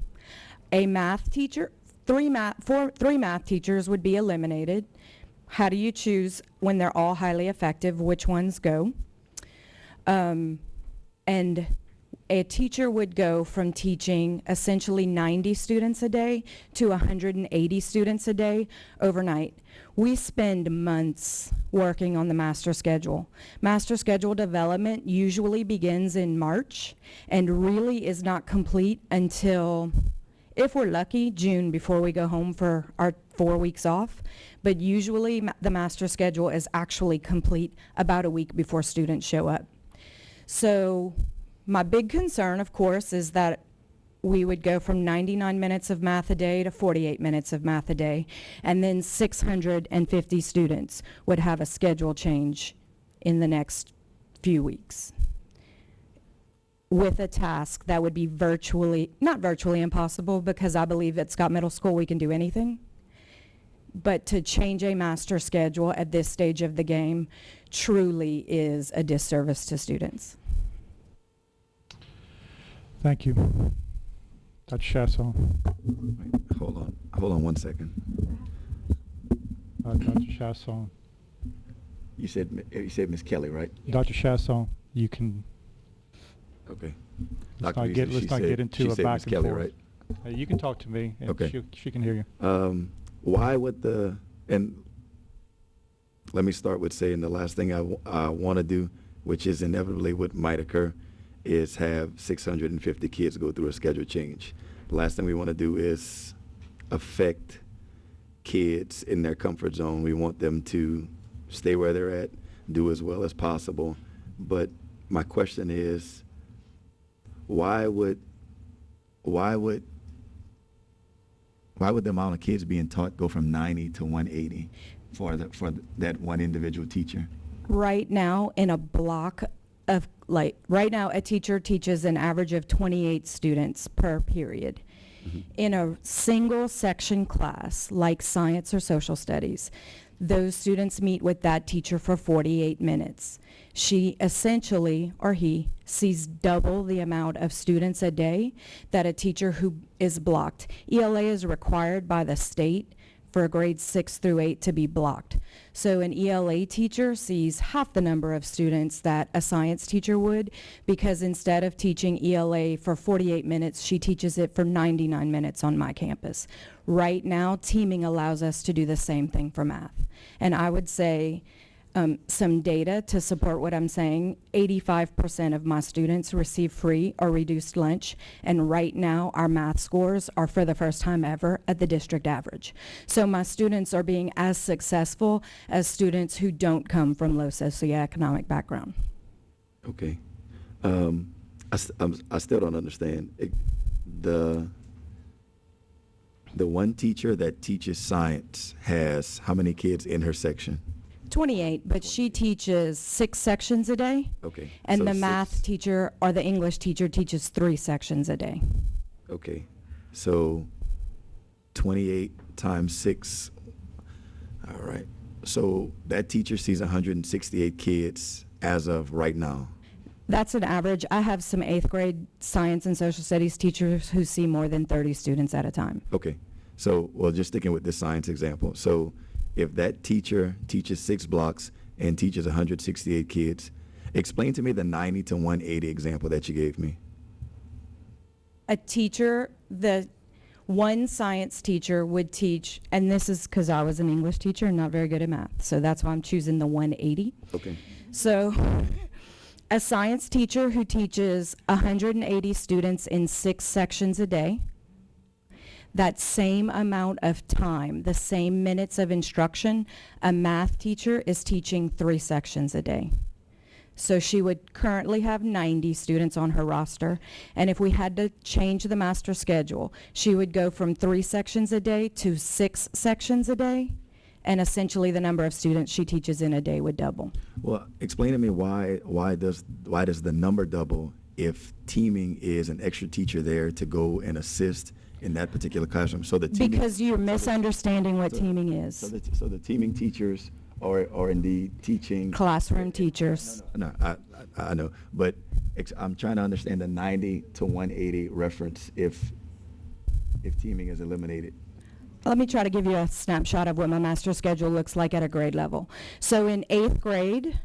[SPEAKER 16] A math teacher, 3 math teachers would be eliminated. How do you choose when they're all highly effective which ones go? And a teacher would go from teaching essentially 90 students a day to 180 students a day overnight. We spend months working on the master schedule. Master schedule development usually begins in March and really is not complete until, if we're lucky, June, before we go home for our 4 weeks off. But usually the master schedule is actually complete about a week before students show up. So my big concern, of course, is that we would go from 99 minutes of math a day to 48 minutes of math a day, and then 650 students would have a schedule change in the next few weeks with a task that would be not virtually impossible, because I believe at Scott Middle School we can do anything. But to change a master schedule at this stage of the game truly is a disservice to students.
[SPEAKER 11] Thank you. Dr. Chasson.
[SPEAKER 7] Wait, hold on 1 second.
[SPEAKER 11] Dr. Chasson.
[SPEAKER 7] You said Ms. Kelly, right?
[SPEAKER 11] Dr. Chasson, you can.
[SPEAKER 7] Okay.
[SPEAKER 11] Let's not get into a back and
[SPEAKER 7] Kelly,
[SPEAKER 11] forth.
[SPEAKER 7] right?
[SPEAKER 11] You can talk to me, and
[SPEAKER 7] Okay.
[SPEAKER 11] she can hear you.
[SPEAKER 7] Why would and let me start with saying the last thing I want to do, which is inevitably what might occur, is have 650 kids go through a schedule change. The last thing we want to do is affect kids in their comfort zone. We want them to stay where they're at, do as well as possible. But my question is, why would the amount of kids being taught go from 90 to 180 for that one individual teacher?
[SPEAKER 16] Right now, in a block of, right now, a teacher teaches an average of 28 students per period. Mm-hmm. In a single section class, like science or social studies, those students meet with that teacher for 48 minutes. She essentially, or he, sees double the amount of students a day that a teacher who is blocked. ELA is required by the state for grades 6 through 8 to be blocked. So an ELA teacher sees half the number of students that a science teacher would, because instead of teaching ELA for 48 minutes, she teaches it for 99 minutes on my campus. Right now, teaming allows us to do the same thing for math. And I would say some data to support what I'm saying, 85% of my students receive free or reduced lunch, and right now our math scores are for the first time ever at the district average. So my students are being as successful as students who don't come from low socioeconomic background.
[SPEAKER 7] Okay. I still don't understand. The one teacher that teaches science has how many kids in her section?
[SPEAKER 16] 28, but she teaches 6 sections a day.
[SPEAKER 7] Okay.
[SPEAKER 16] And
[SPEAKER 7] so
[SPEAKER 16] the math teacher or the English teacher teaches 3 sections a day.
[SPEAKER 7] Okay. So 28 times 6. All right. So that teacher sees 168 kids as of right now.
[SPEAKER 16] That's an average. I have some 8th grade science and social studies teachers who see more than 30 students at a time.
[SPEAKER 7] Okay. So, well, just sticking with this science example. So if that teacher teaches 6 blocks and teaches 168 kids, explain to me the 90 to 180 example that you gave me.
[SPEAKER 16] A teacher, the one science teacher would teach, and this is because I was an English teacher and not very good at math, so that's why I'm choosing the 180.
[SPEAKER 7] Okay.
[SPEAKER 16] So a science teacher who teaches 180 students in 6 sections a day, That same amount of time, the same minutes of instruction, a math teacher is teaching 3 sections a day. So she would currently have 90 students on her roster, and if we had to change the master schedule, she would go from 3 sections a day to 6 sections a day, and essentially the number of students she teaches in a day would double.
[SPEAKER 7] Well, explain to me why does the number double if teaming is an extra teacher there to go and assist in that particular classroom? So the teaming,
[SPEAKER 16] Because you're misunderstanding what teaming is.
[SPEAKER 7] so the teaming teachers are indeed teaching
[SPEAKER 16] Classroom teachers.
[SPEAKER 7] No, I know, but I'm trying to understand the 90 to 180 reference if teaming is eliminated.
[SPEAKER 16] Let me try to give you a snapshot of what my master schedule looks like at a grade level. So in 8th grade,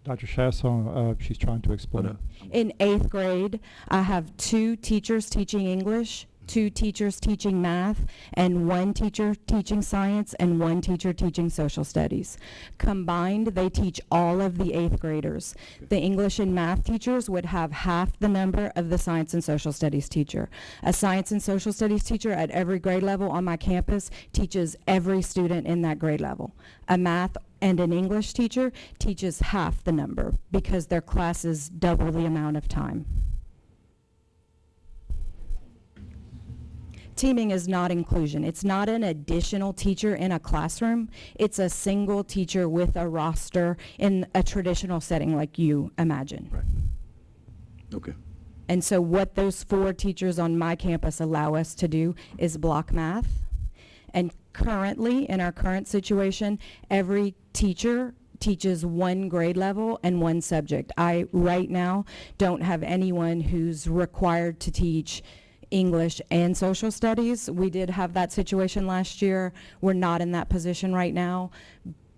[SPEAKER 8] Dr. Chasson, she's trying to explain.
[SPEAKER 16] in 8th grade, I have 2 teachers teaching English, 2 teachers teaching math, and 1 teacher teaching science, and 1 teacher teaching social studies. Combined, they teach all of the 8th graders. The English and math teachers would have half the number of the science and social studies teacher. A science and social studies teacher at every grade level on my campus teaches every student in that grade level. A math and an English teacher teaches half the number because their classes double the amount of time. Teaming is not inclusion. It's not an additional teacher in a classroom. It's a single teacher with a roster in a traditional setting like you imagine.
[SPEAKER 7] Right. Okay.
[SPEAKER 16] And so what those 4 teachers on my campus allow us to do is block math. And currently, in our current situation, every teacher teaches 1 grade level and 1 subject. I, right now, don't have anyone who's required to teach English and social studies. We did have that situation last year. We're not in that position right now,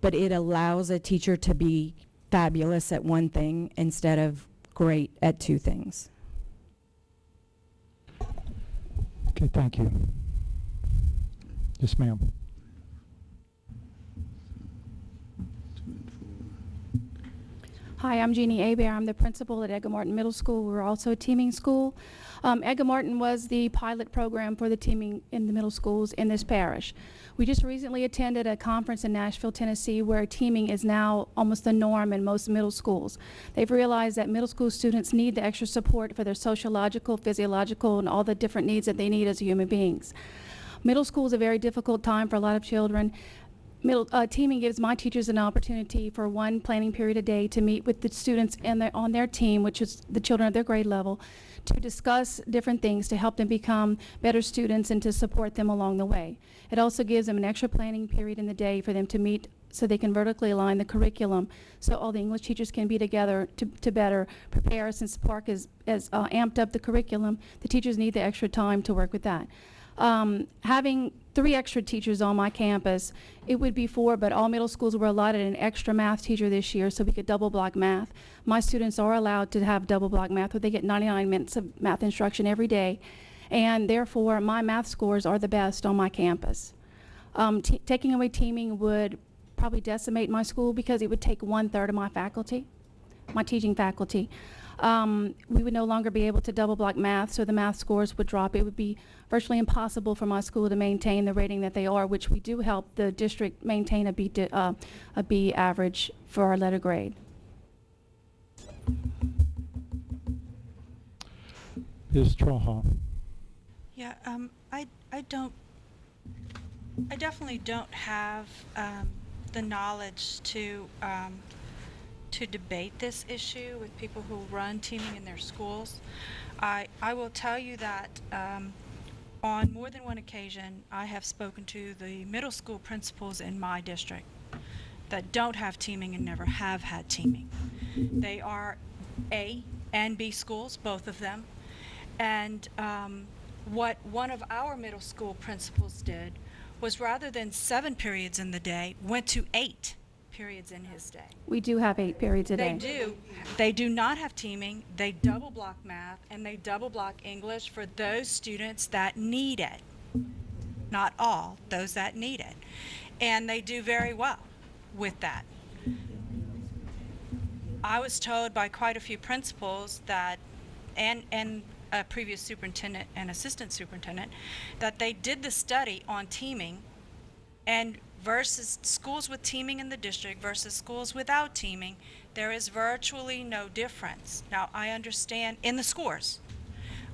[SPEAKER 16] but it allows a teacher to be fabulous at 1 thing instead of great at 2 things.
[SPEAKER 8] Okay, thank you. Yes, ma'am.
[SPEAKER 18] Hi, I'm Jeannie Abear. I'm the principal at Edgar Martin Middle School. We're also a teaming school. Edgar Martin was the pilot program for the teaming in the middle schools in this parish. We just recently attended a conference in Nashville, Tennessee, where teaming is now almost the norm in most middle schools. They've realized that middle school students need the extra support for their sociological, physiological, and all the different needs that they need as human beings. Middle school is a very difficult time for a lot of children. Teaming gives my teachers an opportunity for 1 planning period a day to meet with the students on their team, which is the children at their grade level, to discuss different things to help them become better students and to support them along the way. It also gives them an extra planning period in the day for them to meet so they can vertically align the curriculum so all the English teachers can be together to better prepare. Since Park has amped up the curriculum, the teachers need the extra time to work with that. Having 3 extra teachers on my campus, it would be 4, but all middle schools were allotted an extra math teacher this year so we could double block math. My students are allowed to have double block math where they get 99 minutes of math instruction every day, and therefore my math scores are the best on my campus. Taking away teaming would probably decimate my school because it would take 1/3 of my faculty, my teaching faculty. We would no longer be able to double block math, so the math scores would drop. It would be virtually impossible for my school to maintain the rating that they are, which we do help the district maintain a B average for our letter grade.
[SPEAKER 8] Ms. Trahan.
[SPEAKER 19] Yeah, I definitely don't have the knowledge to debate this issue with people who run teaming in their schools. I will tell you that on more than one occasion, I have spoken to the middle school principals in my district that don't have teaming and never have had teaming. They are A and B schools, both of them. And what one of our middle school principals did was, rather than 7 periods in the day, went to 8 periods in his day.
[SPEAKER 18] We do have 8 periods a day.
[SPEAKER 19] They do not have teaming. They double block math and they double block English for those students that need it. Not all, those that need it. And they do very well with that. I was told by quite a few principals that, and a previous superintendent and assistant superintendent, that they did the study on teaming and versus schools with teaming in the district versus schools without teaming, there is virtually no difference. Now, I understand in the scores,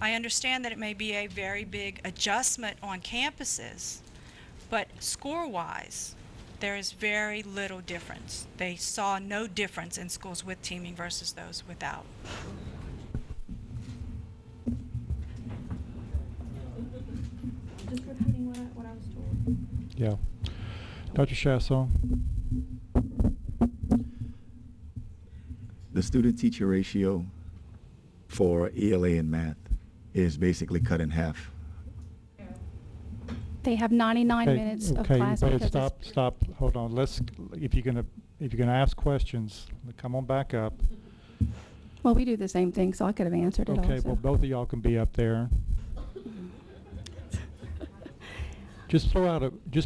[SPEAKER 19] I understand that it may be a very big adjustment on campuses, but score-wise, there is very little difference. They saw no difference in schools with teaming versus those without.
[SPEAKER 18] Just repeating what I was told.
[SPEAKER 8] Yeah. Dr. Chasson?
[SPEAKER 7] The student-teacher ratio for ELA and math is basically cut in half.
[SPEAKER 18] They have 99 minutes of class
[SPEAKER 8] Okay,
[SPEAKER 18] because
[SPEAKER 8] stop, hold on. If you're gonna ask questions, come on back up.
[SPEAKER 18] well, we do the same thing, so I could have answered it
[SPEAKER 8] Okay,
[SPEAKER 18] also.
[SPEAKER 8] well, both of y'all can be up there. Just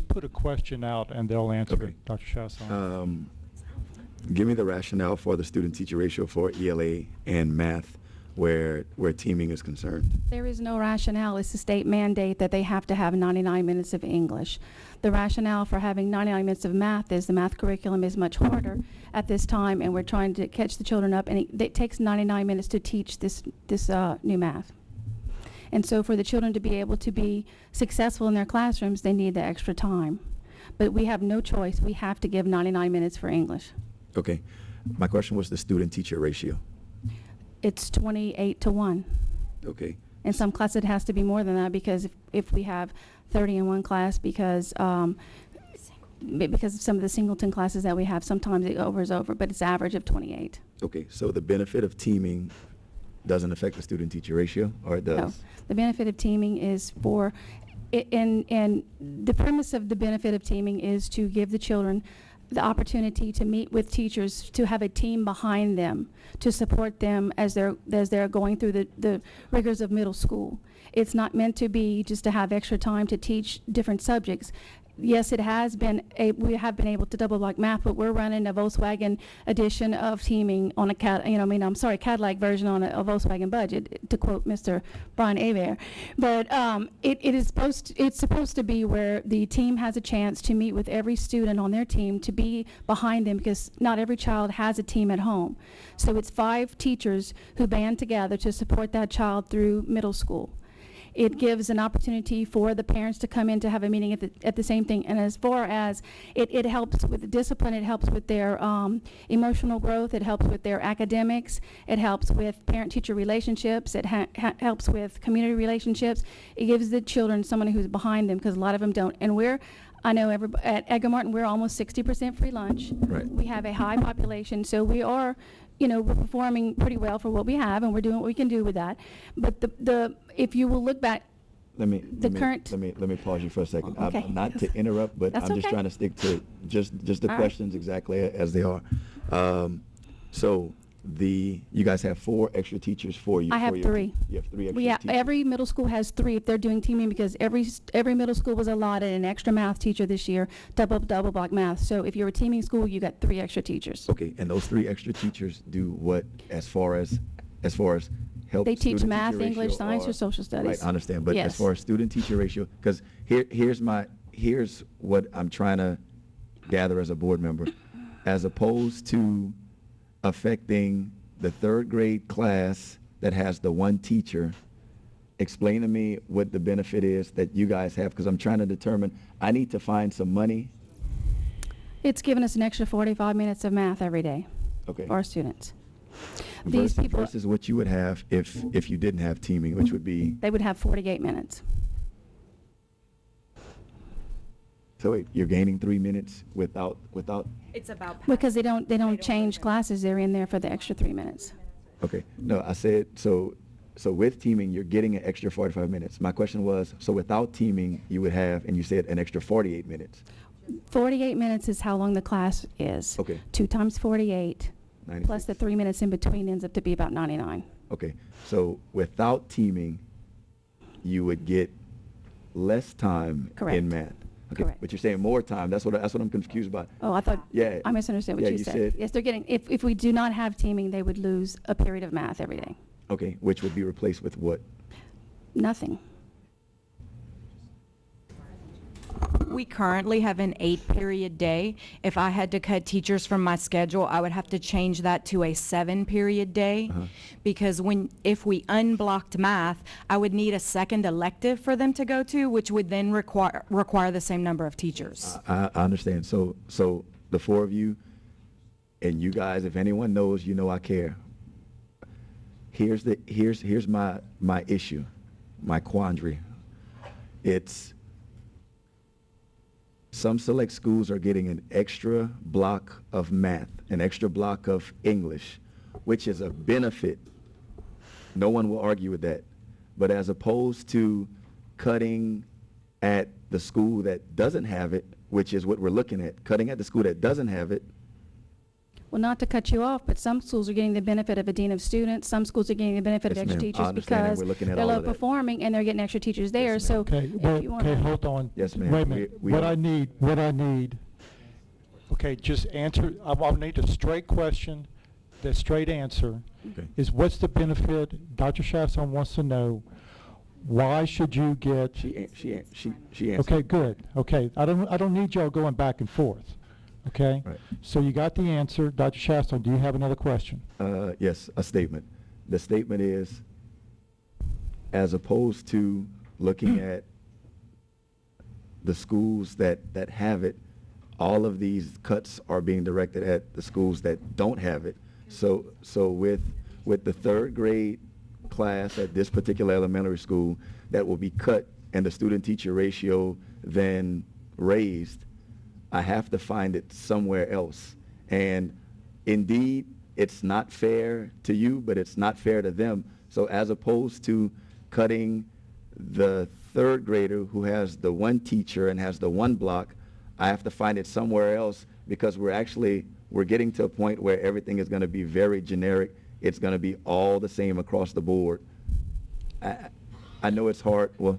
[SPEAKER 8] put a question out and they'll answer
[SPEAKER 7] Okay.
[SPEAKER 8] it, Dr. Chasson.
[SPEAKER 7] Give me the rationale for the student-teacher ratio for ELA and math where teaming is concerned.
[SPEAKER 18] There is no rationale. It's a state mandate that they have to have 99 minutes of English. The rationale for having 99 minutes of math is the math curriculum is much harder at this time, and we're trying to catch the children up, and it takes 99 minutes to teach this new math. And so for the children to be able to be successful in their classrooms, they need the extra time. But we have no choice. We have to give 99 minutes for English.
[SPEAKER 7] Okay. My question was the student-teacher ratio.
[SPEAKER 18] It's 28-1.
[SPEAKER 7] Okay.
[SPEAKER 18] In some classes, it has to be more than that because if we have 30 in one class, because of some of the singleton classes that we have, sometimes it is over, but it's average of 28.
[SPEAKER 7] Okay, so the benefit of teaming doesn't affect the student-teacher ratio, or it does?
[SPEAKER 18] No. The benefit of teaming is and the premise of the benefit of teaming is to give the children the opportunity to meet with teachers, to have a team behind them, to support them as they're going through the rigors of middle school. It's not meant to be just to have extra time to teach different subjects. Yes, it has been we have been able to double block math, but we're running a Volkswagen edition of teaming on a Cadillac version on a Volkswagen budget, to quote Mr. Brian Hebert. But it's supposed to be where the team has a chance to meet with every student on their team, to be behind them, because not every child has a team at home. So it's 5 teachers who band together to support that child through middle school. It gives an opportunity for the parents to come in to have a meeting at the same thing. And as far as it helps with the discipline, it helps with their emotional growth, it helps with their academics, it helps with parent-teacher relationships, it helps with community relationships. It gives the children someone who's behind them, because a lot of them don't. And I know at Edgar Martin, we're almost 60% free lunch.
[SPEAKER 7] Right.
[SPEAKER 18] We have a high population, so we are, we're performing pretty well for what we have, and we're doing what we can do with that. But if you will look back,
[SPEAKER 7] Let me pause you for a second.
[SPEAKER 18] Okay.
[SPEAKER 7] Not to interrupt, but
[SPEAKER 18] That's
[SPEAKER 7] I'm just
[SPEAKER 18] okay.
[SPEAKER 7] trying to stick to just the
[SPEAKER 18] All right.
[SPEAKER 7] questions exactly as they are. So you guys have 4 extra teachers for you.
[SPEAKER 18] I have 3.
[SPEAKER 7] You have 3 extra teachers.
[SPEAKER 18] Every middle school has 3 if they're doing teaming, because every middle school was allotted an extra math teacher this year, double block math. So if you're a teaming school, you got 3 extra teachers.
[SPEAKER 7] Okay, and those 3 extra teachers do what as far as help?
[SPEAKER 18] They teach
[SPEAKER 7] student-teacher
[SPEAKER 18] math,
[SPEAKER 7] ratio
[SPEAKER 18] English, science, or social studies.
[SPEAKER 7] Right, I understand, but as
[SPEAKER 18] Yes.
[SPEAKER 7] far as student-teacher ratio, because here's what I'm trying to gather as a board member, as opposed to affecting the 3rd grade class that has the 1 teacher. Explain to me what the benefit is that you guys have, because I'm trying to determine, I need to find some money.
[SPEAKER 18] It's given us an extra 45 minutes of math every day
[SPEAKER 7] Okay.
[SPEAKER 18] for our students. These people,
[SPEAKER 7] Versus what you would have if you didn't have teaming, which would be,
[SPEAKER 18] they would have 48 minutes.
[SPEAKER 7] so wait, you're gaining 3 minutes without,
[SPEAKER 16] It's about
[SPEAKER 18] Because they don't change classes, they're in there for the extra 3 minutes.
[SPEAKER 7] okay, no, I said, so with teaming, you're getting an extra 45 minutes. My question was, so without teaming, you would have, and you said an extra 48 minutes.
[SPEAKER 18] 48 minutes is how long the class is.
[SPEAKER 7] Okay.
[SPEAKER 18] 2 times 48,
[SPEAKER 7] 96.
[SPEAKER 18] plus the 3 minutes in between ends up to be about 99.
[SPEAKER 7] Okay, so without teaming, you would get less time
[SPEAKER 18] Correct.
[SPEAKER 7] in math. Okay,
[SPEAKER 18] Correct.
[SPEAKER 7] but you're saying more time. That's what I'm confused by.
[SPEAKER 18] Oh, I thought,
[SPEAKER 7] Yeah.
[SPEAKER 18] I misunderstood what
[SPEAKER 7] Yeah,
[SPEAKER 18] you
[SPEAKER 7] you
[SPEAKER 18] said.
[SPEAKER 7] said-
[SPEAKER 18] Yes, they're getting, if we do not have teaming, they would lose a period of math every day.
[SPEAKER 7] Okay, which would be replaced with what
[SPEAKER 18] Nothing.
[SPEAKER 16] We currently have an 8-period day. If I had to cut teachers from my schedule, I would have to change that to a 7-period day. Because if we unblocked math, I would need a second elective for them to go to, which would then require the same number of teachers.
[SPEAKER 7] I understand. So the four of you, and you guys, if anyone knows, you know I care. Here's my issue, my quandary. It's some select schools are getting an extra block of math, an extra block of English, which is a benefit. No one will argue with that. But as opposed to cutting at the school that doesn't have it, which is what we're looking at, cutting at the school that doesn't have it.
[SPEAKER 18] Well, not to cut you off, but some schools are getting the benefit of a dean of students. Some schools are getting the benefit of
[SPEAKER 7] Yes,
[SPEAKER 18] extra
[SPEAKER 7] ma'am. I
[SPEAKER 18] teachers
[SPEAKER 7] understand that.
[SPEAKER 18] because
[SPEAKER 7] We're looking at
[SPEAKER 18] they're
[SPEAKER 7] all
[SPEAKER 18] low
[SPEAKER 7] of that.
[SPEAKER 18] performing and they're getting extra teachers there. So
[SPEAKER 8] Okay,
[SPEAKER 18] if you want
[SPEAKER 8] okay,
[SPEAKER 18] to,
[SPEAKER 8] hold on.
[SPEAKER 7] Yes, ma'am.
[SPEAKER 8] Wait a minute.
[SPEAKER 7] We
[SPEAKER 8] What
[SPEAKER 7] are-
[SPEAKER 8] I need, okay, just answer, I'll need a straight question, the straight answer
[SPEAKER 7] Okay.
[SPEAKER 8] is what's the benefit? Dr. Shafson wants to know, why should you get?
[SPEAKER 7] She answered.
[SPEAKER 8] Okay, good. Okay, I don't need y'all going back and forth. Okay?
[SPEAKER 7] Right.
[SPEAKER 8] So you got the answer. Dr. Shafson, do you have another question?
[SPEAKER 7] Yes, a statement. The statement is, as opposed to looking at the schools that have it, all of these cuts are being directed at the schools that don't have it. So with the third grade class at this particular elementary school that will be cut and the student-teacher ratio then raised, I have to find it somewhere else. And indeed, it's not fair to you, but it's not fair to them. So as opposed to cutting the third grader who has the one teacher and has the one block, I have to find it somewhere else because we're getting to a point where everything is going to be very generic. It's going to be all the same across the board. I know it's hard. Well,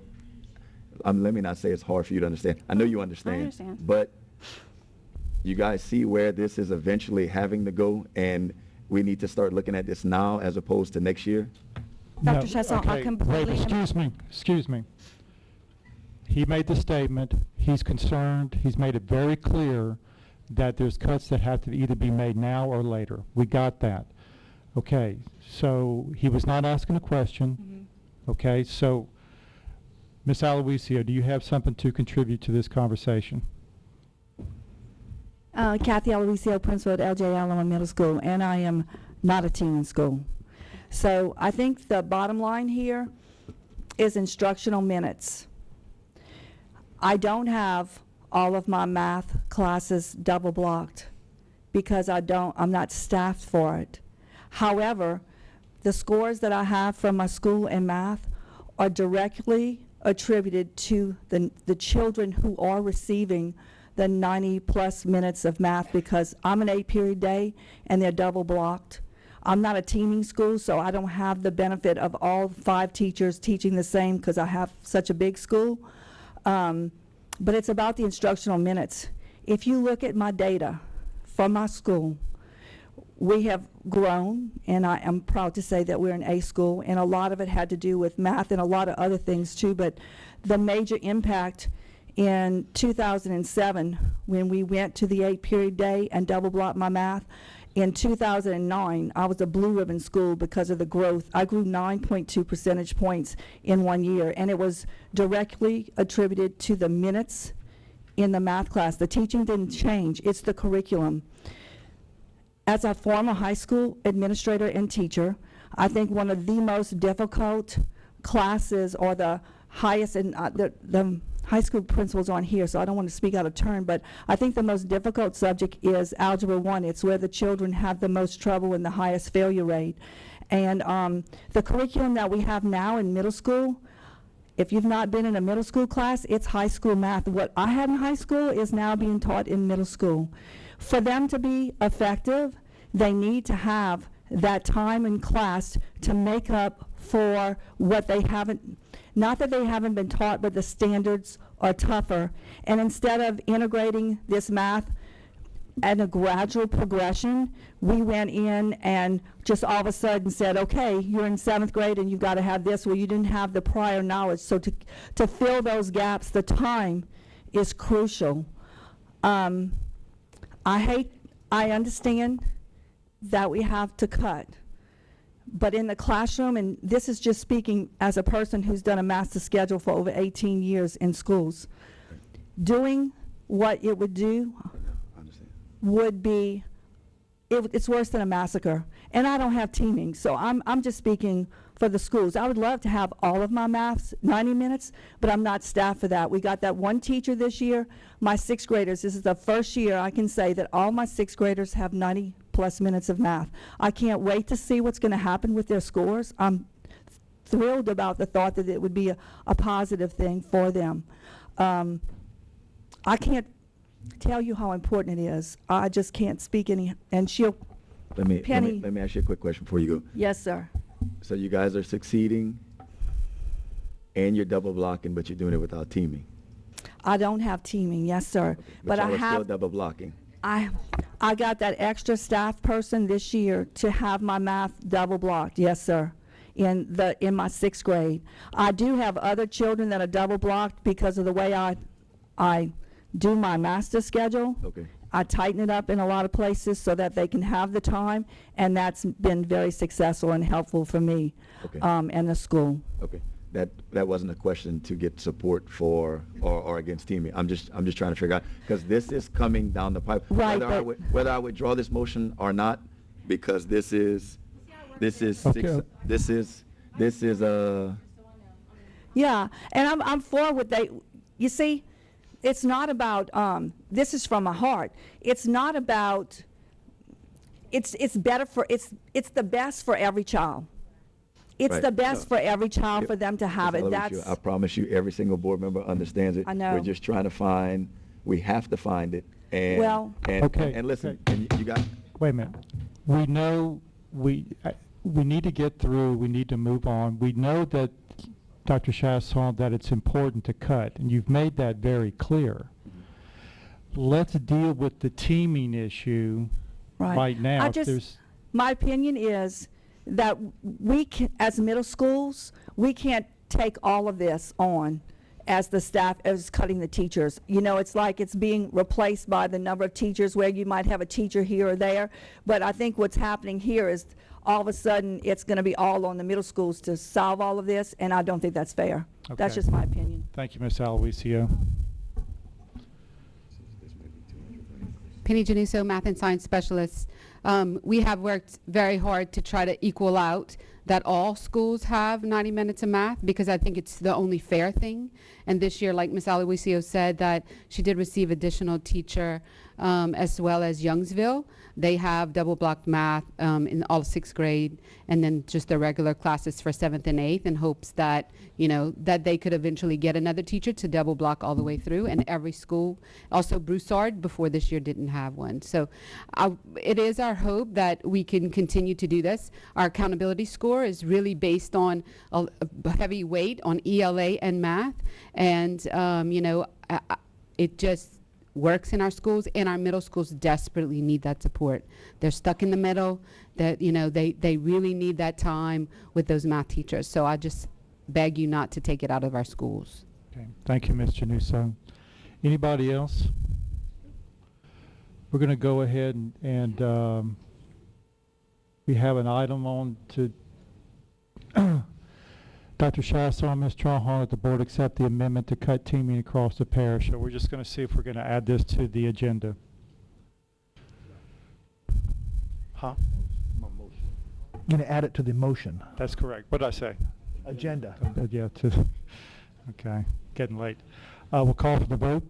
[SPEAKER 7] let me not say it's hard for you to understand. I know you understand.
[SPEAKER 18] I understand.
[SPEAKER 7] But you guys see where this is eventually having to go, and we need to start looking at this now as opposed to next year?
[SPEAKER 10] Dr. Chasson, I
[SPEAKER 8] okay,
[SPEAKER 10] completely
[SPEAKER 8] wait, excuse me. He made the statement, he's concerned, he's made it very clear that there's cuts that have to either be made now or later. We got that. Okay, so he was not asking a question. Okay, so Ms. Aloisio, do you have something to contribute to this conversation?
[SPEAKER 1] Kathy Aloisio, principal at LJ Allen Middle School, and I am not a teen in school. So I think the bottom line here is instructional minutes. I don't have all of my math classes double blocked because I'm not staffed for it. However, the scores that I have from my school in math are directly attributed to the children who are receiving the 90+ minutes of math because I'm an 8-period day and they're double blocked. I'm not a teaming school, so I don't have the benefit of all 5 teachers teaching the same because I have such a big school. But it's about the instructional minutes. If you look at my data from my school, we have grown, and I am proud to say that we're an A school, and a lot of it had to do with math and a lot of other things too, but the major impact in 2007 when we went to the 8-period day and double blocked my math, in 2009, I was a blue ribbon school because of the growth. I grew 9.2 percentage points in 1 year, and it was directly attributed to the minutes in the math class. The teaching didn't change, it's the curriculum. As a former high school administrator and teacher, I think one of the most difficult classes or the highest, and the high school principals aren't here, so I don't want to speak out of turn, but I think the most difficult subject is Algebra 1. It's where the children have the most trouble and the highest failure rate. And the curriculum that we have now in middle school, if you've not been in a middle school class, it's high school math. What I had in high school is now being taught in middle school. For them to be effective, they need to have that time in class to make up for what they haven't, not that they haven't been taught, but the standards are tougher. And instead of integrating this math and a gradual progression. We went in and just all of a sudden said, okay, you're in 7th grade and you've got to have this. Well, you didn't have the prior knowledge. So to fill those gaps, the time is crucial. I understand that we have to cut. But in the classroom, and this is just speaking as a person who's done a master schedule for over 18 years in schools, doing what it would do would be, it's worse than a massacre. And I don't have teaming, so I'm just speaking for the schools. I would love to have all of my maths, 90 minutes, but I'm not staffed for that. We got that one teacher this year. My 6th graders, this is the first year I can say that all my 6th graders have 90+ minutes of math. I can't wait to see what's going to happen with their scores. I'm thrilled about the thought that it would be a positive thing for them. I can't tell you how important it is. I just can't speak any, and she'll,
[SPEAKER 7] Let me
[SPEAKER 1] Penny.
[SPEAKER 7] ask you a quick question before you go.
[SPEAKER 1] Yes, sir.
[SPEAKER 7] So you guys are succeeding and you're double blocking, but you're doing it without teaming.
[SPEAKER 1] I don't have teaming, yes, sir.
[SPEAKER 7] But
[SPEAKER 1] I
[SPEAKER 7] y'all are still
[SPEAKER 1] have,
[SPEAKER 7] double blocking.
[SPEAKER 1] I got that extra staff person this year to have my math double blocked, yes, sir, in my 6th grade. I do have other children that are double blocked because of the way I do my master schedule.
[SPEAKER 7] Okay.
[SPEAKER 1] I tighten it up in a lot of places so that they can have the time, and that's been very successful and helpful for me,
[SPEAKER 7] Okay.
[SPEAKER 1] and the school.
[SPEAKER 7] Okay. That wasn't a question to get support for or against teaming. I'm just trying to figure out, because this is coming down the pipe.
[SPEAKER 1] Right,
[SPEAKER 7] Whether I withdraw this motion or not, because this is
[SPEAKER 8] Okay.
[SPEAKER 1] Yeah, and I'm for what they, you see, it's not about, this is from my heart. It's not about, it's better for, it's the best for every child. It's
[SPEAKER 7] Right.
[SPEAKER 1] the best
[SPEAKER 7] No.
[SPEAKER 1] for every child for them to have it.
[SPEAKER 7] With
[SPEAKER 1] That's,
[SPEAKER 7] you. I promise you, every single board member understands it.
[SPEAKER 1] I know.
[SPEAKER 7] We're just trying to find, we have to find it. And,
[SPEAKER 1] Well-
[SPEAKER 8] Okay,
[SPEAKER 7] and listen,
[SPEAKER 8] okay.
[SPEAKER 7] and you got,
[SPEAKER 8] Wait a minute. We know we need to get through, we need to move on. We know that, Dr. Chasson, that it's important to cut, and you've made that very clear. Let's deal with the teaming issue right now.
[SPEAKER 1] I
[SPEAKER 8] If
[SPEAKER 1] just,
[SPEAKER 8] there's-
[SPEAKER 1] my opinion is that we can, as middle schools, we can't take all of this on as the staff, as cutting the teachers. You know, it's like it's being replaced by the number of teachers where you might have a teacher here or there. But I think what's happening here is all of a sudden it's going to be all on the middle schools to solve all of this, and I don't think that's fair. That's
[SPEAKER 8] Okay.
[SPEAKER 1] just my opinion.
[SPEAKER 8] Thank you, Ms. Aloisio.
[SPEAKER 22] Penny Januso, Math and Science Specialist. We have worked very hard to try to equal out that all schools have 90 minutes of math, because I think it's the only fair thing. And this year, like Ms. Aloisio said, that she did receive additional teacher, as well as Youngsville. They have double blocked math in all 6th grade, and then just the regular classes for 7th and 8th, in hopes that, you know, that they could eventually get another teacher to double block all the way through. And every school, also Broussard before this year didn't have one. So it is our hope that we can continue to do this. Our accountability score is really based on a heavy weight on ELA and math. And, you know, it just works in our schools, and our middle schools desperately need that support. They're stuck in the middle, that, you know, they really need that time with those math teachers. So I just beg you not to take it out of our schools.
[SPEAKER 8] Okay. Thank you, Ms. Januso. Anybody else? We're going to go ahead and we have an item on to Dr. Chasson, Ms. Trahan, that the board accept the amendment to cut teaming across the parish. So we're just going to see if we're going to add this to the agenda. Huh?
[SPEAKER 5] Going to add it to the motion.
[SPEAKER 8] That's correct. What did I say?
[SPEAKER 5] Agenda.
[SPEAKER 8] Yeah, okay, getting late. We'll call for the vote.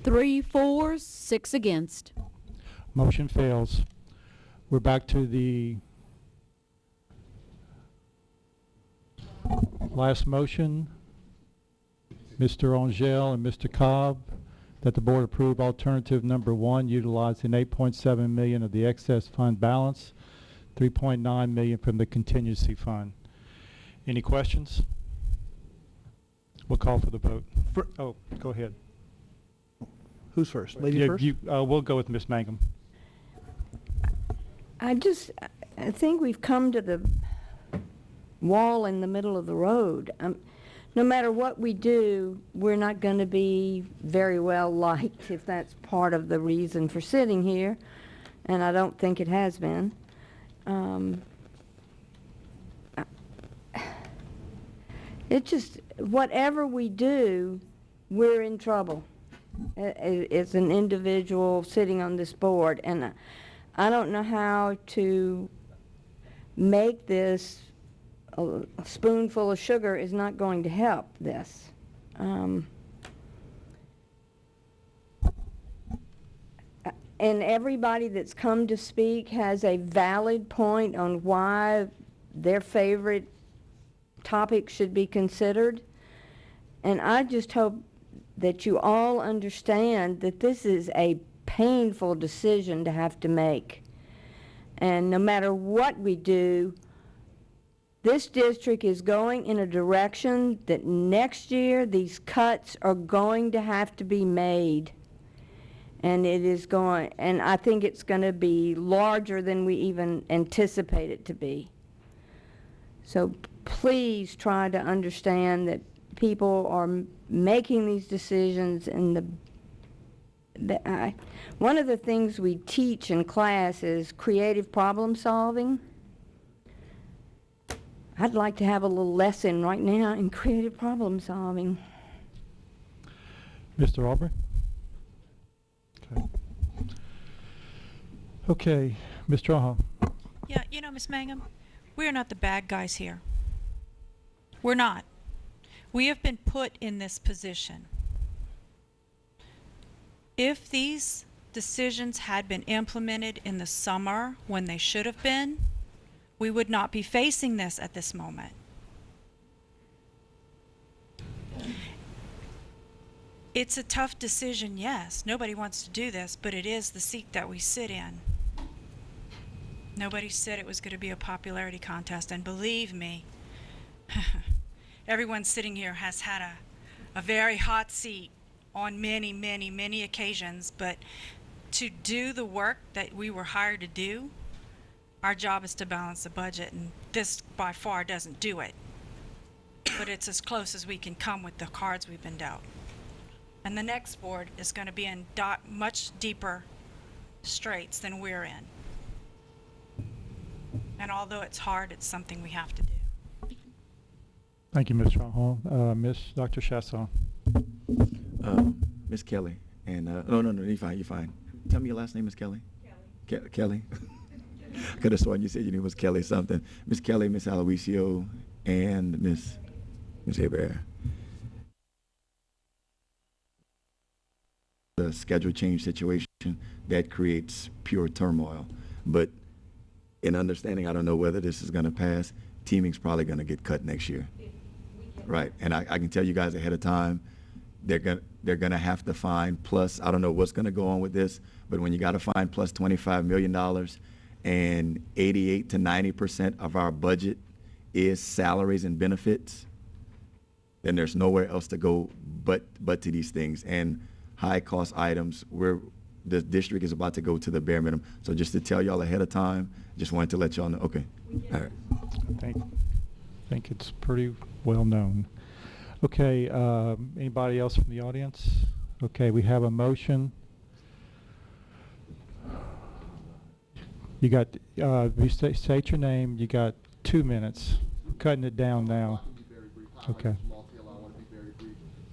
[SPEAKER 3] 3 for, 6 against.
[SPEAKER 8] Motion fails. We're back to the last motion. Mr. Angel and Mr. Cobb, that the board approve alternative number 1, utilizing $8.7 million of the excess fund balance, $3.9 million from the contingency fund. Any questions? We'll call for the vote. Oh, go ahead.
[SPEAKER 5] Who's first? Lady
[SPEAKER 8] Yeah,
[SPEAKER 5] first?
[SPEAKER 8] we'll go with Ms. Mangum.
[SPEAKER 14] I think we've come to the wall in the middle of the road. No matter what we do, we're not going to be very well liked, if that's part of the reason for sitting here, and I don't think it has been. It just, whatever we do, we're in trouble as an individual sitting on this board, and I don't know how to make this. A spoonful of sugar is not going to help this. And everybody that's come to speak has a valid point on why their favorite topic should be considered. And I just hope that you all understand that this is a painful decision to have to make. And no matter what we do, this district is going in a direction that next year these cuts are going to have to be made. And it is going, and I think it's going to be larger than we even anticipate it to be. So please try to understand that people are making these decisions, and one of the things we teach in class is creative problem solving. I'd like to have a little lesson right now in creative problem solving.
[SPEAKER 8] Mr. Aubrey? Okay, Ms. Traha.
[SPEAKER 19] Yeah, you know, Ms. Mangum, we are not the bad guys here. We're not. We have been put in this position. If these decisions had been implemented in the summer when they should have been, we would not be facing this at this moment. It's a tough decision, yes. Nobody wants to do this, but it is the seat that we sit in. Nobody said it was going to be a popularity contest, and believe me, everyone sitting here has had a very hot seat on many, many, many occasions, but to do the work that we were hired to do, our job is to balance the budget, and this by far doesn't do it. But it's as close as we can come with the cards we've been dealt. And the next board is going to be in much deeper straits than we're in. And although it's hard, it's something we have to do.
[SPEAKER 8] Thank you, Ms. Traha. Dr. Chasson.
[SPEAKER 7] Miss Kelly, and no, you're fine, you're fine. Tell me your last name, Miss Kelly. Kelly. I could have sworn you said your name was Kelly something. Miss Kelly, Miss Aloisio, and Miss Hebert. The schedule change situation that creates pure turmoil. But in understanding, I don't know whether this is going to pass. Teaming's probably going to get cut next year. Right, and I can tell you guys ahead of time, they're gonna have to find plus. I don't know what's going to go on with this, but when you got to find plus $25 million. And 88 to 90% of our budget is salaries and benefits, then there's nowhere else to go but to these things. And high cost items, the district is about to go to the bare minimum. So just to tell y'all ahead of time, just wanted to let y'all know. Okay. All right.
[SPEAKER 8] I think it's pretty well known. Okay, anybody else from the audience? Okay, we have a motion. You got, state your name, you got 2 minutes. Cutting it down now. Okay.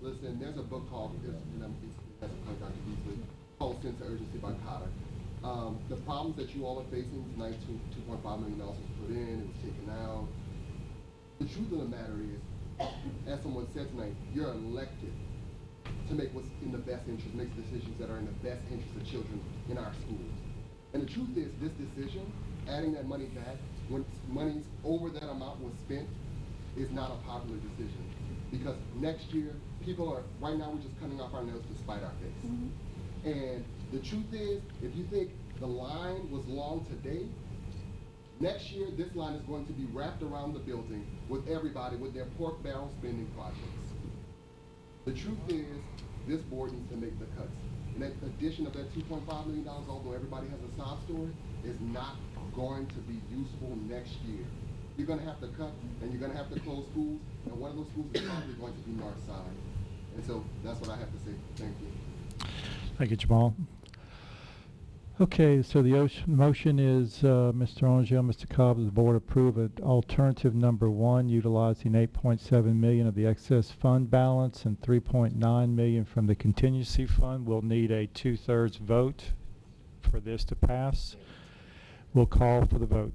[SPEAKER 20] Listen, there's a book called Sense of Urgency by Cotter. The problems that you all are facing, $2.5 million was put in, it was taken out. The truth of the matter is, as someone said tonight, you're elected to make what's in the best interest, make decisions that are in the best interest of children in our schools. And the truth is, this decision, adding that money back when money's over that amount was spent, is not a popular decision. Because next year, people are, right now we're just cutting off our nose to spite our face. And the truth is, if you think the line was long today, next year this line is going to be wrapped around the building with everybody with their pork barrel spending projects. The truth is, this board needs to make the cuts. And that addition of that $2.5 million, although everybody has a sob story, is not going to be useful next year. You're going to have to cut, and you're going to have to close schools, and one of those schools is probably going to be Northside. And so that's what I have to say. Thank you.
[SPEAKER 8] Thank you, Jamal. Okay, so the motion is Mr. Angel, Mr. Cobb, the board approve alternative number 1, utilizing $8.7 million of the excess fund balance and $3.9 million from the contingency fund. We'll need a 2/3 vote for this to pass. We'll call for the vote.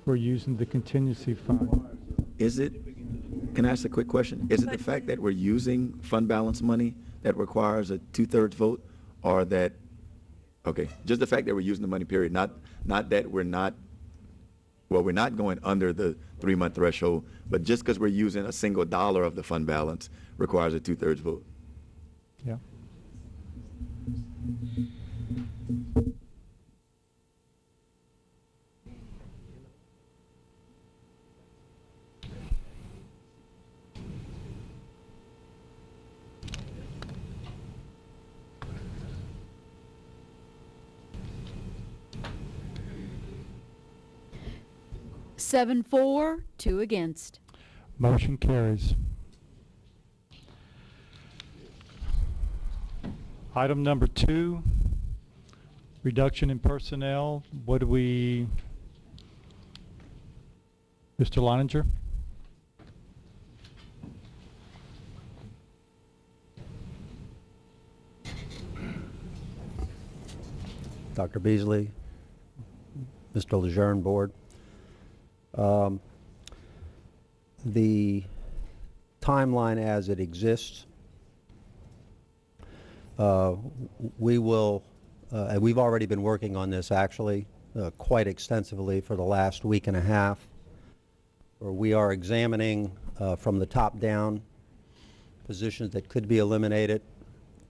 [SPEAKER 8] We're using the contingency fund.
[SPEAKER 7] Is it, can I ask a quick question? Is it the fact that we're using fund balance money that requires a 2/3 vote, or that, okay, just the fact that we're using the money, period, not that we're not, well, we're not going under the 3-month threshold, but just because we're using a single dollar of the fund balance requires a 2/3 vote?
[SPEAKER 8] Yeah.
[SPEAKER 3] Seven for, 2 against.
[SPEAKER 8] Motion carries. Item number 2, reduction in personnel. What do we, Mr. Leininger?
[SPEAKER 2] Dr. Beasley, Mr. Lejeune, board. The timeline as it exists, we will, we've already been working on this actually quite extensively for the last week and a half, where we are examining from the top down positions that could be eliminated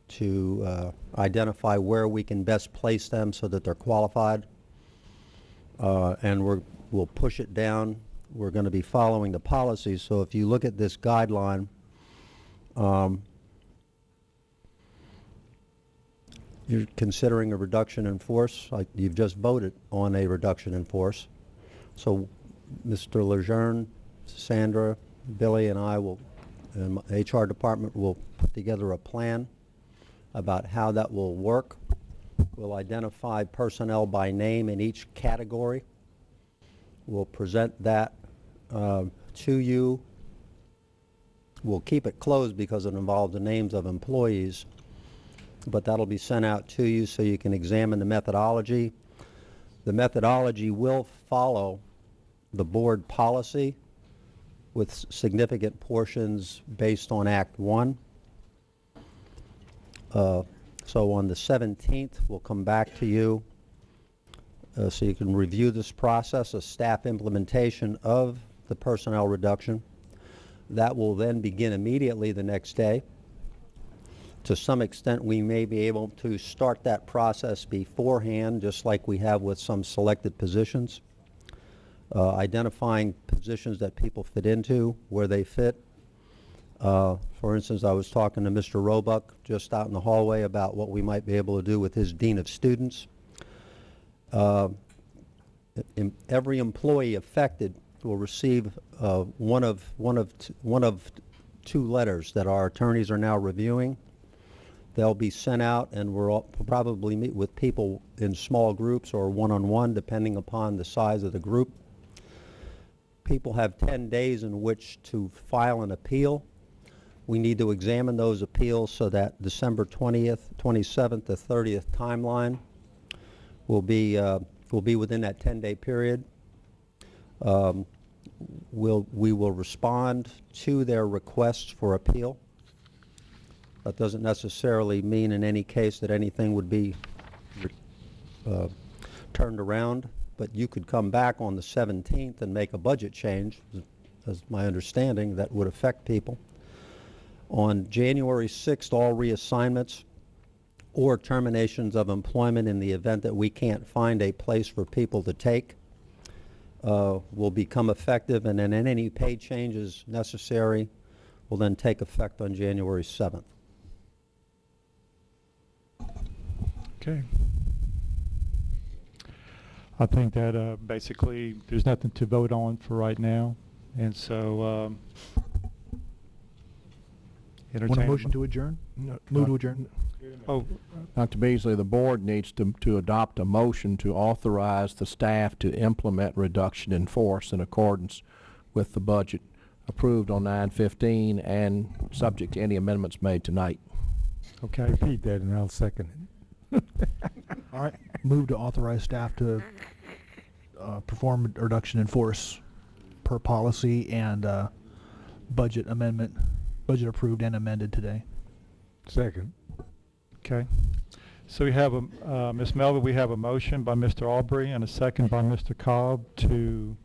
[SPEAKER 2] to identify where we can best place them so that they're qualified, and we'll push it down. We're going to be following the policies. So if you look at this guideline, you're considering a reduction in force. You've just voted on a reduction in force. So Mr. Lejeune, Sandra, Billy, and I will, and my HR department will put together a plan about how that will work. We'll identify personnel by name in each category. We'll present that to you. We'll keep it closed because it involves the names of employees, but that'll be sent out to you so you can examine the methodology. The methodology will follow the board policy with significant portions based on Act 1. So on the 17th, we'll come back to you so you can review this process of staff implementation of the personnel reduction. That will then begin immediately the next day. To some extent, we may be able to start that process beforehand, just like we have with some selected positions, identifying positions that people fit into, where they fit. For instance, I was talking to Mr. Roebuck just out in the hallway about what we might be able to do with his Dean of Students. Every employee affected will receive one of 2 letters that our attorneys are now reviewing. They'll be sent out, and we'll probably meet with people in small groups or one-on-one, depending upon the size of the group. People have 10 days in which to file an appeal. We need to examine those appeals so that December 20th, 27th, to 30th timeline will be within that 10-day period. We will respond to their requests for appeal. That doesn't necessarily mean in any case that anything would be turned around, but you could come back on the 17th and make a budget change, as my understanding, that would affect people. On January 6th, all reassignments or terminations of employment in the event that we can't find a place for people to take will become effective, and then any pay changes necessary will then take effect on January 7th.
[SPEAKER 8] Okay. I think that basically there's nothing to vote on for right now, and so
[SPEAKER 5] Want a motion to adjourn?
[SPEAKER 17] No,
[SPEAKER 5] Move to adjourn.
[SPEAKER 8] Oh,
[SPEAKER 17] Dr. Beasley, the board needs to adopt a motion to authorize the staff to implement reduction in force in accordance with the budget approved on 9/15 and subject to any amendments made tonight.
[SPEAKER 8] okay.
[SPEAKER 11] Repeat that and I'll second it.
[SPEAKER 5] All right. Move to authorize staff to perform a reduction in force per policy and budget amendment, budget approved and amended today.
[SPEAKER 11] Second.
[SPEAKER 8] Okay. So we have a, Ms. Melvin, we have a motion by Mr. Aubrey and a second by Mr. Cobb to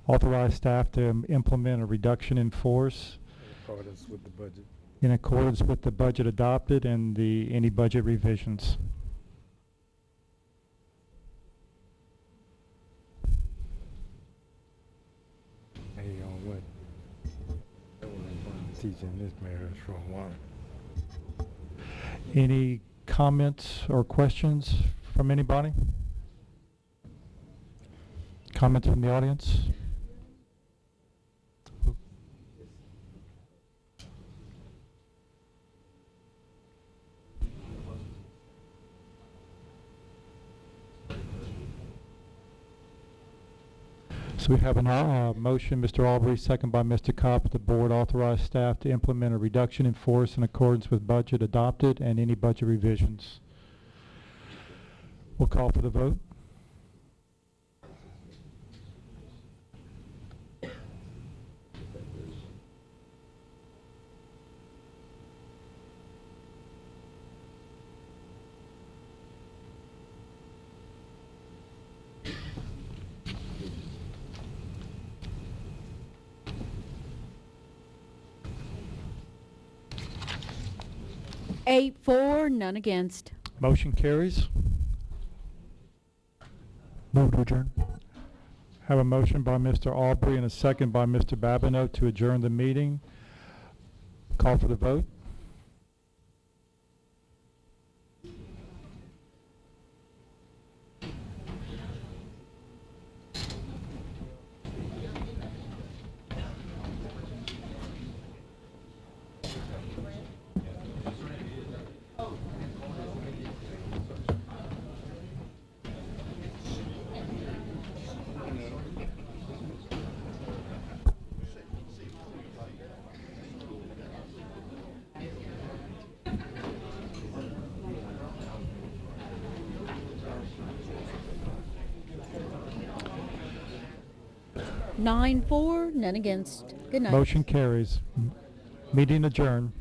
[SPEAKER 8] authorize staff to implement a reduction in force
[SPEAKER 11] In accordance with the budget.
[SPEAKER 8] in accordance with the budget adopted and any budget revisions.
[SPEAKER 11] Hey, on what? Teaching this marriage for a while.
[SPEAKER 8] Any comments or questions from anybody? Comments from the audience? So we have a motion, Mr. Aubrey, second by Mr. Cobb, the board authorize staff to implement a reduction in force in accordance with budget adopted and any budget revisions. We'll call for the vote.
[SPEAKER 3] Eight for, none against.
[SPEAKER 8] Motion carries.
[SPEAKER 5] Move to adjourn.
[SPEAKER 8] Have a motion by Mr. Aubrey and a second by Mr. Babineau to adjourn the meeting. Call for the vote.
[SPEAKER 3] Nine for, none against. Good night.
[SPEAKER 8] Motion carries. Meeting adjourned.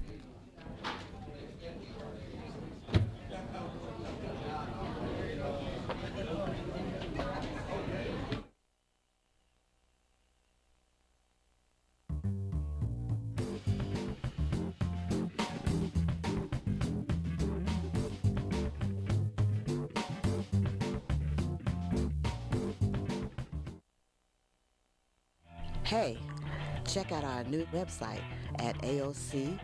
[SPEAKER 6] Hey, check out our new website at AOC